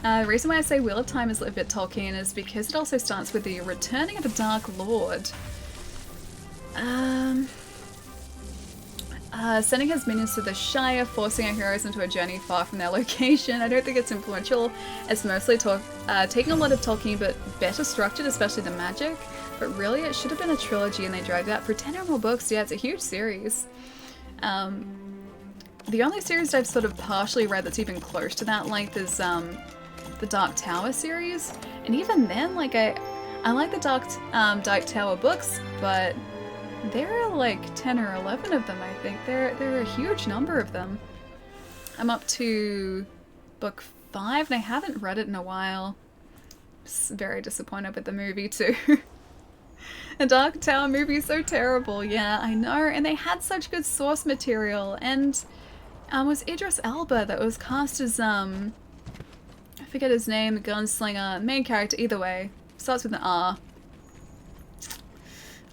The reason why I say Wheel of Time is a bit Tolkien is because it also starts with the returning of the Dark Lord. Sending his minions to the Shire, forcing our heroes into a journey far from their location. I don't think it's influential. It's mostly taking a lot of Tolkien, but better structured, especially the magic. But really, it should have been a trilogy, and they dragged it out for 10 or more books. Yeah, it's a huge series. The only series I've sort of partially read that's even close to that length is the Dark Tower series. And even then, like, I like the Dark Tower books, but there are like 10 or 11 of them, I think. There are a huge number of them. I'm up to book 5 and I haven't read it in a while. Very disappointed with the movie too. The Dark Tower movie is so terrible. Yeah, I know. And they had such good source material. And was Idris Elba that was cast as I forget his name, the gunslinger, main character, either way. Starts with an R.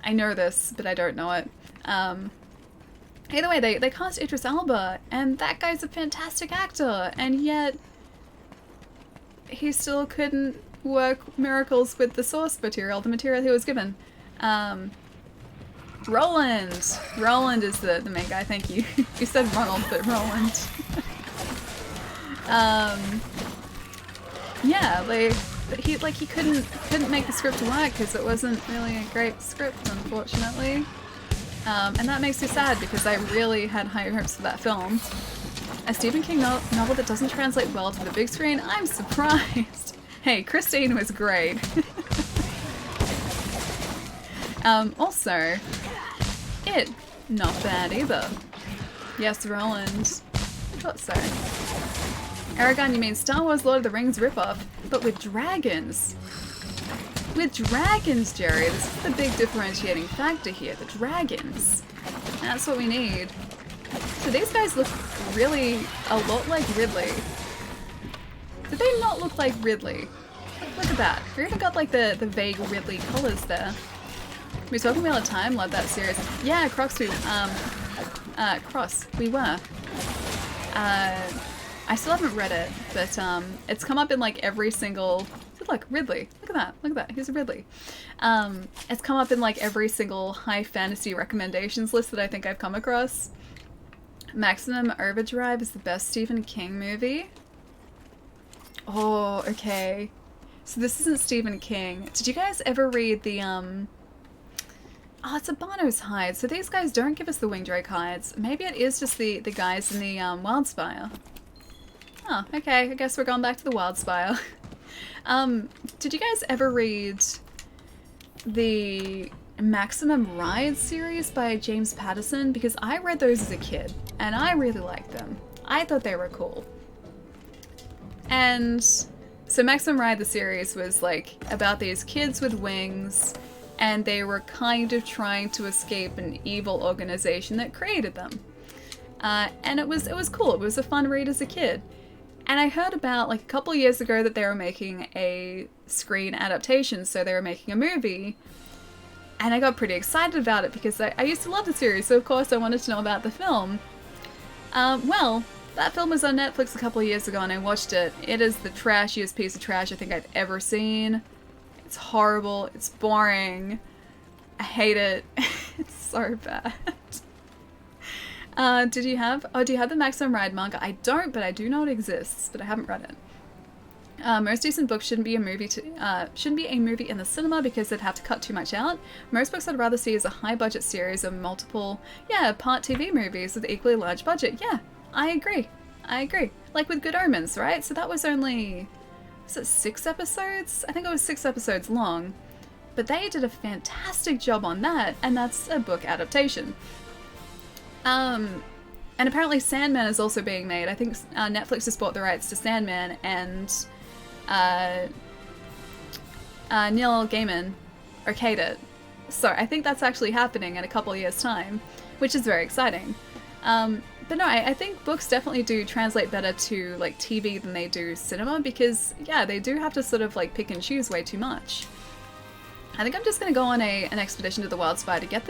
I know this, but I don't know it. Either way, they cast Idris Elba, and that guy's a fantastic actor, and yet he still couldn't work miracles with the source material, the material he was given. Roland! Roland is the main guy, thank you. You said Ronald, but Roland. Yeah, he couldn't make the script work because it wasn't really a great script, unfortunately. And that makes me sad because I really had high hopes for that film. A Stephen King novel that doesn't translate well to the big screen? I'm surprised. Hey, Christine was great. Also, it, not bad either. Yes, Roland. Thought so. Aragon, you mean Star Wars Lord of the Rings ripoff, but with dragons. With dragons, Jerry. This is the big differentiating factor here, the dragons. That's what we need. So these guys look really a lot like Ridley. Did they not look like Ridley? Look at that. We even got like the vague Ridley colors there. We were talking about the time, love that series. Yeah, Crocs, we were. I still haven't read it, but it's come up in like every single... Look, Ridley. Look at that. Look at that. Here's Ridley. It's come up in like every single high fantasy recommendations list that I think I've come across. Maximum Overdrive is the best Stephen King movie. Oh, okay. So this isn't Stephen King. Did you guys ever read the, Oh, it's a Bono's hide. So these guys don't give us the Wingdrake hides. Maybe it is just the guys in the, Wildspire. Oh, okay. I guess we're going back to the Wildspire. Did you guys ever read the Maximum Ride series by James Patterson? Because I read those as a kid, and I really liked them. I thought they were cool. And so Maximum Ride, the series, was like about these kids with wings, and they were kind of trying to escape an evil organization that created them. And it was cool. It was a fun read as a kid. And I heard about, like, a couple of years ago that they were making a screen adaptation, so they were making a movie. And I got pretty excited about it because I used to love the series, so of course I wanted to know about the film. Well, that film was on Netflix a couple of years ago and I watched it. It is the trashiest piece of trash I think I've ever seen. It's horrible, it's boring, I hate it, it's so bad. Do you have the Maximum Ride manga? I don't, but I do know it exists, but I haven't read it. Most decent books shouldn't be a movie in the cinema because they'd have to cut too much out. Most books I'd rather see is a high-budget series of multiple, part TV movies with equally large budget. Yeah, I agree. Like with Good Omens, right? So that was only, was it 6 episodes? I think it was 6 episodes long. But they did a fantastic job on that, and that's a book adaptation. And apparently Sandman is also being made. I think Netflix has bought the rights to Sandman, and Neil Gaiman okayed it. So I think that's actually happening in a couple of years' time, which is very exciting. But no, I think books definitely do translate better to like TV than they do cinema because, yeah, they do have to sort of like pick and choose way too much. I think I'm just going to go on an expedition to the Wildspire to get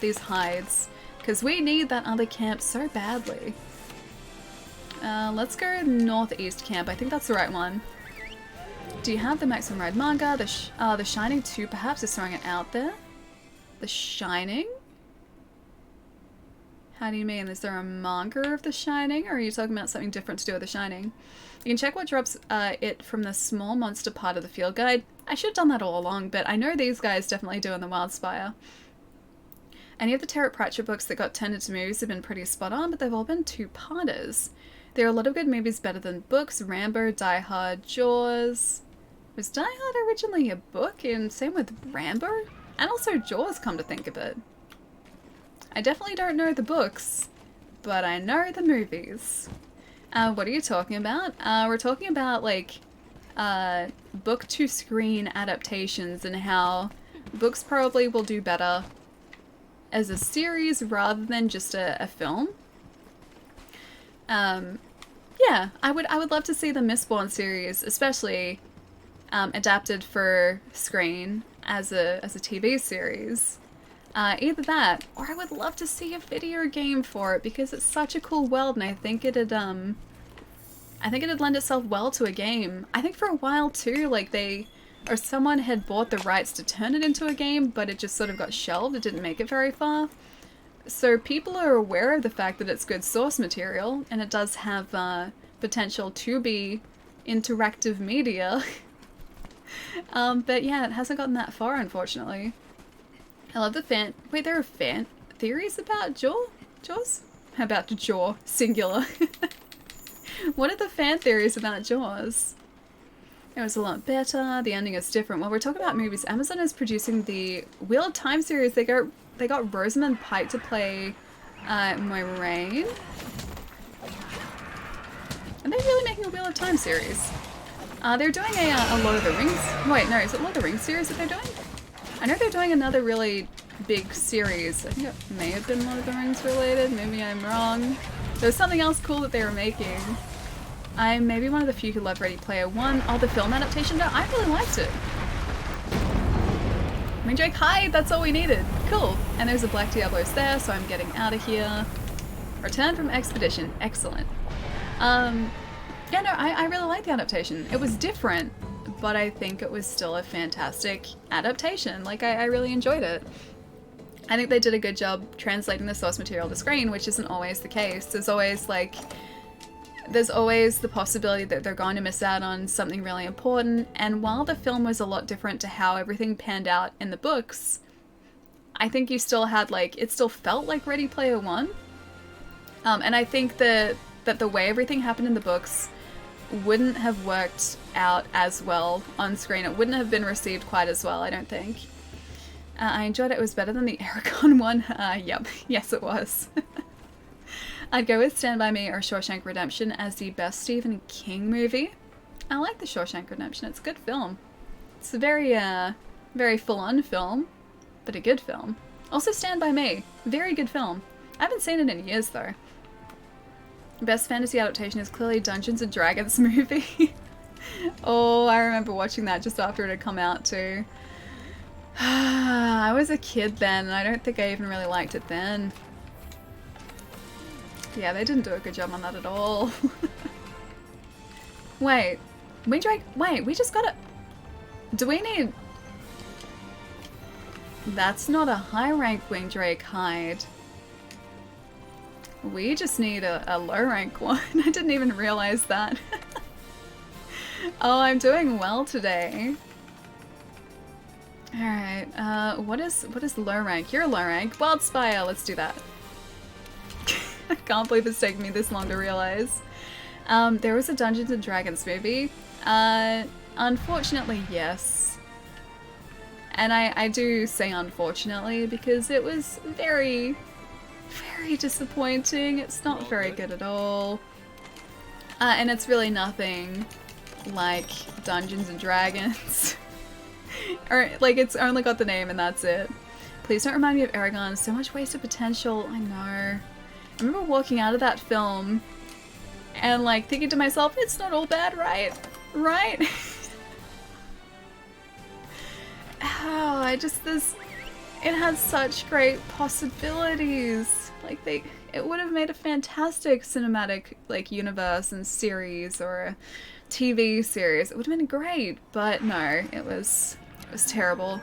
these hides. Because we need that other camp so badly. Let's go northeast camp. I think that's the right one. Do you have the Maximum Ride manga? The Shining 2 perhaps is throwing it out there. The Shining? How do you mean? Is there a manga of The Shining? Or are you talking about something different to do with The Shining? You can check what drops it from the small monster part of the field guide. I should have done that all along, but I know these guys definitely do in the Wildspire. Any of the Terry Pratchett books that got turned into movies have been pretty spot on, but they've all been two-parters. There are a lot of good movies better than books. Rambo, Die Hard, Jaws. Was Die Hard originally a book? And same with Rambo? And also Jaws, come to think of it. I definitely don't know the books, but I know the movies. What are you talking about? We're talking about, like, book-to-screen adaptations and how books probably will do better as a series rather than just a film. Yeah, I would love to see the Mistborn series, especially adapted for screen as a TV series. Either that, or I would love to see a video game for it because it's such a cool world, and I think it'd lend itself well to a game. I think for a while too, like someone had bought the rights to turn it into a game, but it just sort of got shelved. It didn't make it very far. So people are aware of the fact that it's good source material, and it does have the potential to be interactive media. But yeah, it hasn't gotten that far, unfortunately. I love the fan. Wait, there are fan theories about Jaws? About Jaw, singular. What are the fan theories about Jaws? It was a lot better. The ending is different. Well, we're talking about movies. Amazon is producing the Wheel of Time series. They got Rosamund Pike to play Moiraine. Are they really making a Wheel of Time series? They're doing a Lord of the Rings. Wait, no, is it Lord of the Rings series that they're doing? I know they're doing another really big series. I think it may have been Lord of the Rings related. Maybe I'm wrong. There's something else cool that they were making. I'm maybe one of the few who love Ready Player One. Oh, the film adaptation though, I really liked it. Drake, hi, that's all we needed. Cool. And there's a Black Diablos there, so I'm getting out of here. Return from expedition. Excellent. Yeah, no, I really like the adaptation. It was different, but I think it was still a fantastic adaptation. Like, I really enjoyed it. I think they did a good job translating the source material to screen, which isn't always the case. There's always the possibility that they're going to miss out on something really important, and while the film was a lot different to how everything panned out in the books, I think you still had, like, it still felt like Ready Player One. And I think that the way everything happened in the books wouldn't have worked out as well on screen. It wouldn't have been received quite as well, I don't think. I enjoyed it. It was better than the Eragon one. Yep. Yes, it was. I'd go with Stand By Me or Shawshank Redemption as the best Stephen King movie. I like the Shawshank Redemption. It's a good film. It's a very, very full-on film, but a good film. Also Stand By Me. Very good film. I haven't seen it in years, though. Best fantasy adaptation is clearly Dungeons and Dragons movie. Oh, I remember watching that just after it had come out, too. I was a kid then, and I don't think I even really liked it then. Yeah, they didn't do a good job on that at all. Wait, wait, we just gotta... Do we need... That's not a high rank Wingdrake hide. We just need a low rank one. I didn't even realize that. Oh, I'm doing well today. Alright, what is low rank? You're low rank. Wildspire, let's do that. I can't believe it's taken me this long to realize. There was a Dungeons and Dragons movie. Unfortunately, yes. And I do say unfortunately because it was very, very disappointing. It's not very good at all. And it's really nothing like Dungeons and Dragons. Or, like, it's only got the name and that's it. Please don't remind me of Eragon. So much wasted potential. I know. I remember walking out of that film and, like, thinking to myself, it's not all bad, right? Right? Oh, it has such great possibilities. Like, it would have made a fantastic cinematic, like, universe and series or a TV series. It would have been great, but no, it was terrible.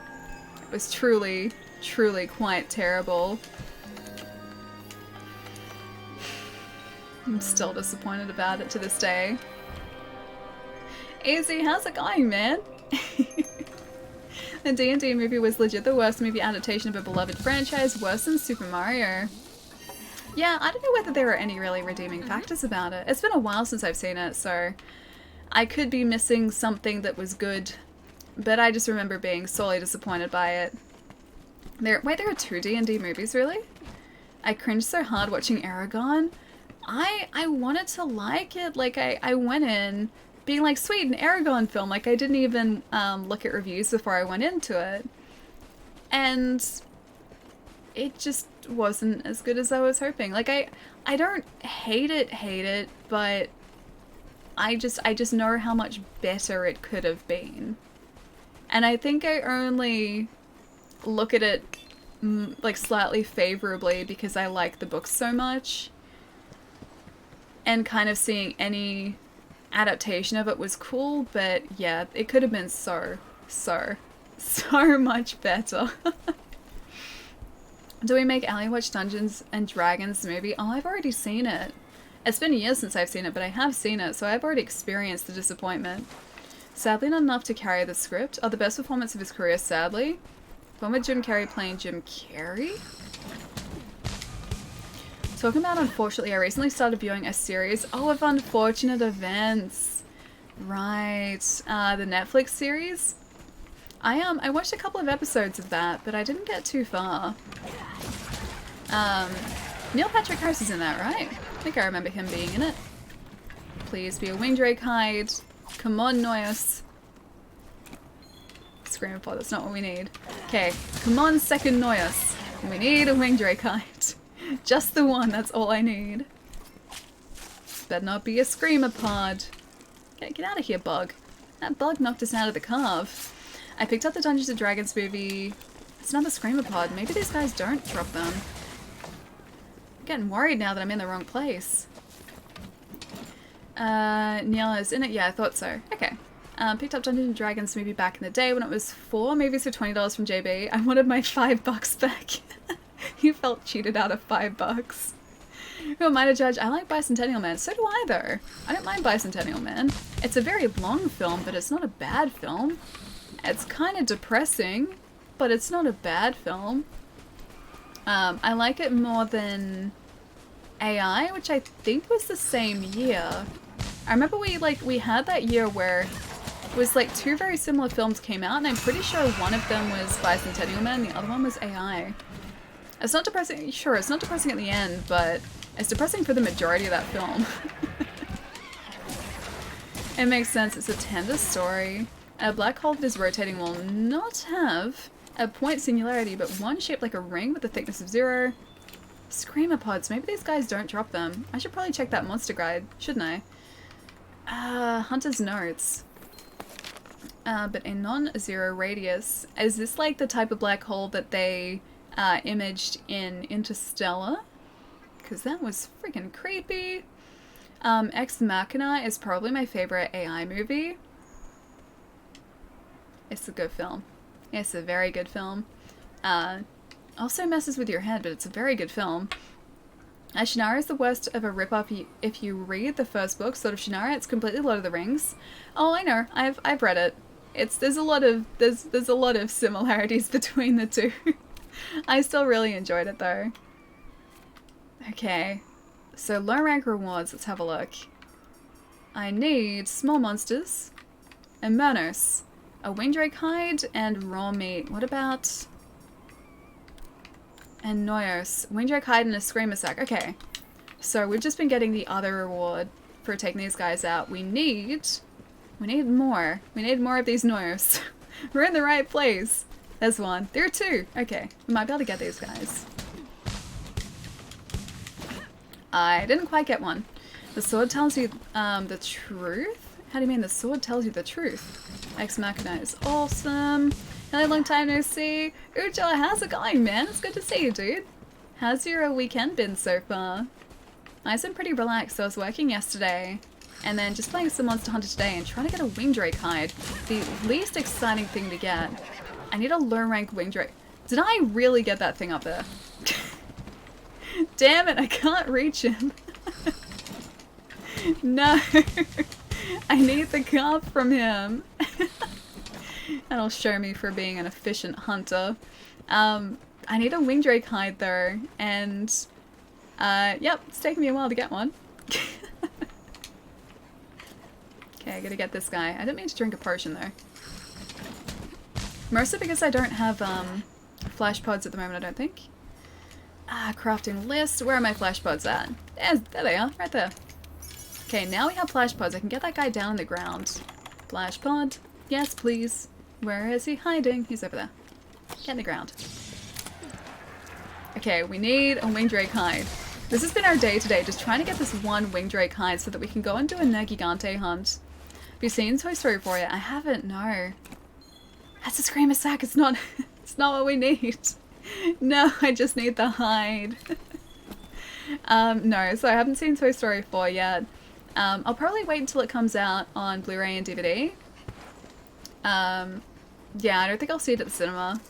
It was truly, truly quite terrible. I'm still disappointed about it to this day. Easy, how's it going, man? The D&D movie was legit the worst movie adaptation of a beloved franchise, worse than Super Mario. Yeah, I don't know whether there are any really redeeming factors about it. It's been a while since I've seen it, so I could be missing something that was good, but I just remember being sorely disappointed by it. Wait, there are 2 D&D movies, really? I cringed so hard watching Eragon. I wanted to like it. Like, I went in being like, sweet, an Eragon film. Like, I didn't even look at reviews before I went into it. And it just wasn't as good as I was hoping. Like, I don't hate it, but I just know how much better it could have been. And I think I only look at it like slightly favorably because I like the books so much. And kind of seeing any adaptation of it was cool, but yeah, it could have been so much better. Do we make Allie watch Dungeons and Dragons movie? Oh, I've already seen it. It's been years since I've seen it, but I have seen it, so I've already experienced the disappointment. Sadly not enough to carry the script. Oh, the best performance of his career, sadly. One with Jim Carrey playing Jim Carrey? Talking about unfortunately, I recently started viewing a series of unfortunate events. Right, the Netflix series. I watched a couple of episodes of that, but I didn't get too far. Neil Patrick Harris is in that, right? I think I remember him being in it. Please be a Wingdrake hide. Come on, Noyos. Screamer pod, that's not what we need. Okay, come on, second Noyos. We need a Wingdrake hide. Just the one, that's all I need. Better not be a Screamer pod. Get out of here, bug. That bug knocked us out of the carve. I picked up the Dungeons & Dragons movie. It's another Screamer pod. Maybe these guys don't drop them. I'm getting worried now that I'm in the wrong place. Neil is in it? Yeah, I thought so. Okay. Picked up Dungeons & Dragons movie back in the day when it was 4 movies for $20 from JB. I wanted my $5 back. You felt cheated out of $5. Who am I to judge? I like Bicentennial Man. So do I, though. I don't mind Bicentennial Man. It's a very long film, but it's not a bad film. It's kind of depressing, but it's not a bad film. I like it more than AI, which I think was the same year. I remember we had that year where it was like 2 very similar films came out, and I'm pretty sure one of them was Bicentennial Man and the other one was AI. It's not depressing, sure, it's not depressing at the end, but it's depressing for the majority of that film. It makes sense, it's a tender story. A black hole that is rotating will not have a point singularity, but one shaped like a ring with a thickness of 0. Screamer pods, maybe these guys don't drop them. I should probably check that monster guide, shouldn't I? Hunter's notes. But a non-zero radius. Is this like the type of black hole that they imaged in Interstellar? Because that was freaking creepy. Ex Machina is probably my favorite AI movie. It's a good film. It's a very good film. Also messes with your head, but it's a very good film. Shannara is the worst of a rip-off if you read the first book, sort of Shannara. It's completely Lord of the Rings. Oh, I know. I've read it. There's a lot of similarities between the two. I still really enjoyed it though. Okay. So low rank rewards, let's have a look. I need small monsters, a Murnos, a Wingdrake hide, and raw meat. What about... and Noyos. Wingdrake hide and a Screamer sack. Okay. So we've just been getting the other reward for taking these guys out. We need more. We need more of these Noyos. We're in the right place. There's one. There are 2. Okay. We might be able to get these guys. I didn't quite get one. The sword tells you the truth? How do you mean the sword tells you the truth? Ex Machina is awesome. Hello, long time no see. Ujala, how's it going, man? It's good to see you, dude. How's your weekend been so far? I've been pretty relaxed. So I was working yesterday, and then just playing some Monster Hunter today and trying to get a Wingdrake hide. The least exciting thing to get. I need a low rank Wingdrake. Did I really get that thing up there? Damn it, I can't reach him. No. I need the carp from him. That'll show me for being an efficient hunter. I need a Wingdrake hide though, and yep, it's taking me a while to get one. Okay, I gotta get this guy. I didn't mean to drink a potion though. Mostly because I don't have flash pods at the moment, I don't think. Crafting list. Where are my flash pods at? There they are, right there. Okay, now we have flash pods. I can get that guy down on the ground. Flash pod. Yes, please. Where is he hiding? He's over there. Get in the ground. Okay, we need a Wingdrake hide. This has been our day today, just trying to get this one Wingdrake hide so that we can go and do a Nergigante hunt. Have you seen Toy Story 4 yet? I haven't, no. That's a Screamer sack. It's not what we need. No, I just need the hide. No, so I haven't seen Toy Story 4 yet. I'll probably wait until it comes out on Blu-ray and DVD. Yeah, I don't think I'll see it at the cinema.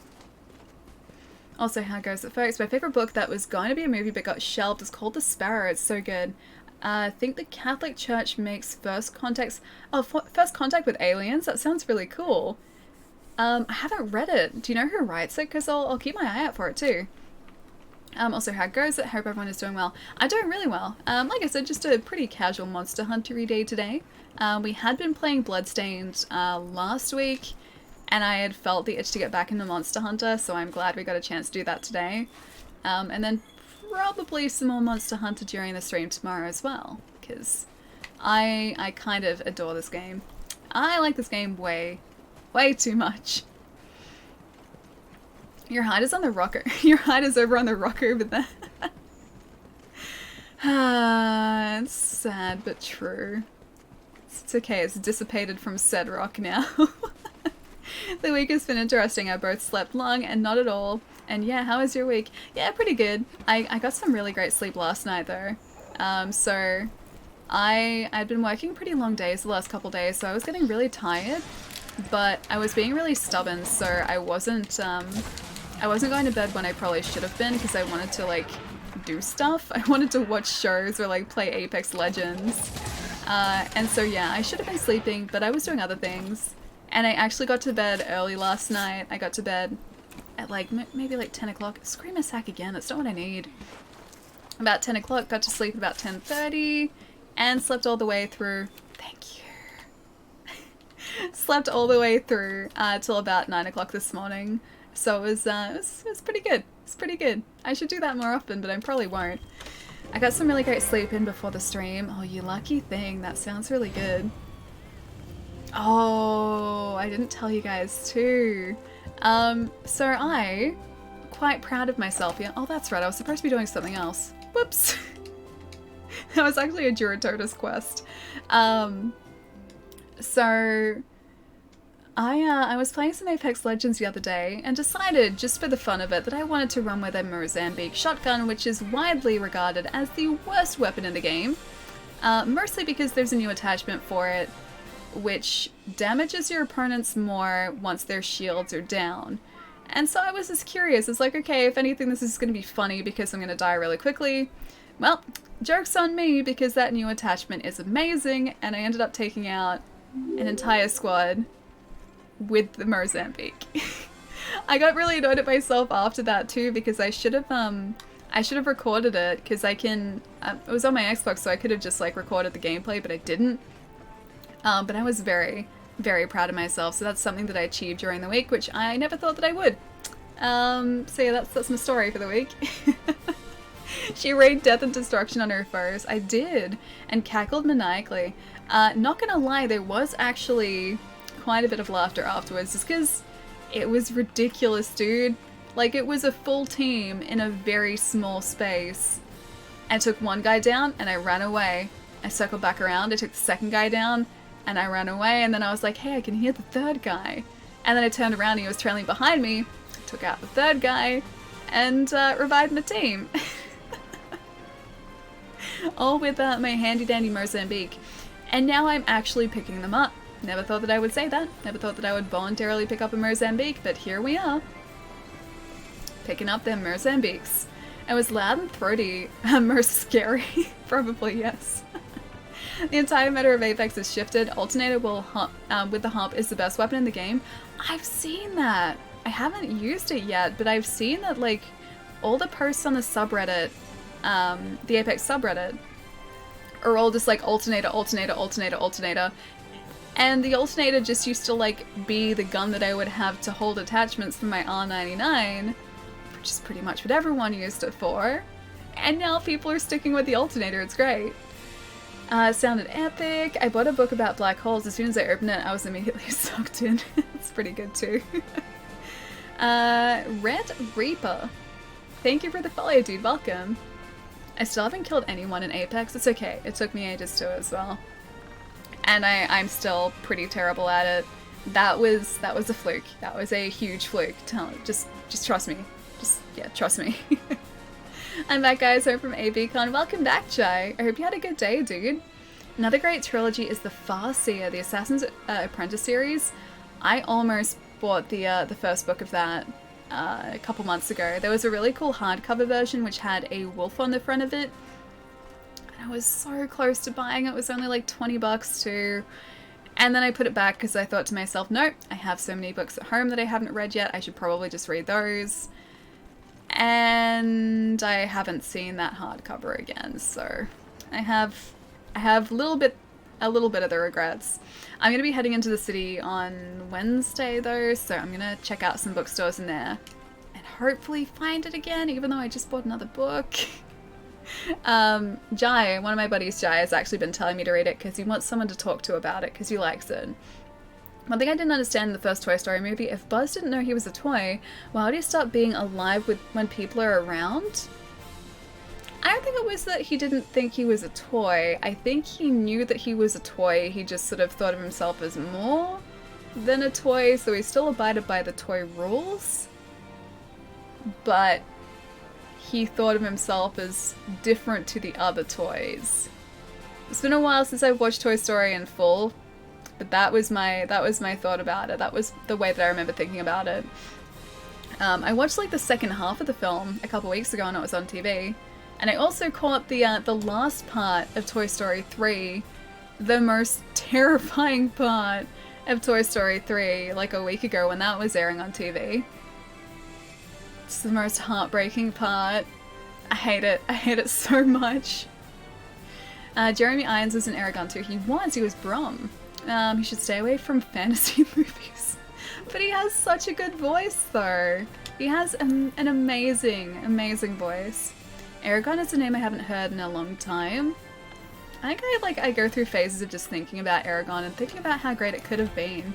Also, how goes it, folks? My favorite book that was going to be a movie but got shelved is called The Sparrow. It's so good. I think the Catholic Church makes first contact with aliens. That sounds really cool. I haven't read it. Do you know who writes it? Because I'll keep my eye out for it too. Also, how goes it? Hope everyone is doing well. I'm doing really well. Like I said, just a pretty casual Monster Hunter-y day today. We had been playing Bloodstained last week, and I had felt the itch to get back into Monster Hunter, so I'm glad we got a chance to do that today. And then probably some more Monster Hunter during the stream tomorrow as well, because I kind of adore this game. I like this game way too much. Your hide is on the rocker. Your hide is over on the rocker over there. It's sad but true. It's okay, it's dissipated from said rock now. The week has been interesting. I both slept long and not at all. And yeah, how was your week? Yeah, pretty good. I got some really great sleep last night though. So I'd been working pretty long days the last couple days, so I was getting really tired. But I was being really stubborn, so I wasn't going to bed when I probably should have been, because I wanted to like do stuff. I wanted to watch shows or like play Apex Legends. And so yeah, I should have been sleeping, but I was doing other things. And I actually got to bed early last night. I got to bed at like maybe like 10 o'clock. Scream a sack again, that's not what I need. About 10 o'clock, got to sleep about 10:30, and slept all the way through. Thank you. Slept all the way through till about 9 o'clock this morning. So it was pretty good. It's pretty good. I should do that more often, but I probably won't. I got some really great sleep in before the stream. Oh, you lucky thing. That sounds really good. Oh, I didn't tell you guys too. So I quite proud of myself. Yeah. Oh, that's right. I was supposed to be doing something else. Whoops. That was actually a Duratotus quest. So I was playing some Apex Legends the other day and decided, just for the fun of it, that I wanted to run with a Mozambique shotgun, which is widely regarded as the worst weapon in the game. Mostly because there's a new attachment for it, which damages your opponents more once their shields are down. And so I was just curious. It's like, okay, if anything, this is going to be funny because I'm going to die really quickly. Well, joke's on me, because that new attachment is amazing, and I ended up taking out an entire squad with the Mozambique. I got really annoyed at myself after that too, because I should have recorded it, because I can, it was on my Xbox, so I could have just like recorded the gameplay, but I didn't. But I was very, very proud of myself, so that's something that I achieved during the week, which I never thought that I would. So yeah, that's my story for the week. She rained death and destruction on her foes. I did, and cackled maniacally. Not gonna lie, there was actually quite a bit of laughter afterwards, just because it was ridiculous, dude. Like, it was a full team in a very small space. I took one guy down, and I ran away. I circled back around, I took the second guy down, and I ran away, and then I was like, hey, I can hear the third guy. And then I turned around and he was trailing behind me, took out the third guy, and revived my team. All with my handy-dandy Mozambique. And now I'm actually picking them up. Never thought that I would say that. Never thought that I would voluntarily pick up a Mozambique, but here we are. Picking up them Mozambiques. It was loud and throaty. More scary. Probably, yes. The entire meta of Apex is shifted. Alternator will with the hump is the best weapon in the game. I've seen that. I haven't used it yet, but I've seen that, like, all the posts on the subreddit, the Apex subreddit, are all just like alternator, alternator, alternator, alternator. And the alternator just used to like be the gun that I would have to hold attachments for my R99, which is pretty much what everyone used it for. And now people are sticking with the alternator, it's great. Sounded epic. I bought a book about black holes. As soon as I opened it, I was immediately sucked in. It's pretty good too. Red Reaper. Thank you for the follow, dude. Welcome. I still haven't killed anyone in Apex. It's okay. It took me ages to as well. And I'm still pretty terrible at it. That was a fluke. That was a huge fluke. Just trust me. Yeah, trust me. I'm back, guys. I'm from ABCon. Welcome back, Jai. I hope you had a good day, dude. Another great trilogy is the Farseer, the Assassin's Apprentice series. I almost bought the first book of that a couple months ago. There was a really cool hardcover version which had a wolf on the front of it. I was so close to buying it. It was only like 20 bucks too. And then I put it back because I thought to myself, nope, I have so many books at home that I haven't read yet. I should probably just read those. And I haven't seen that hardcover again, so I have a little bit of the regrets. I'm gonna be heading into the city on Wednesday though, so I'm gonna check out some bookstores in there and hopefully find it again, even though I just bought another book. Jai, one of my buddies, Jai, has actually been telling me to read it because he wants someone to talk to about it because he likes it. One thing I didn't understand in the first Toy Story movie, if Buzz didn't know he was a toy, why would he stop being alive when people are around? I don't think it was that he didn't think he was a toy. I think he knew that he was a toy. He just sort of thought of himself as more than a toy, so he still abided by the toy rules. But he thought of himself as different to the other toys. It's been a while since I've watched Toy Story in full, but that was my thought about it. That was the way that I remember thinking about it. I watched like the second half of the film a couple weeks ago and it was on TV. And I also caught the last part of Toy Story 3, the most terrifying part of Toy Story 3, like a week ago when that was airing on TV. It's the most heartbreaking part. I hate it. I hate it so much. Jeremy Irons was in Nergigante. He was Brom. He should stay away from fantasy movies. But he has such a good voice though. He has an amazing, amazing voice. Aragon is a name I haven't heard in a long time. I think I go through phases of just thinking about Aragon and thinking about how great it could have been.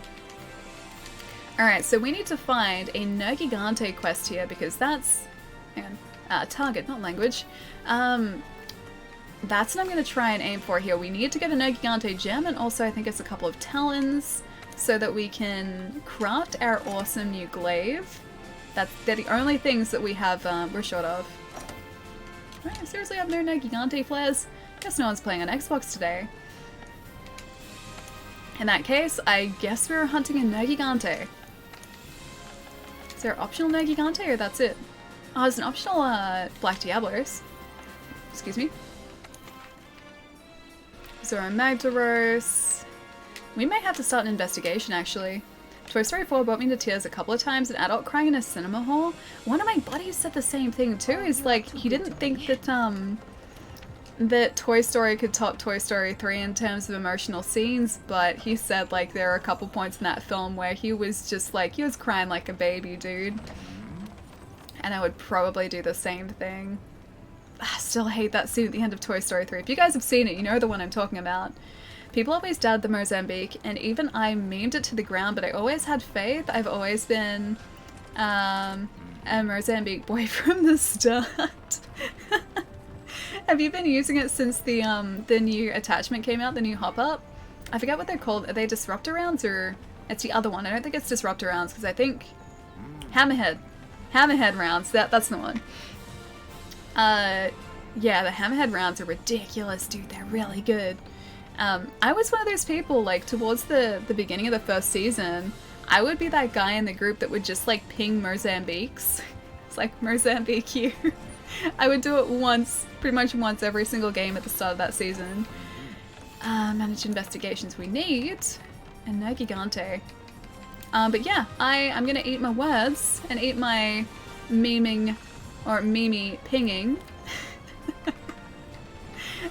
Alright, so we need to find a Nergigante quest here because that's... hang on. Target, not language. That's what I'm going to try and aim for here. We need to get a Nergigante gem and also I think it's a couple of talons so that we can craft our awesome new glaive. They're the only things that we have, we're short of. I seriously have no Nergigante flares? Guess no one's playing on Xbox today. In that case, I guess we're hunting a Nergigante. Is there optional Nergigante or that's it? Oh, there's an optional Black Diablos. Excuse me. Zora Magdaros. We may have to start an investigation actually. Toy Story 4 brought me to tears a couple of times, an adult crying in a cinema hall. One of my buddies said the same thing too. He's like, he didn't think that that Toy Story could top Toy Story 3 in terms of emotional scenes, but he said like there are a couple points in that film where he was just like, he was crying like a baby, dude. And I would probably do the same thing. I still hate that scene at the end of Toy Story 3. If you guys have seen it, you know the one I'm talking about. People always doubted the Mozambique, and even I memed it to the ground, but I always had faith. I've always been a Mozambique boy from the start. Have you been using it since the new attachment came out, the new hop-up? I forget what they're called. Are they Disruptor rounds, or it's the other one? I don't think it's Disruptor rounds, because I think Hammerhead rounds, that's the one. Yeah, the Hammerhead rounds are ridiculous, dude. They're really good. I was one of those people, like, towards the beginning of the first season, I would be that guy in the group that would just, like, ping Mozambiques. It's like, Mozambique here. I would do it once, pretty much once every single game at the start of that season. Manage investigations we need. And Nergigante. But yeah, I'm gonna eat my words and eat my memeing, or Mimi pinging.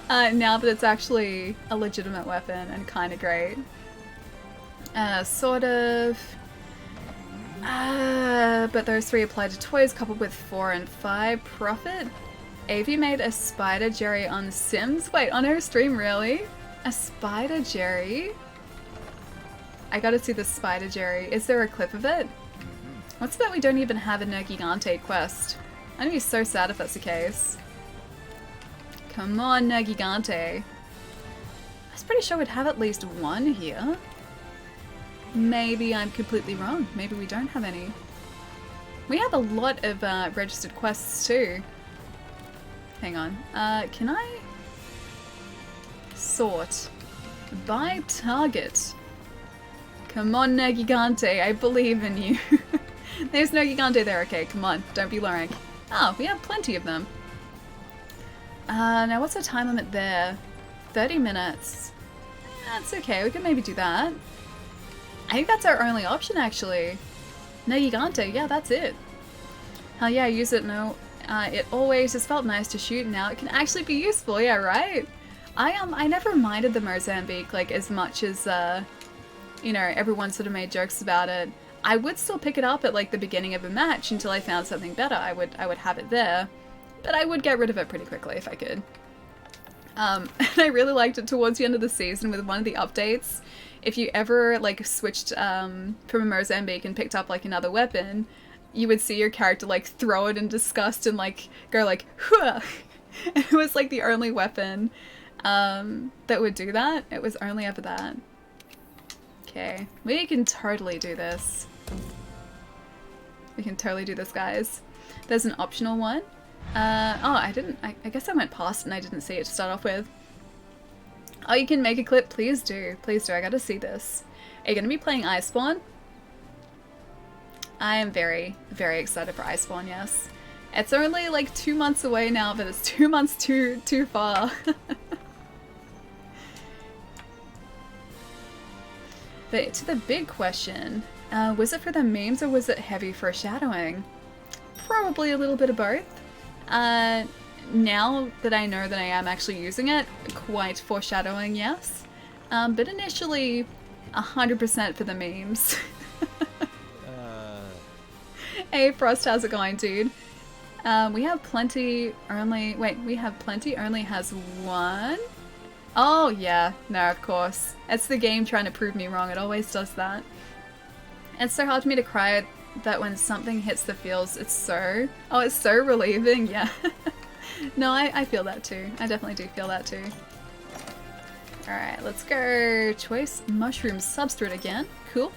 Now that it's actually a legitimate weapon and kind of great. Sort of. But those 3 apply to toys coupled with 4 and 5. Profit? Avi made a Spider Jerry on Sims? Wait, on her stream, really? A Spider Jerry? I gotta see the Spider Jerry. Is there a clip of it? What's about we don't even have a Nergigante quest? I'm gonna be so sad if that's the case. Come on, Nergigante. I was pretty sure we'd have at least one here. Maybe I'm completely wrong. Maybe we don't have any. We have a lot of registered quests too. Hang on. Can I sort by target? Come on, Nergigante. I believe in you. There's Nergigante there. Okay, come on. Don't be low rank. Oh, we have plenty of them. Now what's the time limit there? 30 minutes. That's okay, we can maybe do that. I think that's our only option actually. Nergigante, yeah, that's it. Hell yeah, use it. No, it always just felt nice to shoot. Now it can actually be useful. Yeah, right. I never minded the Mozambique like as much as you know, everyone sort of made jokes about it. I would still pick it up at like the beginning of a match until I found something better. I would have it there, but I would get rid of it pretty quickly if I could. And I really liked it towards the end of the season with one of the updates. If you ever like switched from a Mozambique and picked up like another weapon, you would see your character like throw it in disgust and like go like "Hua!" It was like the only weapon that would do that. It was only ever that. Okay, we can totally do this. We can totally do this, guys. There's an optional one. Oh, I guess I went past it and I didn't see it to start off with. Oh, you can make a clip? Please do. Please do. I gotta see this. Are you gonna be playing Iceborne? I am very, very excited for Iceborne, yes. It's only like 2 months away now, but it's 2 months too far. But to the big question, was it for the memes or was it heavy foreshadowing? Probably a little bit of both. Now that I know that I am actually using it, quite foreshadowing, yes. But initially, 100% for the memes. Hey Frost, how's it going, dude? We have plenty only, wait, we have plenty only has one? Oh yeah, no, of course. It's the game trying to prove me wrong, it always does that. It's so hard for me to cry that when something hits the feels, it's so relieving, yeah. No, I feel that too. I definitely do feel that too. Alright, let's go. Choice mushroom substrate again. Cool.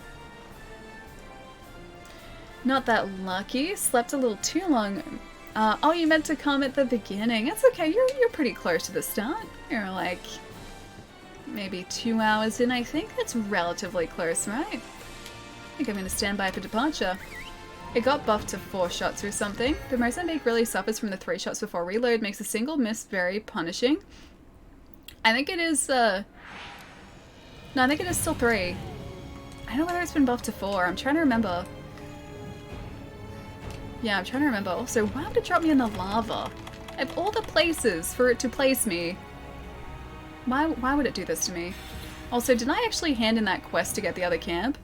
Not that lucky. Slept a little too long. Oh, you meant to come at the beginning. It's okay. You're pretty close to the start. You're like maybe 2 hours in, I think. That's relatively close, right? I think I'm going to stand by for departure. It got buffed to 4 shots or something. The Mozambique really suffers from the 3 shots before reload, makes a single miss very punishing. I think it is, no, I think it is still 3. I don't know whether it's been buffed to 4. I'm trying to remember. Yeah, I'm trying to remember. Also, why would it drop me in the lava? Of all the places for it to place me, why would it do this to me? Also, did I actually hand in that quest to get the other camp?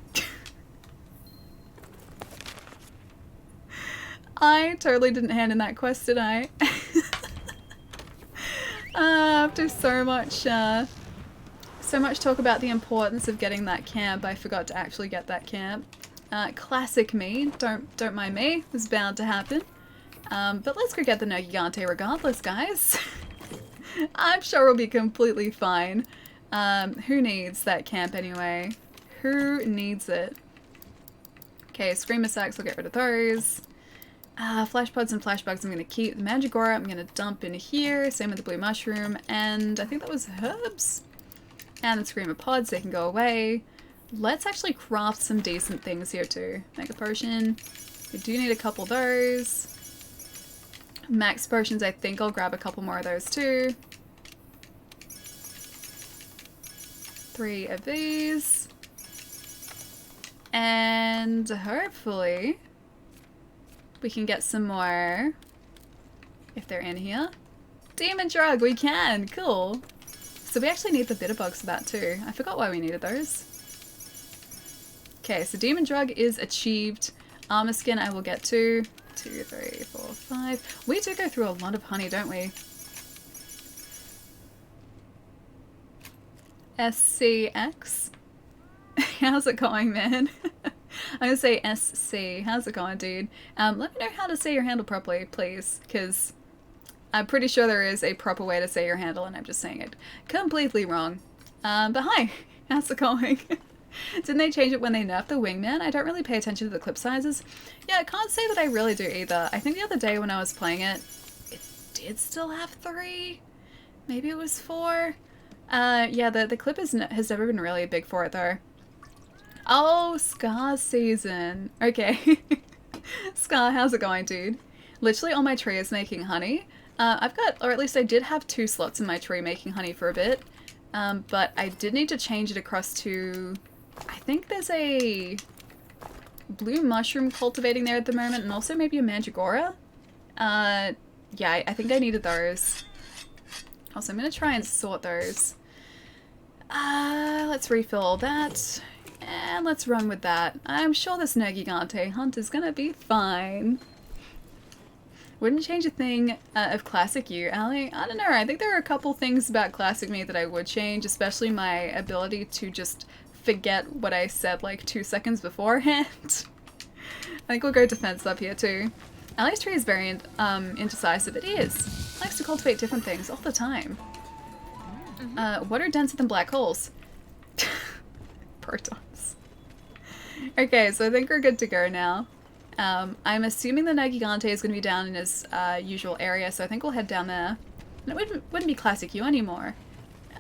I totally didn't hand in that quest, did I? After so much talk about the importance of getting that camp, I forgot to actually get that camp. Classic me. Don't mind me. It's bound to happen. But let's go get the Nergigante regardless, guys. I'm sure we'll be completely fine. Who needs that camp anyway? Who needs it? Okay, Screamer Sacks, I'll get rid of those. Flash Pods and Flash Bugs I'm going to keep. The Mandragora I'm going to dump in here. Same with the Blue Mushroom. And I think that was Herbs. And the Screamer Pods, they can go away. Let's actually craft some decent things here too. Mega Potion. We do need a couple of those. Max Potions, I think I'll grab a couple more of those too. 3 of these. And hopefully we can get some more if they're in here. Demon Drug, we can! Cool. So we actually need the Bitter Bugs for that too. I forgot why we needed those. Okay, so Demon Drug is achieved. Armor Skin I will get to. 2, 3, 4, 5. We do go through a lot of honey, don't we? SCX? How's it going, man? I'm gonna say SC. How's it going, dude? Let me know how to say your handle properly, please, because I'm pretty sure there is a proper way to say your handle and I'm just saying it completely wrong. But hi, how's it going? Didn't they change it when they nerfed the wingman? I don't really pay attention to the clip sizes. Yeah, I can't say that I really do either. I think the other day when I was playing it, it did still have 3. Maybe it was 4. Yeah, the clip has never been really big for it though. Oh, Scar season. Okay. Scar, how's it going, dude? Literally all my tree is making honey. I've got, or at least I did have 2 slots in my tree making honey for a bit, but I did need to change it across to, I think there's a blue mushroom cultivating there at the moment, and also maybe a mandragora. Yeah, I think I needed those. Also, I'm gonna try and sort those. Let's refill all that, and let's run with that. I'm sure this Nergigante hunt is gonna be fine. Wouldn't change a thing of classic you, Allie. I don't know, I think there are a couple things about classic me that I would change, especially my ability to just forget what I said like 2 seconds beforehand. I think we'll go defense up here too. Allie's tree is very indecisive. It is. Likes to cultivate different things all the time. What are denser than black holes? Protons. Okay, so I think we're good to go now. I'm assuming the Nergigante is going to be down in his usual area, so I think we'll head down there. And it wouldn't be classic you anymore.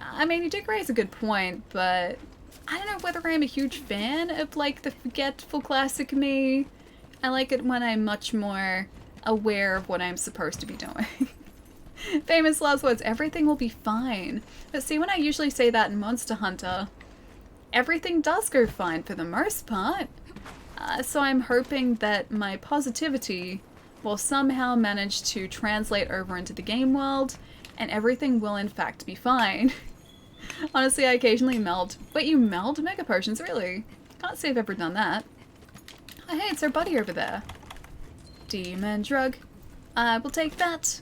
I mean, you did raise a good point, but I don't know whether I'm a huge fan of, like, the forgetful classic me. I like it when I'm much more aware of what I'm supposed to be doing. Famous last words, everything will be fine. But see, when I usually say that in Monster Hunter, everything does go fine for the most part. So I'm hoping that my positivity will somehow manage to translate over into the game world, and everything will in fact be fine. Honestly, I occasionally meld. Wait, you meld Mega Potions? Really? Can't say I've ever done that. Oh hey, it's our buddy over there. Demon drug. I will take that.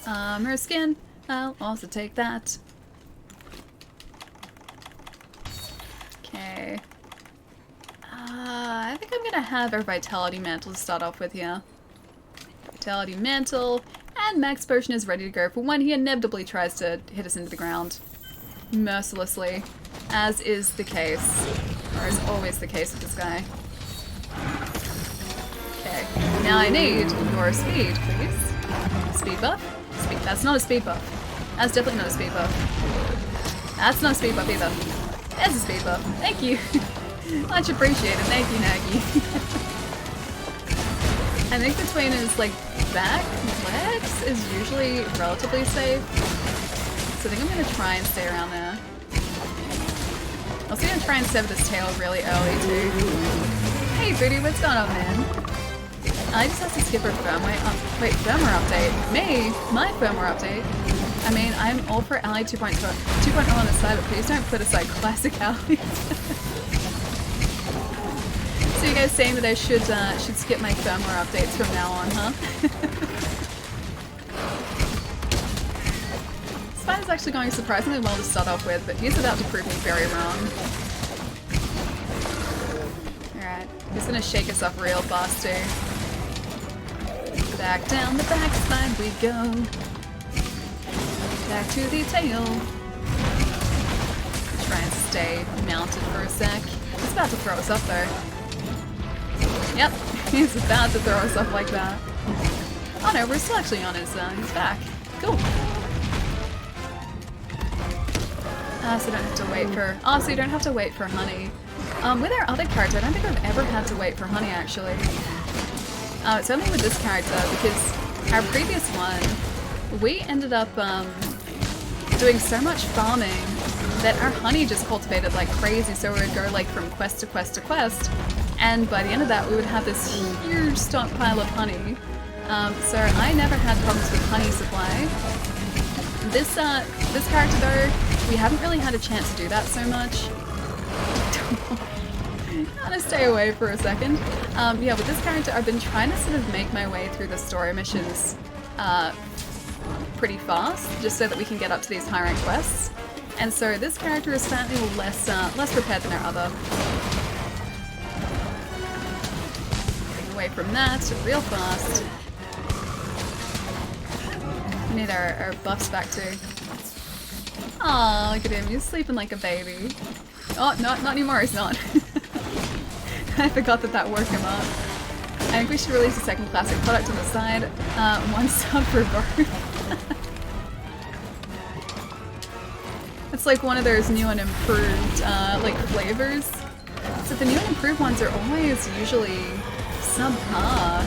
Her skin. I'll also take that. Okay. I think I'm gonna have our Vitality Mantle to start off with here. Vitality Mantle, and Max Potion is ready to go for when he inevitably tries to hit us into the ground. Mercilessly. As is the case. Or is always the case with this guy. Okay, now I need your speed, please. Speed buff? Speed. That's not a speed buff. That's definitely not a speed buff. That's not a speed buff either. There's a speed buff. Thank you. Much appreciated. Thank you, Nagy. I think between his, like, back legs is usually relatively safe. So I think I'm gonna try and stay around there. I'm also gonna try and sever this tail really early, too. Hey, Booty, what's going on, man? I just have to skip her firmware wait, firmware update. Me? My firmware update? I mean, I'm all for Ally 2.0 on the side, but please don't put aside classic Ally. So you guys saying that I should skip my firmware updates from now on, huh? Spider's actually going surprisingly well to start off with, but he's about to prove me very wrong. Alright, he's gonna shake us up real fast too. Back down the back spine we go. Back to the tail. Try and stay mounted for a sec. He's about to throw us up though. Yep, he's about to throw us up like that. Oh no, we're still actually on his back. Cool. So don't have to wait for... Oh, so you don't have to wait for honey. With our other character, I don't think I've ever had to wait for honey, actually. It's only with this character, because our previous one, we ended up doing so much farming that our honey just cultivated like crazy, so we would go like from quest to quest to quest, and by the end of that we would have this huge stockpile of honey. So I never had problems with honey supply. This character though, we haven't really had a chance to do that so much. I'm gonna stay away for a second. Yeah, with this character I've been trying to sort of make my way through the story missions pretty fast, just so that we can get up to these high rank quests. And so this character is slightly less prepared than our other. Getting away from that real fast. We need our buffs back too. Aw, look at him, he's sleeping like a baby. Oh, not anymore, he's not. I forgot that woke him up. I think we should release a second classic product on the side. One sub for both. It's like one of those new and improved like flavors. So the new and improved ones are always usually subpar.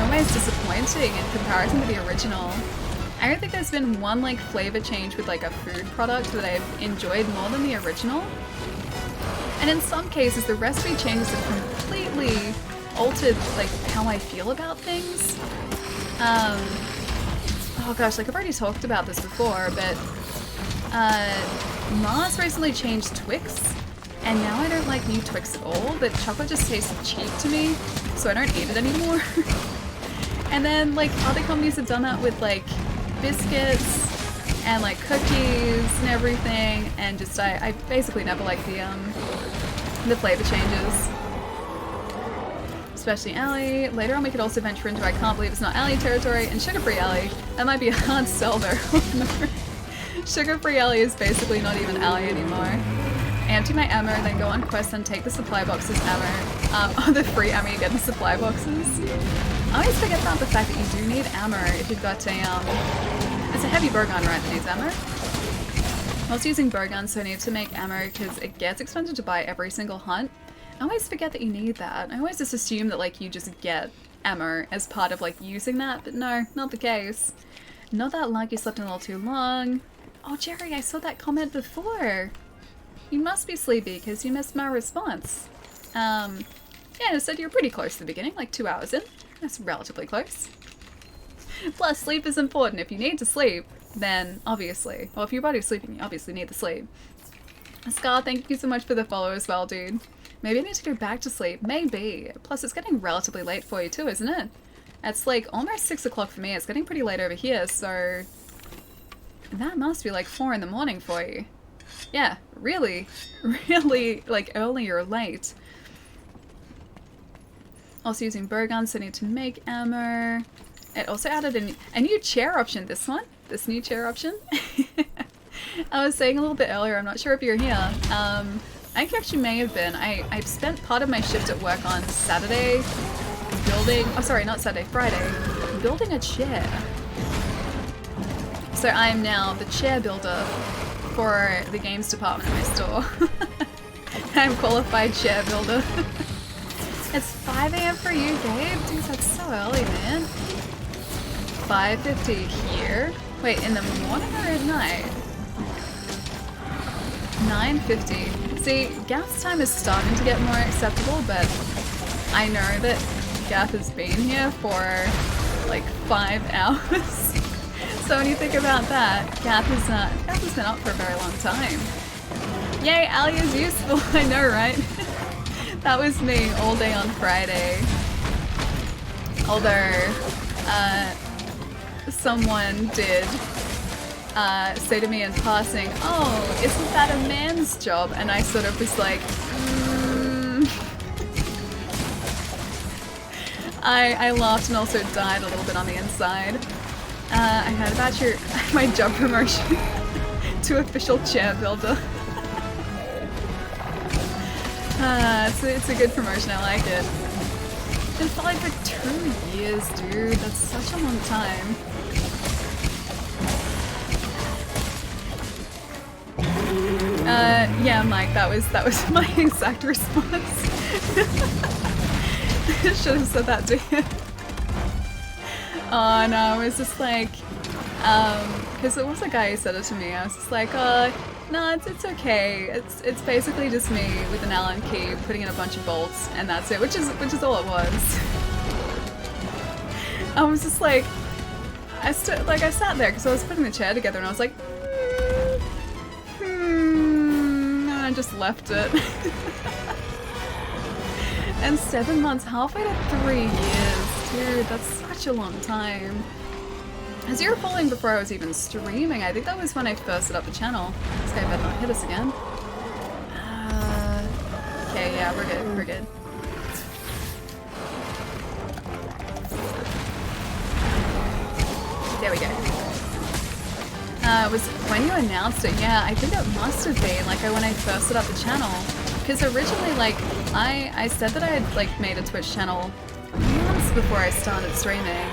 always disappointing in comparison to the original. I don't think there's been one like flavor change with like a food product that I've enjoyed more than the original. And in some cases, the recipe changes have completely altered like how I feel about things. Oh gosh, like I've already talked about this before, but Mars recently changed Twix, and now I don't like new Twix at all. The chocolate just tastes cheap to me, so I don't eat it anymore. And then like other companies have done that with like biscuits and like cookies and everything, and just I basically never like the flavor changes. Especially Alley. Later on we could also venture into I can't believe it's not Alley territory and sugar-free Alley. That might be a hard sell though. Sugar-free Alley is basically not even Alley anymore. Empty my ammo and then go on quest and take the supply boxes ammo. The free ammo you get in the supply boxes. I always forget about the fact that you do need ammo if you've got a, it's a heavy bow gun, right, that needs ammo? I was using bow guns, so I need to make ammo because it gets expensive to buy every single hunt. I always forget that you need that. I always just assume that like you just get ammo as part of like using that, but no, not the case. Not that like you slept a little too long. Oh Jerry, I saw that comment before. You must be sleepy because you missed my response. Yeah, I said you're pretty close to the beginning, like 2 hours in. That's relatively close. Plus, sleep is important. If you need to sleep, then obviously, well, if your body's sleeping, you obviously need the sleep. Scar, thank you so much for the follow as well, dude. Maybe I need to go back to sleep. Maybe. Plus, it's getting relatively late for you too, isn't it? It's like almost 6 o'clock for me. It's getting pretty late over here, so that must be like 4 in the morning for you. Yeah, really, really like early or late. Also using bow guns, so I need to make ammo. It also added a new chair option, this new chair option. I was saying a little bit earlier, I'm not sure if you're here. I think you actually may have been. I've spent part of my shift at work on Saturday building, oh sorry, not Saturday, Friday, building a chair. So I am now the chair builder for the games department at my store. I'm qualified chair builder. It's 5 AM for you, Gabe? Dude, that's so early, man. 5:50 here. Wait, in the morning or at night? 9:50. See, Gaff's time is starting to get more acceptable, but I know that Gaff has been here for like 5 hours. So when you think about that, Gaff has been up for a very long time. Yay, Ali is useful. I know, right? That was me all day on Friday. Although, someone did say to me in passing, oh, isn't that a man's job? And I sort of was like, I laughed and also died a little bit on the inside. I heard about my job promotion to official chair builder. It's a good promotion, I like it. Been followed for 2 years, dude. That's such a long time. Yeah, Mike, that was my exact response. Should have said that to him. Oh no, I was just like, because it was a guy who said it to me. I was just like, no, it's okay. It's basically just me with an Allen key putting in a bunch of bolts, and that's it. Which is all it was. I was just like, I sat there because I was putting the chair together, and I was like, and I just left it. And 7 months, halfway to 3 years, dude. That's such a long time. As you were falling before I was even streaming, I think that was when I first set up the channel. This guy better not hit us again. Okay, yeah, we're good, we're good. There we go. It was when you announced it, yeah, I think it must have been, like, when I first set up the channel. Because originally, like, I said that I had, like, made a Twitch channel months before I started streaming.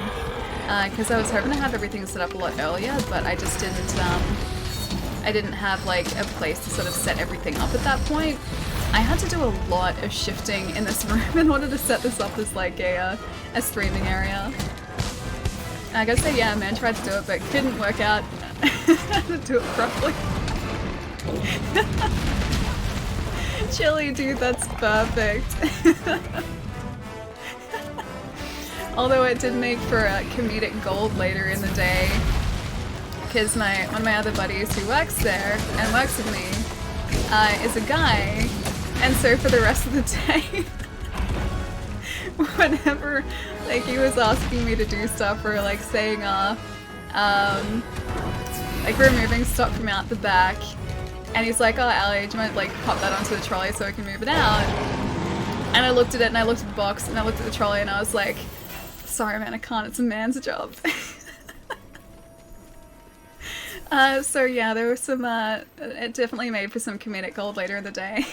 Because I was hoping to have everything set up a lot earlier, but I just didn't, I didn't have, like, a place to sort of set everything up at that point. I had to do a lot of shifting in this room in order to set this up as like a streaming area. I gotta say, yeah, man tried to do it, but couldn't work out how to do it properly. Chili, dude, that's perfect. Although it did make for a comedic gold later in the day, because one of my other buddies who works there and works with me is a guy, and so for the rest of the day, whenever like he was asking me to do stuff or like saying like removing stock from out the back, and he's like, oh Allie, do you mind like pop that onto the trolley so I can move it out? And I looked at it and I looked at the box and I looked at the trolley and I was like, sorry man, I can't, it's a man's job. So yeah, there was some, it definitely made for some comedic gold later in the day.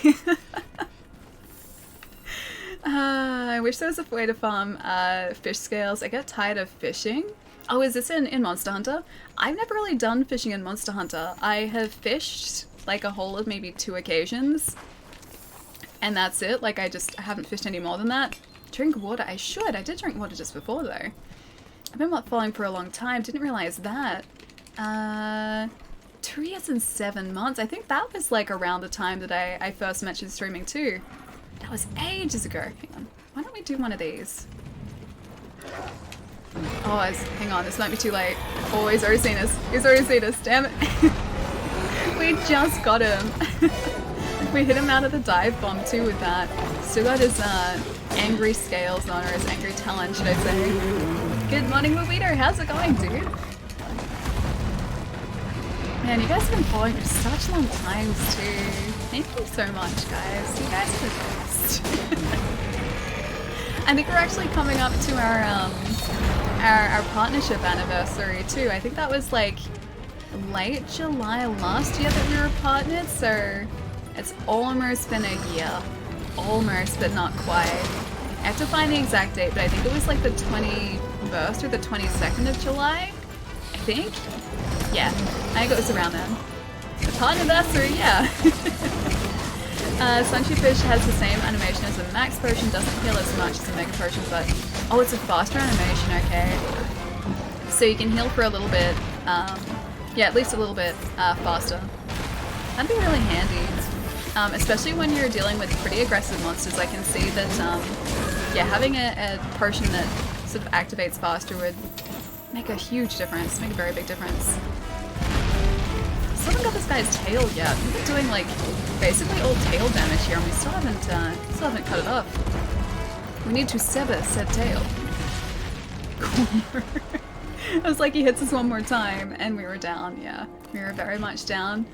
I wish there was a way to farm fish scales. I get tired of fishing. Oh, is this in Monster Hunter? I've never really done fishing in Monster Hunter. I have fished like a whole of maybe 2 occasions. And that's it. Like I haven't fished any more than that. Drink water. I should. I did drink water just before though. I've been following for a long time. Didn't realize that. 2 years and 7 months. I think that was like around the time that I first mentioned streaming too. That was ages ago. Hang on. Why don't we do one of these? Oh, hang on. This might be too late. Oh, he's already seen us. He's already seen us. Damn it. We just got him. We hit him out of the dive bomb too with that. Still got his angry scales on, or his angry talon, should I say. Good morning, Wawito. How's it going, dude? Man, you guys have been following for such long times too. Thank you so much, guys. You guys are the best. I think we're actually coming up to our partnership anniversary too. I think that was like late July last year that we were partnered, so it's almost been a year. Almost, but not quite. I have to find the exact date, but I think it was like the 21st or the 22nd of July, I think. Yeah, I think it was around then. The partnerversary, yeah. Sunshy Fish has the same animation as a max potion, doesn't heal as much as a mega potion, but oh, it's a faster animation, okay. So you can heal for a little bit, yeah, at least a little bit faster. That'd be really handy, especially when you're dealing with pretty aggressive monsters. I can see that, yeah, having a potion that sort of activates faster would make a huge difference, make a very big difference. Still haven't got this guy's tail yet. We've been doing like basically all tail damage here, and we still haven't cut it off. We need to sever said tail. I was like, he hits us one more time, and we were down. Yeah, we were very much down.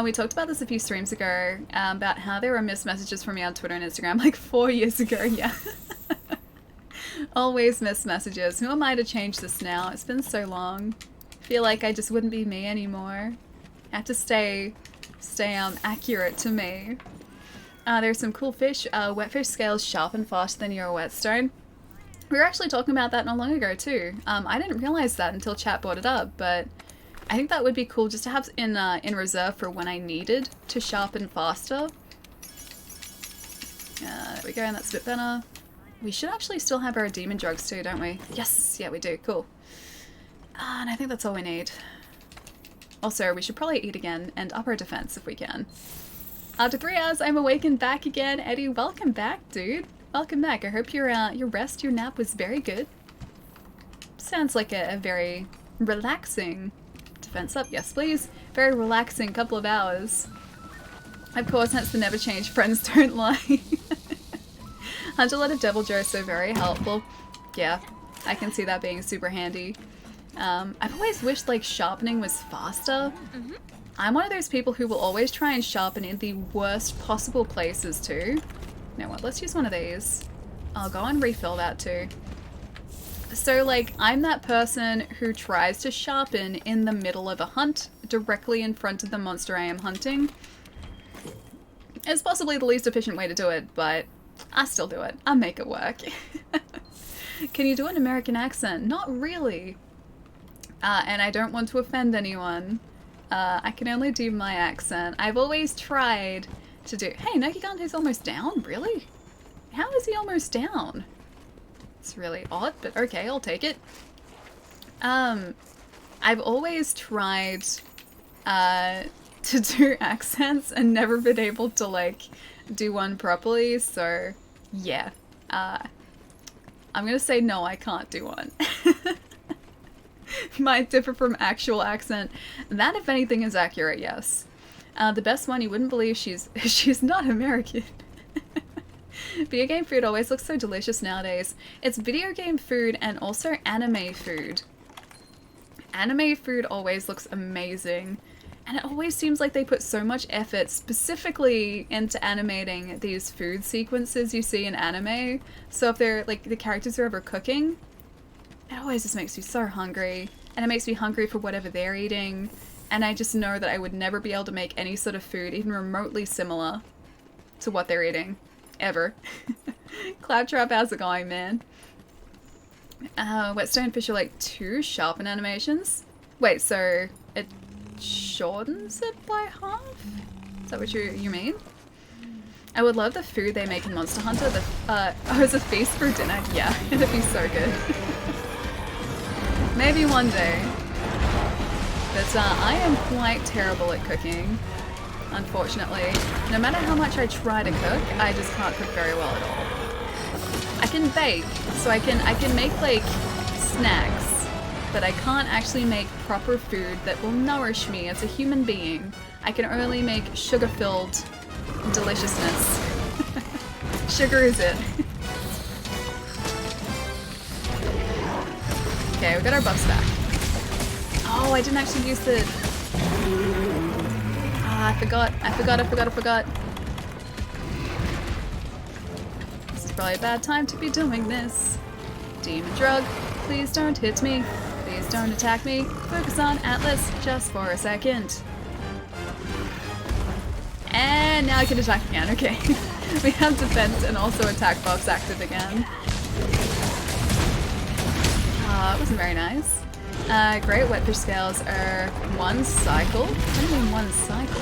We talked about this a few streams ago, about how there were missed messages from me on Twitter and Instagram like 4 years ago. Yeah. Always missed messages. Who am I to change this now? It's been so long. I feel like I just wouldn't be me anymore. I have to stay accurate to me. There's some cool fish. Wetfish scales sharpen faster than your whetstone. We were actually talking about that not long ago too. I didn't realize that until chat brought it up, but I think that would be cool just to have in reserve for when I needed to sharpen faster. There we go, and that's a bit better. We should actually still have our demon drugs too, don't we? Yes, yeah we do, cool. And I think that's all we need. Also, we should probably eat again and up our defense if we can. After 3 hours, I'm awake and back again. Eddie, welcome back, dude. Welcome back. I hope your nap was very good. Sounds like a very relaxing defense up. Yes, please. Very relaxing couple of hours. Of course, that's the never change. Friends don't lie. 100 of Devil Joe, so very helpful. Yeah, I can see that being super handy. I've always wished like sharpening was faster. I'm one of those people who will always try and sharpen in the worst possible places too. You know what, let's use one of these. I'll go and refill that too. So like, I'm that person who tries to sharpen in the middle of a hunt, directly in front of the monster I am hunting. It's possibly the least efficient way to do it, but I still do it. I make it work. Can you do an American accent? Not really. And I don't want to offend anyone. I can only do my accent. I've always tried to do. Hey, Nergigante's almost down? Really? How is he almost down? It's really odd, but okay, I'll take it. I've always tried to do accents and never been able to like do one properly, so yeah. I'm gonna say no, I can't do one. Might differ from actual accent. That, if anything, is accurate, yes. The best one, you wouldn't believe she's not American. Video game food always looks so delicious nowadays. It's video game food and also anime food. Anime food always looks amazing. And it always seems like they put so much effort specifically into animating these food sequences you see in anime. So if they're like the characters are ever cooking, it always just makes me so hungry. And it makes me hungry for whatever they're eating. And I just know that I would never be able to make any sort of food even remotely similar to what they're eating. Ever. Cloudtrap, how's it going, man? Whetstone fish are like too sharp in animations. Wait, so it shortens it by half? Is that what you mean? I would love the food they make in Monster Hunter. Oh, it's a feast for dinner. Yeah, it'd be so good. Maybe one day. But I am quite terrible at cooking. Unfortunately. No matter how much I try to cook, I just can't cook very well at all. I can bake, so I can make like snacks, but I can't actually make proper food that will nourish me as a human being. I can only make sugar-filled deliciousness. Sugar is it. Okay, we got our buffs back. Oh, I didn't actually use the... I forgot. This is probably a bad time to be doing this. Demon drug, please don't hit me. Please don't attack me. Focus on Atlas just for a second. And now I can attack again, okay. We have defense and also attack buffs active again. It wasn't very nice. Great wetfish scales are one cycle. What do you mean one cycle?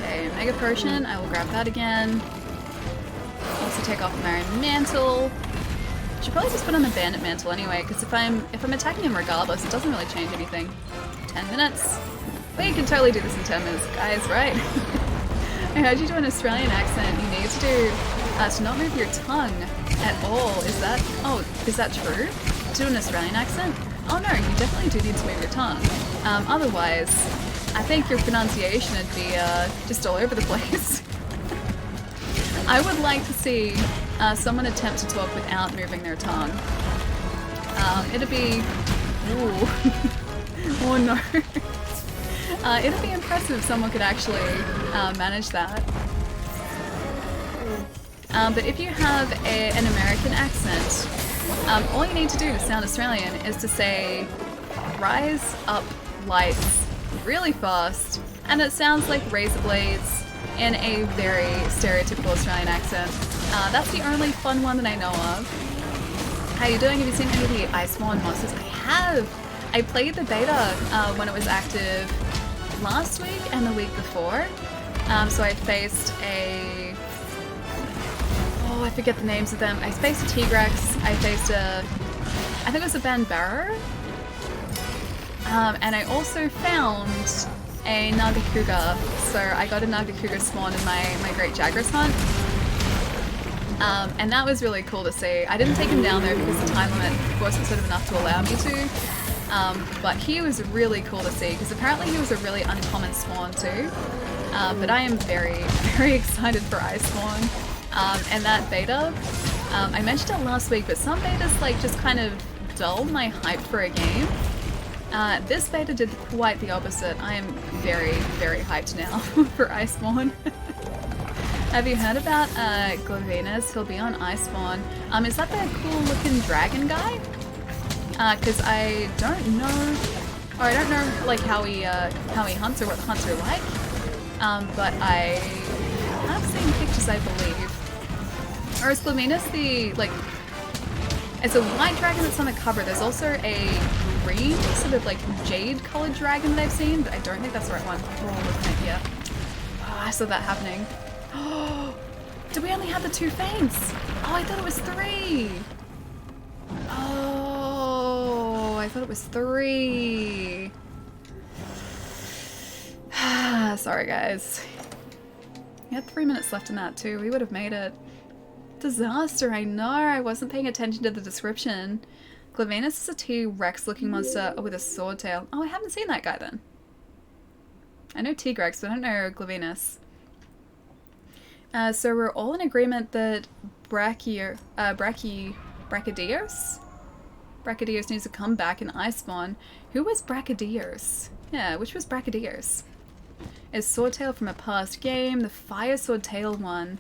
Okay, Mega Potion. I will grab that again. Also take off my mantle. Should probably just put on the bandit mantle anyway, because if I'm attacking him regardless, it doesn't really change anything. 10 minutes. We can totally do this in 10 minutes, guys, right? I heard you do an Australian accent. You need to do to not move your tongue at all. Is that true? To do an Australian accent? Oh no, you definitely do need to move your tongue. Otherwise, I think your pronunciation would be just all over the place. I would like to see someone attempt to talk without moving their tongue. It'd be... Ooh. Oh no. It'd be impressive if someone could actually manage that. But if you have an American accent, all you need to do to sound Australian is to say rise up lights really fast, and it sounds like razor blades in a very stereotypical Australian accent. That's the only fun one that I know of. How you doing? Have you seen any of the Iceborne monsters? I have! I played the beta when it was active last week and the week before. So I faced a... Oh, I forget the names of them. I faced a Tigrex, I faced a... I think it was a Banbara. And I also found a Nergigante, so I got a Nergigante spawn in my Great Jagras hunt. And that was really cool to see. I didn't take him down there because the time limit wasn't sort of enough to allow me to. But he was really cool to see because apparently he was a really uncommon spawn too. But I am very, very excited for Iceborne. And that beta, I mentioned it last week, but some betas like just kind of dull my hype for a game. This beta did quite the opposite. I am very, very hyped now for Iceborne. Have you heard about Glavenus? He'll be on Iceborne. Is that the cool looking dragon guy? Because I don't know, or I don't know like how he hunts or what the hunts are like. But I have seen pictures, I believe. Or is Glavenus the like? It's a white dragon that's on the cover. There's also a green, sort of like jade colored dragon that I've seen, but I don't think that's the right one. We're all looking at here. Oh, I saw that happening. Oh, did we only have the 2 faints? Oh, I thought it was 3. Oh, I thought it was 3. Sorry, guys. We had 3 minutes left in that too. We would have made it. Disaster, I know. I wasn't paying attention to the description. Glavenus is a T-Rex looking monster with a sword tail. Oh, I haven't seen that guy then. I know T-Rex, but I don't know Glavenus. So we're all in agreement that Brachydios needs to come back in Iceborne. Who was Brachydios? Yeah, which was Brachydios? Is Swordtail from a past game, the Fire Swordtail one.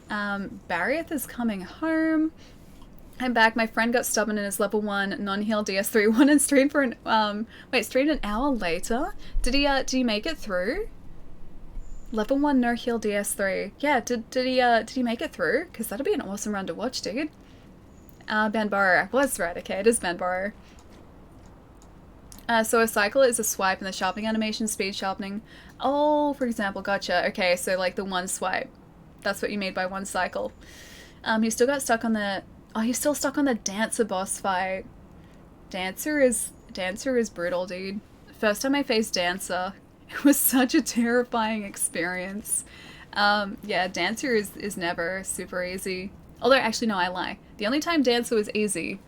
Barriath is coming home. I'm back. My friend got stubborn in his level 1 non-heal DS3 one and streamed for an streamed an hour later. Did he make it through? Level 1 no heal DS3. Yeah, did he make it through? Because that'd be an awesome run to watch, dude. Banbaro. I was right, okay, it is Banbaro. So a cycle is a swipe and the sharpening animation, speed sharpening. Oh, for example, gotcha. Okay, so like the 1 swipe. That's what you mean by 1 cycle. He still got stuck on the... Oh, he's still stuck on the Dancer boss fight. Dancer is brutal, dude. First time I faced Dancer, it was such a terrifying experience. Yeah, Dancer is never super easy. Although, actually, no, I lie. The only time Dancer was easy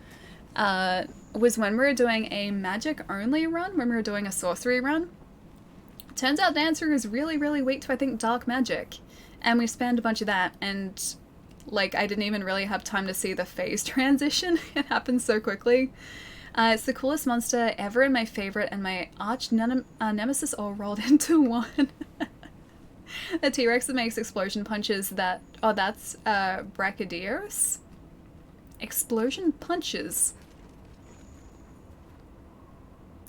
was when we were doing a magic-only run, when we were doing a sorcery run. Turns out Dancer is really, really weak to, I think, dark magic. And we spammed a bunch of that, and, like, I didn't even really have time to see the phase transition. It happened so quickly. It's the coolest monster ever and my favorite, and my arch nemesis all rolled into one. The T-Rex that makes explosion punches that... Oh, that's Brachydios? Explosion punches.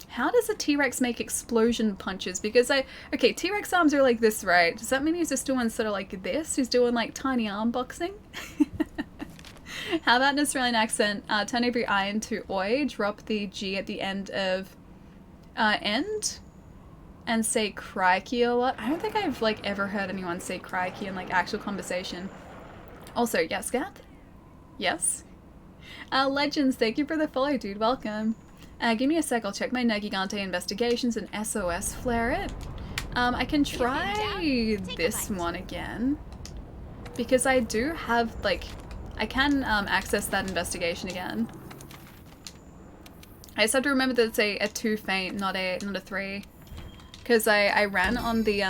How does a T-Rex make explosion punches? Because okay, T-Rex arms are like this, right? Does that mean he's just doing sort of like this? He's doing like tiny arm boxing? How about an Australian accent? Turn every I into oi, drop the G at the end of end, and say crikey a lot. I don't think I've like ever heard anyone say crikey in like actual conversation. Also, yes, Gath? Yes? Legends, thank you for the follow, dude. Welcome. Give me a sec, I'll check my Nergigante investigations and SOS flare it. I can try this one again. Because I do have, like, I can access that investigation again. I just have to remember that it's a 2 feint, not a 3. Because I ran on the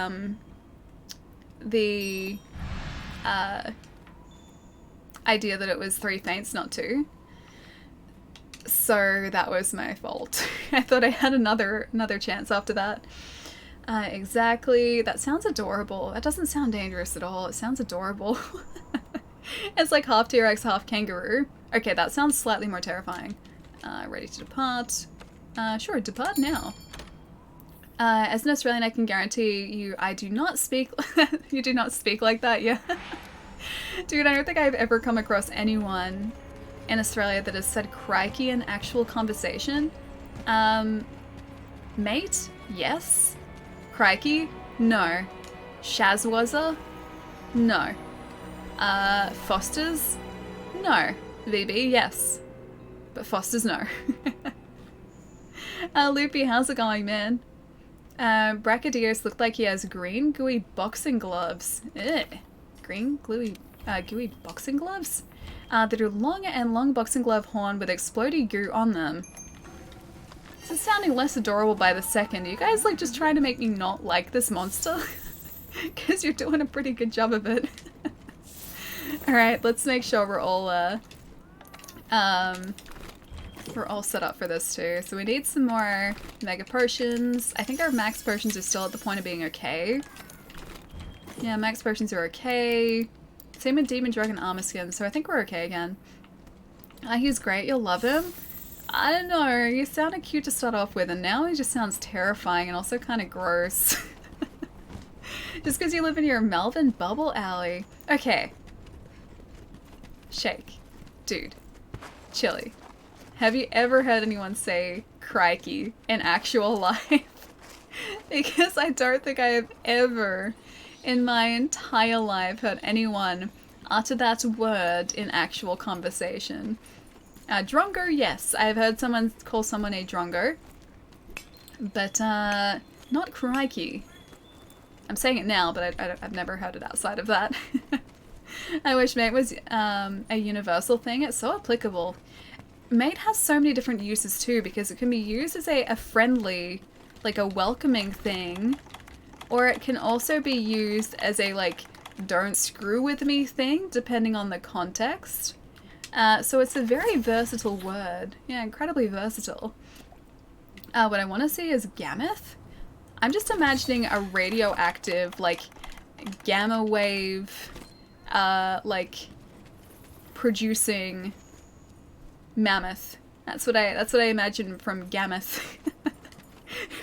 idea that it was 3 feints, not 2. So that was my fault. I thought I had another chance after that. Exactly. That sounds adorable. That doesn't sound dangerous at all. It sounds adorable. It's like half T-Rex, half kangaroo. Okay, that sounds slightly more terrifying. Ready to depart. Sure, depart now. As an Australian, I can guarantee you I do not speak... You do not speak like that, yeah? Dude, I don't think I've ever come across anyone in Australia that has said crikey in actual conversation. Mate? Yes. Crikey? No. Shazwazza? No. Fosters? No. VB? Yes. But Fosters? No. Loopy, how's it going, man? Brachydios looked like he has green gooey boxing gloves. Ugh. Green gooey boxing gloves? That are long and long boxing glove horn with explodey goo on them. This is sounding less adorable by the second. Are you guys like just trying to make me not like this monster? Because you're doing a pretty good job of it. Alright, let's make sure we're all set up for this too. So we need some more mega potions. I think our max potions are still at the point of being okay. Yeah, max potions are okay. Same with Demon Dragon Armor Skin, so I think we're okay again. He's great, you'll love him. I don't know, he sounded cute to start off with, and now he just sounds terrifying and also kind of gross. Just because you live in your Melvin bubble alley. Okay. Shake. Dude. Chili. Have you ever heard anyone say crikey in actual life? Because I don't think I have ever in my entire life heard anyone utter that word in actual conversation. Drongo, yes. I've heard someone call someone a drongo. But, not crikey. I'm saying it now, but I've never heard it outside of that. I wish mate was a universal thing. It's so applicable. Mate has so many different uses too, because it can be used as a friendly, like a welcoming thing, or it can also be used as a like don't screw with me thing, depending on the context. So it's a very versatile word. Yeah, incredibly versatile. What I want to see is gammoth. I'm just imagining a radioactive, like, gamma wave, like, producing mammoth. That's what I imagine from Gammoth.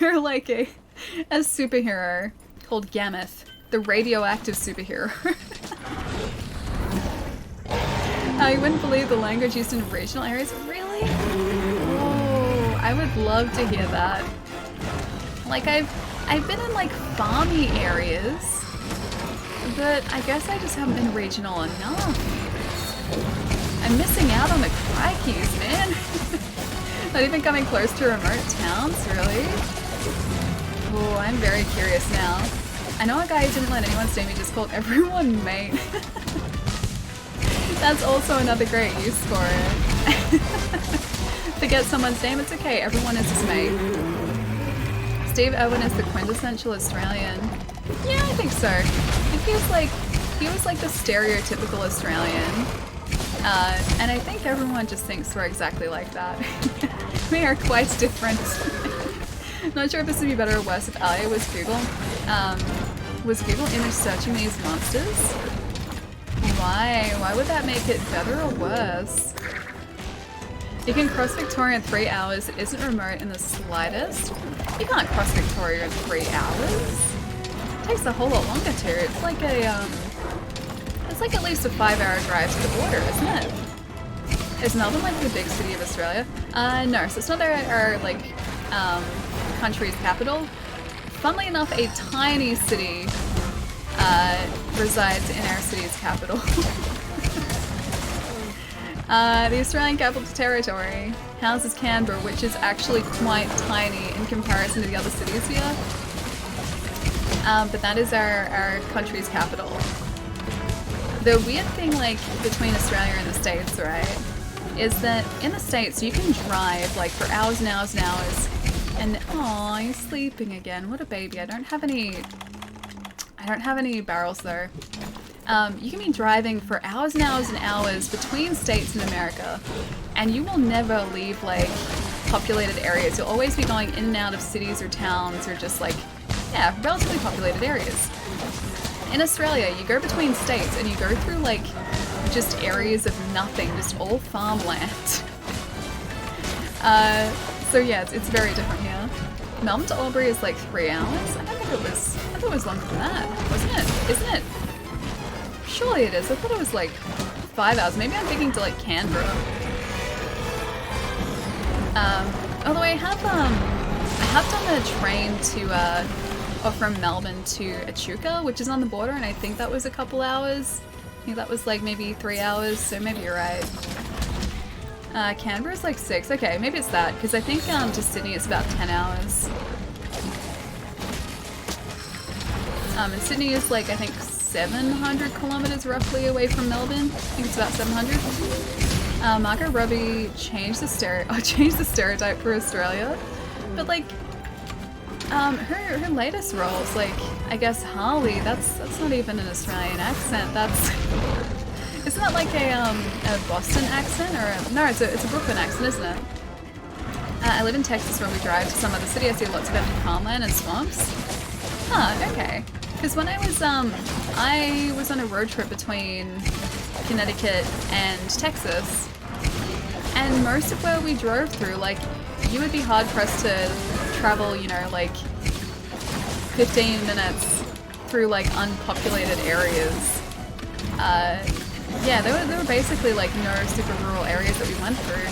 Or like a superhero called Gammoth, the radioactive superhero. You wouldn't believe the language used in regional areas. Really? Oh, I would love to hear that. Like I've been in like farmy areas, but I guess I just haven't been regional enough. I'm missing out on the crikeys, man. Not even coming close to remote towns, really? Oh, I'm very curious now. I know a guy who didn't let anyone see me just called everyone mate. That's also another great use for it. Forget someone's name, it's okay, everyone is his mate. Steve Irwin is the quintessential Australian. Yeah, I think so. I think he was like the stereotypical Australian. And I think everyone just thinks we're exactly like that. We are quite different. Not sure if this would be better or worse if Alia was Google. Was Google image searching these monsters? Why? Why would that make it better or worse? You can cross Victoria in 3 hours. It isn't remote in the slightest. You can't cross Victoria in 3 hours. It takes a whole lot longer too. It's like a it's like at least a 5-hour drive to the border, isn't it? Is Melbourne like the big city of Australia? No, so it's not our like country's capital. Funnily enough, a tiny city resides in our city's capital. The Australian Capital Territory houses Canberra, which is actually quite tiny in comparison to the other cities here. But that is our country's capital. The weird thing, like, between Australia and the States, right, is that in the States you can drive, like, for hours and hours and hours, and aw, he's sleeping again. What a baby. I don't have any barrels though. You can be driving for hours and hours and hours between states in America, and you will never leave like populated areas. You'll always be going in and out of cities or towns or just like, yeah, relatively populated areas. In Australia, you go between states and you go through like just areas of nothing, just all farmland. So yeah, it's very different here. Melbourne to Albury is like 3 hours. I thought it was longer than that, wasn't it? Isn't it? Surely it is. I thought it was like 5 hours. Maybe I'm thinking to like Canberra. Although I have done a train to or from Melbourne to Echuca, which is on the border, and I think that was a couple hours. I think that was like maybe 3 hours, so maybe you're right. Canberra's like 6. Okay, maybe it's that, because I think to Sydney it's about 10 hours. And Sydney is like, I think 700 kilometers roughly away from Melbourne. I think it's about 700. Margot Robbie changed the stereotype for Australia, but like her latest roles, like I guess Harley, that's not even an Australian accent. Isn't that like a Boston accent or no? It's a Brooklyn accent, isn't it? I live in Texas where we drive to some other city. I see lots of empty farmland and swamps. Huh, okay. Because when I was on a road trip between Connecticut and Texas, and most of where we drove through, like, you would be hard pressed to travel, you know, like 15 minutes through like unpopulated areas. Yeah, there were basically like no super rural areas that we went through.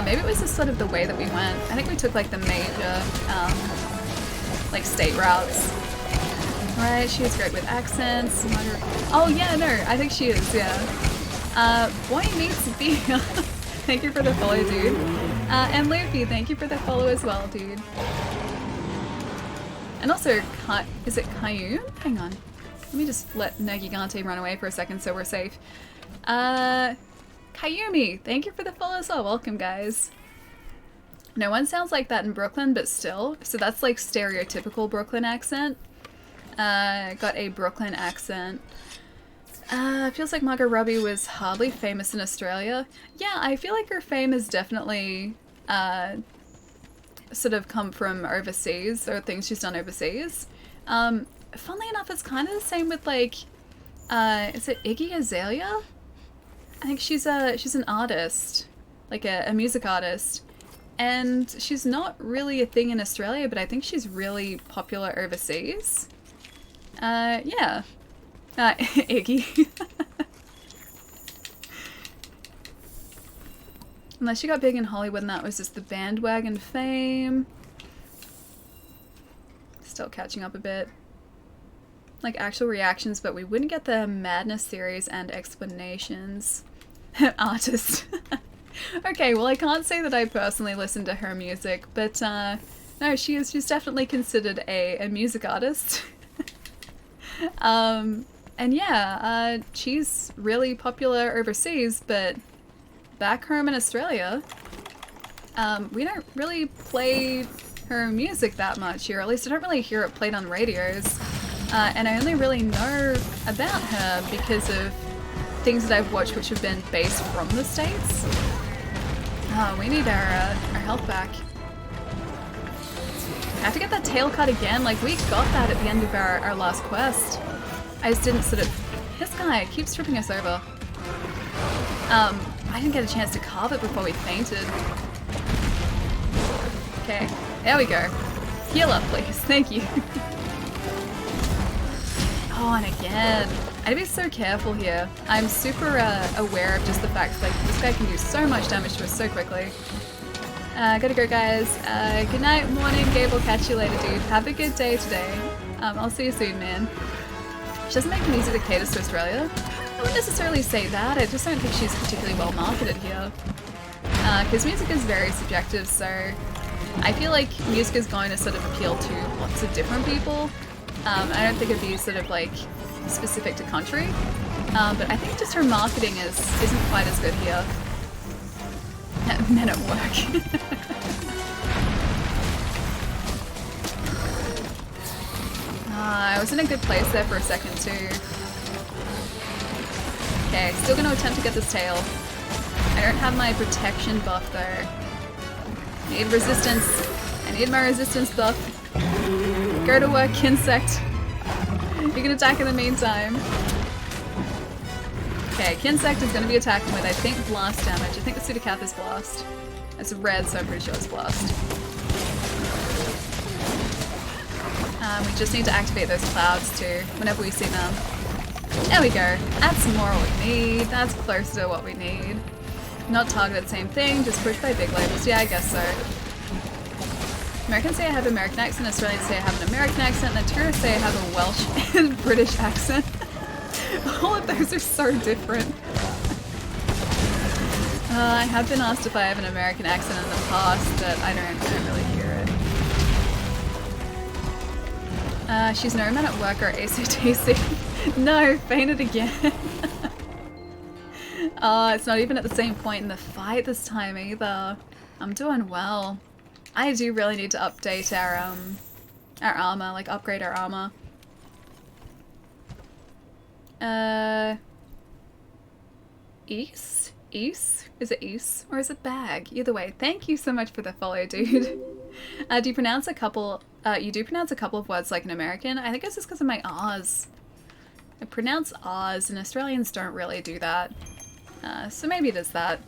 Maybe it was just sort of the way that we went. I think we took like the major, like state routes. Right, she is great with accents. Oh yeah, no, I think she is, yeah. Boy needs beer. Thank you for the follow, dude. And Luffy, thank you for the follow as well, dude. And also, is it Kayum? Hang on. Let me just let Nergigante run away for a second so we're safe. Kayumi, thank you for the follow as well. Welcome, guys. No one sounds like that in Brooklyn, but still. So that's like stereotypical Brooklyn accent. Got a Brooklyn accent. Feels like Margot Robbie was hardly famous in Australia. Yeah, I feel like her fame has definitely sort of come from overseas, or things she's done overseas. Funnily enough, it's kind of the same with like, is it Iggy Azalea? I think she's an artist, like a music artist, and she's not really a thing in Australia, but I think she's really popular overseas. Yeah. Iggy. Unless she got big in Hollywood and that was just the bandwagon fame. Still catching up a bit. Like actual reactions, but we wouldn't get the madness theories and explanations. Artist. Okay, well I can't say that I personally listen to her music, but no, she's definitely considered a music artist. And yeah, she's really popular overseas, but back home in Australia, we don't really play her music that much here, or at least I don't really hear it played on radios. And I only really know about her because of things that I've watched which have been based from the States. Oh, we need our health back. I have to get that tail cut again. Like, we got that at the end of our last quest. I just didn't sort of... This guy keeps tripping us over. I didn't get a chance to carve it before we fainted. Okay, there we go. Heal up, please. Thank you. Oh, and again. I need to be so careful here. I'm super aware of just the fact that like, this guy can do so much damage to us so quickly. Gotta go, guys. Good night, morning, Gabe. We'll catch you later, dude. Have a good day today. I'll see you soon, man. She doesn't make music that caters to Australia. I wouldn't necessarily say that. I just don't think she's particularly well marketed here. Because music is very subjective, so I feel like music is going to sort of appeal to lots of different people. I don't think it'd be sort of like specific to country, but I think just her marketing isn't quite as good here. Men at work. I was in a good place there for a second too. Okay, still gonna attempt to get this tail. I don't have my protection buff though. I need resistance. I need my resistance buff. Go to work, insect. You can attack in the meantime. Okay, Kinsect is going to be attacking with, I think, blast damage. I think the Pseudocath is blast. It's red, so I'm pretty sure it's blast. We just need to activate those clouds too, whenever we see them. There we go. That's more what we need. That's closer to what we need. Not targeted, same thing, just pushed by big labels. Yeah, I guess so. Americans say I have an American accent, Australians say I have an American accent, and the tourists say I have a Welsh and British accent. All of those are so different. I have been asked if I have an American accent in the past, but I don't really hear it. She's no man at work or ACTC. No, fainted again. It's not even at the same point in the fight this time either. I'm doing well. I do really need to update our armor, like upgrade our armor. East? East? Is it East? Or is it bag? Either way, thank you so much for the follow, dude. Do you pronounce a couple, you do pronounce a couple of words like an American? I think it's just because of my R's. I pronounce R's and Australians don't really do that. So maybe it is that.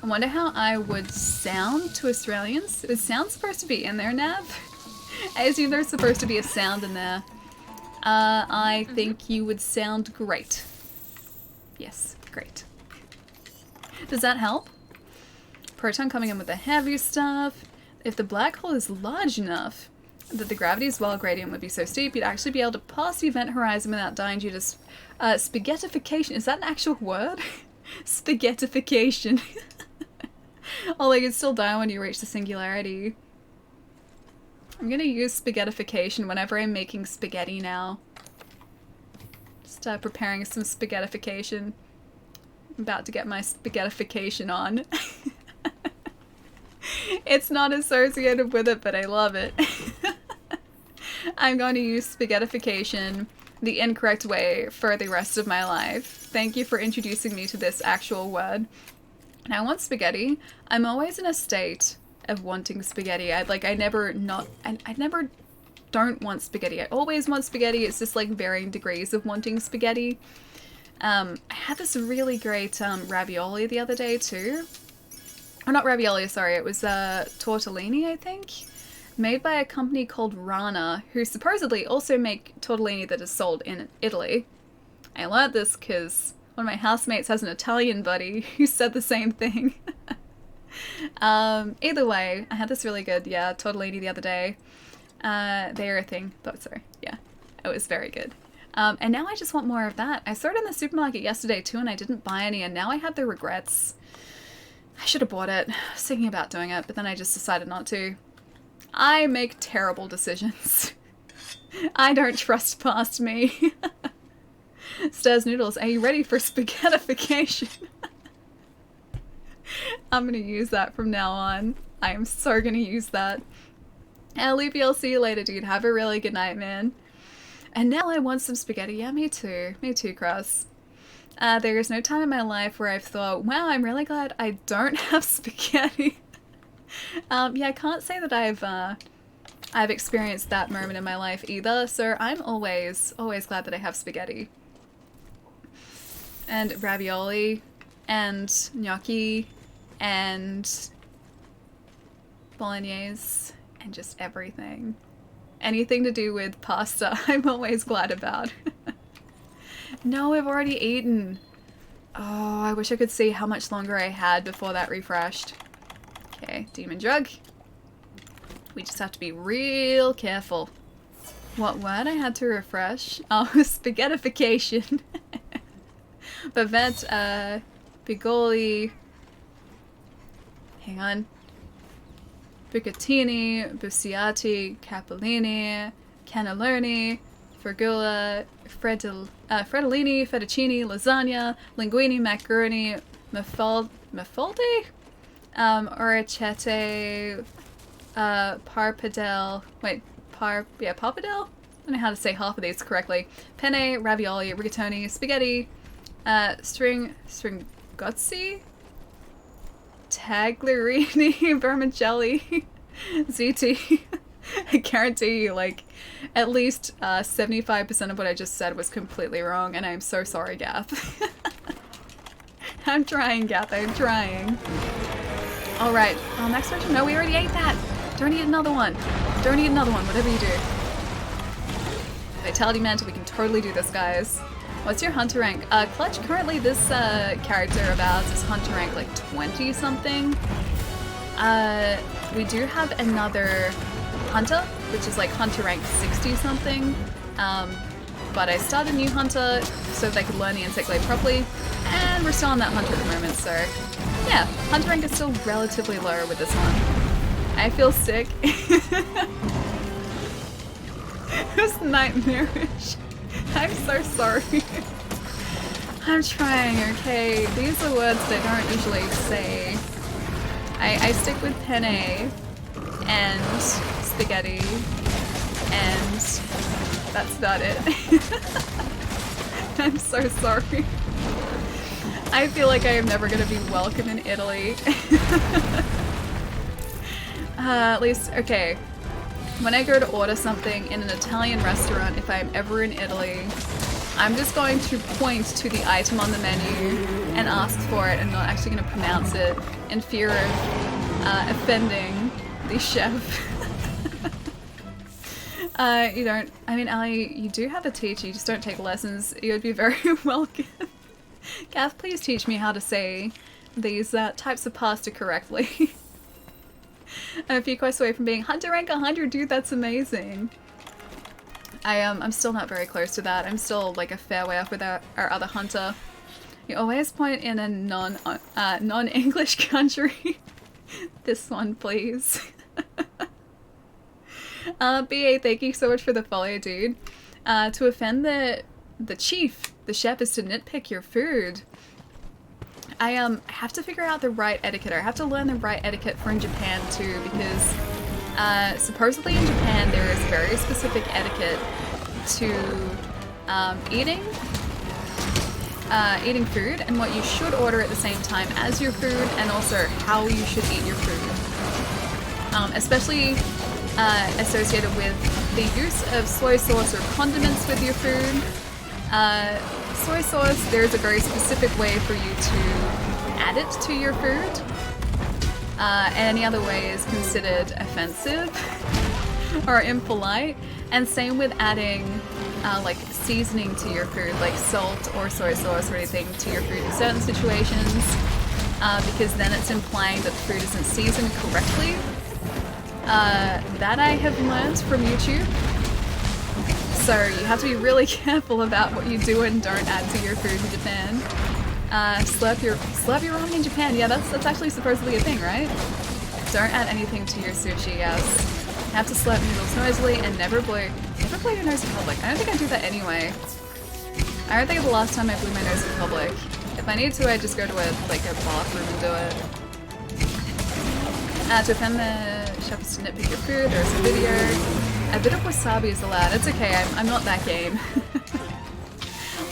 I wonder how I would sound to Australians. Is sound supposed to be in there, Nav? I assume there's supposed to be a sound in there. I think you would sound great. Yes, great. Does that help? proton coming in with the heavy stuff. If the black hole is large enough that the gravity's well gradient would be so steep, you'd actually be able to pass the event horizon without dying due to spaghettification. Is that an actual word? Spaghettification. Although you'd still die when you reach the singularity. I'm gonna use spaghettification whenever I'm making spaghetti now. Just preparing some spaghettification. I'm about to get my spaghettification on. It's not associated with it, but I love it. I'm going to use spaghettification the incorrect way for the rest of my life. Thank you for introducing me to this actual word. And I want spaghetti. I'm always in a state of wanting spaghetti. I never don't want spaghetti. I always want spaghetti. It's just like varying degrees of wanting spaghetti. I had this really great ravioli the other day too. Or not ravioli, sorry. It was tortellini, I think. Made by a company called Rana, who supposedly also make tortellini that is sold in Italy. I learned this because one of my housemates has an Italian buddy who said the same thing. Either way, I had this really good, tortellini the other day. They're a thing. Sorry. Yeah, it was very good. And now I just want more of that. I saw it in the supermarket yesterday too, and I didn't buy any, and now I have the regrets. I should have bought it. I was thinking about doing it, but then I just decided not to. I make terrible decisions. I don't trust past me. Stairs Noodles, are you ready for spaghettification? I'm gonna use that from now on. I am so gonna use that. Loopy, I'll see you later, dude. Have a really good night, man. And now I want some spaghetti. Yeah, me too. Me too, Cross. There is no time in my life where I've thought, wow, I'm really glad I don't have spaghetti. Yeah, I can't say that I've experienced that moment in my life either, so I'm always glad that I have spaghetti. And ravioli, and gnocchi, and bolognese, and just everything. Anything to do with pasta, I'm always glad about. No, I've already eaten. Oh, I wish I could see how much longer I had before that refreshed. Okay, demon drug. We just have to be real careful. What word I had to refresh? Oh, spaghettification. Bavette, Bigoli. Hang on. Bucatini, Bucciati, Capellini, Cannelloni, Fergula, Fredellini, Fettuccine, Lasagna, Linguine, Macaroni, Mafaldi? Orecchiette, Parpadel, Parpadel? I don't know how to say half of these correctly. Penne, ravioli, rigatoni, spaghetti, stringozzi, tagliarini, vermicelli, ziti. I guarantee you, like, at least 75% of what I just said was completely wrong, and I'm so sorry, Gath. I'm trying, Gath, I'm trying. Alright, next version? No, we already ate that! Don't eat another one. Don't eat another one, whatever you do. Vitality Mantle, we can totally do this, guys. What's your hunter rank? Clutch, currently this character of ours is hunter rank like 20-something. We do have another hunter, which is like hunter rank 60-something. But I started a new hunter so they could learn the insect blade properly, and we're still on that hunter at the moment, so yeah, hunter rank is still relatively low with this one. I feel sick. It was nightmarish. I'm so sorry. I'm trying, okay? These are words that I don't usually say. I stick with penne and spaghetti, and that's about it. I'm so sorry. I feel like I am never gonna be welcome in Italy. At least, okay. When I go to order something in an Italian restaurant, if I'm ever in Italy, I'm just going to point to the item on the menu and ask for it, and not actually going to pronounce it in fear of offending the chef. You don't, I mean, Ali, you do have a teacher, you just don't take lessons. You would be very welcome. Gath, please teach me how to say these types of pasta correctly. I'm a few quests away from being Hunter rank 100, dude, that's amazing. I'm still not very close to that. I'm still like a fair way off with our other hunter. You always point in a non-English country. This one, please. BA, thank you so much for the follow, dude. To offend the chief, the chef, is to nitpick your food. I have to figure out the right etiquette. I have to learn the right etiquette for in Japan too, because supposedly in Japan there is very specific etiquette to eating food and what you should order at the same time as your food, and also how you should eat your food. Especially associated with the use of soy sauce or condiments with your food. Soy sauce, there's a very specific way for you to add it to your food. Any other way is considered offensive or impolite. And same with adding like seasoning to your food, like salt or soy sauce or anything to your food in certain situations, because then it's implying that the food isn't seasoned correctly. That I have learned from YouTube. So you have to be really careful about what you do and don't add to your food in Japan. Slurp your ramen in Japan. Yeah, that's actually supposedly a thing, right? Don't add anything to your sushi, yes. You have to slurp noodles noisily and never blow your nose in public. I don't think I do that anyway. I don't think the last time I blew my nose in public. If I need to, I just go to a bathroom and do it. To offend the chef is to nitpick your food, there's a video. A bit of wasabi is allowed. It's okay, I'm not that game.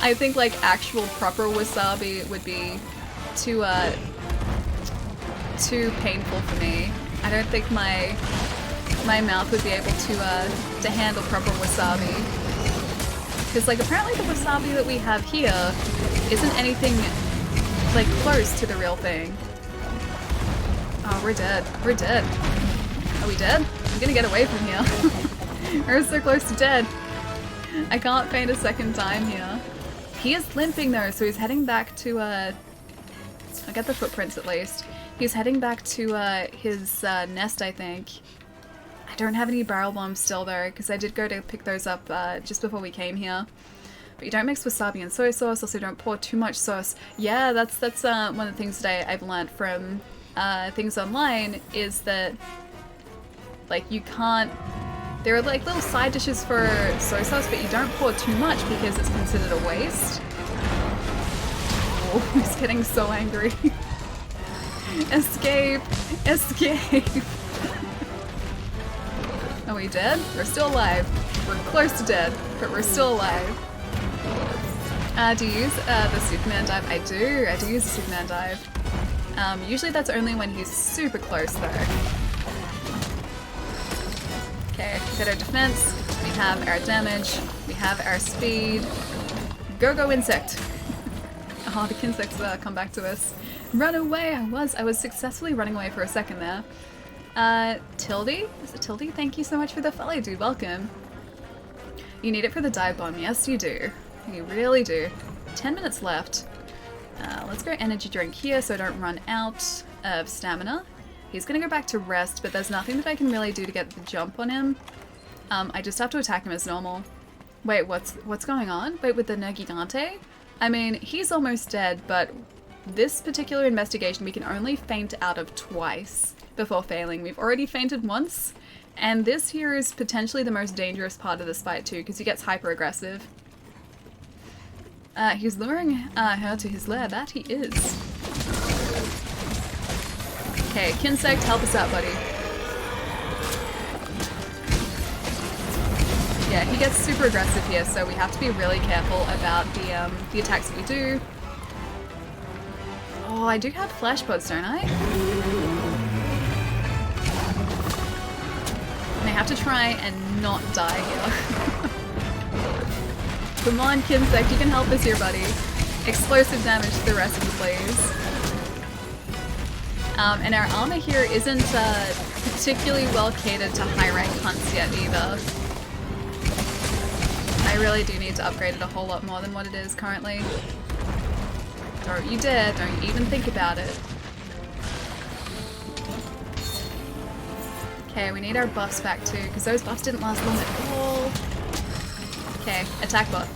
I think like actual proper wasabi would be too painful for me. I don't think my mouth would be able to handle proper wasabi. Because like apparently the wasabi that we have here isn't anything like close to the real thing. Oh, we're dead. We're dead. Are we dead? I'm gonna get away from here. We're so close to dead. I can't faint a second time here. He is limping though, so he's heading back to I'll get the footprints at least. He's heading back to his nest, I think. I don't have any barrel bombs still though, because I did go to pick those up just before we came here. But you don't mix wasabi and soy sauce, also don't pour too much sauce. Yeah, that's one of the things that I've learned from things online, is that like you can't, there are like little side dishes for soy sauce, but you don't pour too much because it's considered a waste. Oh, he's getting so angry. Escape! Escape! Are we dead? We're still alive. We're close to dead, but we're still alive. Do you use the Superman dive? I do use the Superman dive. Usually that's only when he's super close though. Okay, got our defense, we have our damage, we have our speed. Go insect! Oh, the insects come back to us. Run away! I was successfully running away for a second there. Tildy? Is it Tildy? Thank you so much for the follow, dude. Welcome. You need it for the dive bomb. Yes, you do. You really do. 10 minutes left. Let's go energy drink here so I don't run out of stamina. He's gonna go back to rest, but there's nothing that I can really do to get the jump on him. I just have to attack him as normal. Wait, what's going on? Wait, with the Nergigante? I mean, he's almost dead, but this particular investigation we can only faint out of twice before failing. We've already fainted once, and this here is potentially the most dangerous part of this fight too, because he gets hyper aggressive. He's luring her to his lair. That he is. Okay, Kinsect, help us out, buddy. Yeah, he gets super aggressive here, so we have to be really careful about the attacks that we do. Oh, I do have flash pods, don't I? And I have to try and not die here. Come on, Kinsect, you can help us here, buddy. Explosive damage to the rescue, please. And our armor here isn't particularly well catered to high-rank hunts yet either. I really do need to upgrade it a whole lot more than what it is currently. Don't you dare, don't you even think about it. Okay, we need our buffs back too, because those buffs didn't last long at all. Okay, attack buff.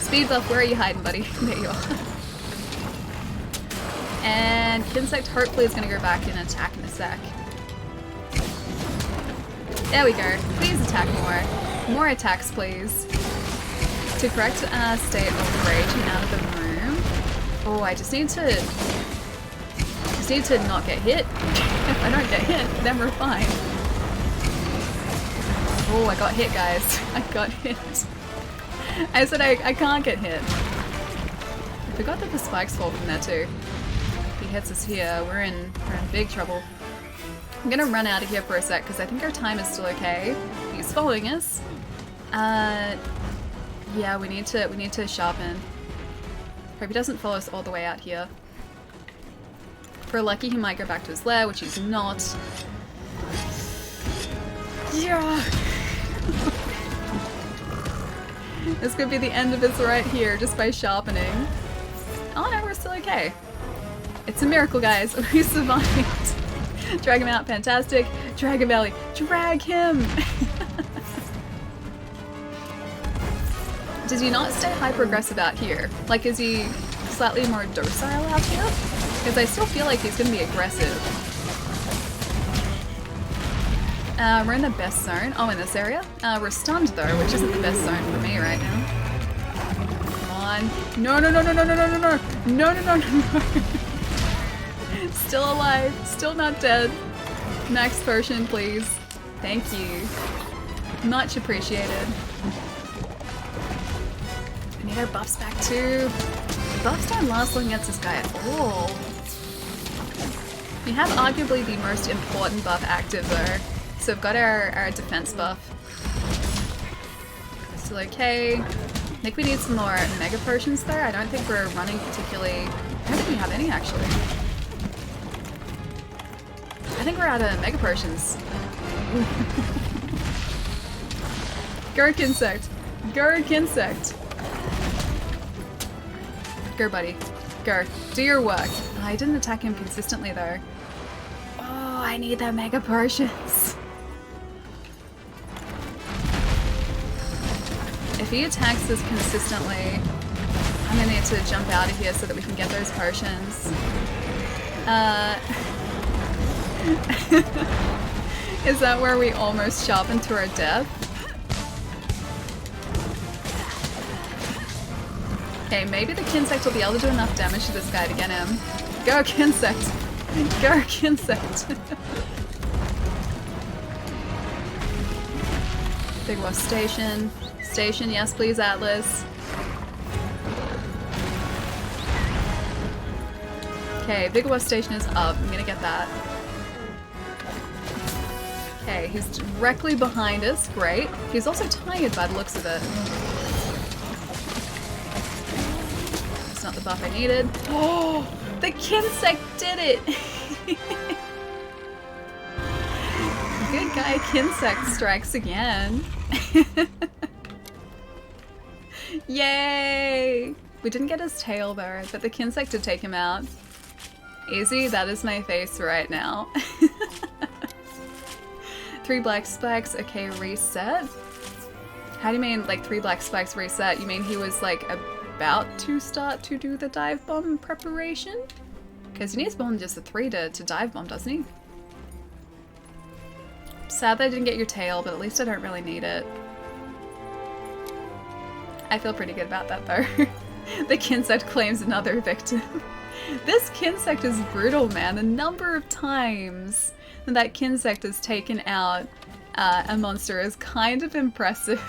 Speed buff, where are you hiding, buddy? There you are. And Kinsect hopefully is going to go back and attack in a sec. There we go. Please attack more. More attacks, please. To correct state of raging out of the room. Oh, I just need to not get hit. If I don't get hit, then we're fine. Oh, I got hit, guys. I got hit. I said I can't get hit. I forgot that the spikes fall from there too. If he hits us here, we're in big trouble. I'm gonna run out of here for a sec because I think our time is still okay. He's following us. Yeah, we need to sharpen. Hope he doesn't follow us all the way out here. If we're lucky, he might go back to his lair, which he's not. Yeah. This could be the end of us right here, just by sharpening. Oh no, we're still okay. It's a miracle, guys. We survived. Drag him out, fantastic. Dragon Belly, drag him! Does he not stay hyper-aggressive out here? Like, is he slightly more docile out here? Because I still feel like he's going to be aggressive. We're in the best zone. Oh, in this area? We're stunned though, which isn't the best zone for me right now. Come on. No, no, no, no, no, no, no, no, no. No, no, no, no, no. Still alive. Still not dead. Max potion, please. Thank you. Much appreciated. I need our buffs back too. Buffs don't last long against this guy at all. We have arguably the most important buff active though. So we've got our defense buff. Still okay. I think we need some more mega potions though. I don't think we're running particularly... I don't think we have any actually. I think we're out of mega potions. Go Kinsect! Go Kinsect! Go buddy. Go. Do your work. Oh, I didn't attack him consistently though. Oh, I need the mega potions. If he attacks us consistently, I'm gonna need to jump out of here so that we can get those potions. Is that where we almost sharpen to our death? Okay, maybe the Kinsect will be able to do enough damage to this guy to get him. Go Kinsect! Go Kinsect! Big Wolf Station. Station, yes please Atlas. Okay, Big Wolf Station is up. I'm gonna get that. Okay, he's directly behind us. Great. He's also tired by the looks of it. That's not the buff I needed. Oh! The Kinsect did it! Good guy Kinsect strikes again. Yay! We didn't get his tail though, but the Kinsect did take him out. Easy, that is my face right now. 3 black spikes, okay, reset? How do you mean, like, 3 black spikes reset? You mean he was, like, about to start to do the dive bomb preparation? Because he needs more than just the 3 to dive bomb, doesn't he? Sad that I didn't get your tail, but at least I don't really need it. I feel pretty good about that, though. The Kinsect claims another victim. This Kinsect is brutal, man. The number of times that Kinsect has taken out a monster is kind of impressive.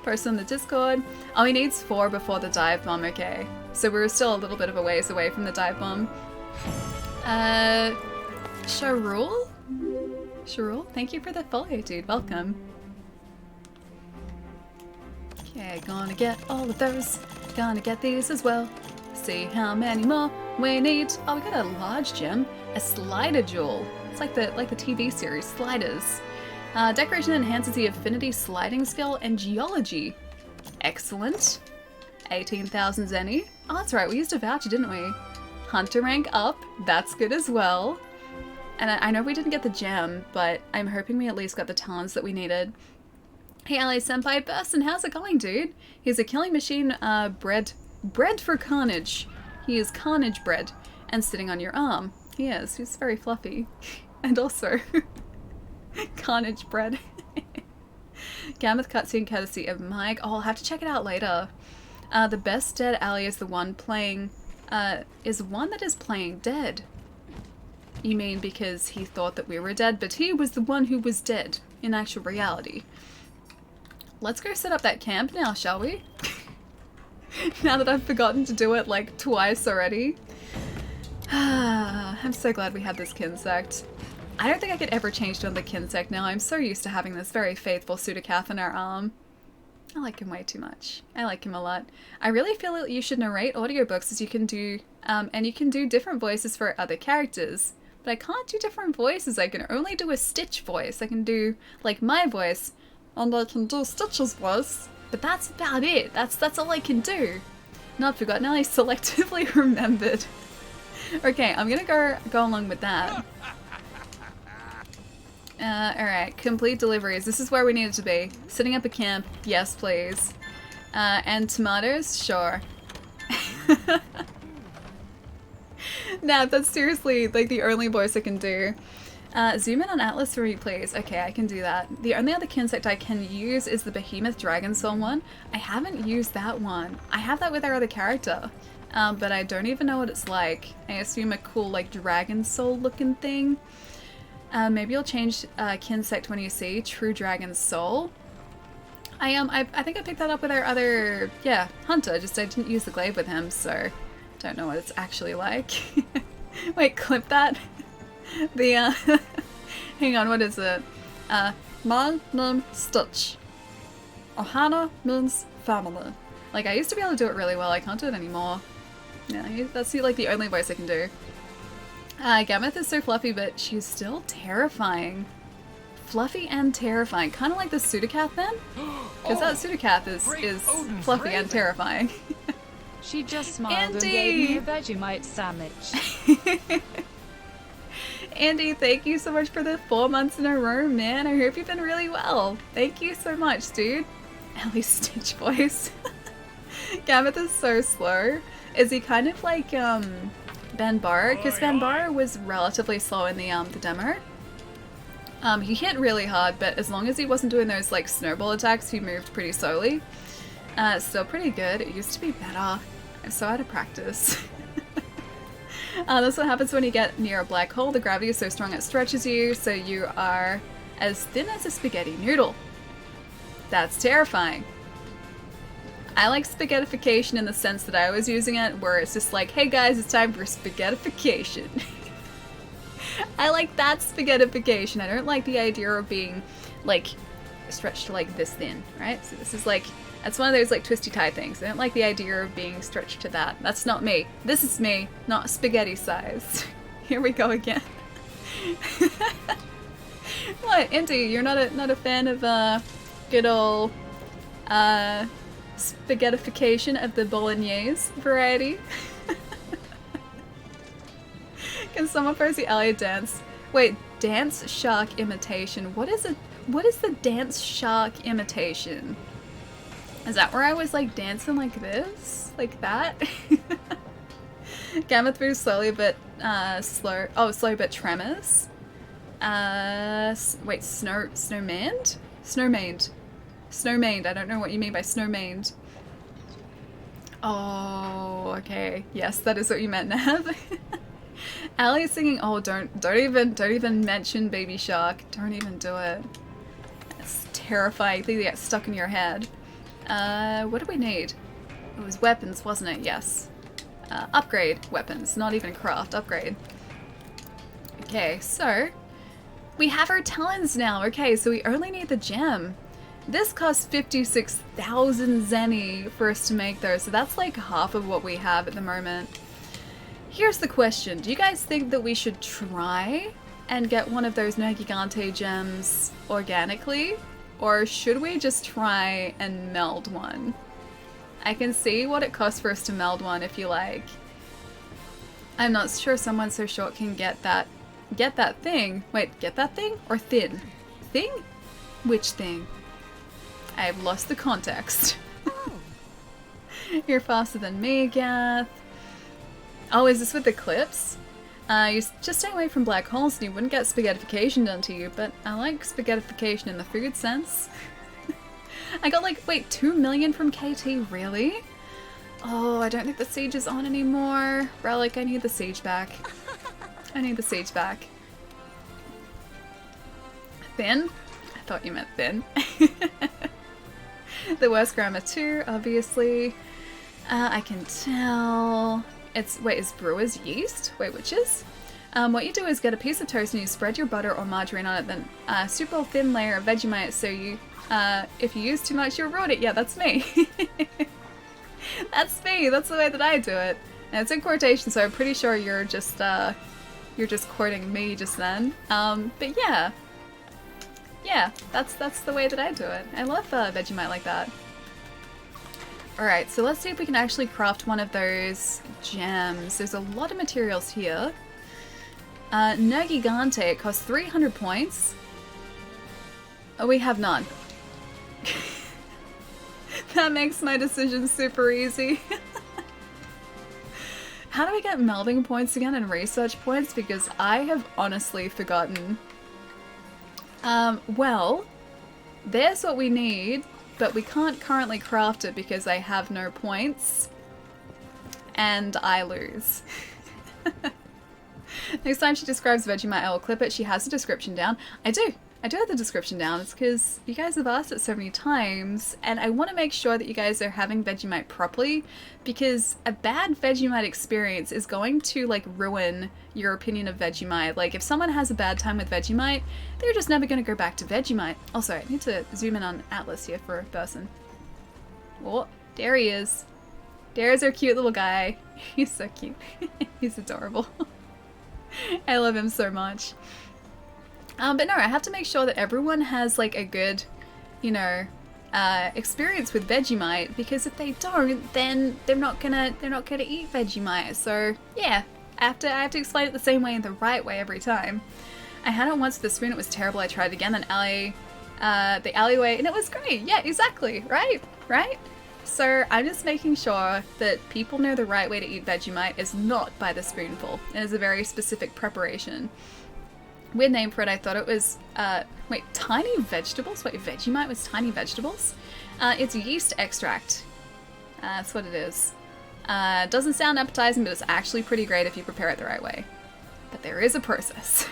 Post on the Discord. Oh, he needs 4 before the dive bomb, okay. So we're still a little bit of a ways away from the dive bomb. Sharul? Sharul, thank you for the follow, dude. Welcome. Okay, gonna get all of those. Gonna get these as well. See how many more we need. Oh, we got a large gem. A slider jewel. It's like the TV series, Sliders. Decoration enhances the affinity sliding skill and geology. Excellent. 18,000 zenny. Oh, that's right, we used a voucher, didn't we? Hunter rank up. That's good as well. And I know we didn't get the gem, but I'm hoping we at least got the talents that we needed. Hey, LA Senpai Burson, how's it going, dude? He's a killing machine, bred for carnage. He is carnage bred and sitting on your arm. He is. He's very fluffy. And also, carnage bred. Gammoth cutscene courtesy of Mike. Oh, I'll have to check it out later. The best dead ally is the one playing, is one that is playing dead. You mean because he thought that we were dead, but he was the one who was dead in actual reality. Let's go set up that camp now, shall we? Now that I've forgotten to do it like twice already. I'm so glad we had this Kinsect. I don't think I could ever change to another Kinsect now. I'm so used to having this very faithful Pseudocath in our arm. I like him way too much. I like him a lot. I really feel that you should narrate audiobooks as you can do, and you can do different voices for other characters. But I can't do different voices. I can only do a Stitch voice. I can do, like, my voice. And I can do Stitch's voice, but that's about it. That's all I can do. Not forgotten, I selectively remembered. Okay, I'm gonna go along with that. Alright, complete deliveries. This is where we needed to be. Setting up a camp, yes please. And tomatoes, sure. Now, that's seriously like the only voice I can do. Zoom in on Atlas for me, please. Okay, I can do that. The only other Kinsect I can use is the Behemoth Dragon Soul one. I haven't used that one. I have that with our other character, but I don't even know what it's like. I assume a cool, like, Dragon Soul looking thing. Maybe you'll change Kinsect when you see True Dragon Soul. I think I picked that up with our other, yeah, Hunter, just I didn't use the glaive with him, so don't know what it's actually like. Wait, clip that? The, hang on, what is it? My name Stitch. Ohana means family. Like, I used to be able to do it really well, I can't do it anymore. Yeah, that's like the only voice I can do. Gammoth is so fluffy, but she's still terrifying. Fluffy and terrifying. Kind of like the Pseudocath then? Because that Pseudocath is fluffy and terrifying. She just smiled Andy! and gave me a Vegemite sandwich. Andy, thank you so much for the 4 months in a row, man. I hope you've been really well. Thank you so much, dude. At least Stitch voice. Gammoth is so slow. Is he kind of like, Banbara? Because Banbara was relatively slow in the demo. He hit really hard, but as long as he wasn't doing those, like, snowball attacks, he moved pretty slowly. Still pretty good. It used to be better. I'm so out of practice. That's what happens when you get near a black hole. The gravity is so strong it stretches you, so you are as thin as a spaghetti noodle. That's terrifying. I like spaghettification in the sense that I was using it, where it's just like, hey guys, it's time for spaghettification. I like that spaghettification. I don't like the idea of being, like, stretched to, like, this thin, right? So this is like, that's one of those, like, twisty tie things. I don't like the idea of being stretched to that. That's not me. This is me, not spaghetti size. Here we go again. What, Indy, you're not a fan of, good ol', spaghettification of the bolognese variety? Can someone post the Elliot dance? Wait, dance shark imitation. What is it? What is the dance shark imitation? Is that where I was like dancing like this? Like that? Gammoth moves slowly but slow. Oh, slow but tremors. Wait, snowmaned? Snowmaned. Snowmaned. I don't know what you mean by snowmaned. Oh, okay. Yes, that is what you meant, Nav. Allie's singing. Oh, don't even mention Baby Shark. Don't even do it. It's terrifying. They get stuck in your head. What do we need? It was weapons, wasn't it? Yes. Upgrade weapons. Not even craft. Upgrade. Okay, so we have our talents now. Okay, so we only need the gem. This costs 56,000 zenny for us to make though, so that's like half of what we have at the moment. Here's the question. Do you guys think that we should try and get one of those Nergigante gems organically? Or should we just try and meld one? I can see what it costs for us to meld one if you like. I'm not sure someone so short can get that get that thing. Wait, get that thing or thin? Thing? Which thing? I have lost the context. You're faster than me, Gath. Oh, is this with the clips? You just stay away from black holes and you wouldn't get spaghettification done to you, but I like spaghettification in the food sense. I got like, wait, 2 million from KT, really? Oh, I don't think the siege is on anymore. Relic, I need the siege back. I need the siege back. Thin? I thought you meant thin. The worst grammar too, obviously. I can tell. It's, wait, is brewer's yeast? Wait, which is? What you do is get a piece of toast and you spread your butter or margarine on it, then super thin layer of Vegemite so you, if you use too much, you'll ruin it. Yeah, that's me. That's me, that's the way that I do it. And it's in quotation, so I'm pretty sure you're just quoting me just then. But yeah. Yeah, that's the way that I do it. I love Vegemite like that. Alright, so let's see if we can actually craft one of those gems. There's a lot of materials here. Nergigante, it costs 300 points. Oh, we have none. That makes my decision super easy. How do we get melding points again and research points? Because I have honestly forgotten. Well, there's what we need, but we can't currently craft it because I have no points. And I lose. Next time she describes Vegemite, I will clip it. She has the description down. I do have the description down. It's because you guys have asked it so many times, and I want to make sure that you guys are having Vegemite properly, because a bad Vegemite experience is going to, like, ruin your opinion of Vegemite. Like, if someone has a bad time with Vegemite, they're just never going to go back to Vegemite. Also, I need to zoom in on Atlas here for a person. Oh, there he is. There's our cute little guy. He's so cute. He's adorable. I love him so much. But no, I have to make sure that everyone has like a good, you know, experience with Vegemite, because if they don't, then they're not gonna eat Vegemite. So yeah, I have to explain it the same way and the right way every time. I had it once with the spoon, it was terrible. I tried it again, then the alleyway, and it was great. Yeah, exactly. Right? So I'm just making sure that people know the right way to eat Vegemite is not by the spoonful. It is a very specific preparation. Weird name for it. I thought it was, wait, tiny vegetables? Wait, Vegemite was tiny vegetables? It's yeast extract. That's what it is. Doesn't sound appetizing, but it's actually pretty great if you prepare it the right way. But there is a process.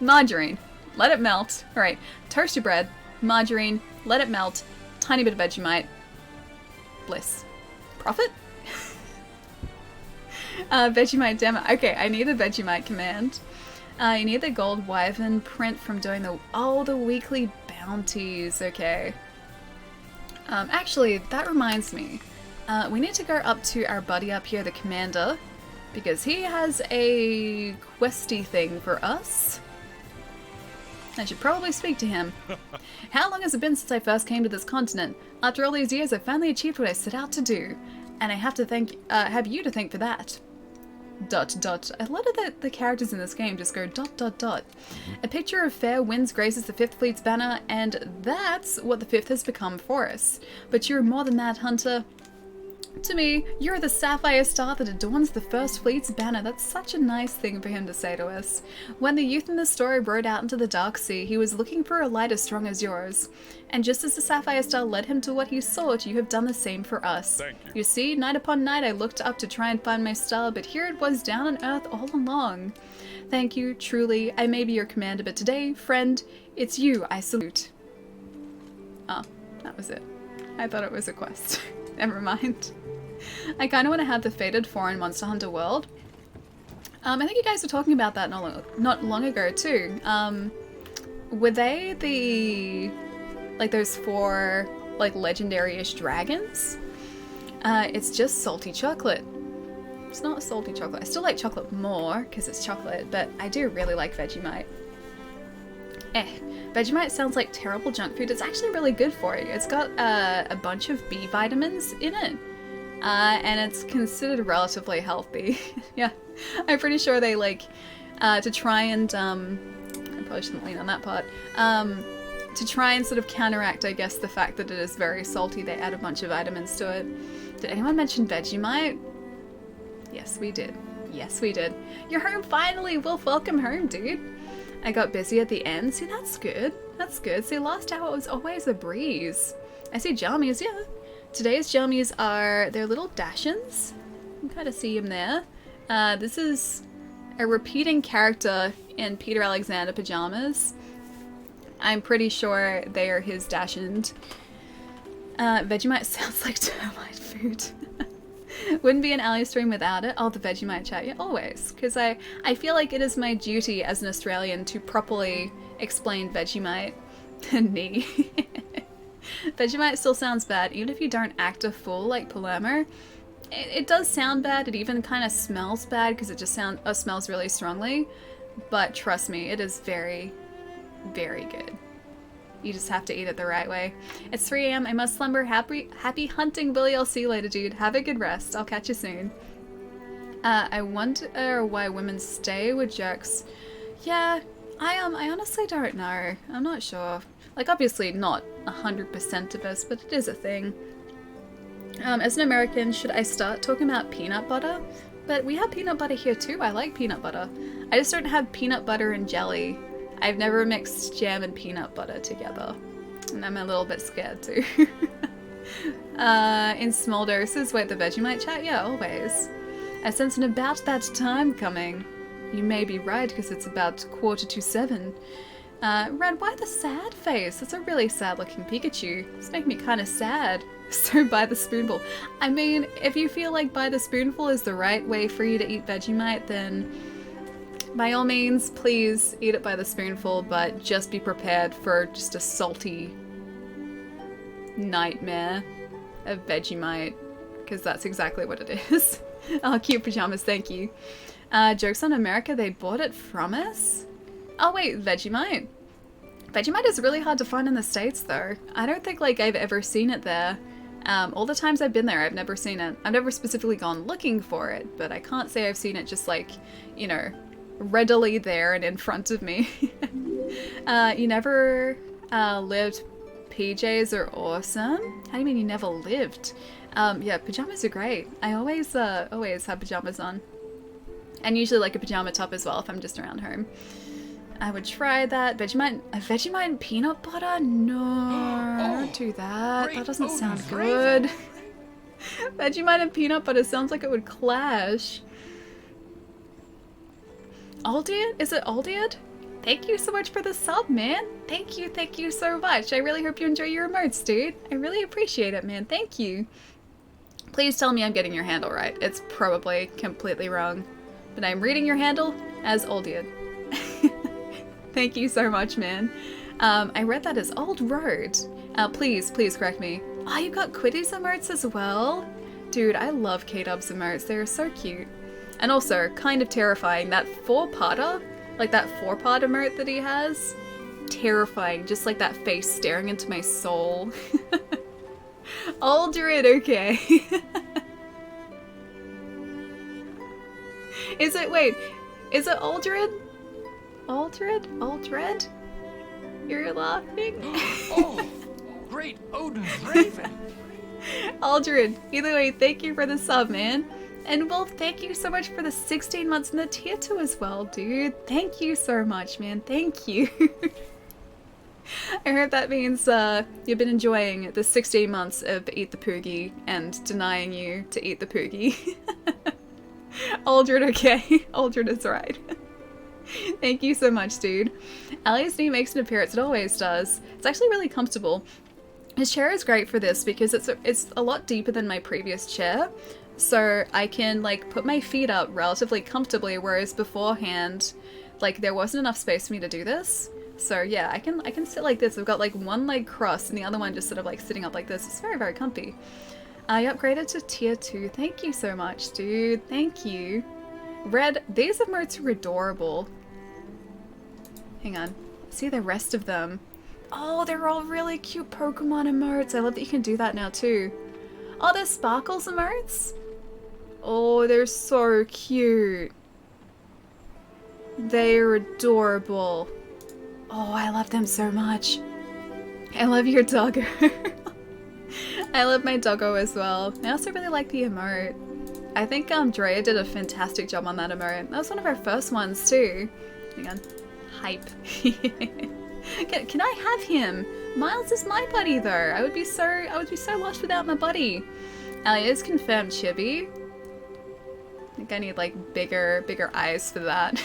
Margarine. Let it melt. Alright, toast your bread. Margarine. Let it melt. Tiny bit of Vegemite. Bliss. Profit? Vegemite demo. Okay, I need a Vegemite command. You need the gold wyvern print from doing the weekly bounties. Okay. Actually, that reminds me. We need to go up to our buddy up here, the commander, because he has a questy thing for us. I should probably speak to him. How long has it been since I first came to this continent? After all these years, I finally achieved what I set out to do, and I have to have you to thank for that. ... A lot of the characters in this game just go ... A picture of fair winds graces the 5th Fleet's banner, and that's what the 5th has become for us. But you're more than that, Hunter. To me, you're the sapphire star that adorns the 1st Fleet's banner. That's such a nice thing for him to say to us. When the youth in the story rode out into the dark sea, he was looking for a light as strong as yours. And just as the sapphire star led him to what he sought, you have done the same for us. Thank you. You see, night upon night I looked up to try and find my star, but here it was down on earth all along. Thank you, truly. I may be your commander, but today, friend, it's you I salute. Oh, that was it. I thought it was a quest. Never mind. I kind of want to have the Fated Foreign Monster Hunter world. I think you guys were talking about that not long ago too. Were they like those 4 like legendary-ish dragons? It's just salty chocolate. It's not salty chocolate. I still like chocolate more because it's chocolate, but I do really like Vegemite. Vegemite sounds like terrible junk food. It's actually really good for you. It's got a bunch of B vitamins in it. And it's considered relatively healthy. Yeah, I'm pretty sure they like to try and, I probably shouldn't lean on that part, to try and sort of counteract, I guess, the fact that it is very salty, they add a bunch of vitamins to it. Did anyone mention Vegemite? Yes, we did. Yes, we did. You're home finally! Wolf, welcome home, dude! I got busy at the end. See, that's good. That's good. See, last hour was always a breeze. I see jammies, yeah. Today's jammies are, they're little Dachshunds. You can kind of see him there. This is a repeating character in Peter Alexander pajamas. I'm pretty sure they are his Dachshund. Vegemite sounds like termite food. Wouldn't be an ally stream without it. Oh, the Vegemite chat. Yeah, always. Because I feel like it is my duty as an Australian to properly explain Vegemite. Knee. Vegemite still sounds bad, even if you don't act a fool like Palermo. It does sound bad. It even kind of smells bad because it just smells really strongly. But trust me, it is very, very good. You just have to eat it the right way. It's 3 AM. I must slumber. Happy hunting, Billy. I'll see you later, dude. Have a good rest. I'll catch you soon. I wonder why women stay with jerks. Yeah, I honestly don't know. I'm not sure. Like, obviously not 100% of us, but it is a thing. As an American, should I start talking about peanut butter? But we have peanut butter here too. I like peanut butter. I just don't have peanut butter and jelly. I've never mixed jam and peanut butter together. And I'm a little bit scared too. In small doses. Wait, the Vegemite chat? Yeah, always. I sense an about that time coming. You may be right, because it's about 6:45. Red, why the sad face? That's a really sad looking Pikachu. It's making me kind of sad. So by the spoonful. I mean, if you feel like by the spoonful is the right way for you to eat Vegemite, then by all means, please eat it by the spoonful, but just be prepared for just a salty nightmare of Vegemite, because that's exactly what it is. Oh, cute pajamas, thank you. Jokes on America, they bought it from us? Oh wait, Vegemite? Vegemite is really hard to find in the States though. I don't think like I've ever seen it there. All the times I've been there, I've never seen it. I've never specifically gone looking for it, but I can't say I've seen it just like, you know, readily there and in front of me. You never lived. PJs are awesome. How do you mean you never lived? Yeah, pajamas are great. I always have pajamas on. And usually like a pajama top as well if I'm just around home. I would try that. Vegemite and peanut butter? No, don't do that. That doesn't sound good. Vegemite and peanut butter sounds like it would clash. Aldiad? Is it Aldiad? Thank you so much for the sub, man. Thank you so much. I really hope you enjoy your emotes, dude. I really appreciate it, man. Thank you. Please tell me I'm getting your handle right. It's probably completely wrong. But I'm reading your handle as Aldiad. Thank you so much, man. I read that as Old Road. Please correct me. Oh, you got Quiddy's emotes as well? Dude, I love K-Dub's emotes. They're so cute. And also, kind of terrifying, that four-parter, like that four-part emote that he has, terrifying, just like that face staring into my soul. Aldred, okay. Is it Aldred? Aldred? You're laughing? Oh, great Odin's Raven! Aldred, either way, thank you for the sub, man. And Wolf, thank you so much for the 16 months in the tier 2 as well, dude. Thank you so much, man. Thank you. I heard that means you've been enjoying the 16 months of Eat the Poogie and denying you to eat the Poogie. Aldred, okay. Aldred is right. Thank you so much, dude. Ali's knee makes an appearance. It always does. It's actually really comfortable. His chair is great for this because it's a lot deeper than my previous chair. So I can like put my feet up relatively comfortably, whereas beforehand, like there wasn't enough space for me to do this. So yeah, I can sit like this. I've got like one leg crossed and the other one just sort of like sitting up like this. It's very, very comfy. I upgraded to tier 2. Thank you so much, dude. Thank you. Red, these emotes are adorable. Hang on. See the rest of them. Oh, they're all really cute Pokemon emotes. I love that you can do that now too. Oh, there's Sparkles emotes? Oh, they're so cute. They're adorable. Oh, I love them so much. I love your doggo. I love my doggo as well. I also really like the emote. I think Drea did a fantastic job on that emote. That was one of our first ones too. Hang on. Hype. Can I have him? Miles is my buddy though. I would be so lost without my buddy. Ellie is confirmed chibi. I think I need like bigger eyes for that.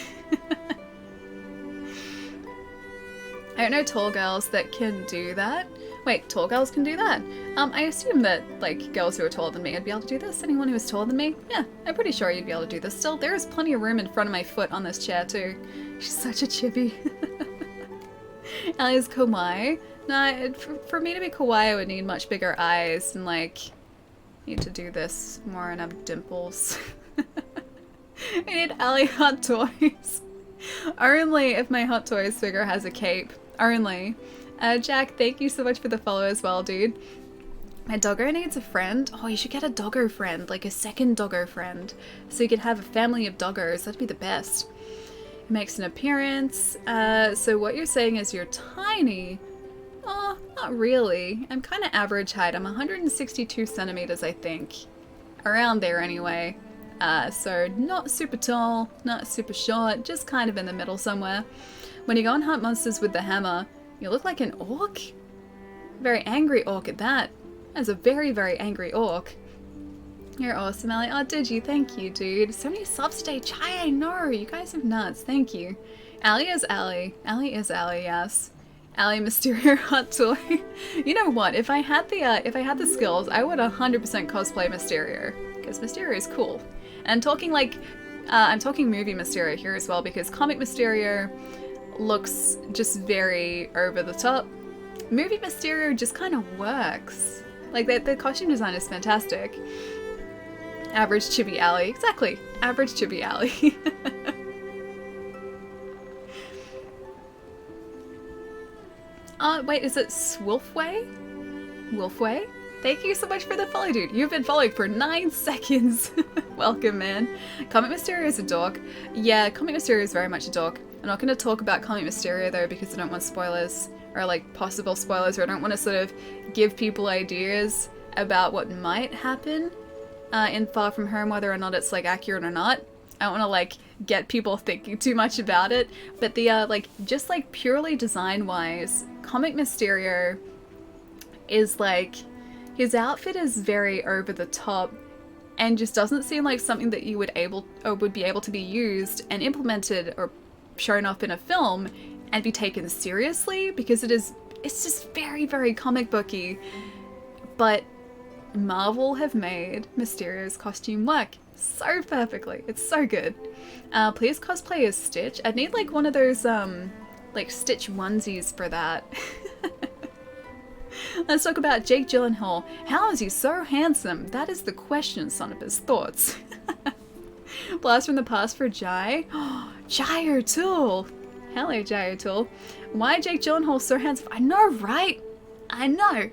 I don't know tall girls that can do that. Wait, tall girls can do that? I assume that, like, girls who are taller than me would be able to do this. Anyone who is taller than me? Yeah, I'm pretty sure you'd be able to do this still. There is plenty of room in front of my foot on this chair, too. She's such a chibi. Ellie's kawaii. No, for me to be kawaii, I would need much bigger eyes and, like, need to do this more and have dimples. I need Ellie Hot Toys. Only if my Hot Toys figure has a cape. Only. Jack, thank you so much for the follow as well, dude. My doggo needs a friend. Oh, you should get a doggo friend, like a second doggo friend. So you could have a family of doggos. That'd be the best. It makes an appearance. So what you're saying is you're tiny. Oh, not really. I'm kind of average height. I'm 162 centimeters, I think. Around there anyway. So not super tall, not super short, just kind of in the middle somewhere. When you go and hunt monsters with the hammer, you look like an orc. Very angry orc at that. That's a very, very angry orc. You're awesome, Ellie. Oh, did you? Thank you, dude. So many subs today. Chai, I know. You guys are nuts. Thank you. Ellie is Ellie. Ellie is Ellie, yes. Ellie Mysterio Hot Toy. You know what? If I had the skills, I would 100% cosplay Mysterio. Because Mysterio is cool. And talking like, I'm talking movie Mysterio here as well, because comic Mysterio looks just very over the top. Movie Mysterio just kind of works. Like, the costume design is fantastic. Average chibi alley. Exactly. Average chibi alley. Wait, is it Swolfway? Wolfway? Thank you so much for the follow, dude. You've been following for 9 seconds. Welcome, man. Comic Mysterio is a dork. Yeah, Comic Mysterio is very much a dork. I'm not going to talk about Comic Mysterio, though, because I don't want spoilers. Or, like, possible spoilers, or I don't want to sort of give people ideas about what might happen in Far From Home, whether or not it's, like, accurate or not. I don't want to, like, get people thinking too much about it. But the, like, just, like, purely design-wise, Comic Mysterio is, like... His outfit is very over the top and just doesn't seem like something that you would be able to be used and implemented or shown off in a film and be taken seriously, because it's just very, very comic booky. But Marvel have made Mysterio's costume work so perfectly. It's so good. Please cosplay as Stitch. I'd need like one of those like Stitch onesies for that. Let's talk about Jake Gyllenhaal. How is he so handsome? That is the question, son of his thoughts. Blast from the past for Jai. Jai O'Toole. Hello, Jai O'Toole. Why Jake Gyllenhaal so handsome? I know, right? I know.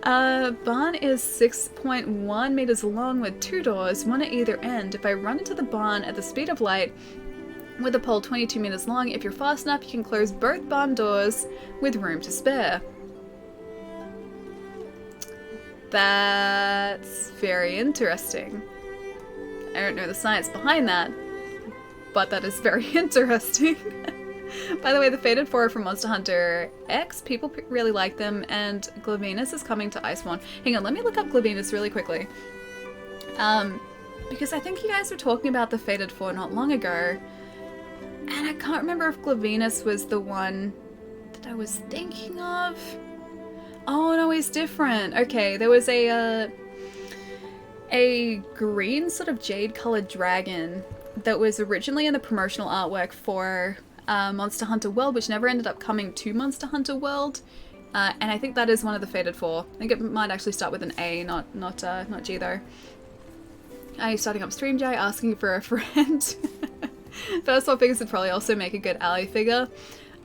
Barn is 6.1 meters long with 2 doors, one at either end. If I run into the barn at the speed of light, with a pole 22 meters long, if you're fast enough, you can close both barn doors with room to spare. That's very interesting. I don't know the science behind that, but that is very interesting. By the way, the Fated 4 are from Monster Hunter X. People really like them, and Glavenus is coming to Iceborne. Hang on, let me look up Glavenus really quickly. Because I think you guys were talking about the Fated 4 not long ago. And I can't remember if Glavenus was the one that I was thinking of. Oh no, he's different. Okay, there was a green sort of jade-colored dragon that was originally in the promotional artwork for Monster Hunter World, which never ended up coming to Monster Hunter World. And I think that is one of the Fated 4. I think it might actually start with an A, not G though. Are you starting up Stream Jai asking for a friend? First of all, figures would probably also make a good ally figure.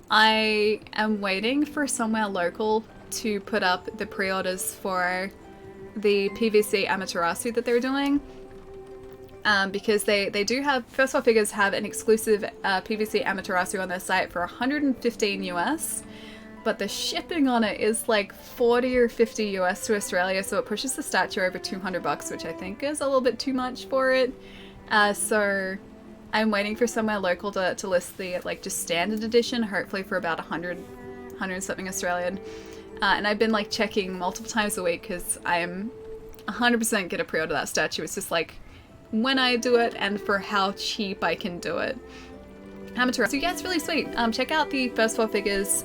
I am waiting for somewhere local to put up the pre-orders for the PVC Amaterasu that they're doing. because they do have, First Four Figures have an exclusive PVC Amaterasu on their site for 115 US, but the shipping on it is like 40 or 50 US to Australia, so it pushes the statue over 200 bucks, which I think is a little bit too much for it. So I'm waiting for somewhere local to list the like just standard edition, hopefully for about 100 something Australian. And I've been like checking multiple times a week because I am 100% gonna pre-order that statue. It's just like when I do it and for how cheap I can do it. Amaterasu, yeah, it's really sweet. Check out the First Four Figures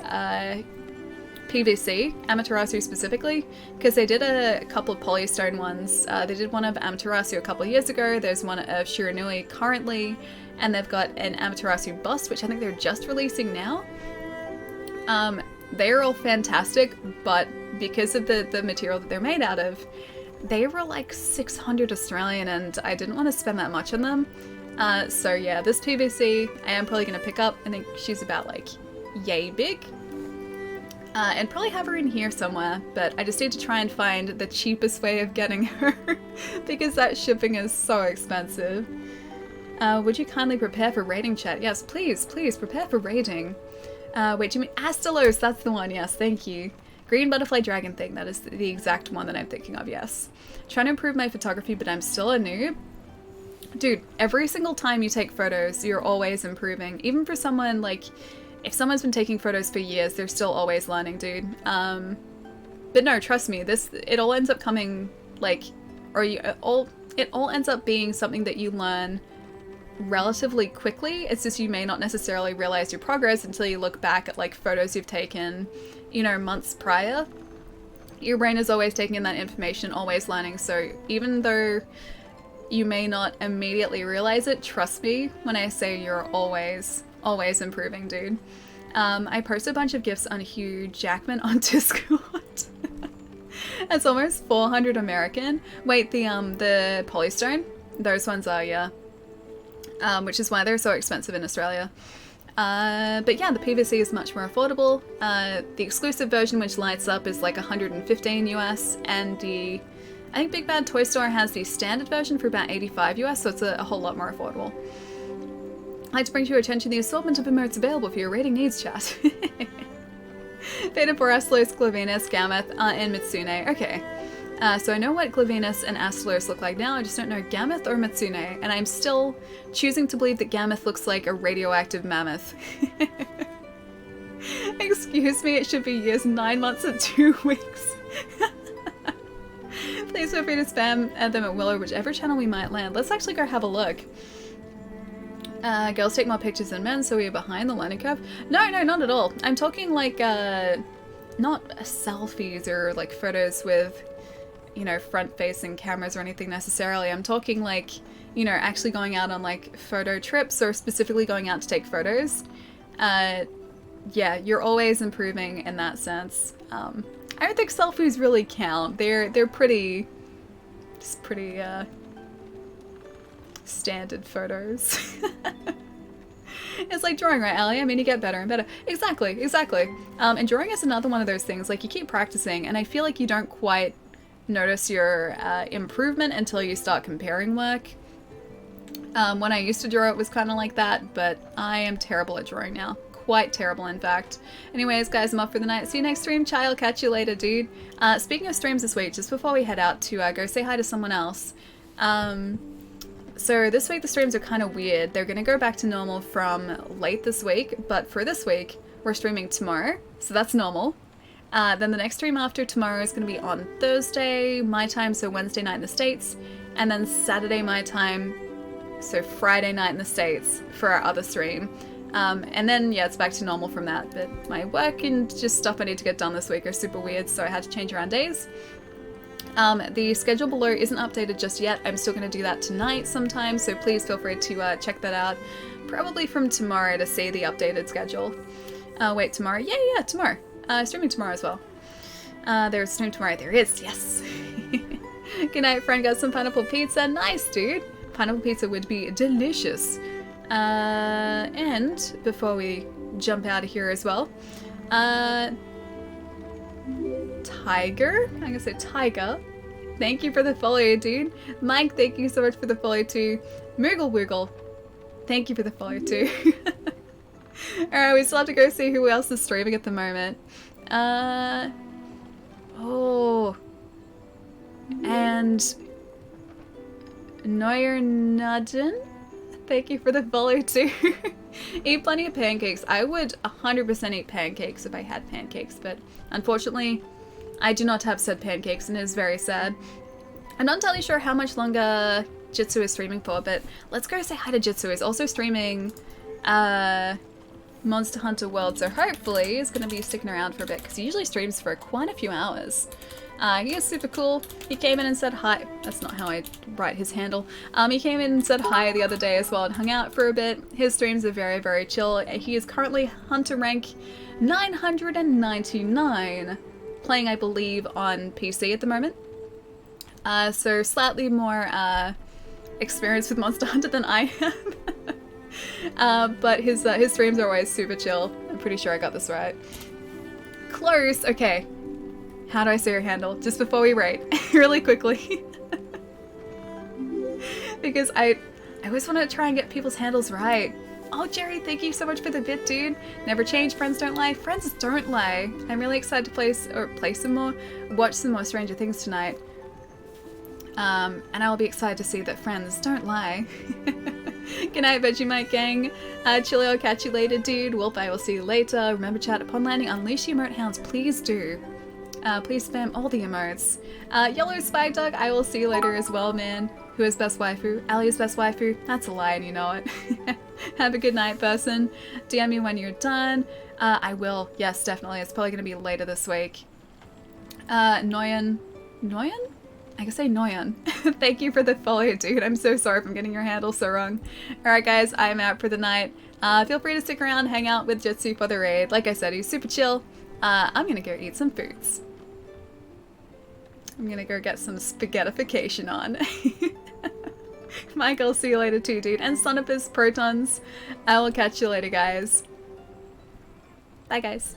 PVC, Amaterasu specifically, because they did a couple of polystone ones. They did one of Amaterasu a couple of years ago, there's one of Shiranui currently, and they've got an Amaterasu bust, which I think they're just releasing now. They're all fantastic, but because of the material that they're made out of, they were like 600 Australian and I didn't want to spend that much on them. So yeah, this PVC I am probably going to pick up. I think she's about like yay big. And probably have her in here somewhere, but I just need to try and find the cheapest way of getting her because that shipping is so expensive. Would you kindly prepare for raiding, chat? Yes, please prepare for raiding. Wait, do you mean Astalos? That's the one, yes, thank you. Green butterfly dragon thing, that is the exact one that I'm thinking of, yes. Trying to improve my photography, but I'm still a noob. Dude, every single time you take photos, you're always improving. Even for someone, like, if someone's been taking photos for years, they're still always learning, dude. But no, trust me, it all ends up coming, like, it all ends up being something that you learn relatively quickly. It's just you may not necessarily realize your progress until you look back at, like, photos you've taken, you know, months prior. Your brain is always taking in that information, always learning, so even though you may not immediately realize it, trust me when I say you're always improving, dude. I posted a bunch of gifts on Hugh Jackman on Discord. It's almost 400 American. Wait, the polystone? Those ones are, yeah. Which is why they're so expensive in Australia. But yeah, the PVC is much more affordable. The exclusive version, which lights up, is like 115 US, and I think Big Bad Toy Store has the standard version for about 85 US, so it's a whole lot more affordable. I'd like to bring to your attention the assortment of emotes available for your rating needs, chat. Beta Borastalos, Glavenus, Gameth, and Mitsune. Okay. So I know what Glavenus and Astalos look like now, I just don't know Gameth or Mitsune, and I'm still choosing to believe that Gameth looks like a radioactive mammoth. Excuse me, it should be years, 9 months, and 2 weeks. Please feel free to spam them at will or whichever channel we might land. Let's actually go have a look. Girls take more pictures than men, so we're behind the learning curve. No, not at all. I'm talking like, not selfies or like photos with, you know, front-facing cameras or anything necessarily. I'm talking like, you know, actually going out on like photo trips or specifically going out to take photos. Yeah, you're always improving in that sense. I don't think selfies really count. They're pretty, just pretty, standard photos. It's like drawing, right, Allie? I mean, you get better and better. Exactly. And drawing is another one of those things, like you keep practicing, and I feel like you don't quite notice your improvement until you start comparing work. When I used to draw, it was kind of like that, but I am terrible at drawing now. Quite terrible, in fact. Anyways, guys, I'm off for the night. See you next stream. Chai, I'll catch you later, dude. Speaking of streams this week, just before we head out to go say hi to someone else. So this week the streams are kind of weird. They're going to go back to normal from late this week, but for this week, we're streaming tomorrow, so that's normal. Then the next stream after tomorrow is going to be on Thursday, my time, so Wednesday night in the States, and then Saturday, my time, so Friday night in the States for our other stream. And then, yeah, it's back to normal from that, but my work and just stuff I need to get done this week are super weird, so I had to change around days. The schedule below isn't updated just yet. I'm still going to do that tonight sometime, so please feel free to check that out. Probably from tomorrow to see the updated schedule. Wait, tomorrow? Yeah, tomorrow. Streaming tomorrow as well. There's stream tomorrow. There is, yes. Good night, friend. Got some pineapple pizza. Nice, dude. Pineapple pizza would be delicious. And before we jump out of here as well, Tiger? I'm gonna say Tiger. Thank you for the follow, dude. Mike, thank you so much for the follow too. Moogle Woogle, thank you for the follow too. Alright, we still have to go see who else is streaming at the moment. Oh. And Nergigante, thank you for the follow too. Eat plenty of pancakes. I would 100% eat pancakes if I had pancakes, but unfortunately, I do not have said pancakes, and it is very sad. I'm not entirely sure how much longer Jitsu is streaming for, but let's go say hi to Jitsu. He's also streaming Monster Hunter World, so hopefully he's going to be sticking around for a bit, because he usually streams for quite a few hours. He is super cool. He came in and said hi. That's not how I write his handle. He came in and said hi the other day as well and hung out for a bit. His streams are very, very chill. He is currently Hunter rank 999, playing, I believe, on PC at the moment. So slightly more experience with Monster Hunter than I am. But his streams are always super chill. I'm pretty sure I got this right. Close. Okay. How do I say your handle? Just before we rate, really quickly. Because I always want to try and get people's handles right. Oh, Jerry, thank you so much for the bit, dude. Never change, friends don't lie. Friends don't lie. I'm really excited to play some more, watch some more Stranger Things tonight. And I'll be excited to see that friends don't lie. Good night, Vegemite gang. Chili, I'll catch you later, dude. Wolf, I will see you later. Remember, chat, upon landing, unleash your emote hounds. Please do. Please spam all the emotes. Yellow Spike Dog, I will see you later as well, man. Who is best waifu? Ali's best waifu? That's a lie and you know it. Have a good night, person. DM me when you're done. I will. Yes, definitely. It's probably going to be later this week. Noyan? I can say Noyan. Thank you for the follow, dude. I'm so sorry if I'm getting your handle so wrong. Alright guys, I'm out for the night. Feel free to stick around, hang out with Jitsu for the raid. Like I said, he's super chill. I'm gonna go eat some foods. I'm gonna go get some spaghettification on. Mike, I'll see you later too, dude. And Sonopus Protons. I will catch you later, guys. Bye, guys.